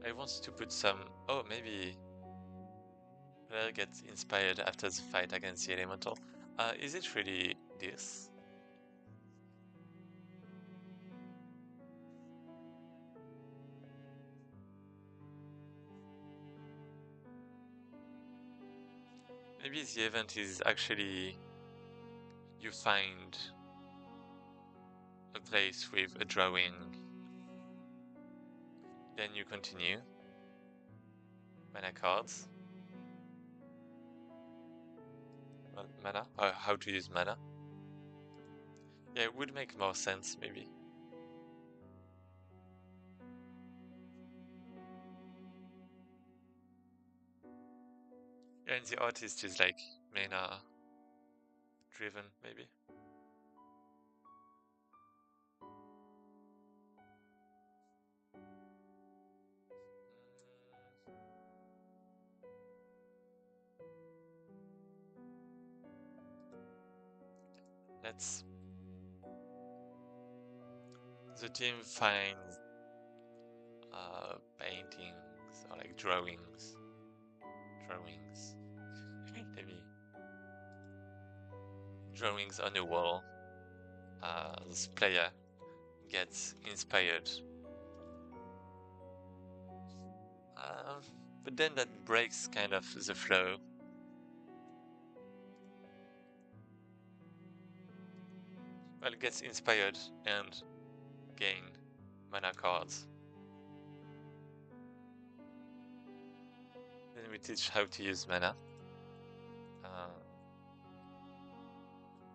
I want to put some. Oh, maybe I'll get inspired after the fight against the elemental. Is it really this? Maybe the event is actually you find a place with a drawing, then you continue. Mana cards. Mana? How to use mana? Yeah, it would make more sense, maybe. Yeah, and the artist is like mana driven, maybe. Let's. The team finds paintings or like drawings. Maybe drawings on a wall. This player gets inspired. But then that breaks kind of the flow. well, gets inspired and gain mana cards. Then we teach how to use mana.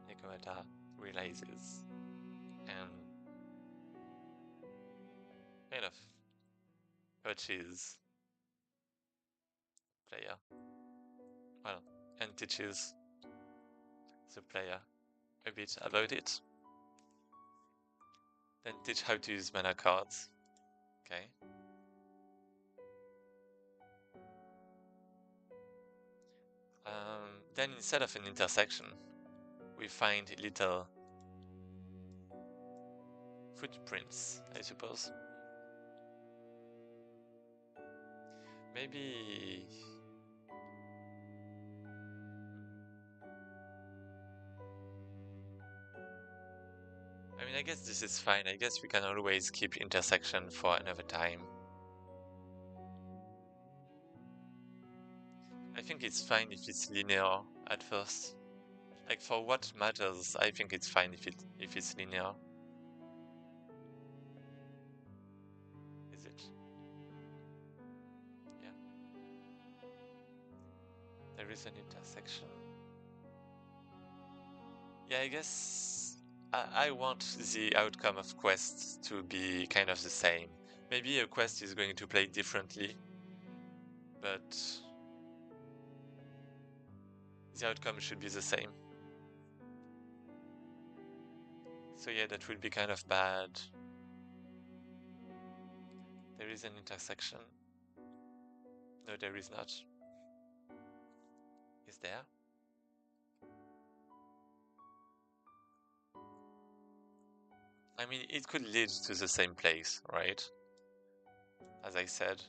Nikomata realizes and kind of coaches player, well, and teaches the player a bit about it. Then teach how to use mana cards. Okay. Then instead of an intersection, we find little footprints, I suppose. Maybe... I mean, I guess this is fine. I guess we can always keep intersection for another time. I think it's fine if it's linear at first. Like, for what matters, I think it's fine if it's linear. Is it? Yeah. There is an intersection. Yeah, I guess I want the outcome of quests to be kind of the same. Maybe a quest is going to play differently, but the outcome should be the same. So yeah, that would be kind of bad. There is an intersection. No, there is not. Is there? I mean, it could lead to the same place, right? As I said.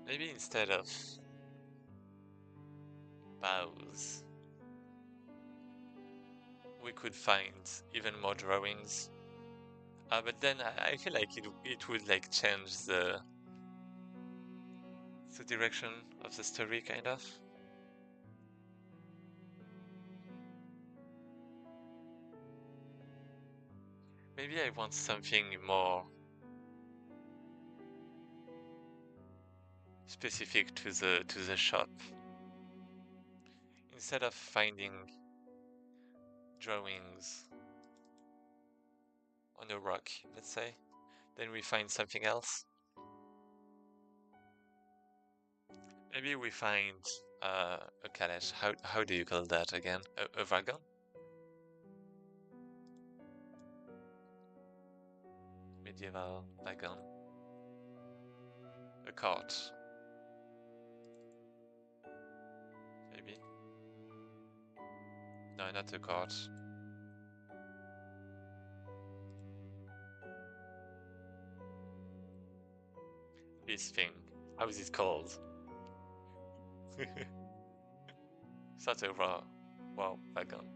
Maybe instead of bows, we could find even more drawings. But then I feel like it would like change the direction of the story, kind of. Maybe I want something more specific to the shop. Instead of finding drawings on a rock, let's say, then we find something else. Maybe we find a calash. How do you call that again? A wagon? Medieval wagon. A cart. Maybe. No, not a cart. This thing. How is it called? Such a wow wagon.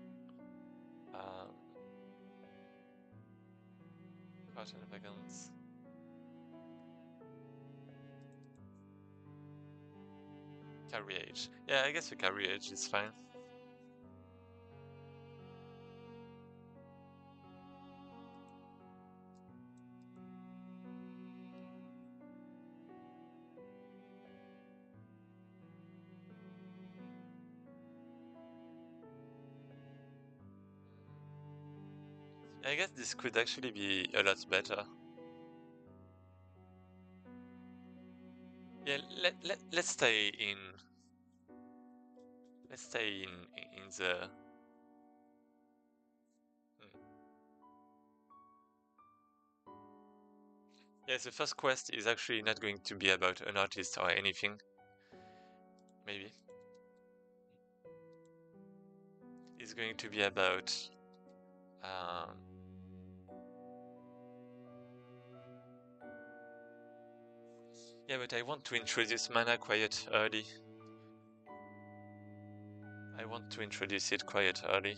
Cart and wagons. Carriage. Yeah, I guess a carriage is fine. I guess this could actually be a lot better. Yeah, let's stay in the yeah, the first quest is actually not going to be about an artist or anything. maybe. It's going to be about yeah, but I want to introduce mana quite early. I want to introduce it quite early.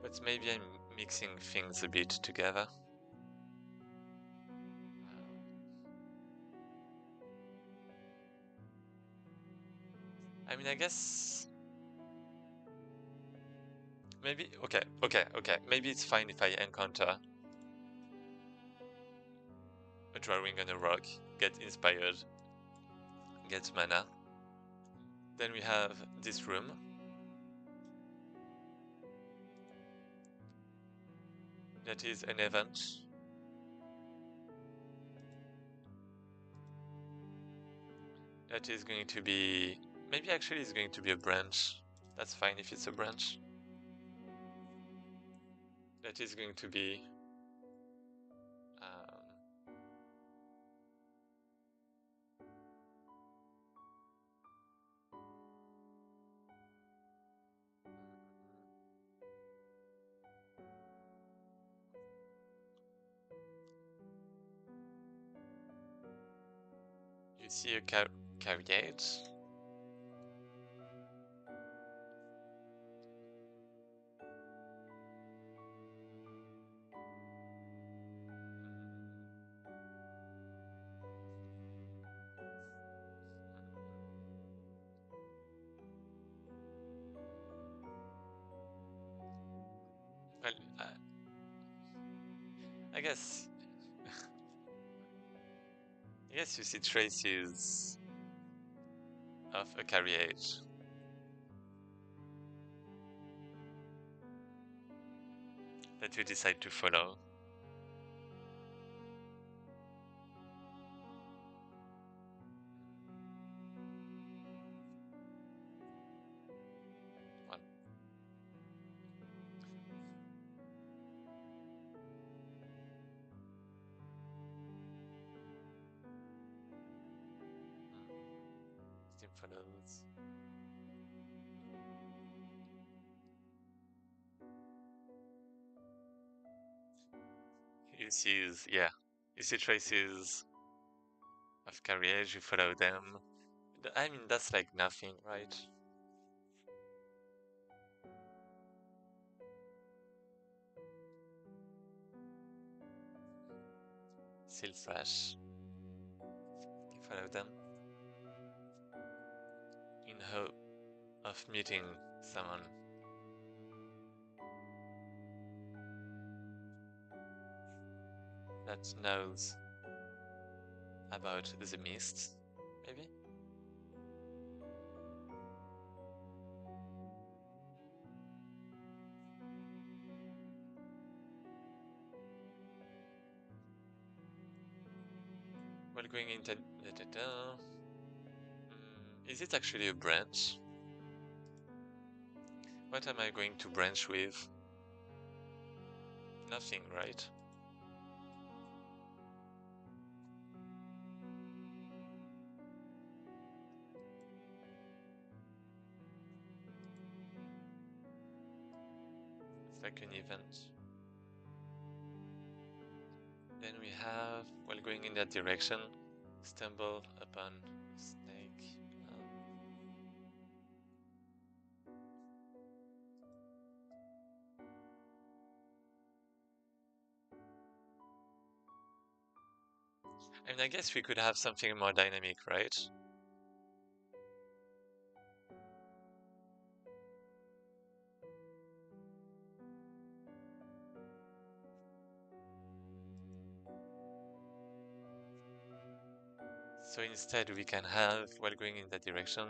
But maybe I'm mixing things a bit together. I mean, I guess maybe okay. Maybe it's fine if I encounter a drawing on a rock, get inspired, get mana. Then we have this room. That is an event. That is going to be... Maybe actually it's going to be a branch. That's fine if it's a branch. That is going to be... you see a carriage. Well, I guess... Yes, you see traces of a carriage. That you decide to follow. One. Steam follows. You see, yeah, you see traces of carriage, you follow them. I mean, that's like nothing, right? Still fresh. You follow them in hope of meeting someone. That knows about the mist, maybe? While going into... Is it actually a branch? What am I going to branch with? Nothing, right? It's like an event. Then we have, while going in that direction, stumble upon a snake. I mean, I guess we could have something more dynamic, right? So instead we can have, while going in that direction...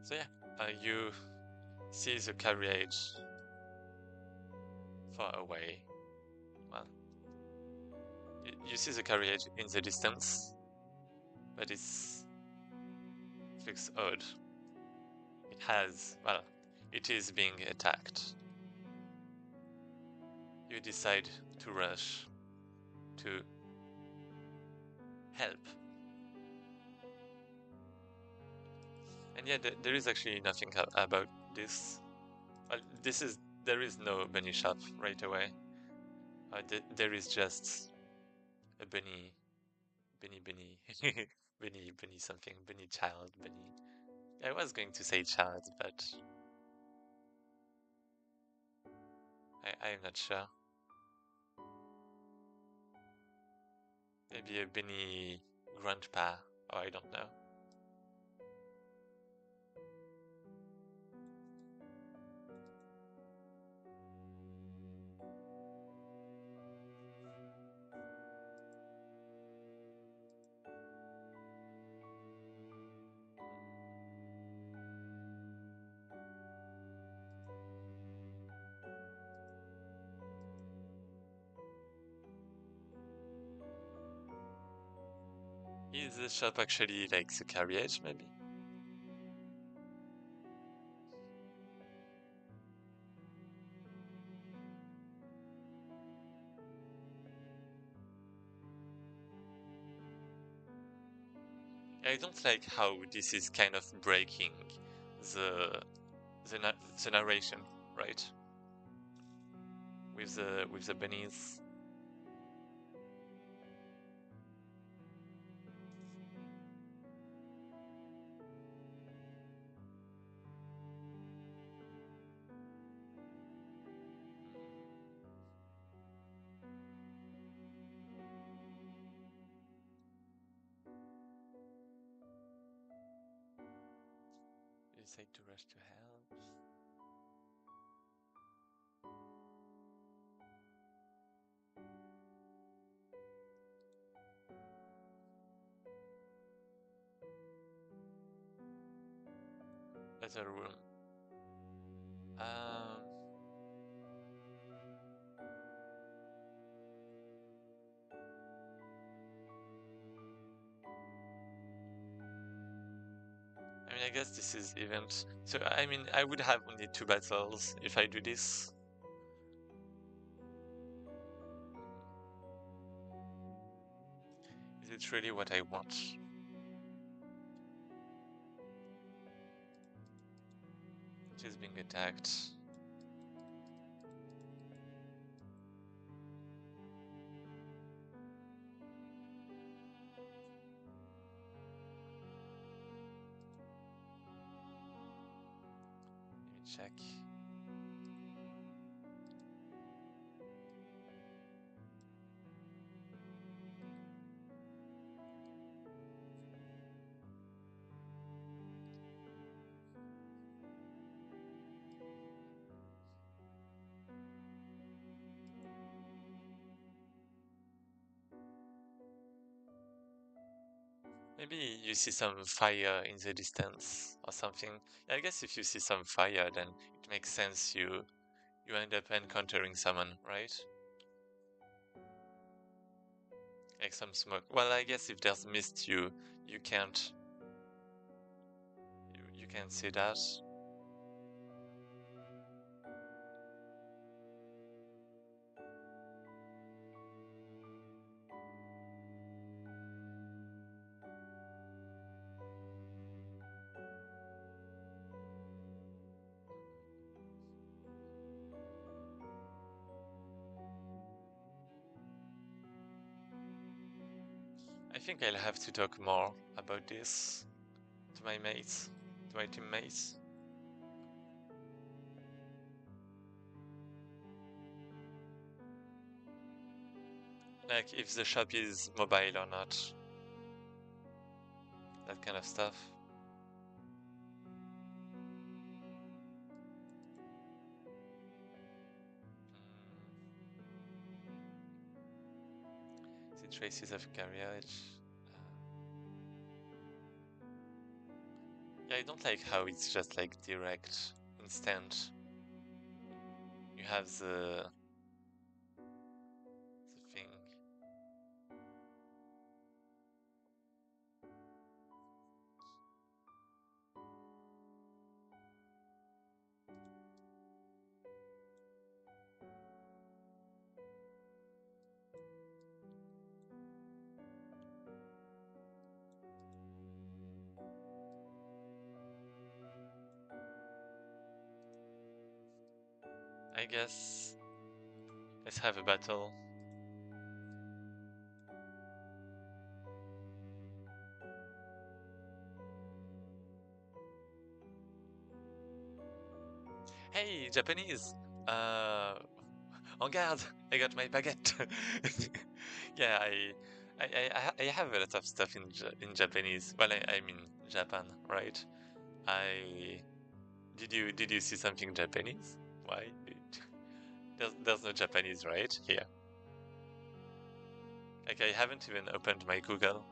So yeah, you see the carriage far away. Well, you see the carriage in the distance, but it looks odd. It has, well, it is being attacked. you decide to rush to help. And yeah, there is actually nothing about this. Well, there is no bunny shop right away. There is just a bunny, bunny, bunny something, bunny child, bunny. I was going to say child, but I'm not sure. Maybe a bunny grandpa, or I don't know. Is the shop actually like the carriage, maybe? I don't like how this is kind of breaking the the narration, right? With the bunnies. You decide to rush to help. Better room. Um, I mean, I guess this is event. So, I mean, I would have only 2 battles if I do this. Is it really what I want? It is being attacked. Let me check. Maybe you see some fire in the distance or something. I guess if you see some fire, then it makes sense you end up encountering someone, right? Like some smoke. Well, I guess if there's mist, you can't you can't see that. I think I'll have to talk more about this to my mates, to my teammates. Like if the shop is mobile or not. That kind of stuff. The traces of carriage. Yeah, I don't like how it's just like direct, instant. You have the thing. I guess let's have a battle. Hey, Japanese! Uh, en garde! I got my baguette. Yeah, I have a lot of stuff in Japanese. Well, I'm in Japan, right? I did you see something Japanese? Why? There's no Japanese right here. Like I haven't even opened my Google.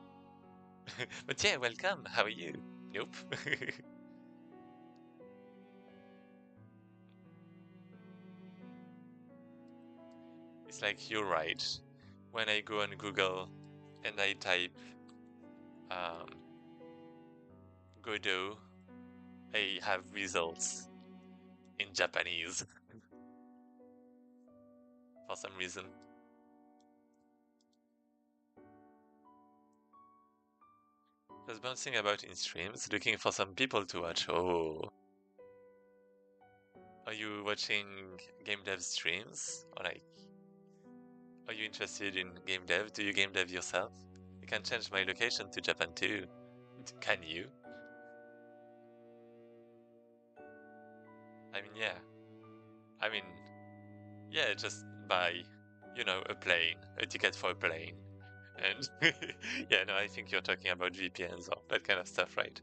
But yeah, welcome. How are you? Nope. It's like you're right. When I go on Google and I type um, Godot, I have results in Japanese for some reason. I was bouncing about in streams, looking for some people to watch. Oh, are you watching game dev streams? Or like, are you interested in game dev? Do you game dev yourself? You can change my location to Japan too. Can you? I mean, yeah. I mean, yeah, just buy, a plane, a ticket for a plane. And yeah, no, I think you're talking about VPNs or that kind of stuff, right?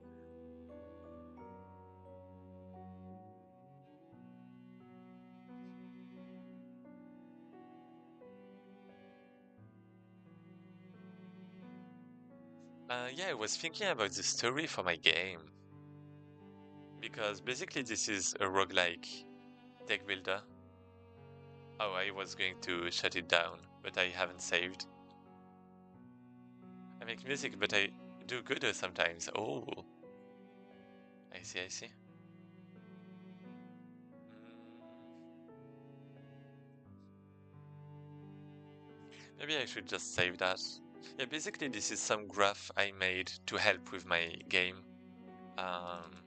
Yeah, I was thinking about the story for my game. Because basically this is a roguelike deck builder. Oh, I was going to shut it down, but I haven't saved. I make music, but I do Godot sometimes. Oh, I see, I see. Maybe I should just save that. Yeah, basically this is some graph I made to help with my game. Um,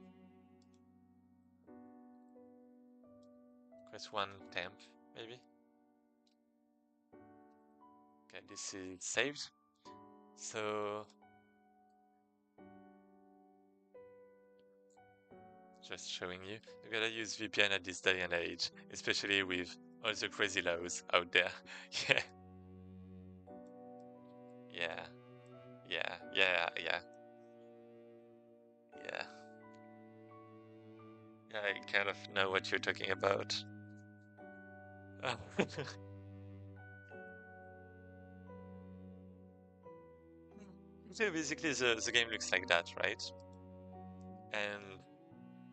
Press one temp, maybe. Okay, this is saved. So just showing you. You gotta use VPN at this day and age, especially with all the crazy laws out there. Yeah, yeah, yeah. Yeah, yeah, I kind of know what you're talking about. Oh. So basically, the game looks like that, right? And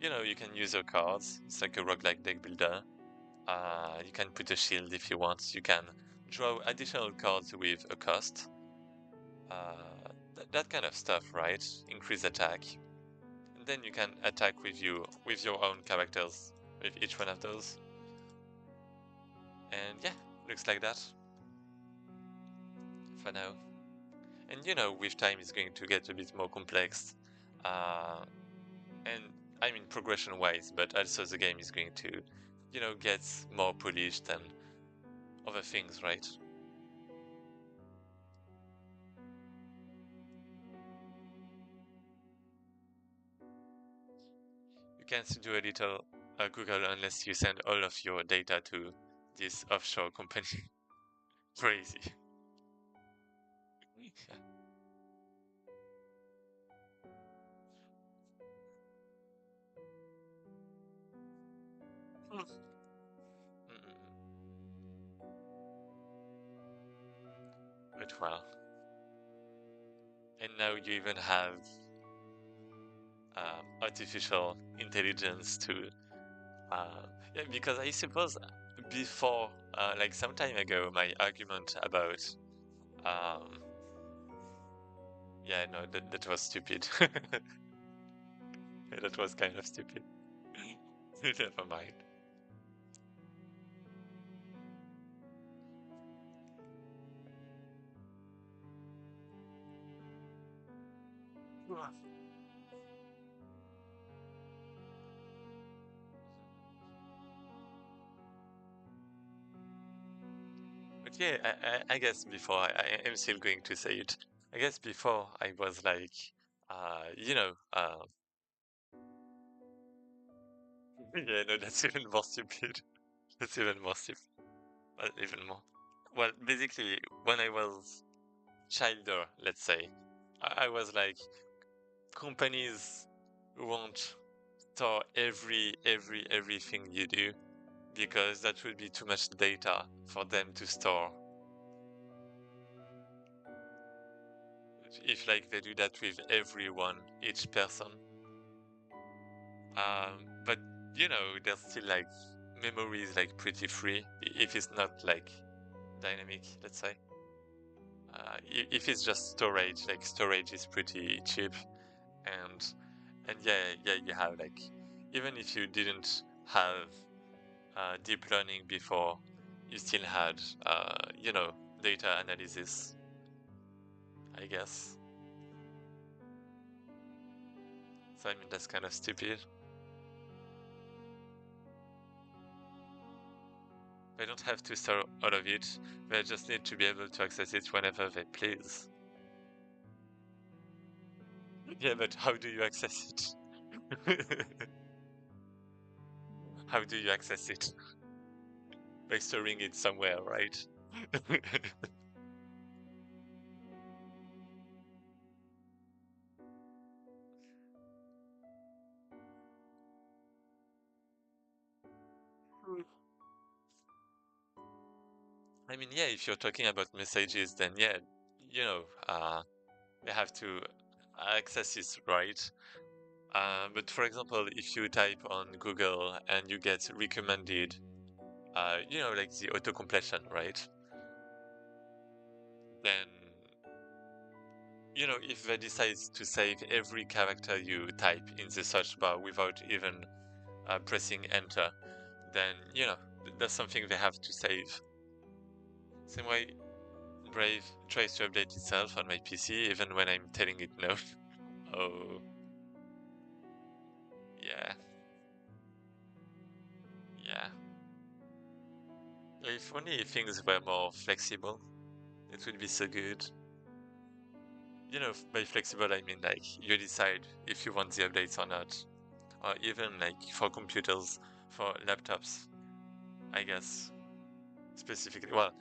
you can use your cards. It's like a roguelike deck builder. You can put a shield if you want. You can draw additional cards with a cost. That kind of stuff, right? Increase attack. And then you can attack with your own characters with each one of those. And yeah, looks like that for now. And with time it's going to get a bit more complex. And I mean progression wise, but also the game is going to, get more polished and other things, right? You can't do a little Google unless you send all of your data to this offshore company. Crazy. But well, and now you even have artificial intelligence to, yeah, because I suppose before, like some time ago, my argument about, um, yeah, no, that was stupid. That was kind of stupid. Never mind. Yeah, I guess before I am still going to say it. I guess before I was like, you know, yeah, no, that's even more stupid. That's even more stupid. Even more. Well, basically, when I was childer, let's say, I was like, companies won't store everything you do because that would be too much data for them to store. If like they do that with everyone, each person. But you know, there's still like memories like pretty free if it's not like dynamic, let's say. If it's just storage, like storage is pretty cheap, and yeah, you have like even if you didn't have deep learning before, you still had you know, data analysis, I guess. So I mean that's kind of stupid. They don't have to store all of it. They just need to be able to access it whenever they please. Yeah, but how do you access it? How do you access it? By storing it somewhere, right? I mean, yeah, if you're talking about messages, then yeah, you know, they have to access it, right? But for example, if you type on Google and you get recommended, you know, like the auto-completion, right? Then, you know, if they decide to save every character you type in the search bar without even pressing enter, then, you know, that's something they have to save. Same way, Brave tries to update itself on my PC even when I'm telling it no. Oh, yeah, yeah. If only things were more flexible, it would be so good. You know, by flexible I mean like you decide if you want the updates or not. Or even like for computers, for laptops, I guess, specifically. Well,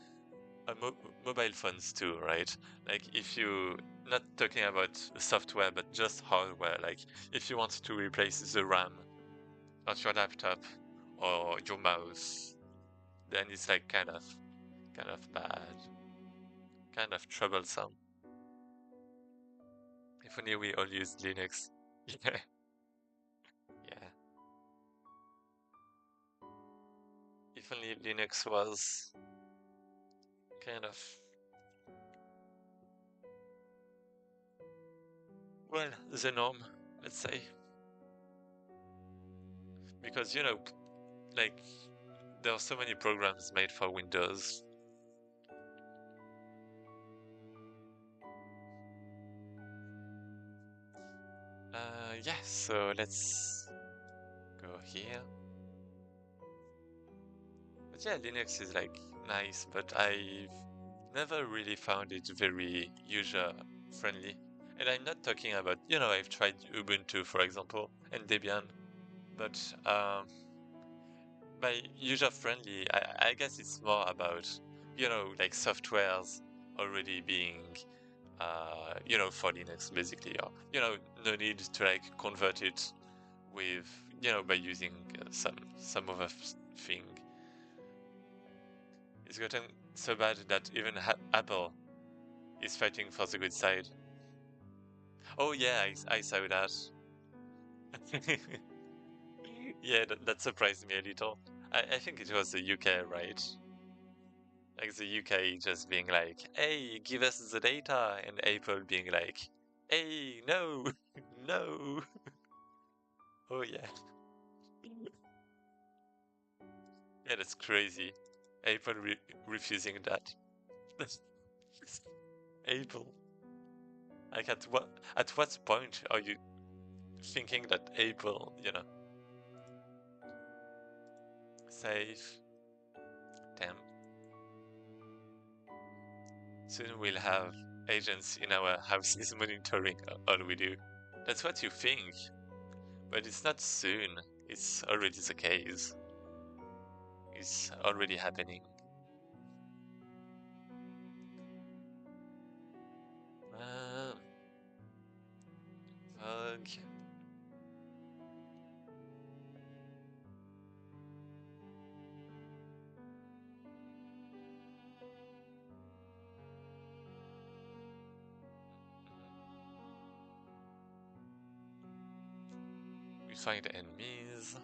mo mobile phones too, right? Like if you, not talking about software, but just hardware, like if you want to replace the RAM of your laptop or your mouse, then it's like kind of bad, kind of troublesome. If only we all use Linux. Yeah, yeah. If only Linux was kind of, well, the norm, let's say. Because, you know, like, there are so many programs made for Windows. Yeah, so let's go here. But yeah, Linux is like nice, but I've never really found it very user friendly. And I'm not talking about, you know, I've tried Ubuntu, for example, and Debian, but by user friendly, I guess it's more about, you know, like softwares already being, you know, for Linux basically, or, you know, no need to like convert it with, you know, by using some other thing. It's gotten so bad that even Apple is fighting for the good side. Oh yeah, I saw that. Yeah, that surprised me a little. I think it was the UK, right? Like the UK just being like, hey, give us the data, and Apple being like, hey, no, no. Oh yeah. Yeah, that's crazy. Apple refusing that. Apple. Like at what point are you thinking that Apple, you know, save them? Soon we'll have agents in our houses monitoring all we do. That's what you think, but it's not soon. It's already the case. It's already happening. Uh, Ugh. We find enemies.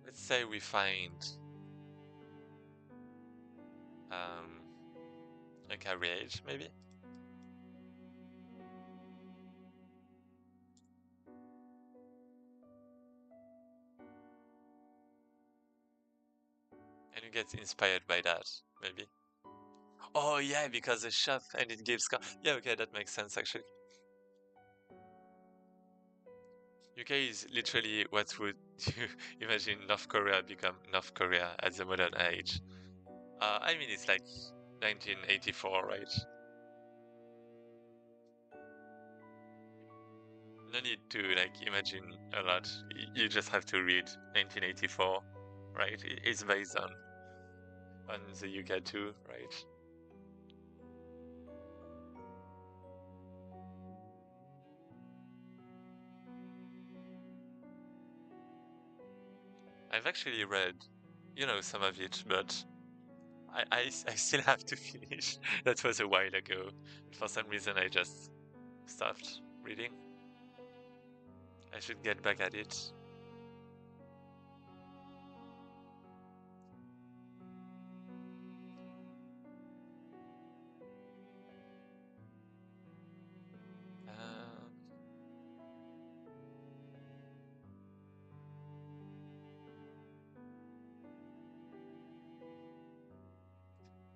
Let's say we find um, a carriage, maybe? And you get inspired by that, maybe? Oh yeah, because the shop and it gives yeah, okay, that makes sense actually. UK is literally what would you imagine North Korea become North Korea at the modern age. I mean, it's like 1984, right? No need to like imagine a lot. You just have to read 1984, right? It's based on the UK too, right? I've actually read, some of it, but I still have to finish. That was a while ago. For some reason, I just stopped reading. I should get back at it. Um,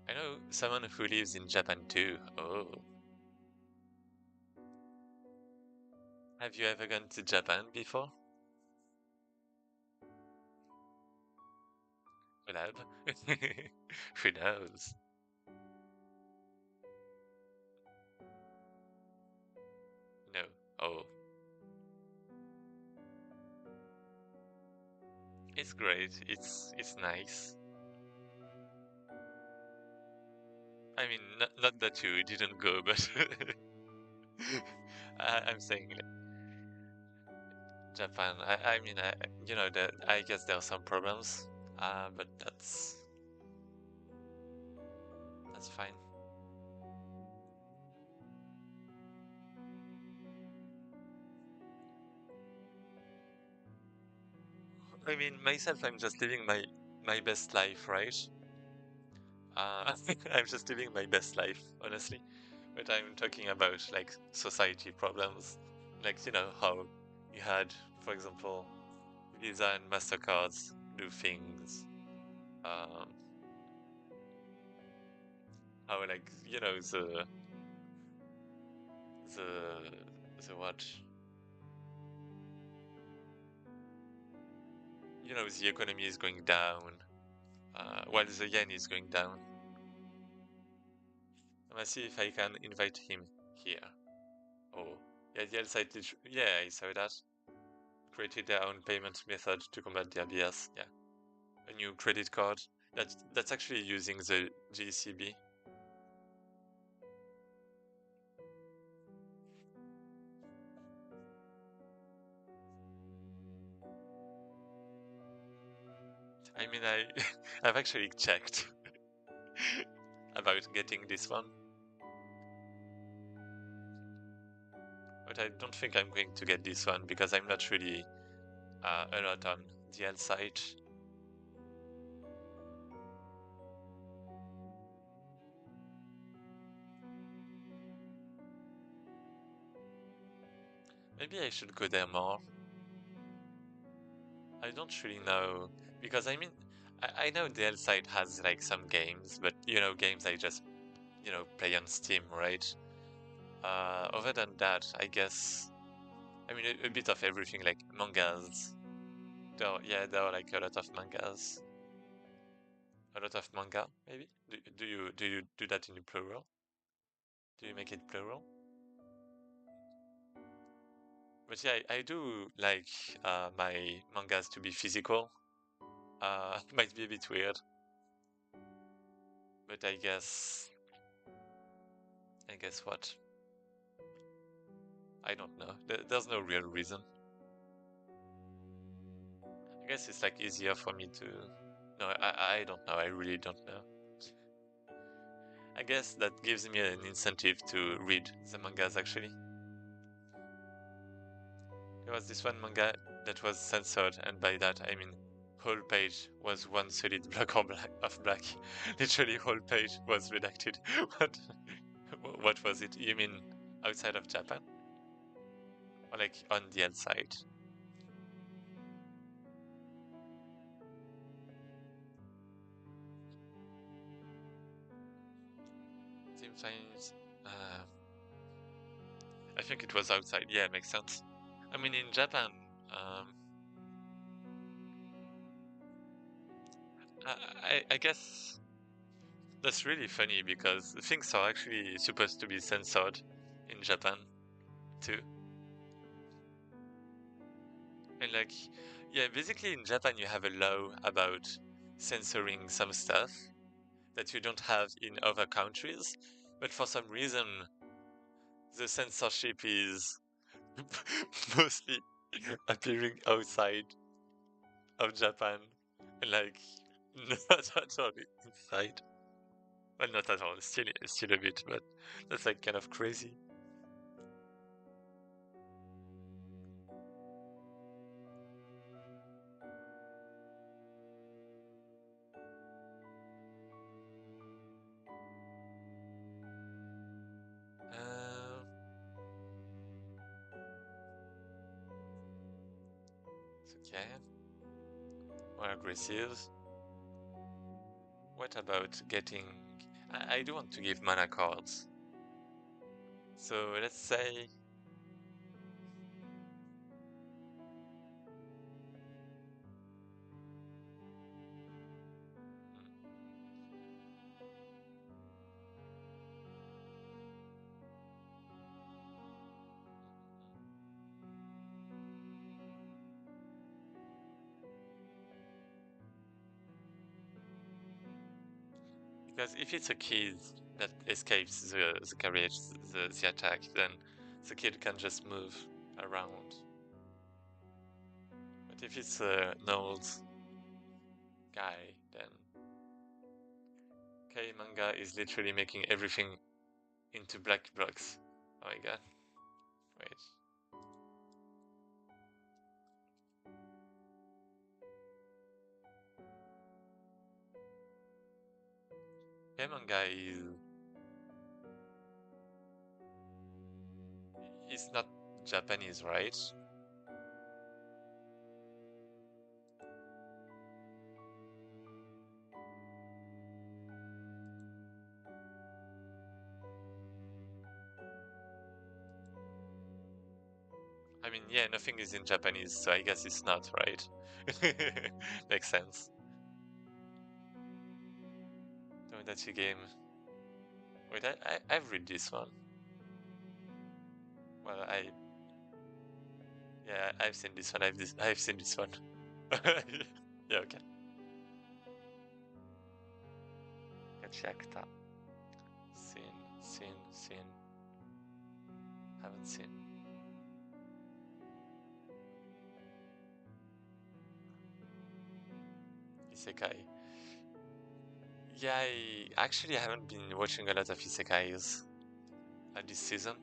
I know someone who lives in Japan too. Oh, have you ever gone to Japan before? Collab? Who knows? No. Oh, it's great. It's nice. I mean, not that you didn't go, but I'm saying like, Japan. I mean, that I guess there are some problems, but that's fine. I mean, myself, I'm just living my best life, right? I'm just living my best life, honestly. But I'm talking about like society problems, like how you had, for example, Visa and Mastercards do things. Um, how like the what? The economy is going down, while the yen is going down. I'm gonna see if I can invite him here. Oh, yeah, the side yeah, I saw that. Created their own payment method to combat the ABS. Yeah, a new credit card. That's actually using the GCB. I mean, I've actually checked about getting this one, but I don't think I'm going to get this one because I'm not really a lot on the L side. Maybe I should go there more. I don't really know because I mean, I know the L side has like some games, but games I just play on Steam, right? Other than that, I guess I mean a bit of everything like mangas, there are like a lot of mangas. A lot of manga, maybe? Do you do that in the plural? Do you make it plural? But yeah, I do like my mangas to be physical. Might be a bit weird, but I guess what? I don't know. There's no real reason. I guess it's like easier for me to. No, I don't know. I really don't know. I guess that gives me an incentive to read the mangas actually. There was this one manga that was censored, and by that I mean whole page was one solid block of black. Literally whole page was redacted. What? What was it? You mean outside of Japan? Or like on the inside? Team Finance. I think it was outside. Yeah, makes sense. I mean, in Japan, um, I guess that's really funny because things are actually supposed to be censored in Japan too. And like, yeah, basically in Japan you have a law about censoring some stuff that you don't have in other countries, but for some reason the censorship is mostly appearing outside of Japan, and like not at all inside. Well, not at all. Still a bit, but that's like kind of crazy. Uh, it's okay. More aggressive. What about getting? I do want to give mana cards. So let's say. Because if it's a kid that escapes the carriage, the attack, then the kid can just move around. But if it's an old guy, then K manga is literally making everything into black blocks. Oh my god. Wait. K manga is not Japanese, right? I mean, yeah, nothing is in Japanese, so I guess it's not, right? Makes sense. Tomodachi game. Wait, I've read this one. Well, yeah, I've seen this one. I've seen this one. Yeah, okay. Gachakta. Seen. Haven't seen. Isekai. Yeah, I actually haven't been watching a lot of isekais this season.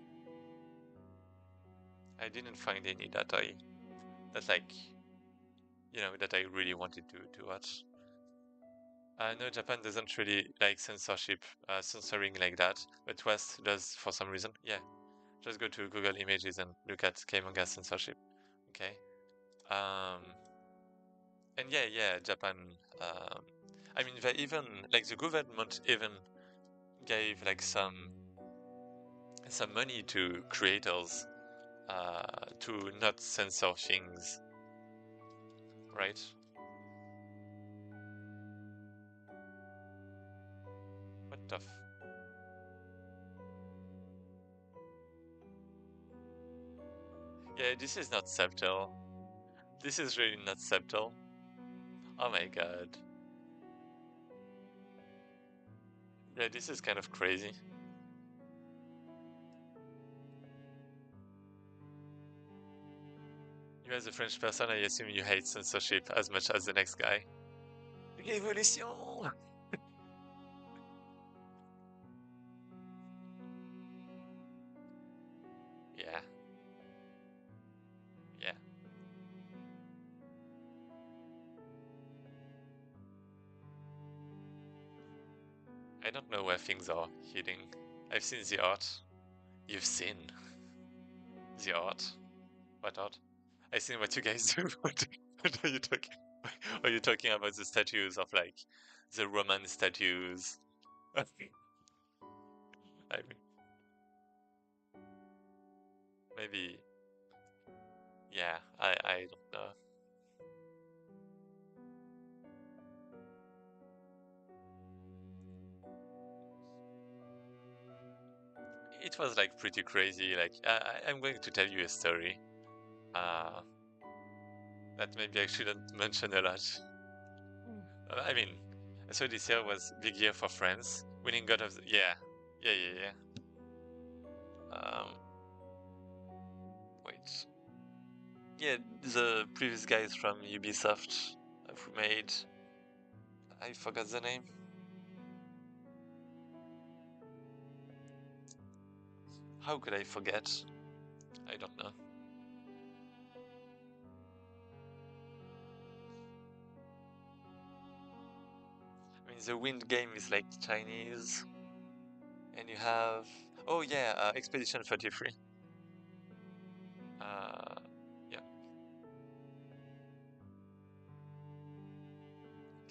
I didn't find any that like that I really wanted to watch. No, Japan doesn't really like censoring like that, but West does for some reason. Yeah, just go to Google Images and look at K-manga censorship. Okay. Um, and yeah, Japan. Um, I mean, they even like the government even gave like some money to creators to not censor things, right? What the Yeah, this is not subtle. This is really not subtle. Oh my god. Yeah, this is kind of crazy. You as a French person, I assume you hate censorship as much as the next guy. Révolution! Yeah, yeah. I don't know where things are heading. I've seen the art. You've seen the art. What art? I've seen what you guys do. What are you talking? Are you talking about the statues of like the Roman statues? I mean, maybe. Yeah, I don't know. It was like pretty crazy. Like I'm going to tell you a story. Uh, that maybe I shouldn't mention a lot. I mean, so this year was big year for France, winning God of the yeah. Um, wait, yeah, the previous guys from Ubisoft have made. I forgot the name. How could I forget? I don't know. I mean, the Wind game is like Chinese, and you have oh yeah, Expedition 33. Uh, yeah,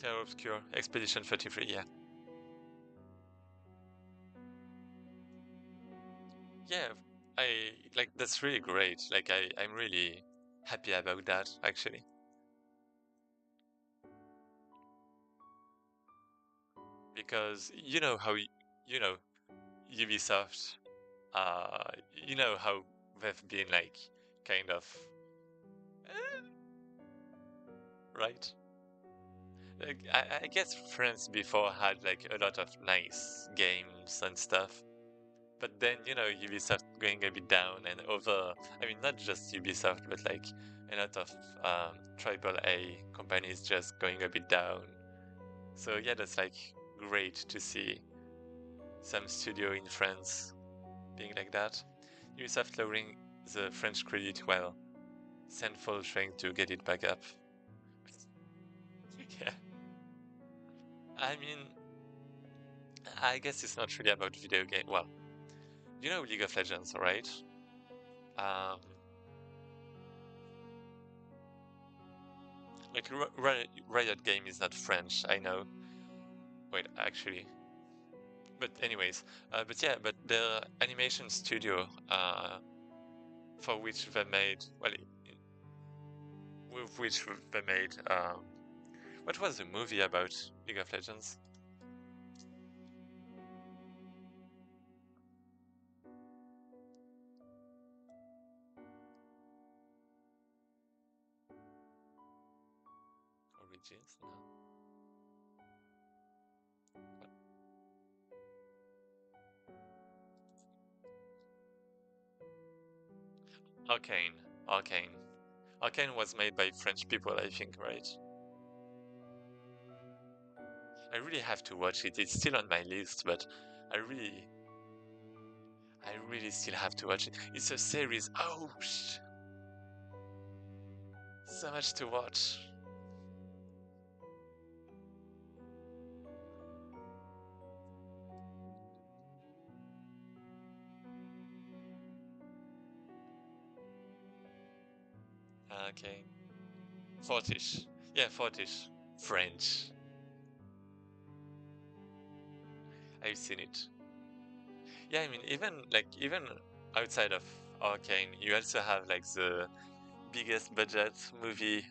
Clair Obscure, Expedition 33. Yeah, yeah. I like that's really great. Like I'm really happy about that actually. Because you know how you know Ubisoft, uh, you know how they've been like kind of eh, right. Like I guess France before had like a lot of nice games and stuff, but then you know Ubisoft going a bit down and over. I mean, not just Ubisoft, but like a lot of triple A companies just going a bit down. So yeah, that's like great to see some studio in France being like that. Ubisoft lowering the French credit while Sandfall trying to get it back up. Yeah, I mean, I guess it's not really about video game. Well, you know League of Legends, right? Um, like Riot Game is not French, I know. Wait, actually, but anyways, but yeah, but the animation studio, for which they made, well, with which they made, what was the movie about League of Legends? Origins? No. Arcane. Arcane. Arcane was made by French people, I think, right? I really have to watch it. It's still on my list, but I really, I really still have to watch it. It's a series. Oh, so much to watch. Okay. Fortish. Yeah, Fortish. French. I've seen it. Yeah, I mean, even outside of Arcane, you also have like the biggest budget movie.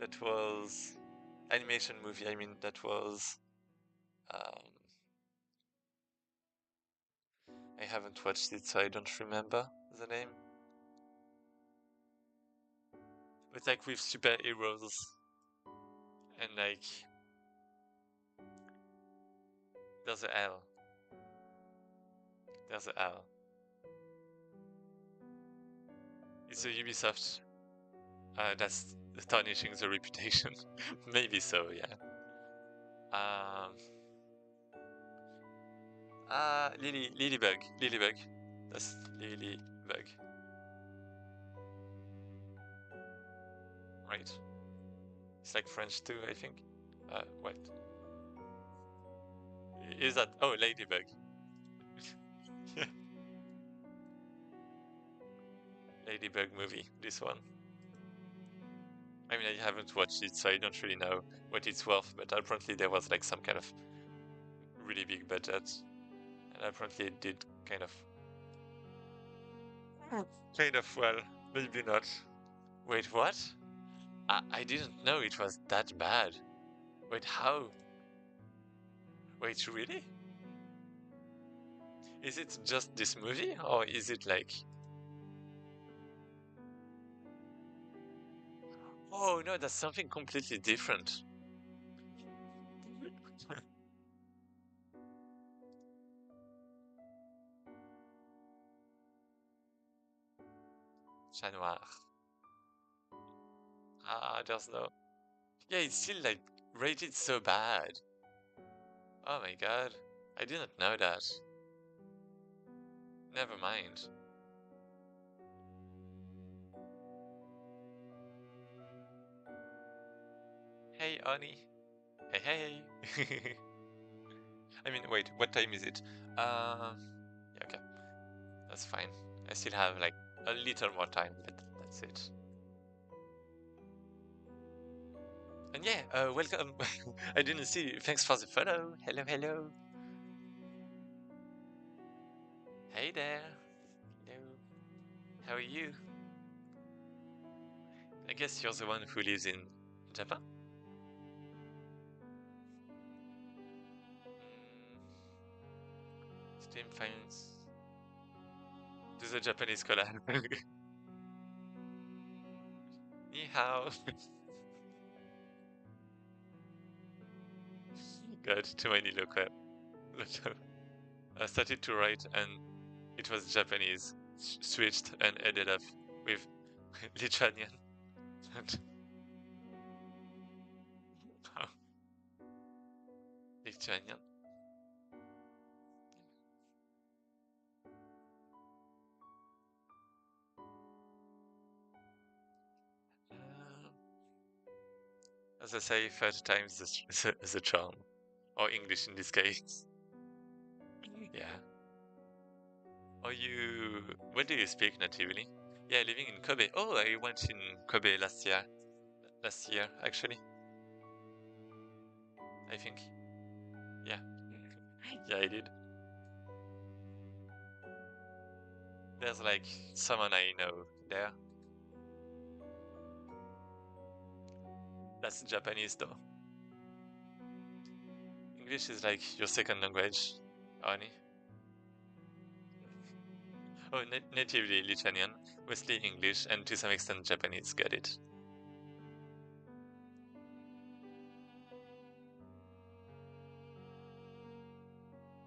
That was animation movie. I mean, that was. I haven't watched it, so I don't remember the name. But like with superheroes and like there's a L. There's a L. It's a Ubisoft. That's tarnishing the reputation. Maybe so, yeah. Lilybug. That's Lilybug. Right. It's like French too, I think. What? Is that? Oh, Ladybug. Ladybug movie, this one. I mean, I haven't watched it, so I don't really know what it's worth, but apparently there was like some kind of really big budget, and apparently it did kind of well, maybe not. Wait, what? I didn't know it was that bad. Wait, how? Wait, really? Is it just this movie, or is it like... Oh no, that's something completely different. Chat Noir. There's no... Yeah, it's still like rated so bad. Oh my god, I didn't know that. Never mind. Hey, Oni. Hey, hey. I mean, wait, what time is it? Yeah, okay. That's fine. I still have like a little more time, but that's it. And yeah, welcome. I didn't see you. Thanks for the follow. Hello, hello. Hey there. Hello. How are you? I guess you're the one who lives in Japan? Steam finds... Do the Japanese collab. Ni hao. God, too many local. I started to write and it was Japanese. Switched and ended up with Lithuanian. Lithuanian. As I say, third time's the charm. Or English in this case. Yeah. Are you... What do you speak natively? Yeah, living in Kobe. Oh, I went in Kobe last year. Last year, actually. I think. Yeah. Yeah, I did. There's like someone I know there. That's Japanese though. English is like your second language, Oni. Oh, natively Lithuanian, mostly English, and to some extent Japanese. Get it?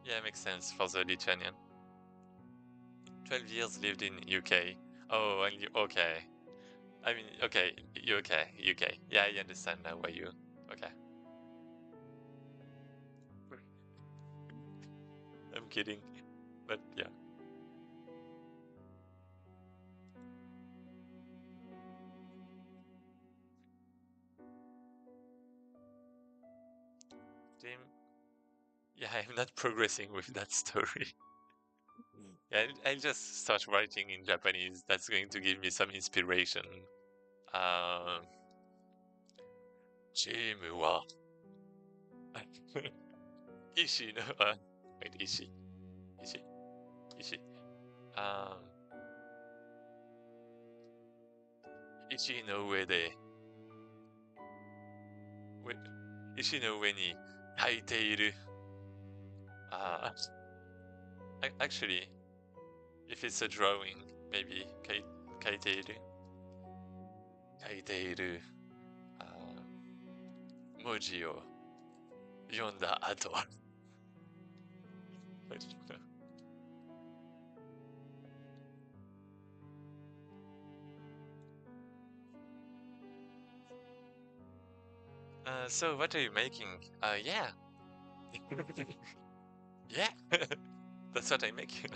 Yeah, makes sense for the Lithuanian. 12 years lived in UK. Oh, and you okay? I mean, okay, you okay? UK. Yeah, I understand now why you. Okay. I'm kidding, but yeah. Team. Yeah, I'm not progressing with that story. Yeah, I'll just start writing in Japanese. That's going to give me some inspiration. Um, チームは石の、wait, 石。Um, 石の上で石の上に書いている。Actually, if it's a drawing, maybe 書いている。書いている。文字を読んだ後。So what are you making? Yeah. Yeah. That's what I'm making.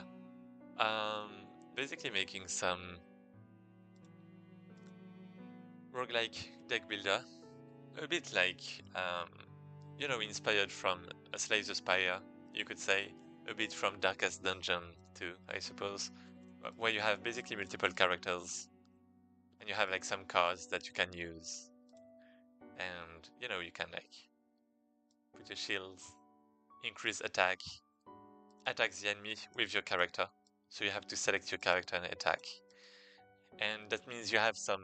Basically making some roguelike deck builder. A bit like, inspired from a Slay the Spire, you could say. A bit from Darkest Dungeon too, I suppose. Where you have basically multiple characters. And you have like some cards that you can use. And, you can like put your shields, increase attack the enemy with your character. So you have to select your character and attack. And that means you have some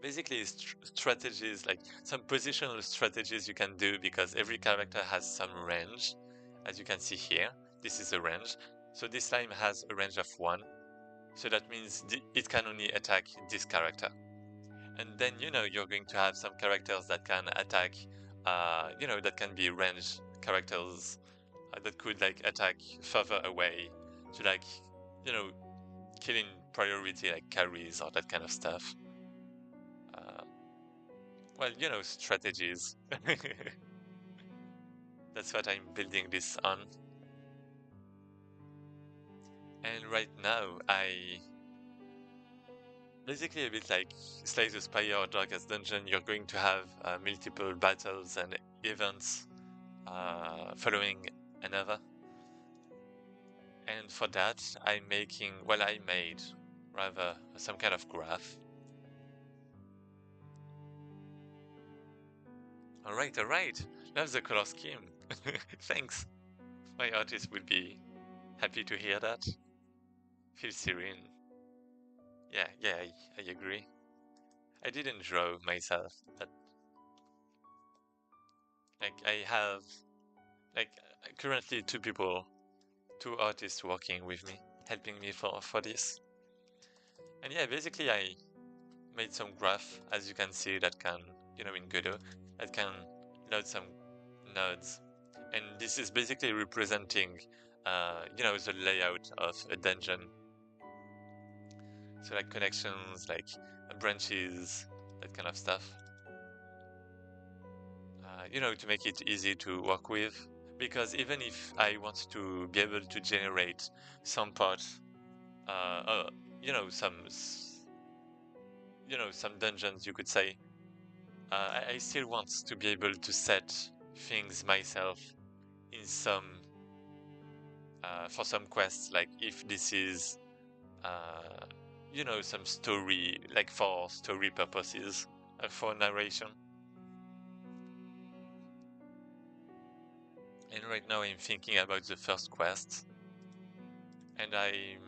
basically strategies, like some positional strategies you can do, because every character has some range. As you can see here, this is a range. So this slime has a range of 1. So that means it can only attack this character. And then, you're going to have some characters that can attack, that can be range characters that could like attack further away to like, killing priority like carries or that kind of stuff. Well, strategies. That's what I'm building this on. And right now, I basically a bit like Slay the Spire or Darkest Dungeon, you're going to have multiple battles and events following another. And for that, I made rather some kind of graph. Alright, love the color scheme. Thanks. My artist would be happy to hear that. Feel serene. Yeah, I agree. I didn't draw myself, but like I have like currently two artists working with me, helping me for this. And yeah, basically I made some graph, as you can see, that can, in Godot, that can load some nodes. And this is basically representing, the layout of a dungeon. So like connections, like branches, that kind of stuff. To make it easy to work with. Because even if I want to be able to generate some parts, some dungeons, you could say, I still want to be able to set things myself in some, for some quests, like if this is, some story, like for story purposes, for narration. And right now I'm thinking about the first quest, and I'm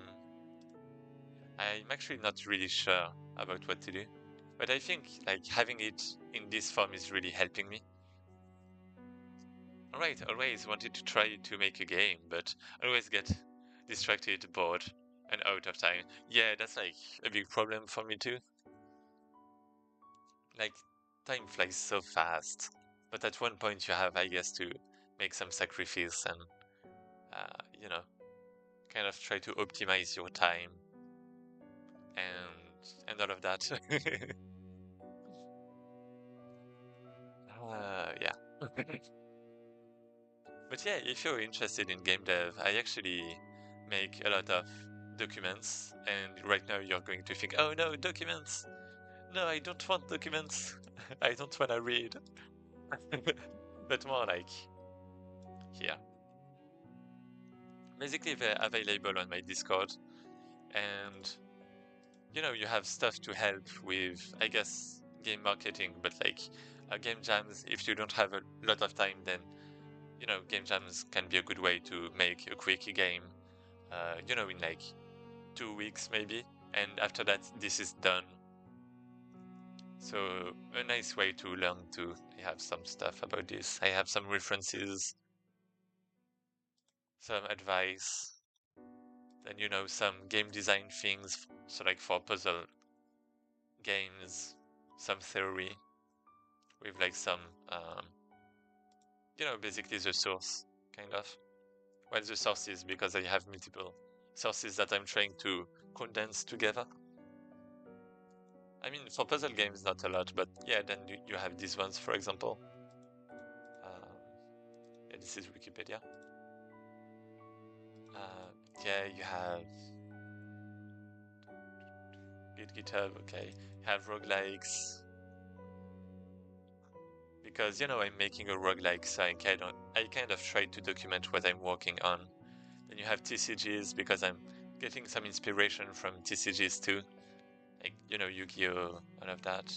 actually not really sure about what to do, but I think like having it in this form is really helping me. Alright, always wanted to try to make a game, but always get distracted, bored, and out of time. Yeah, that's like a big problem for me too. Like, time flies so fast, but at one point you have, I guess, to make some sacrifice and, kind of try to optimize your time and all of that. Yeah. But yeah, if you're interested in game dev, I actually make a lot of documents, and right now you're going to think, oh no, documents! No, I don't want documents. I don't want to read. But more like here. Basically, they're available on my Discord, and you have stuff to help with, I guess, game marketing, but like game jams, if you don't have a lot of time, then game jams can be a good way to make a quick game, in like 2 weeks maybe, and after that this is done. So a nice way to learn to have some stuff about this. I have some references, some advice, then some game design things, so like for puzzle games, some theory with like some basically the source kind of. Well, the sources, because I have multiple sources that I'm trying to condense together. I mean, for puzzle games, not a lot, but yeah, then you have these ones, for example. Yeah, this is Wikipedia. Yeah, you have GitHub, okay. You have roguelikes. Because, I'm making a roguelike, so I kind of try to document what I'm working on. Then you have TCGs, because I'm getting some inspiration from TCGs too. Like, Yu-Gi-Oh!, all of that.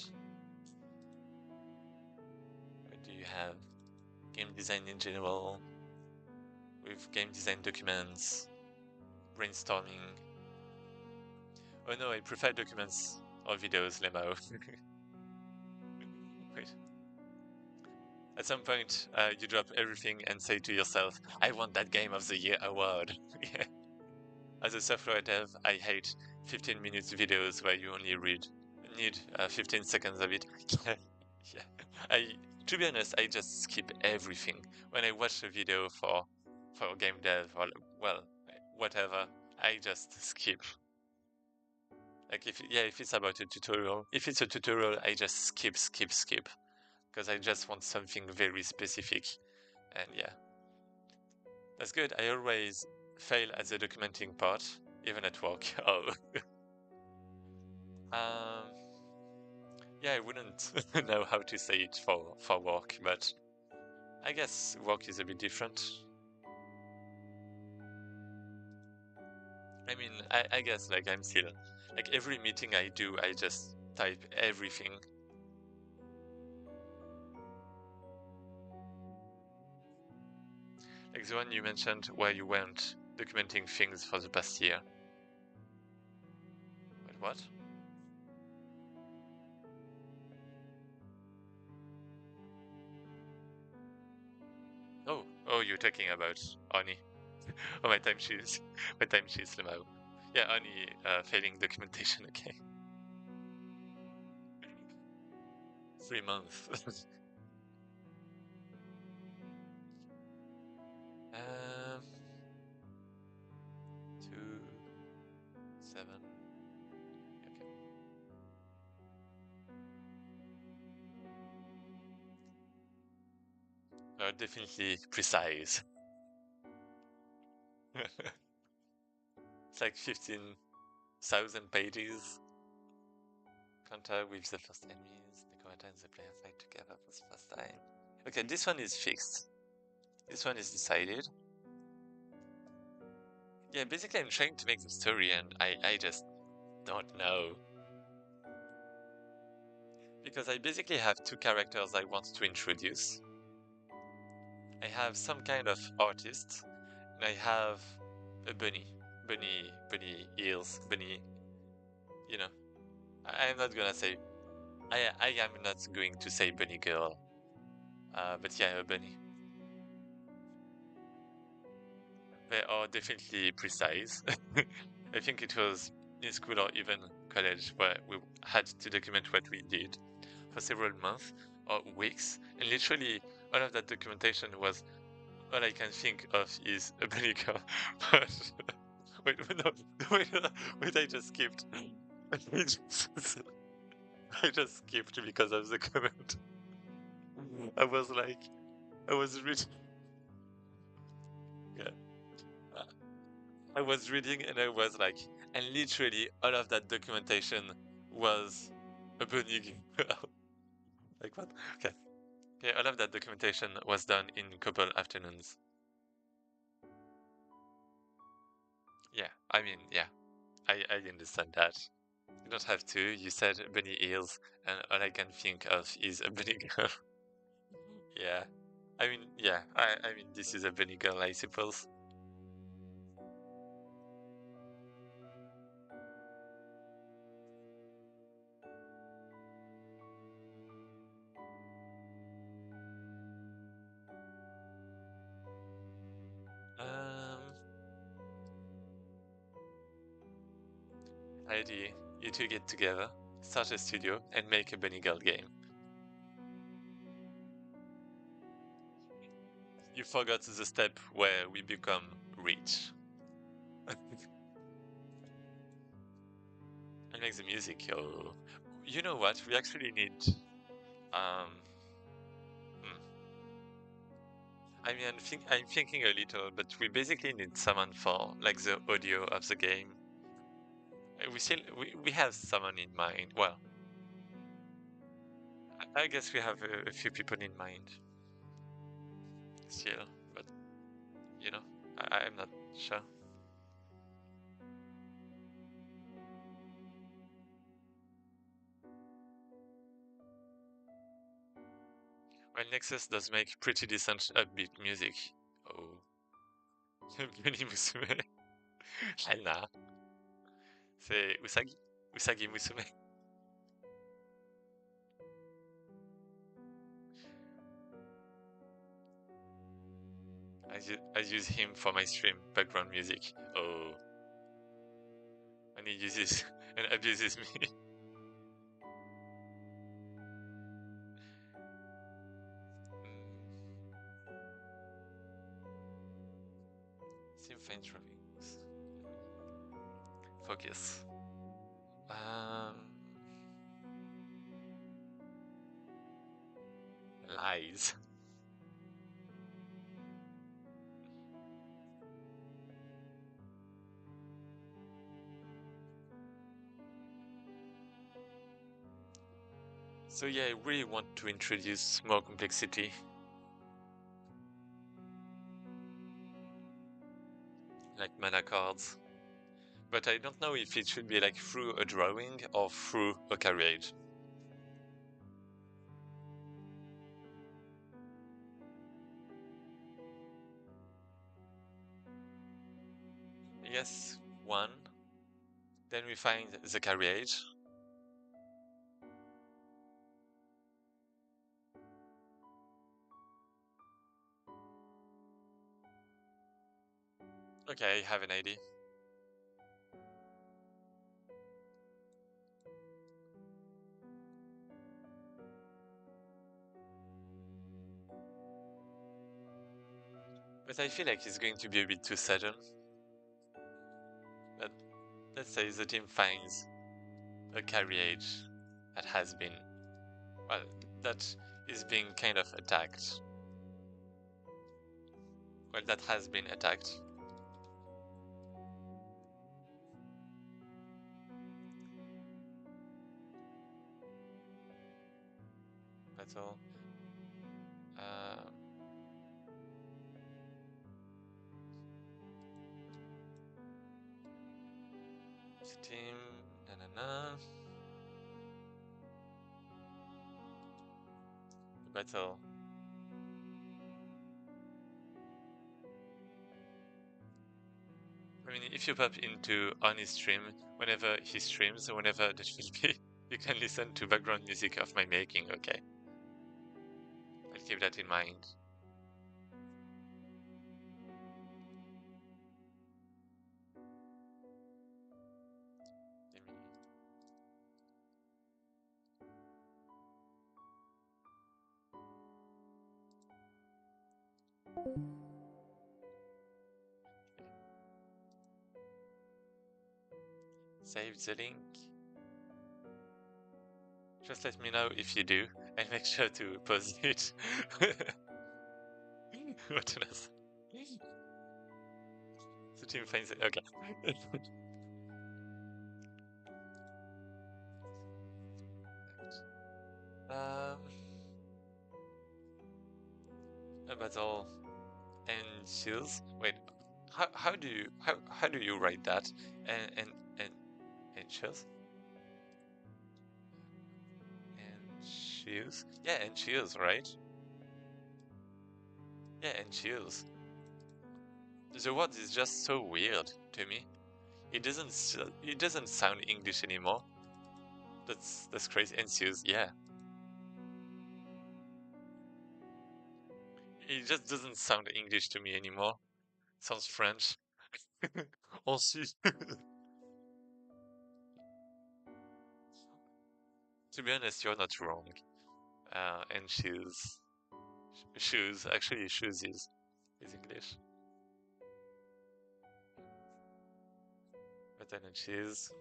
What do you have? Game design in general, with game design documents, brainstorming. Oh no, I prefer documents or videos, Lemao. Wait. At some point, you drop everything and say to yourself, I want that Game of the Year award. Yeah. As a software dev, I hate 15 minutes videos where you only need 15 seconds of it. Yeah. To be honest, I just skip everything. When I watch a video for game dev or, well, whatever, I just skip. Like if it's about a tutorial, if it's a tutorial, I just skip, because I just want something very specific. And yeah, that's good. I always fail at the documenting part, even at work. Oh. Yeah, I wouldn't know how to say it for work, but I guess work is a bit different. I mean, I guess like I'm still, like every meeting I do, I just type everything. Like the one you mentioned where you weren't documenting things for the past year. Wait, what? Oh, you're talking about Oni. Oh, my time she's Lemao. Yeah, Oni failing documentation, okay. 3 months. 2, 7. Okay. Definitely precise. It's like 15,000 pages. Contact with the first enemies. The character and the player fight together for the first time. Okay, this one is fixed. This one is decided. Yeah, basically I'm trying to make the story and I just don't know. Because I basically have 2 characters I want to introduce. I have some kind of artist, and I have a bunny. Bunny ears, bunny, I'm not gonna say, I am not going to say bunny girl, but yeah, a bunny. They are definitely precise. I think it was in school or even college where we had to document what we did for several months or weeks, and literally all of that documentation was, all I can think of is a bunny girl. But wait, no, wait, I just skipped. I just skipped because of the comment. I was reading. Yeah. I was reading and I was like, and literally all of that documentation was a bunny girl. Like what? Okay. Okay, all of that documentation was done in a couple afternoons. Yeah, I mean, yeah, I understand that. You don't have to. You said bunny ears, and all I can think of is a bunny girl. Yeah. I mean, yeah, I mean, this is a bunny girl, I suppose. idea you two get together, start a studio, and make a bunny girl game. You forgot the step where we become rich. And make the music, yo. You know what? We actually need. Um, hmm. I mean, I'm thinking a little, but we basically need someone for like the audio of the game. We have someone in mind. Well, I guess we have a few people in mind still, but you know, I'm not sure. Well, Nexus does make pretty decent upbeat music. Oh, Bunny Musume. Alna. C'est Usagi. Usagi Musume. I use him for my stream background music. Oh, and he uses and abuses me. Sim faint drawings. Focus. Um, lies. So yeah, I really want to introduce more complexity, like mana cards. But I don't know if it should be like through a drawing or through a carriage. Yes, one. Then we find the carriage. Okay, I have an idea. But I feel like it's going to be a bit too sudden. But let's say the team finds a carriage that has been, well, that is being kind of attacked. Well, that has been attacked. Battle. Uh, Team. Na na na. Battle. I mean, if you pop into on his stream, whenever he streams, whenever that will be, you can listen to background music of my making, okay? I'll keep that in mind. Save the link. Just let me know if you do, and make sure to post it. What else? The team finds it. Okay. um, a battle and shields. Wait, how do you write that? And shields and shields. Yeah, and shields, right? Yeah, and shields. The word is just so weird to me. It doesn't sound English anymore. That's crazy. And shields, yeah. It just doesn't sound English to me anymore. Sounds French. Ensuite. To be honest, you're not wrong. And shoes. Actually, shoes is English. Button and cheese.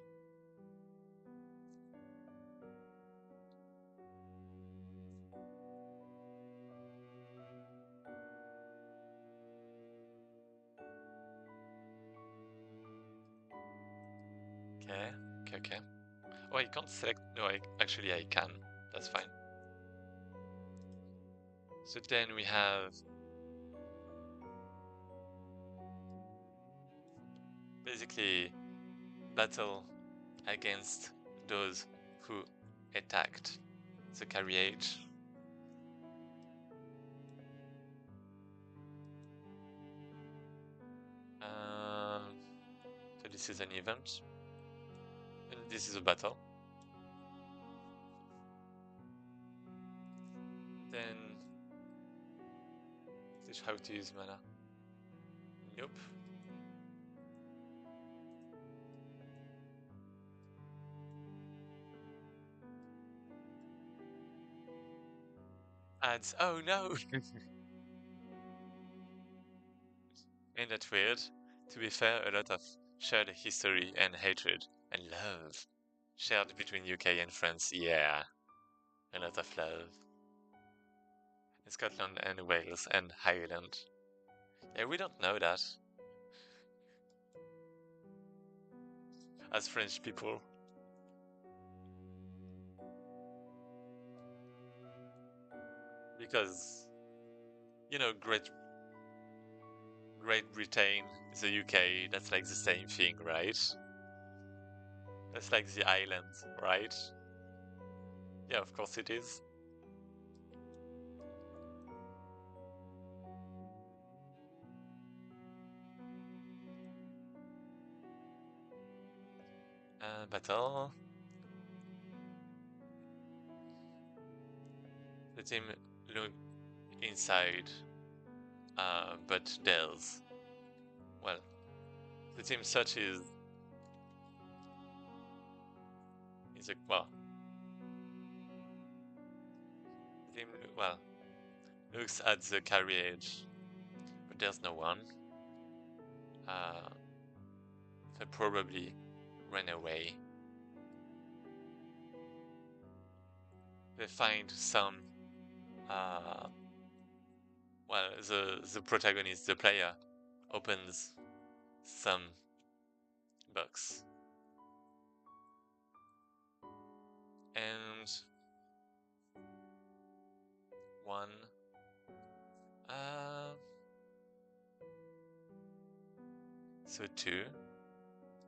Okay. Oh, I can't select. No, actually I can. That's fine. So then we have basically battle against those who attacked the carriage. So this is an event, and this is a battle. Then teach how to use mana. Nope. Adds. Oh no. Ain't that weird? To be fair, a lot of shared history and hatred and love shared between UK and France. Yeah, a lot of love. In Scotland and Wales and Ireland. Yeah, we don't know that as French people. Because, you know, Great Britain, the UK, that's like the same thing, right? That's like the island, right? Yeah, of course it is. Battle. The team look inside, but there's, well, the team searches is a, well, the team, well, looks at the carriage, but there's no one. They probably ran away. They find some, well, the protagonist, the player, opens some box. And one, so two,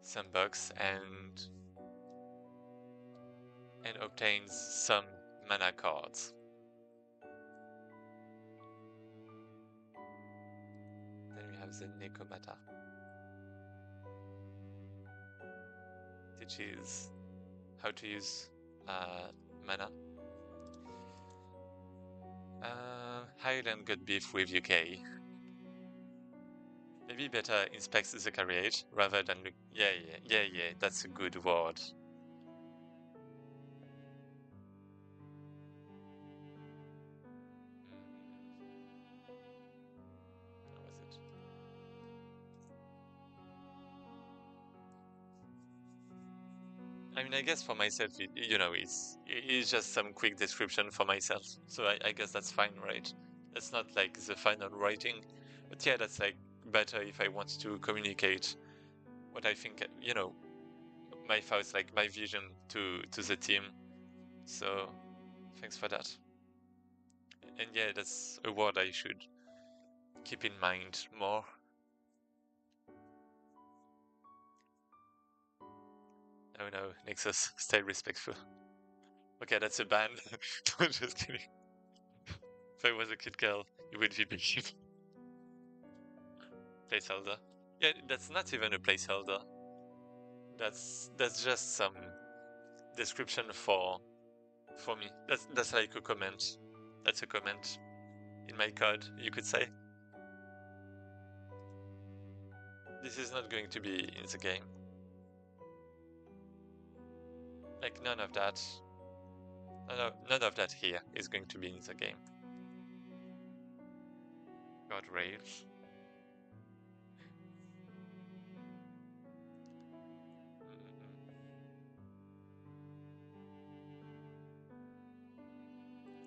some box and obtains some mana cards. Then we have the Nekomata. Teaches how to use mana. Highland got beef with UK. Maybe better inspect the carriage rather than look. Yeah, that's a good word. How was it? I mean, I guess for myself, it's just some quick description for myself. So I guess that's fine, right? That's not like the final writing, but yeah, that's like better if I want to communicate what I think, my thoughts, like my vision to the team. So thanks for that. And yeah, that's a word I should keep in mind more. Oh no, Nexus, stay respectful. Okay, that's a ban. Just kidding. If I was a kid girl, it would be big. Placeholder. Yeah, that's not even a placeholder. That's just some description for me. That's like a comment. That's a comment in my code, you could say. This is not going to be in the game. Like none of that. None of that here is going to be in the game. God rails.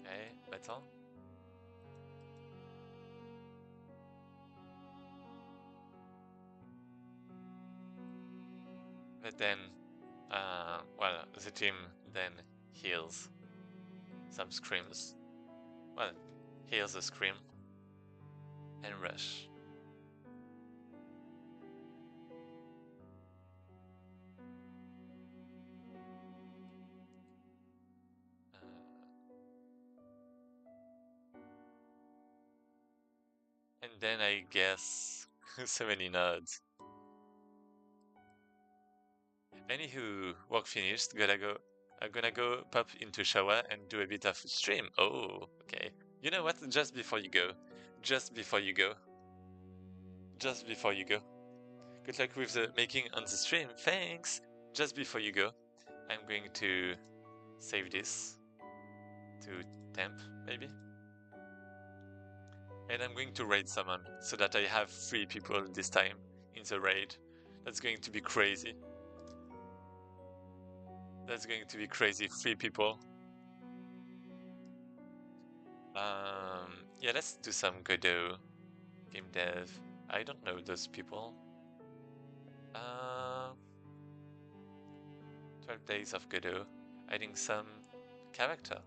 Okay, metal. But then, well, the team then hears some screams. Well, hears a scream and rush. And then I guess so many nods. Anywho, work finished. I'm gonna go pop into shower and do a bit of stream. Oh, okay. You know what? Just before you go, just before you go, just before you go. Good luck with the making on the stream. Thanks. Just before you go, I'm going to save this to temp maybe, and I'm going to raid someone so that I have 3 people this time in the raid. That's going to be crazy. That's going to be crazy. 3 people. Yeah, let's do some Godot game dev. I don't know those people. 12 days of Godot. Adding some character.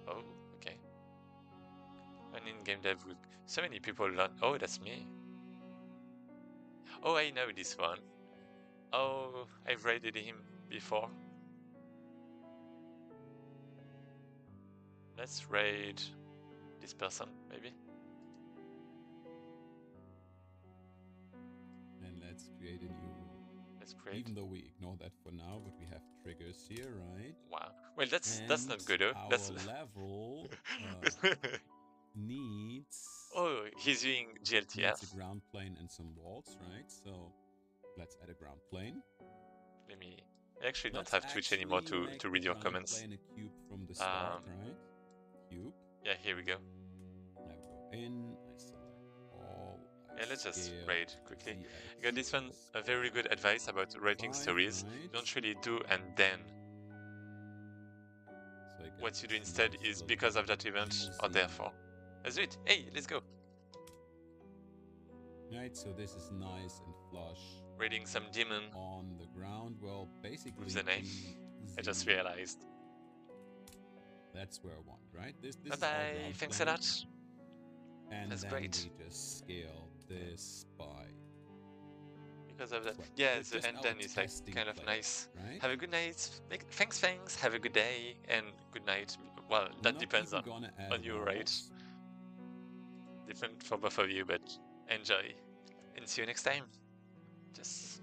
Oh, okay. And in game dev with so many people learn. Oh, that's me. Oh, I know this one. Oh, I've raided him before. Let's raid this person, maybe. And let's create a new. Let's create. Even though we ignore that for now, but we have triggers here, right? Wow. Well, that's not Godot. Our That's level needs. Oh, he's doing GLTF. Needs a ground plane and some walls, right? So let's add a ground plane. Let me. I actually don't have Twitch anymore to read your comments. Plane a cube from the start, right? Cube. Yeah, here we go. I go in. I select all. Yeah, let's just raid quickly. I got this one a very good advice about writing stories. Right? Don't really do and then. So what you do instead is because of that event or therefore. Let's do it. Hey, let's go. Right, so this is nice and flush. Raiding some demon on the ground. Well, basically with the name. I just realized. That's where I want, right? This bye bye. Thanks a lot. And that's then great. We just scale this by. Because of that. Yeah, the end then is like kind of nice. Right? Have a good night. Thanks. Have a good day and good night. Well, that depends on you, right? Different for both of you, but enjoy. And see you next time. Just